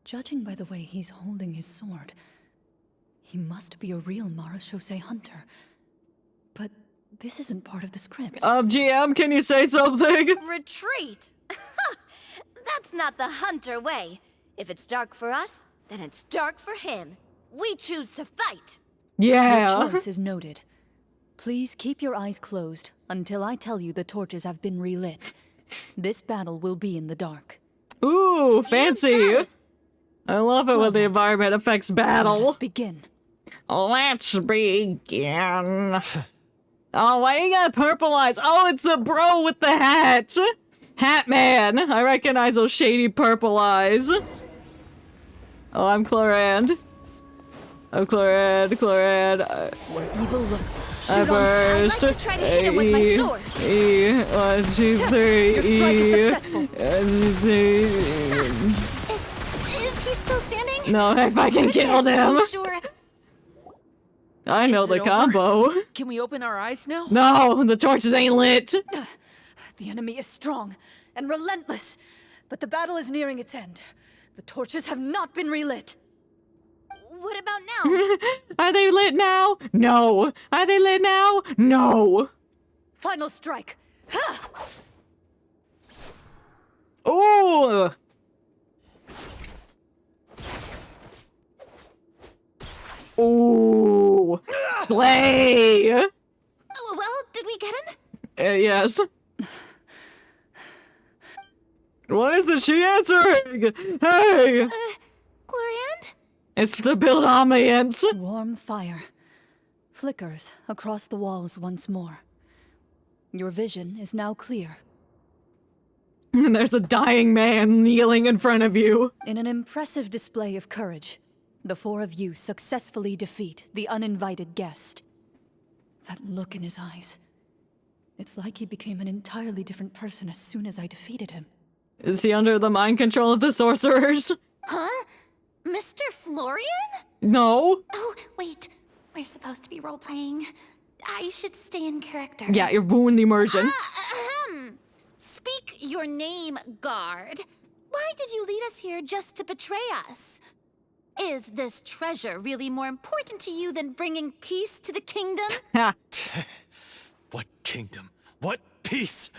Judging by the way he's holding his sword, he must be a real Marechaussee hunter. But this isn't part of the script. GM, can you say something? Retreat? That's not the hunter way. If it's dark for us, then it's dark for him. We choose to fight. Yeah. Your choice is noted. Please keep your eyes closed until I tell you the torches have been relit. This battle will be in the dark. Ooh, fancy. I love it when the environment affects battle. Let's begin. Let's begin. Oh, why you got purple eyes? Oh, it's the bro with the hat. Hat man. I recognize those shady purple eyes. Oh, I'm Clorinde. I'm Clorinde. Where evil lurks. I burst. I'd like to try to hit him with my sword. 1, 2, 3. Your strike is successful. Is he still standing? No, I fucking killed him. Sure. I know Is the it over? combo. Can we open our eyes now? No, the torches ain't lit. The enemy is strong and relentless, but the battle is nearing its end. The torches have not been relit. What about now? Are they lit now? No. Are they lit now? No. Final strike. Ha! Ooh. Ooh. Slay. Oh, well, did we get him? Yes. Why isn't she answering? Hey! Clorinde? It's the build ambience. Warm fire flickers across the walls once more. Your vision is now clear. And there's a dying man kneeling in front of you. In an impressive display of courage, the four of you successfully defeat the uninvited guest. That look in his eyes. It's like he became an entirely different person as soon as I defeated him. Is he under the mind control of the sorcerers? Huh? Mr. Florian? No. Oh, wait. We're supposed to be role-playing. I should stay in character. Yeah, you ruined the immersion. Speak your name, guard. Why did you lead us here just to betray us? Is this treasure really more important to you than bringing peace to the kingdom? What kingdom? What peace?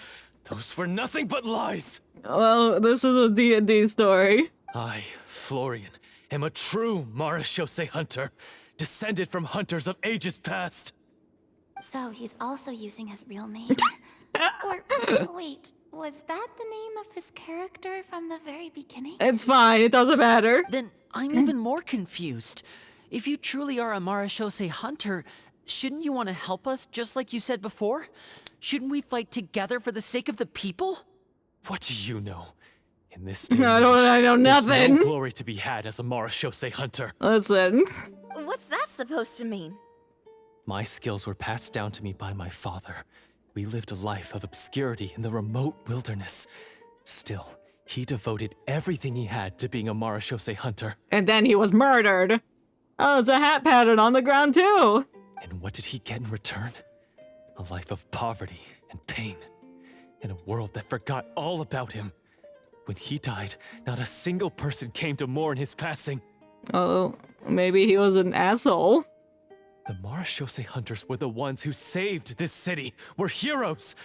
Those were nothing but lies! Well, this is a D&D story. I, Florian, am a true Marechaussee hunter, descended from hunters of ages past. So he's also using his real name. Or, wait, was that the name of his character from the very beginning? It's fine, it doesn't matter. Then I'm even more confused. If you truly are a Marechaussee hunter, shouldn't you want to help us just like you said before? Shouldn't we fight together for the sake of the people? What do you know? In this day I know nothing. There's no glory to be had as a Marechaussee hunter. Listen. What's that supposed to mean? My skills were passed down to me by my father. We lived a life of obscurity in the remote wilderness. Still, he devoted everything he had to being a Marechaussee hunter. And then he was murdered. Oh, there's a hat pattern on the ground too. And what did he get in return? A life of poverty and pain. In a world that forgot all about him. When he died, not a single person came to mourn his passing. Oh, maybe he was an asshole. The Marechaussee hunters were the ones who saved this city. We're heroes.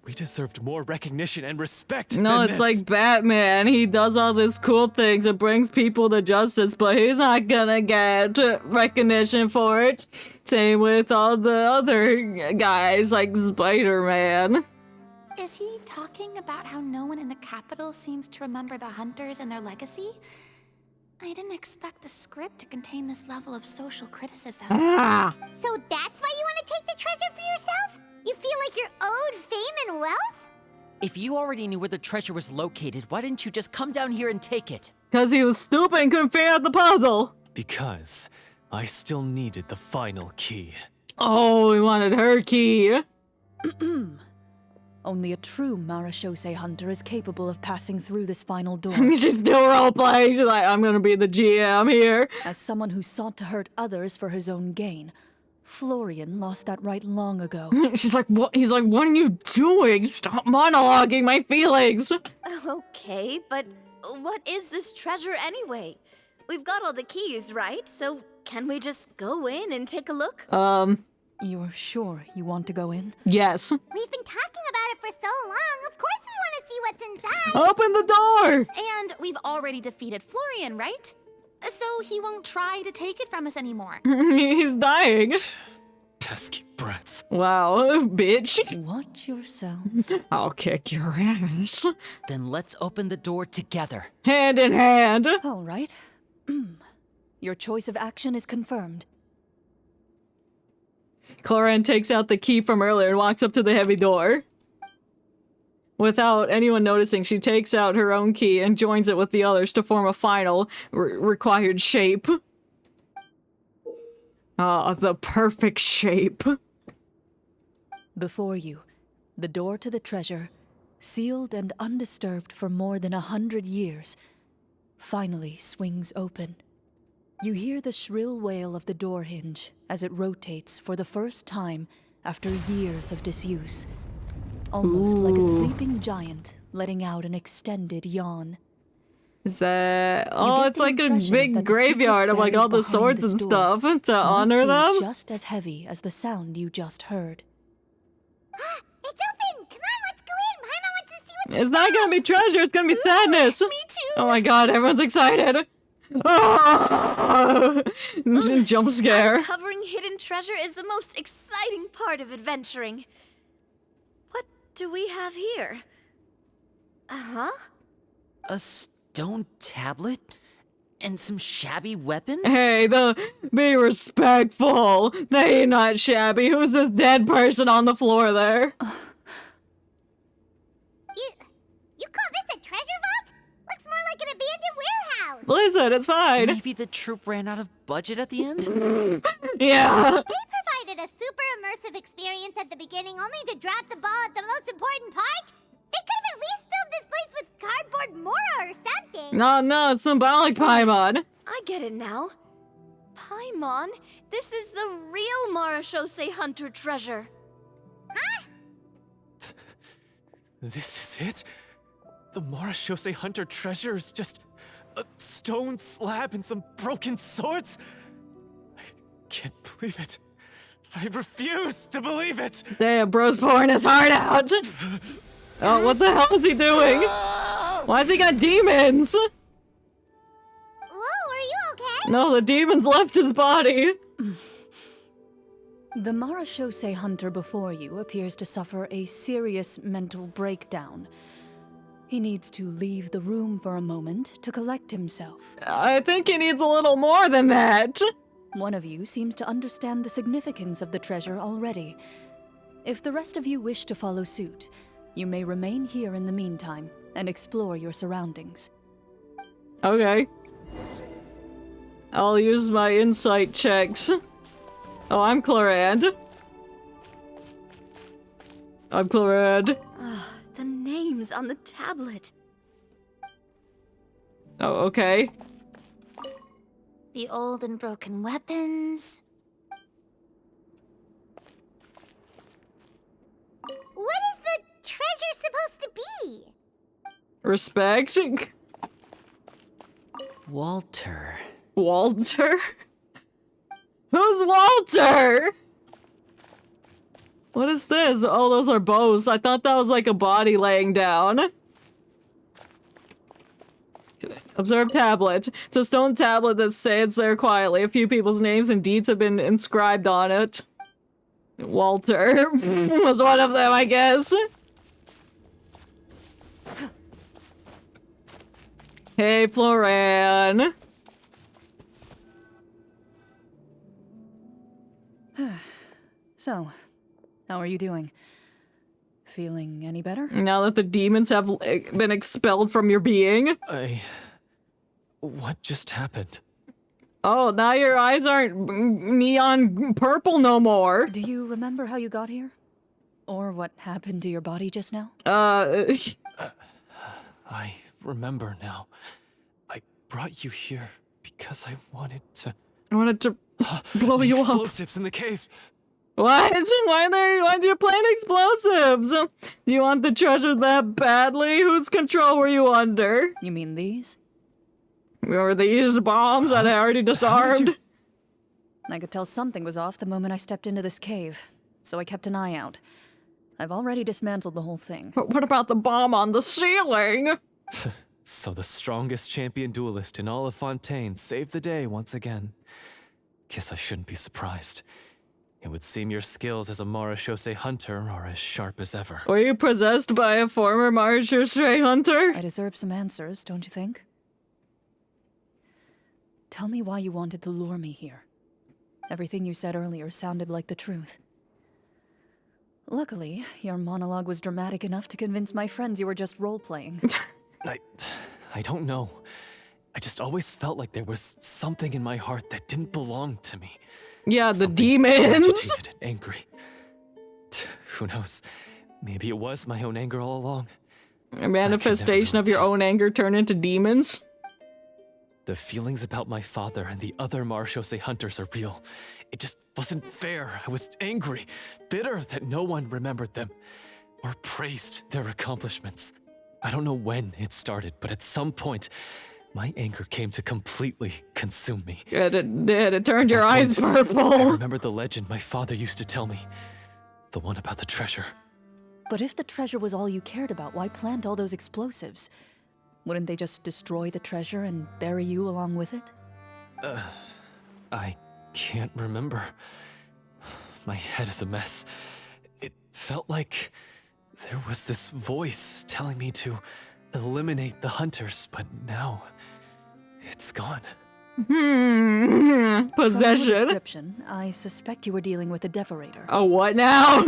We deserved more recognition and respect. No, it's like Batman. He does all these cool things and brings people to justice, but he's not gonna get recognition for it. Same with all the other guys, like Spider-Man. Is he talking about how no one in the capital seems to remember the hunters and their legacy? I didn't expect the script to contain this level of social criticism. Ah. So that's why you want to take the treasure for yourself? You feel like you're owed fame and wealth? If you already knew where the treasure was located, why didn't you just come down here and take it? Because he was stupid and couldn't figure out the puzzle. Because I still needed the final key. Oh, he wanted her key. Only a true Marechaussee hunter is capable of passing through this final door. She's still roleplaying. She's like, I'm gonna be the GM here. As someone who sought to hurt others for his own gain, Florian lost that right long ago. She's like, what? He's like, what are you doing? Stop monologuing my feelings. Okay, but what is this treasure anyway? We've got all the keys, right? So can we just go in and take a look? You're sure you want to go in? Yes. We've been talking about it for so long. Of course we want to see what's inside. Open the door! And we've already defeated Florian, right? So he won't try to take it from us anymore. He's dying. Pesky brats. Wow, bitch. Watch yourself. I'll kick your ass. Then let's open the door together. Hand in hand. All right. Your choice of action is confirmed. Clorinde takes out the key from earlier and walks up to the heavy door. Without anyone noticing, she takes out her own key and joins it with the others to form a final required shape. Ah, the perfect shape. Before you, the door to the treasure, sealed and undisturbed for more than 100 years, finally swings open. You hear the shrill wail of the door hinge as it rotates for the first time after years of disuse. Almost like a sleeping giant letting out an extended yawn. Is that... Oh, it's like a big graveyard of like all the swords and stuff to honor them? Just as heavy as the sound you just heard. It's open! Come on, let's go in! Paimon wants to see what's It's not gonna be treasure, it's gonna be sadness! Me too! Oh my god, everyone's excited! Oh! Jump scare. Uncovering hidden treasure is the most exciting part of adventuring. What do we have here? Uh-huh. A stone tablet? And some shabby weapons? Hey, be respectful. They ain't not shabby. Who's this dead person on the floor there? You call this a treasure vault? Looks more like an abandoned warehouse. Listen, it's fine. Maybe the troop ran out of budget at the end? Yeah. They provided a super immersive experience at the beginning only to drop the ball at the most important part? They could have at least filled this place with cardboard Mora or something. No, it's symbolic Paimon. I get it now. Paimon, this is the real Marachose Hunter treasure. Huh? This is it? The Marachose Hunter treasure is just a stone slab and some broken swords? I can't believe it. I refuse to believe it! Damn, bro's pouring his heart out. Oh, what the hell is he doing? Why has he got demons? Whoa, are you okay? No, the demons left his body. The Marachose Hunter before you appears to suffer a serious mental breakdown. He needs to leave the room for a moment to collect himself. I think he needs a little more than that. One of you seems to understand the significance of the treasure already. If the rest of you wish to follow suit, you may remain here in the meantime and explore your surroundings. Okay. I'll use my insight checks. Oh, I'm Clorinde. I'm Clorinde. The names on the tablet. Oh, okay. The old and broken weapons. What is the treasure supposed to be? Respect. Walter. Walter? Who's Walter? What is this? Oh, those are bows. I thought that was like a body laying down. Observe tablet. It's a stone tablet that stands there quietly. A few people's names and deeds have been inscribed on it. Walter was one of them, I guess. Hey, Floran. So, how are you doing? Feeling any better? Now that the demons have been expelled from your being? What just happened? Oh, now your eyes aren't neon purple no more. Do you remember how you got here? Or what happened to your body just now? I remember now. I brought you here because I wanted to blow you up. Explosives in the cave. What? Why'd you plant explosives? Do you want the treasure that badly? Whose control were you under? You mean these? Were these bombs that I already disarmed? I could tell something was off the moment I stepped into this cave, so I kept an eye out. I've already dismantled the whole thing. But what about the bomb on the ceiling? So the strongest champion duelist in all of Fontaine saved the day once again. Guess I shouldn't be surprised. It would seem your skills as a Marachose hunter are as sharp as ever. Were you possessed by a former Marachose hunter? I deserve some answers, don't you think? Tell me why you wanted to lure me here. Everything you said earlier sounded like the truth. Luckily, your monologue was dramatic enough to convince my friends you were just role-playing. I don't know. I just always felt like there was something in my heart that didn't belong to me. Yeah, the demons! Agitated and angry. Who knows? Maybe it was my own anger all along. A manifestation of your own anger turned into demons? The feelings about my father and the other Marachose hunters are real. It just wasn't fair. I was angry, bitter that no one remembered them or praised their accomplishments. I don't know when it started, but at some point, my anger came to completely consume me. Yeah, it did. It turned your eyes purple. I remember the legend my father used to tell me. The one about the treasure. But if the treasure was all you cared about, why plant all those explosives? Wouldn't they just destroy the treasure and bury you along with it? I can't remember. My head is a mess. It felt like there was this voice telling me to eliminate the hunters, but now it's gone. From your Possession. description, I suspect you were dealing with a devorator. A what now?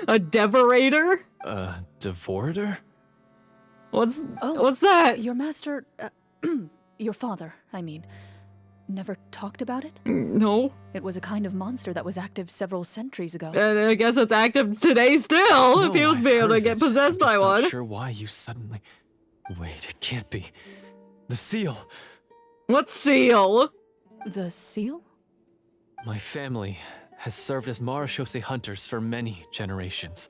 A devorator? A devorator? What's that? Your master, your father, I mean, never talked about it? No. It was a kind of monster that was active several centuries ago. And I guess it's active today still, if he was I've being able heard to of get it. possessed by I'm just one. not sure why you suddenly... Wait, it can't be. The seal. What seal? The seal? My family has served as Marachose hunters for many generations.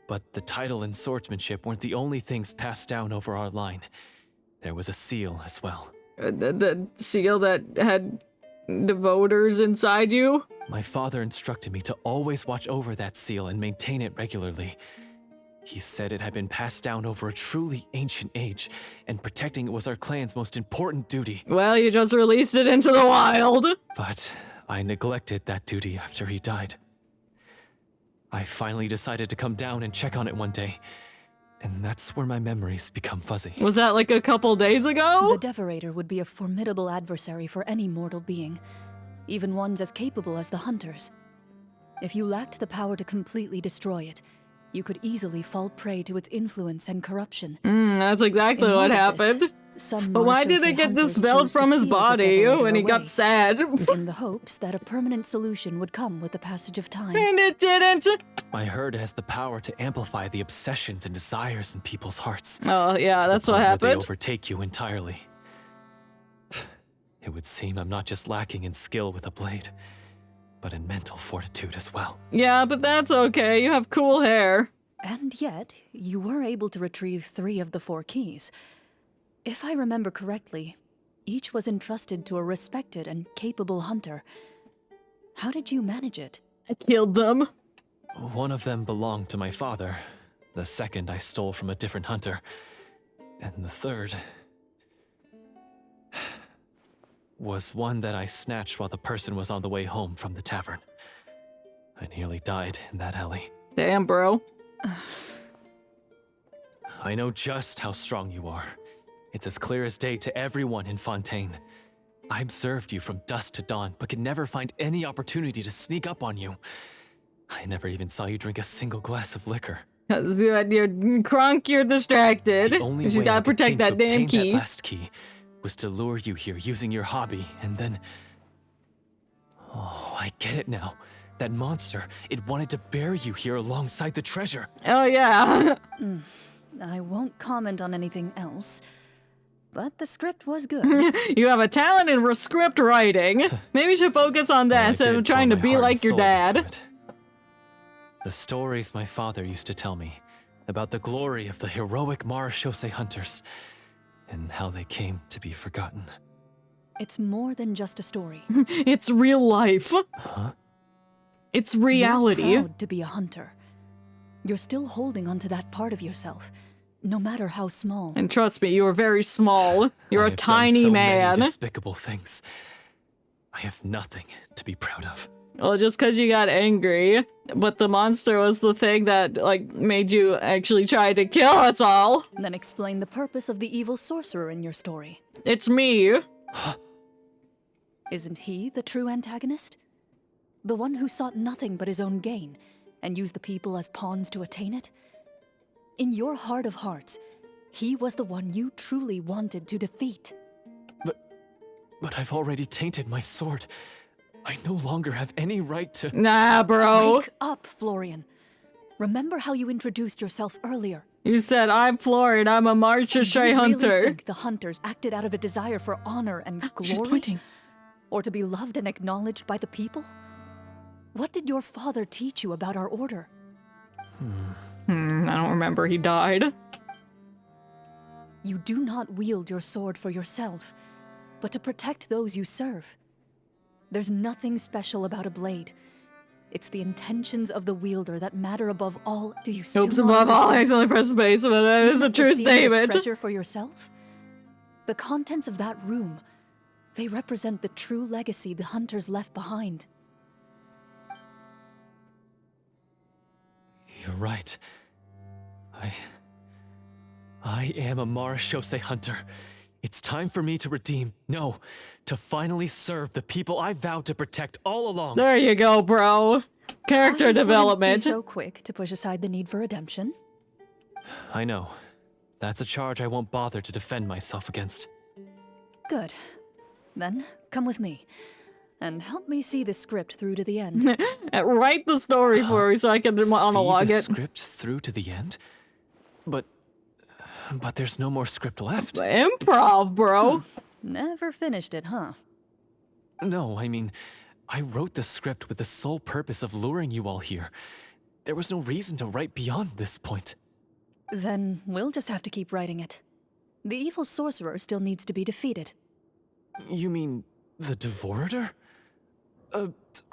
But the title and swordsmanship weren't the only things passed down over our line. There was a seal as well. The seal that had devoters inside you? My father instructed me to always watch over that seal and maintain it regularly. He said it had been passed down over a truly ancient age, and protecting it was our clan's most important duty. Well, you just released it into the wild. But I neglected that duty after he died. I finally decided to come down and check on it one day, and that's where my memories become fuzzy. Was that like a couple days ago? The devorator would be a formidable adversary for any mortal being, even ones as capable as the hunters. If you lacked the power to completely destroy it, you could easily fall prey to its influence and corruption. That's exactly In what light of this, happened. some But why did Marachose it get hunters dispelled chose to from his seal the body devorator when he away, got sad? in the hopes that a permanent solution would come with the passage of time. And it didn't! I heard it has the power to amplify the obsessions and desires in people's hearts. Oh, yeah, that's what Where they happened. overtake you entirely. It would seem I'm not just lacking in skill with a blade, but in mental fortitude as well. Yeah, but that's okay. You have cool hair. And yet, you were able to retrieve 3 of the 4 keys. If I remember correctly, each was entrusted to a respected and capable hunter. How did you manage it? I killed them. One of them belonged to my father. The second I stole from a different hunter. And the third was one that I snatched while the person was on the way home from the tavern. I nearly died in that alley. Damn, bro. I know just how strong you are. It's as clear as day to everyone in Fontaine. I observed you from dusk to dawn, but could never find any opportunity to sneak up on you. I never even saw you drink a single glass of liquor. You're crunk, you're distracted. The only She's way gotta I could protect think to that damn obtain key. that last key was to lure you here using your hobby, and then... Oh, I get it now. That monster, it wanted to bury you here alongside the treasure. Oh, yeah. I won't comment on anything else, but the script was good. You have a talent in script writing. Maybe you should focus on that Well, I instead did of trying to pour my be heart like and your soul into dad. it. The stories my father used to tell me about the glory of the heroic Marachose hunters and how they came to be forgotten. It's more than just a story. It's real life. Huh? It's reality. You're proud to be a hunter. You're still holding onto that part of yourself, no matter how small. And trust me, you are very small. You're I a have done tiny so man. Many despicable things. I have nothing to be proud of. Well, just because you got angry, but the monster was the thing that, like, made you actually try to kill us all. Then explain the purpose of the evil sorcerer in your story. It's me. Isn't he the true antagonist? The one who sought nothing but his own gain, and used the people as pawns to attain it? In your heart of hearts, he was the one you truly wanted to defeat. But I've already tainted my sword. I no longer have any right to— Nah, bro. Wake up, Florian. Remember how you introduced yourself earlier. You said, I'm Florian, I'm a Marachose Do you hunter. really think the hunters acted out of a desire for honor and glory? She's pointing. Or to be loved and acknowledged by the people? What did your father teach you about our order? I don't remember, he died. You do not wield your sword for yourself, but to protect those you serve. There's nothing special about a blade. It's the intentions of the wielder that matter above all. Do you still Oops, not above all, I understand? accidentally pressed space, but that is Even a after true seeing the statement. treasure for yourself? The contents of that room, they represent the true legacy the hunters left behind. I am a Marashose hunter. It's time for me to redeem, no, to finally serve the people I vowed to protect all along. There you go, bro. Character development. Be so quick to push aside the need for redemption. I know. That's a charge I won't bother to defend myself against. Good. Then, come with me. And help me see the script through to the end. Write the story for me so I can monologue see the it. Script through to the end? But there's no more script left. Improv, bro. Never finished it, huh? No, I mean, I wrote the script with the sole purpose of luring you all here. There was no reason to write beyond this point. Then we'll just have to keep writing it. The evil sorcerer still needs to be defeated. You mean the Devorator?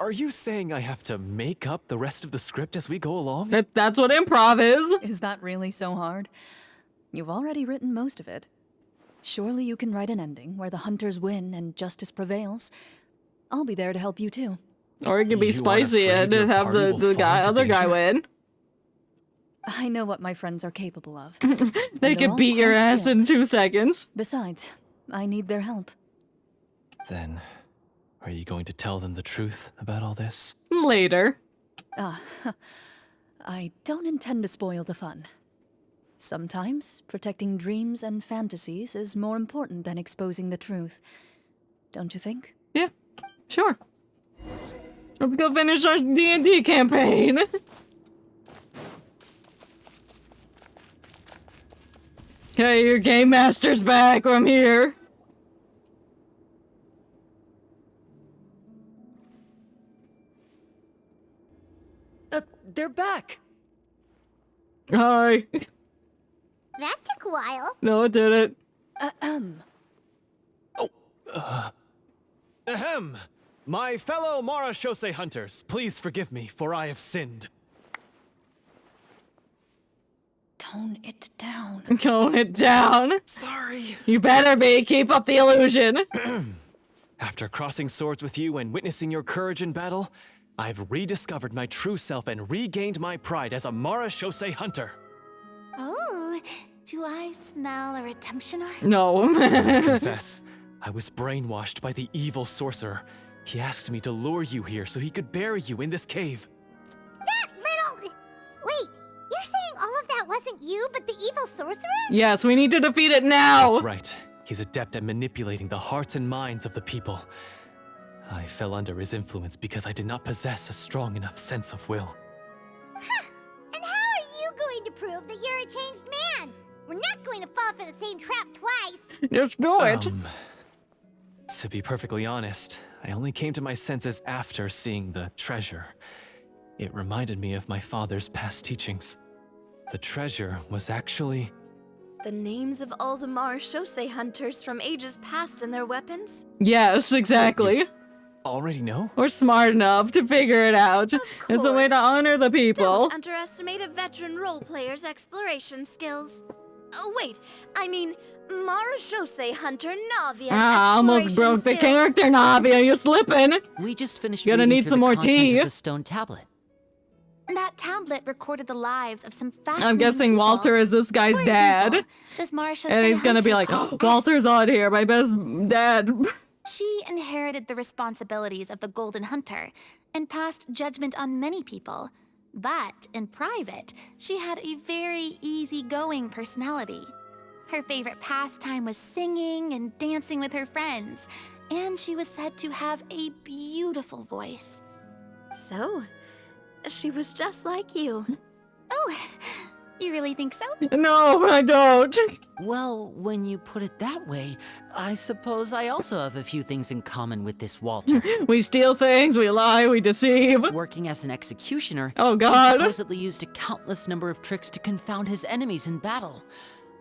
Are you saying I have to make up the rest of the script as we go along? That's what improv is. Is that really so hard? You've already written most of it. Surely you can write an ending where the hunters win and justice prevails. I'll be there to help you too. Or it could be spicy and have the other guy win. I know what my friends are capable of. They can beat your ass in 2 seconds. Besides, I need their help. Then, are you going to tell them the truth about all this? Later. I don't intend to spoil the fun. Sometimes, protecting dreams and fantasies is more important than exposing the truth. Don't you think? Yeah, sure. Let's go finish our D&D campaign. Hey, your game master's back. I'm here. They're back! Hi. That took a while. No, it didn't. Ahem! My fellow Marashose hunters, please forgive me, for I have sinned. Tone it down. Tone it down. Sorry. You better be. Keep up the illusion. After crossing swords with you and witnessing your courage in battle, I've rediscovered my true self and regained my pride as a Marashose hunter. Oh, do I smell a redemption arc? No. Confess, I was brainwashed by the evil sorcerer. He asked me to lure you here so he could bury you in this cave. That little... Wait, you're saying all of that wasn't you, but the evil sorcerer? Yes, we need to defeat it now. That's right. He's adept at manipulating the hearts and minds of the people. I fell under his influence because I did not possess a strong enough sense of will. Huh. And how are you going to prove that you're a changed man? We're not going to fall for the same trap twice. Just do it. To be perfectly honest, I only came to my senses after seeing the treasure. It reminded me of my father's past teachings. The treasure was actually... The names of all the Marashose hunters from ages past and their weapons? Yes, exactly. Already know? We're smart enough to figure it out. It's a way to honor the people. Don't underestimate a veteran role-player's exploration skills. Oh, wait, I mean, Marashose hunter Navia's almost broke the character, Navia. You're slipping. We just finished Gonna reading need through some the more content tea. of the stone tablet. That tablet recorded the lives of some fascinating I'm guessing people. Walter is this guy's For dad. example, this Marashose And he's gonna be hunter like, called Walter's on here, my best dad. She inherited the responsibilities of the Golden Hunter and passed judgment on many people. But in private, she had a very easygoing personality. Her favorite pastime was singing and dancing with her friends, and she was said to have a beautiful voice. So, she was just like you. Oh, you really think so? No, I don't. Well, when you put it that way, I suppose I also have a few things in common with this Walter. We steal things, we lie, we deceive. Working as an executioner, oh God, he supposedly used a countless number of tricks to confound his enemies in battle.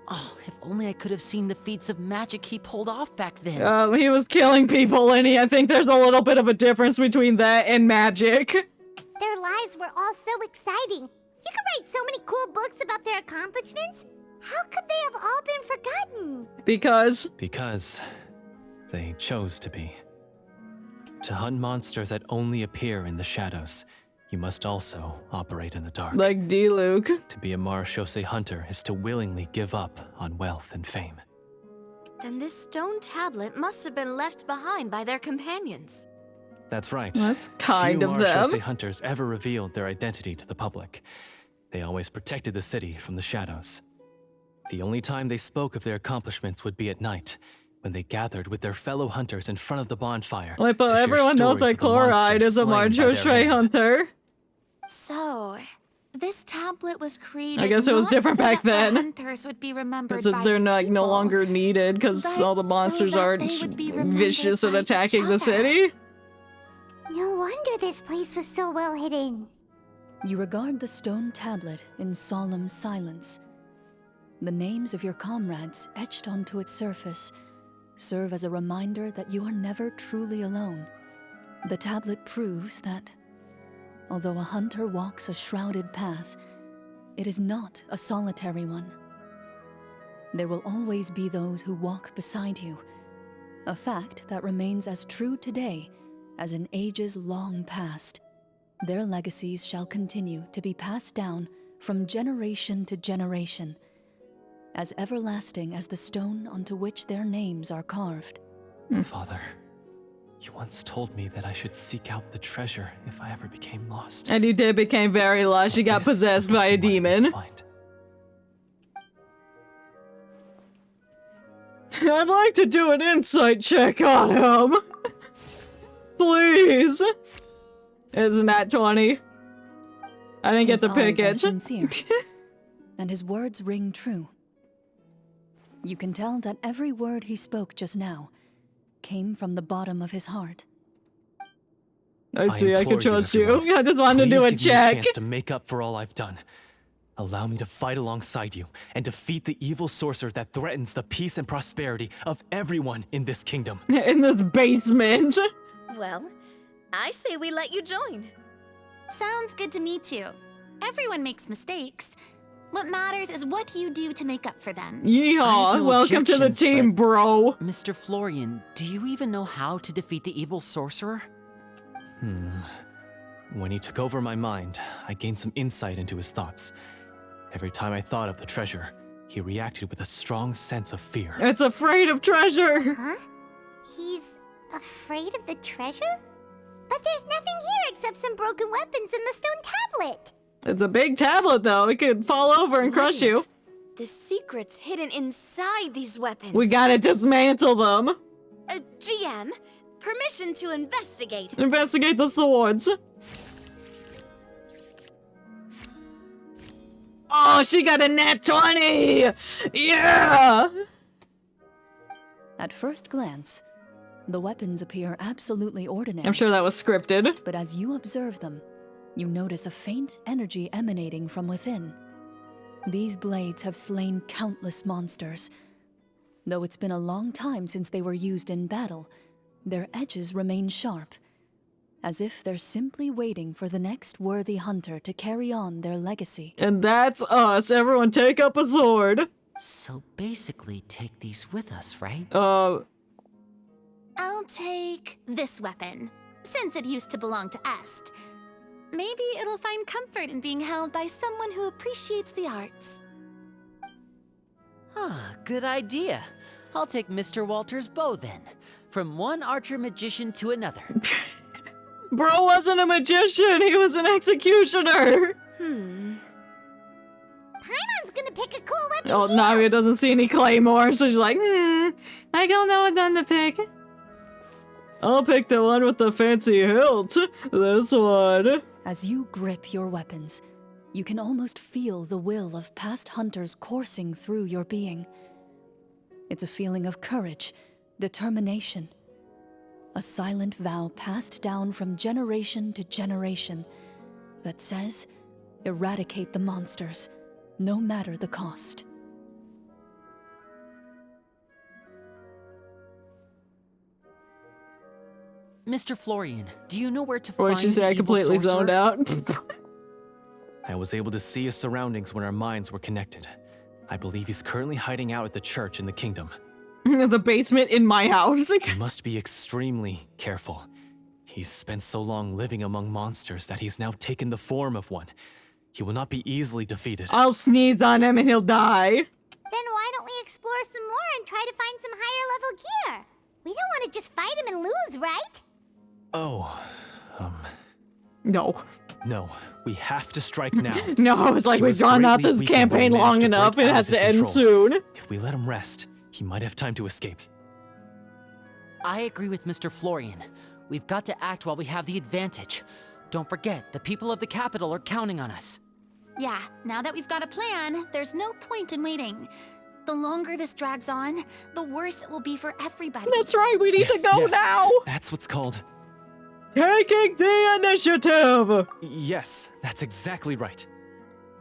Oh, if only I could have seen the feats of magic he pulled off back then. He was killing people, and I think there's a little bit of a difference between that and magic. Their lives were all so exciting. You could write so many cool books about their accomplishments. How could they have all been forgotten? Because they chose to be. To hunt monsters that only appear in the shadows, you must also operate in the dark. Like D-Luke. To be a marechaussee hunter is to willingly give up on wealth and fame. Then this stone tablet must have been left behind by their companions. That's right. That's kind Few of marechaussee them. hunters ever revealed their identity to the public. They always protected the city from the shadows. The only time they spoke of their accomplishments would be at night, when they gathered with their fellow hunters in front of the bonfire. Like, but to share everyone knows stories that of the monsters Clorinde is a slain by their marechaussee hand. hunter. So, this tablet was created. I guess it was not different so back that then. The hunters would be remembered Because by they're the like no people, longer needed because but all the monsters so that aren't they would be remembered vicious and by attacking each the other. city. No wonder this place was so well hidden. You regard the stone tablet in solemn silence. The names of your comrades etched onto its surface serve as a reminder that you are never truly alone. The tablet proves that, although a hunter walks a shrouded path, it is not a solitary one. There will always be those who walk beside you, a fact that remains as true today as in ages long past. Their legacies shall continue to be passed down from generation to generation, as everlasting as the stone onto which their names are carved. Father, you once told me that I should seek out the treasure if I ever became lost. And he did become very lost. He got this possessed is what by a you might demon. find. I'd like to do an insight check on him. Please. Isn't that 20? I didn't get to pick His eyes it. are sincere, and his words ring true. You can tell that every word he spoke just now came from the bottom of his heart. I see, I can implore trust Mr. you. Wood, I just wanted to do a please give me a check. chance to make up for all I've done. Allow me to fight alongside you and defeat the evil sorcerer that threatens the peace and prosperity of everyone in this kingdom. In this basement. Well, I say we let you join. Sounds good to me too. Everyone makes mistakes. What matters is what you do to make up for them. I have Yeehaw, no welcome to the objections, team, but- bro. Mr. Florian, do you even know how to defeat the evil sorcerer? When he took over my mind, I gained some insight into his thoughts. Every time I thought of the treasure, he reacted with a strong sense of fear. It's afraid of treasure. Huh? He's afraid of the treasure? But there's nothing here except some broken weapons and the stone tablet. It's a big tablet, though. It could fall over and crush you. The secret's hidden inside these weapons. We gotta dismantle them. GM, permission to investigate. Investigate the swords. Oh, she got a nat 20! Yeah! At first glance, the weapons appear absolutely ordinary. I'm sure that was scripted. But as you observe them, you notice a faint energy emanating from within. These blades have slain countless monsters. Though it's been a long time since they were used in battle, their edges remain sharp, as if they're simply waiting for the next worthy hunter to carry on their legacy. And that's us. Everyone take up a sword. So basically, take these with us, right? I'll take this weapon, since it used to belong to Est. Maybe it'll find comfort in being held by someone who appreciates the arts. Good idea. I'll take Mr. Walter's bow then. From one archer magician to another. Bro wasn't a magician. He was an executioner. Paimon's gonna pick a cool weapon Oh, too. Navia doesn't see any claymores, so she's like, I don't know what one to pick. I'll pick the one with the fancy hilt. This one. As you grip your weapons, you can almost feel the will of past hunters coursing through your being. It's a feeling of courage, determination, a silent vow passed down from generation to generation that says, eradicate the monsters, no matter the cost. Mr. Florian, do you know where to Or find she the said I evil completely zoned sorcerer? out. I was able to see his surroundings when our minds were connected. I believe he's currently hiding out at the church in the kingdom. The basement in my house. We must be extremely careful. He's spent so long living among monsters that he's now taken the form of one. He will not be easily defeated. I'll sneeze on him and he'll die. Then why don't we explore some more and try to find some higher level gear? We don't want to just fight him and lose, right? Oh, No. no. We have to strike now. No, it's like we've drawn out this campaign long enough. It has to end soon. If we let him rest, he might have time to escape. I agree with Mr. Florian. We've got to act while we have the advantage. Don't forget, the people of the capital are counting on us. Yeah, now that we've got a plan, there's no point in waiting. The longer this drags on, the worse it will be for everybody. That's right, we need to go now. That's what's called... taking the initiative. Yes, that's exactly right.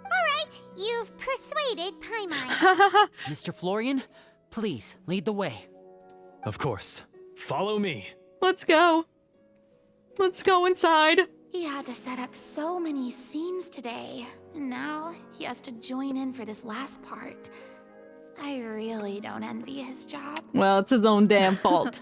Alright, you've persuaded Paimon. Mr. Florian, please, lead the way. Of course. Follow me. Let's go. Let's go inside. He had to set up so many scenes today, and now he has to join in for this last part. I really don't envy his job. Well, it's his own damn fault.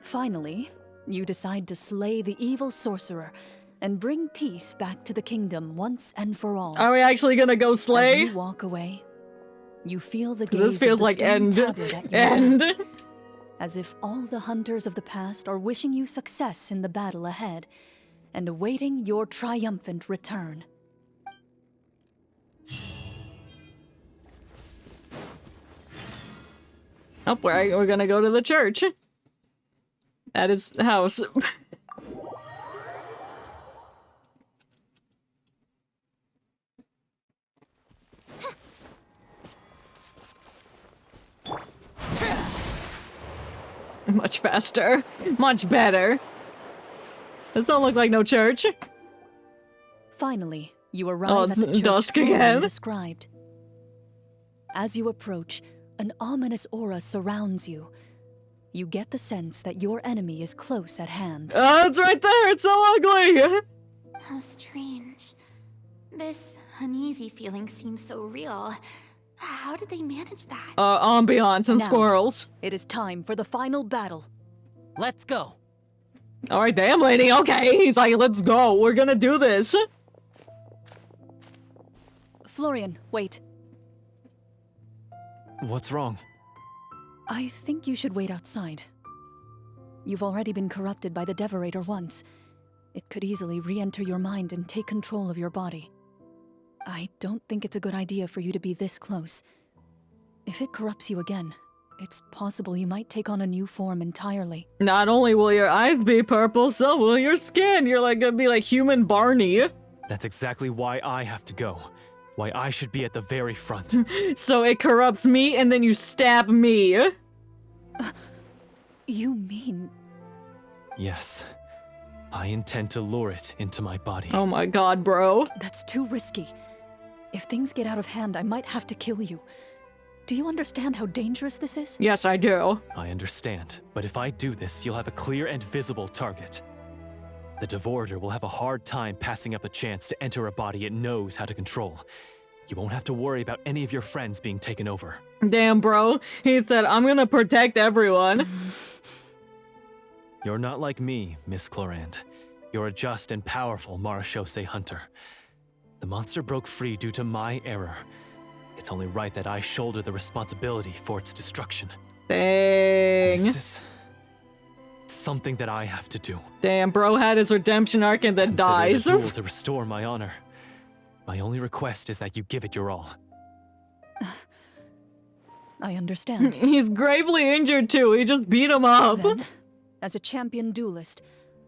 Finally, you decide to slay the evil sorcerer and bring peace back to the kingdom once and for all. Are we actually gonna go slay? As you walk away, you feel the gaze This feels of the like stone end. tablet at your End. back, as if all the hunters of the past are wishing you success in the battle ahead and awaiting your triumphant return. Oh, we're gonna go to the church. At his house. Much faster. Much better. This don't look like no church. Finally, you arrive it's at the church dusk Florian again. described. As you approach, an ominous aura surrounds you. You get the sense that your enemy is close at hand. Oh, it's right there! It's so ugly! How strange. This uneasy feeling seems so real. How did they manage that? Ambiance and Now, squirrels. It is time for the final battle. Let's go. Alright, damn lady, okay. He's like, let's go. We're gonna do this. Florian, wait. What's wrong? I think you should wait outside. You've already been corrupted by the Devorator once. It could easily re-enter your mind and take control of your body. I don't think it's a good idea for you to be this close. If it corrupts you again, it's possible you might take on a new form entirely. Not only will your eyes be purple, so will your skin. You're like gonna be like human Barney. That's exactly why I have to go. Why I should be at the very front. So it corrupts me and then you stab me. You mean... Yes. I intend to lure it into my body. Oh my god, bro. That's too risky. If things get out of hand, I might have to kill you. Do you understand how dangerous this is? Yes, I do. I understand, but if I do this, you'll have a clear and visible target. The Devorator will have a hard time passing up a chance to enter a body it knows how to control. You won't have to worry about any of your friends being taken over. Damn, bro. He said, I'm gonna protect everyone. You're not like me, Miss Clorinde. You're a just and powerful Marechaussee hunter. The monster broke free due to my error. It's only right that I shoulder the responsibility for its destruction. Dang. This is something that I have to do. Damn, bro had his redemption arc and then Consider dies. it a duel to restore my honor. My only request is that you give it your all. I understand. He's gravely injured too. He just beat him up. Then, as a champion duelist,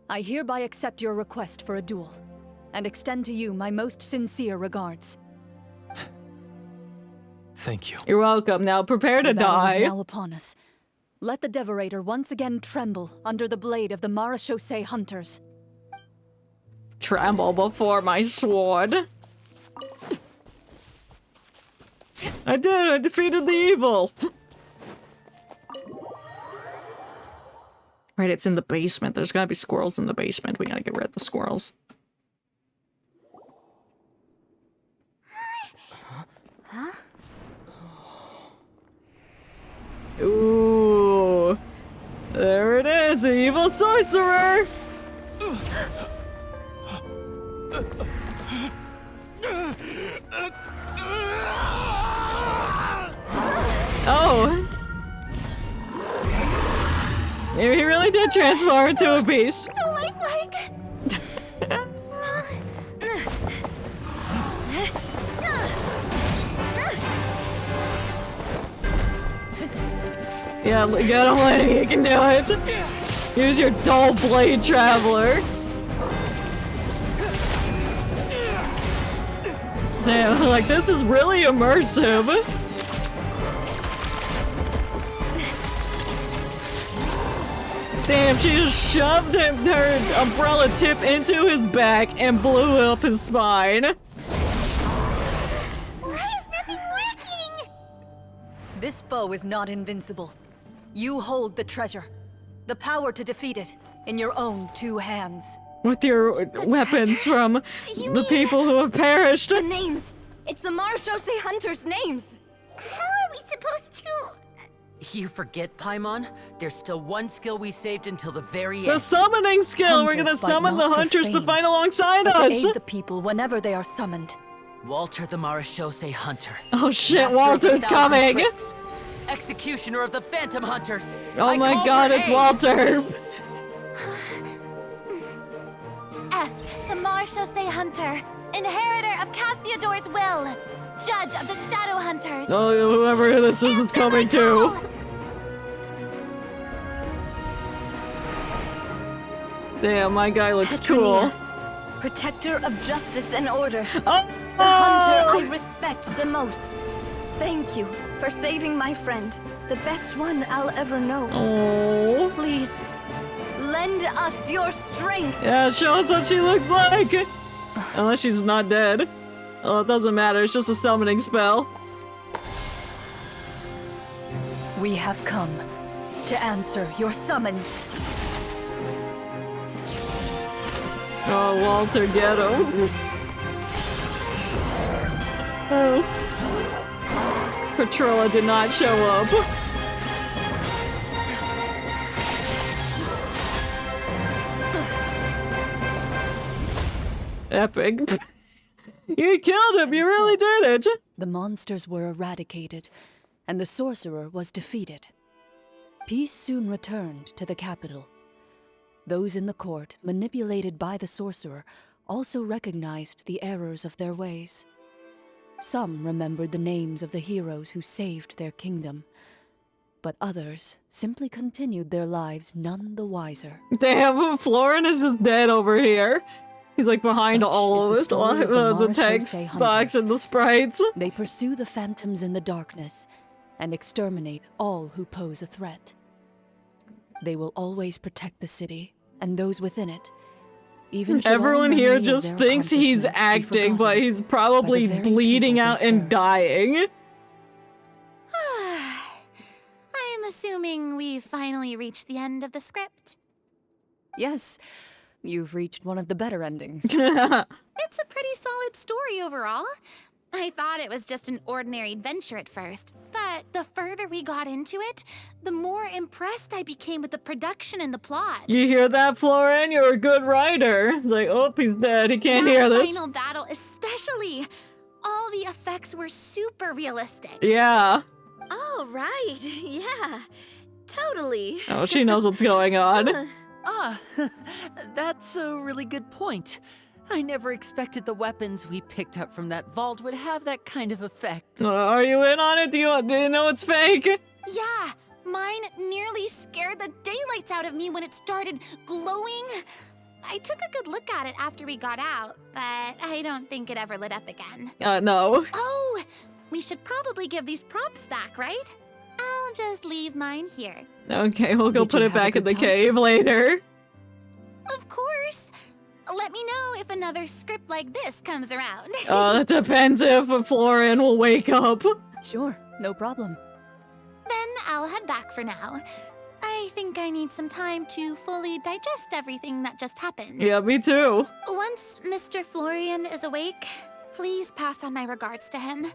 I hereby accept your request for a duel, and extend to you my most sincere regards. Thank you. You're welcome. Now prepare to The battle die. is now upon us. Let the Devorator once again tremble under the blade of the Marechaussee hunters. Tremble before my sword. I did it! I defeated the evil! Right, it's in the basement. There's gotta be squirrels in the basement. We gotta get rid of the squirrels. Huh? Ooh. There it is, the evil sorcerer! Oh! Maybe he really did transform into a beast. So lifelike! Yeah, get him, Lenny, you can do it! Use your dull blade traveler. Damn, like, this is really immersive. Damn, she just shoved her umbrella tip into his back and blew up his spine. Why is nothing working? This foe is not invincible. You hold the treasure. The power to defeat it in your own 2 hands. With your weapons from the people who have perished. The names! It's the Marechaussee Hunters' names! How are we supposed to... You forget, Paimon? There's still one skill we saved until the very end. The summoning skill! We're gonna summon the hunters to fight alongside but us! To aid the people whenever they are summoned. Walter the Marechaussee Hunter. Oh shit, Master Walter's of 1,000 coming! tricks. Executioner of the Phantom Hunters! Oh my god, it's Walter! Est, the Marechaussee Hunter, inheritor of Cassiodor's will, judge of the Shadow Hunters. Oh, whoever this is coming to. Damn, my guy looks cool. Protector of justice and order. Oh! The hunter I respect the most. Thank you for saving my friend, the best one I'll ever know. Oh. Please, lend us your strength. Yeah, show us what she looks like! Unless she's not dead. Oh, it doesn't matter, it's just a summoning spell. We have come to answer your summons. Oh, Walter, get him. Oh. Petrilla did not show up. Epic. You killed him, you really did it! The monsters were eradicated, and the sorcerer was defeated. Peace soon returned to the capital. Those in the court, manipulated by the sorcerer, also recognized the errors of their ways. Some remembered the names of the heroes who saved their kingdom, but others simply continued their lives none the wiser. Damn, Florin is just dead over here. He's like behind all of it, the text box and the sprites. They pursue the phantoms in the darkness and exterminate all who pose a threat. They will always protect the city and those within it. Even everyone here just thinks he's acting, but he's probably bleeding out and dying. I am assuming we've finally reached the end of the script. Yes, you've reached one of the better endings. It's a pretty solid story overall. I thought it was just an ordinary adventure at first, but the further we got into it, the more impressed I became with the production and the plot. You hear that, Florin? You're a good writer. It's like, oh, he's dead. He can't hear this. The final battle especially. All the effects were super realistic. Yeah. Oh, right. Yeah. Totally. Oh, she knows what's going on. That's a really good point. I never expected the weapons we picked up from that vault would have that kind of effect. Are you in on it? Do you know it's fake? Yeah, mine nearly scared the daylights out of me when it started glowing. I took a good look at it after we got out, but I don't think it ever lit up again. No. Oh, we should probably give these props back, right? I'll just leave mine here. Okay, we'll go put it back in the cave later. Of course. Let me know if another script like this comes around. That depends if Florin will wake up. Sure, no problem. Then I'll head back for now. I think I need some time to fully digest everything that just happened. Yeah, me too. Once Mr. Florian is awake, please pass on my regards to him.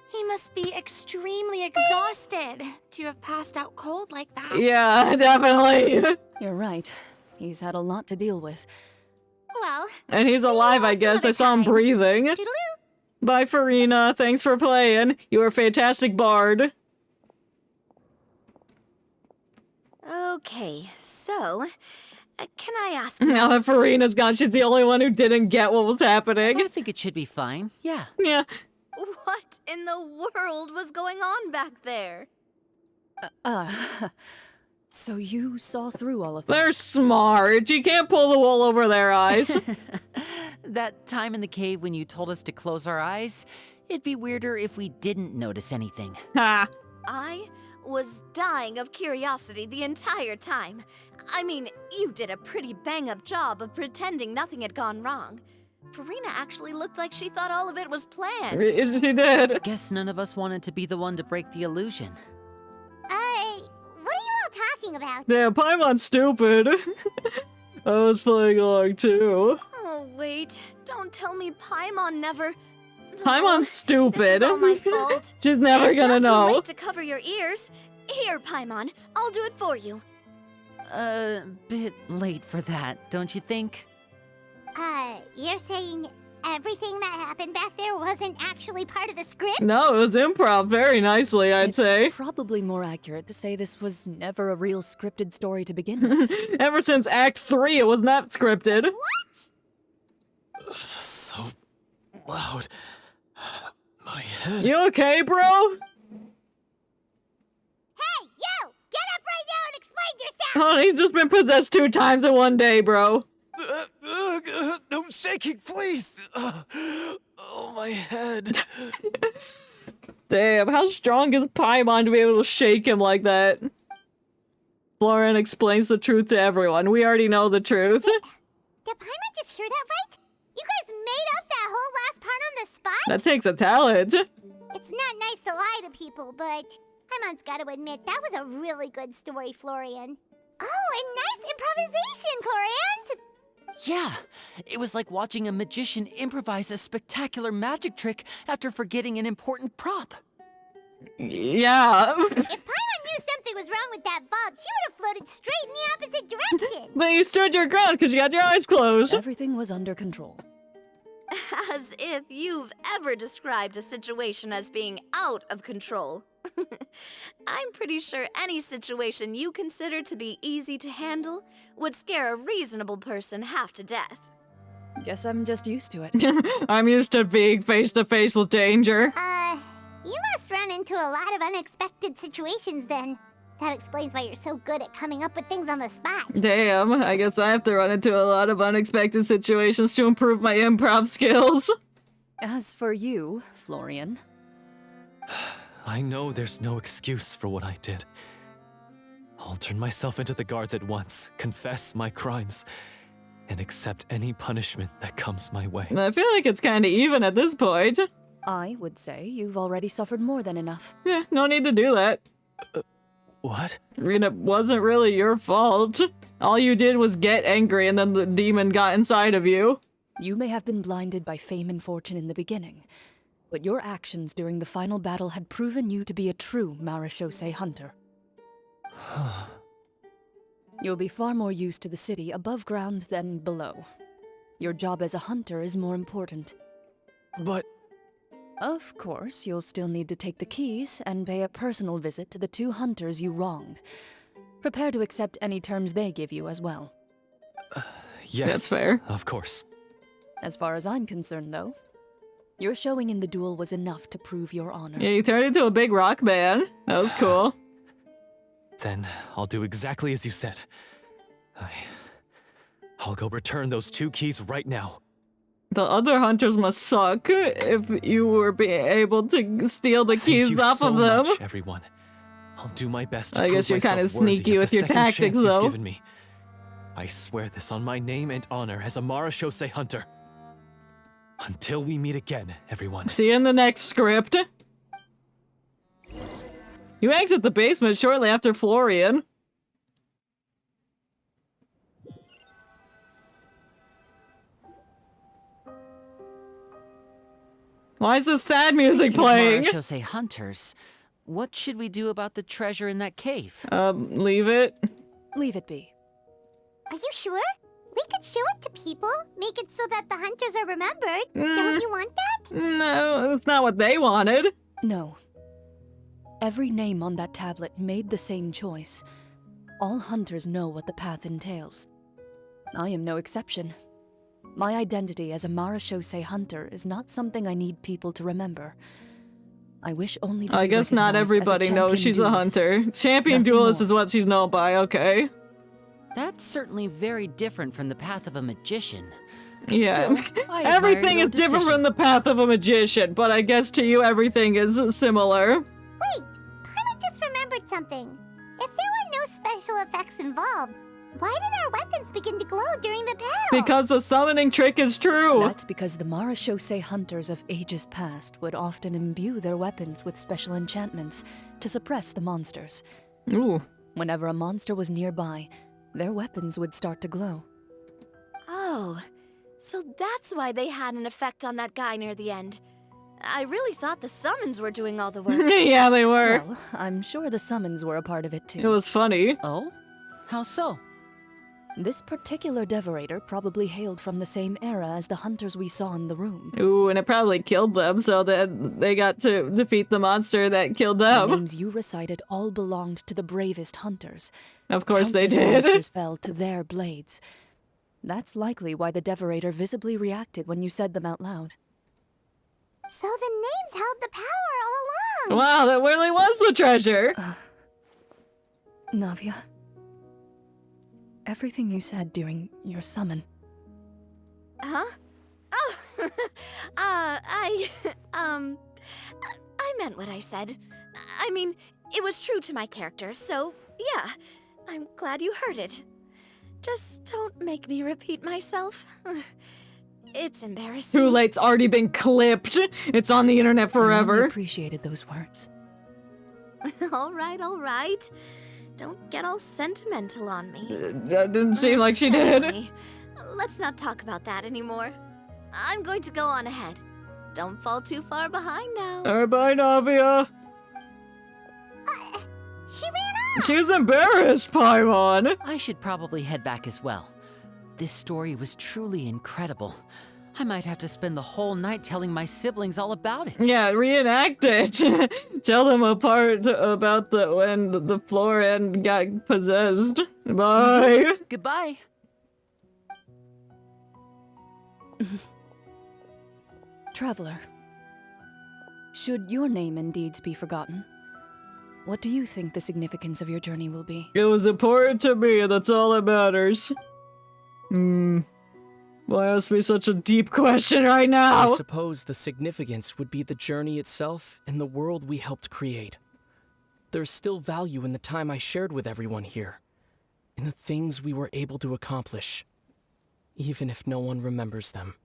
He must be extremely exhausted to have passed out cold like that. Yeah, definitely. You're right. He's had a lot to deal with. Well, And he's alive, I guess. I saw him breathing. toodaloo. Bye, Farina. Thanks for playing. You were a fantastic bard. Okay, so, can I ask Now that Farina's gone, she's the only one who didn't get what was happening. I think it should be fine. Yeah. Yeah. what in the world was going on back there? So you saw through all of that? They're smart. You can't pull the wool over their eyes. That time in the cave when you told us to close our eyes, it'd be weirder if we didn't notice anything. Ha! I was dying of curiosity the entire time. I mean, you did a pretty bang-up job of pretending nothing had gone wrong. Farina actually looked like she thought all of it was planned. She did. Guess none of us wanted to be the one to break the illusion. What are you all talking about? Damn, Paimon's stupid. I was playing along too. Oh, wait. Don't tell me Paimon never... Paimon's stupid. This is all my fault. She's never It's gonna not too know. late to cover your ears. Here, Paimon. I'll do it for you. Bit late for that, don't you think? You're saying everything that happened back there wasn't actually part of the script? No, it was improv very nicely, I'd say. Probably more accurate to say this was never a real scripted story to begin with. Ever since Act 3, it was not scripted. What? So loud. My head. You okay, bro? Hey, you! Get up right now and explain yourself! Oh, he's just been possessed 2 times in one day, bro. No shaking, please. Oh, my head. Damn, how strong is Paimon to be able to shake him like that? Lauren explains the truth to everyone. We already know the truth. Did Paimon just hear that right? You guys made up that whole last part on the spot? That takes a talent. It's not nice to lie to people, but Paimon's got to admit that was a really good story, Florian. Oh, and nice improvisation, Clorinde! Yeah, it was like watching a magician improvise a spectacular magic trick after forgetting an important prop. Yeah. If Paimon knew something was wrong with that vault, she would have floated straight in the opposite direction. But you stood your ground because you had your eyes closed. Everything was under control. As if you've ever described a situation as being out of control. I'm pretty sure any situation you consider to be easy to handle would scare a reasonable person half to death. Guess I'm just used to it. I'm used to being face to face with danger. You must run into a lot of unexpected situations then. That explains why you're so good at coming up with things on the spot. Damn, I guess I have to run into a lot of unexpected situations to improve my improv skills. As for you, Florian... I know there's no excuse for what I did. I'll turn myself into the guards at once, confess my crimes, and accept any punishment that comes my way. I feel like it's kind of even at this point. I would say you've already suffered more than enough. Yeah, no need to do that. What? I mean, it wasn't really your fault. All you did was get angry and then the demon got inside of you. You may have been blinded by fame and fortune in the beginning, but your actions during the final battle had proven you to be a true Marechaussee hunter. You'll be far more used to the city above ground than below. Your job as a hunter is more important. But... Of course, you'll still need to take the keys and pay a personal visit to the 2 hunters you wronged. Prepare to accept any terms they give you as well. Yes, that's fair. Of course. As far as I'm concerned, though, your showing in the duel was enough to prove your honor. Yeah, you turned into a big rock band. That was cool. Then I'll do exactly as you said. I'll go return those 2 keys right now. The other hunters must suck if you were able to steal the keys off of them. Thank you so much, everyone. I'll do my best to I prove guess you're kind of myself worthy sneaky with the your second tactics, chance you've though. given me. I swear this on my name and honor as a Marechaussee hunter. Until we meet again, everyone. See you in the next script. You exit the basement shortly after Florian. Why is this sad music playing? Marechaussee hunters, what should we do about the treasure in that cave? Leave it. Leave it be. Are you sure? We could show it to people, make it so that the hunters are remembered. Don't you want that? No, that's not what they wanted. No. Every name on that tablet made the same choice. All hunters know what the path entails. I am no exception. My identity as a Marachose hunter is not something I need people to remember. I wish only to I be guess not recognized as everybody knows she's a duelist. hunter. Champion Nothing duelist more. is what she's known by, okay. That's certainly very different from the path of a magician. Yeah. Still, I admire Everything your is different decision. from the path of a magician, but I guess to you everything is similar. Wait, Paimon just remembered something. If there were no special effects involved, why did our weapons begin to glow during the battle? Because the summoning trick is true. That's because the Marachose hunters of ages past would often imbue their weapons with special enchantments to suppress the monsters. Ooh. Whenever a monster was nearby, their weapons would start to glow. Oh, so that's why they had an effect on that guy near the end. I really thought the summons were doing all the work. Yeah, they were. Well, I'm sure the summons were a part of it too. It was funny. Oh? How so? This particular devorator probably hailed from the same era as the hunters we saw in the room. Ooh, and it probably killed them, so that they got to defeat the monster that killed The them. names you recited all belonged to the bravest hunters. Of course they Countless did. monsters fell to their blades. That's likely why the devorator visibly reacted when you said them out loud. So the names held the power all along. Wow, that really was the treasure. Navia, everything you said during your summon. Huh? Oh, I meant what I said. I mean, it was true to my character, so yeah, I'm glad you heard it. Just don't make me repeat myself. It's embarrassing. Too late's already been clipped. It's on the internet I forever. really appreciated those words. All right. Don't get all sentimental on me. That didn't seem like she did. Anyway, let's not talk about that anymore. I'm going to go on ahead. Don't fall too far behind now. Alright, bye, Navia. She ran off. She was embarrassed, Paimon. I should probably head back as well. This story was truly incredible. I might have to spend the whole night telling my siblings all about it. Yeah, reenact it. Tell them a part about when the Clorinde got possessed. Bye. Goodbye. Traveler, should your name and deeds be forgotten, what do you think the significance of your journey will be? It was important to me, and that's all that matters. Why ask me such a deep question right now? I suppose the significance would be the journey itself and the world we helped create. There's still value in the time I shared with everyone here, in the things we were able to accomplish, even if no one remembers them.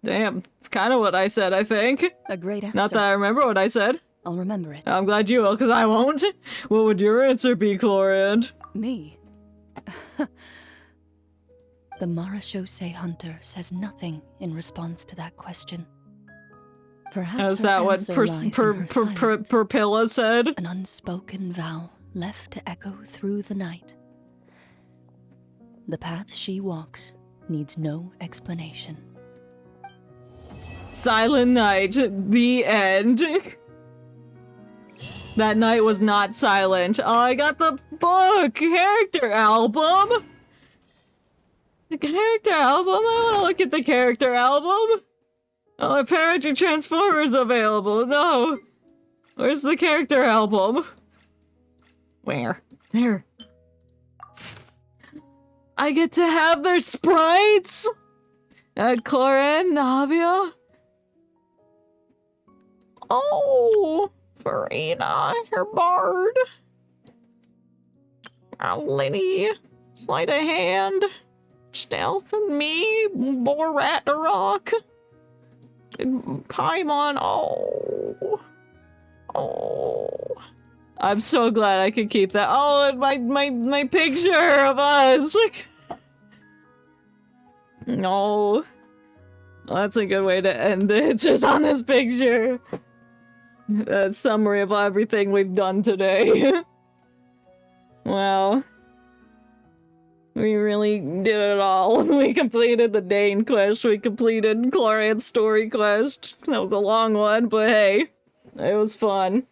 Damn, it's kind of what I said, I think. A great answer. Not that I remember what I said. I'll remember it. I'm glad you will, because I won't. What would your answer be, Clorinde? Me? The Marachose hunter says nothing in response to that question. Perhaps Is that what Perpilla said? An unspoken vow left to echo through the night. The path she walks needs no explanation. Silent Night, the end. That night was not silent. Oh, I got the book! Character album! The character album? I want to look at the character album. Oh, my Parenting Transformers available. No. Where's the character album? Where? There. I get to have their sprites? Clorinde, Navia. Oh, Farina, her bard. Linny, sleight of hand. Stealth and me, Borat the Rock. Paimon, oh. I'm so glad I could keep that. Oh, and my picture of us. No. Well, that's a good way to end it, just on this picture. A summary of everything we've done today. Wow. We really did it all. We completed the Dain quest. We completed Clorinde's story quest. That was a long one, but hey, it was fun.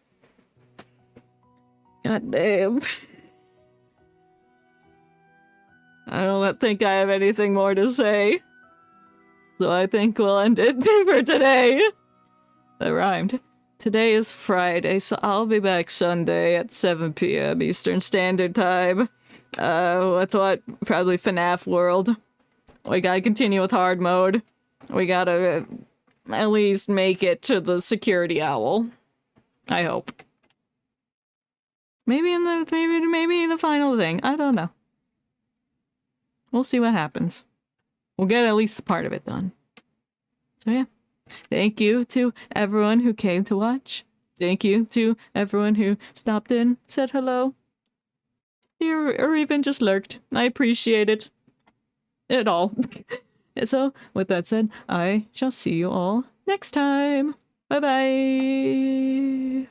God damn. I don't think I have anything more to say. So I think we'll end it for today. That rhymed. Today is Friday, so I'll be back Sunday at 7 p.m. Eastern Standard Time. I thought probably FNAF World. We gotta continue with hard mode. We gotta at least make it to the security owl. I hope. Maybe in the final thing. I don't know. We'll see what happens. We'll get at least part of it done. So yeah. Thank you to everyone who came to watch. Thank you to everyone who stopped in, said hello. Or even just lurked. I appreciate it. It all. So, with that said, I shall see you all next time. Bye-bye.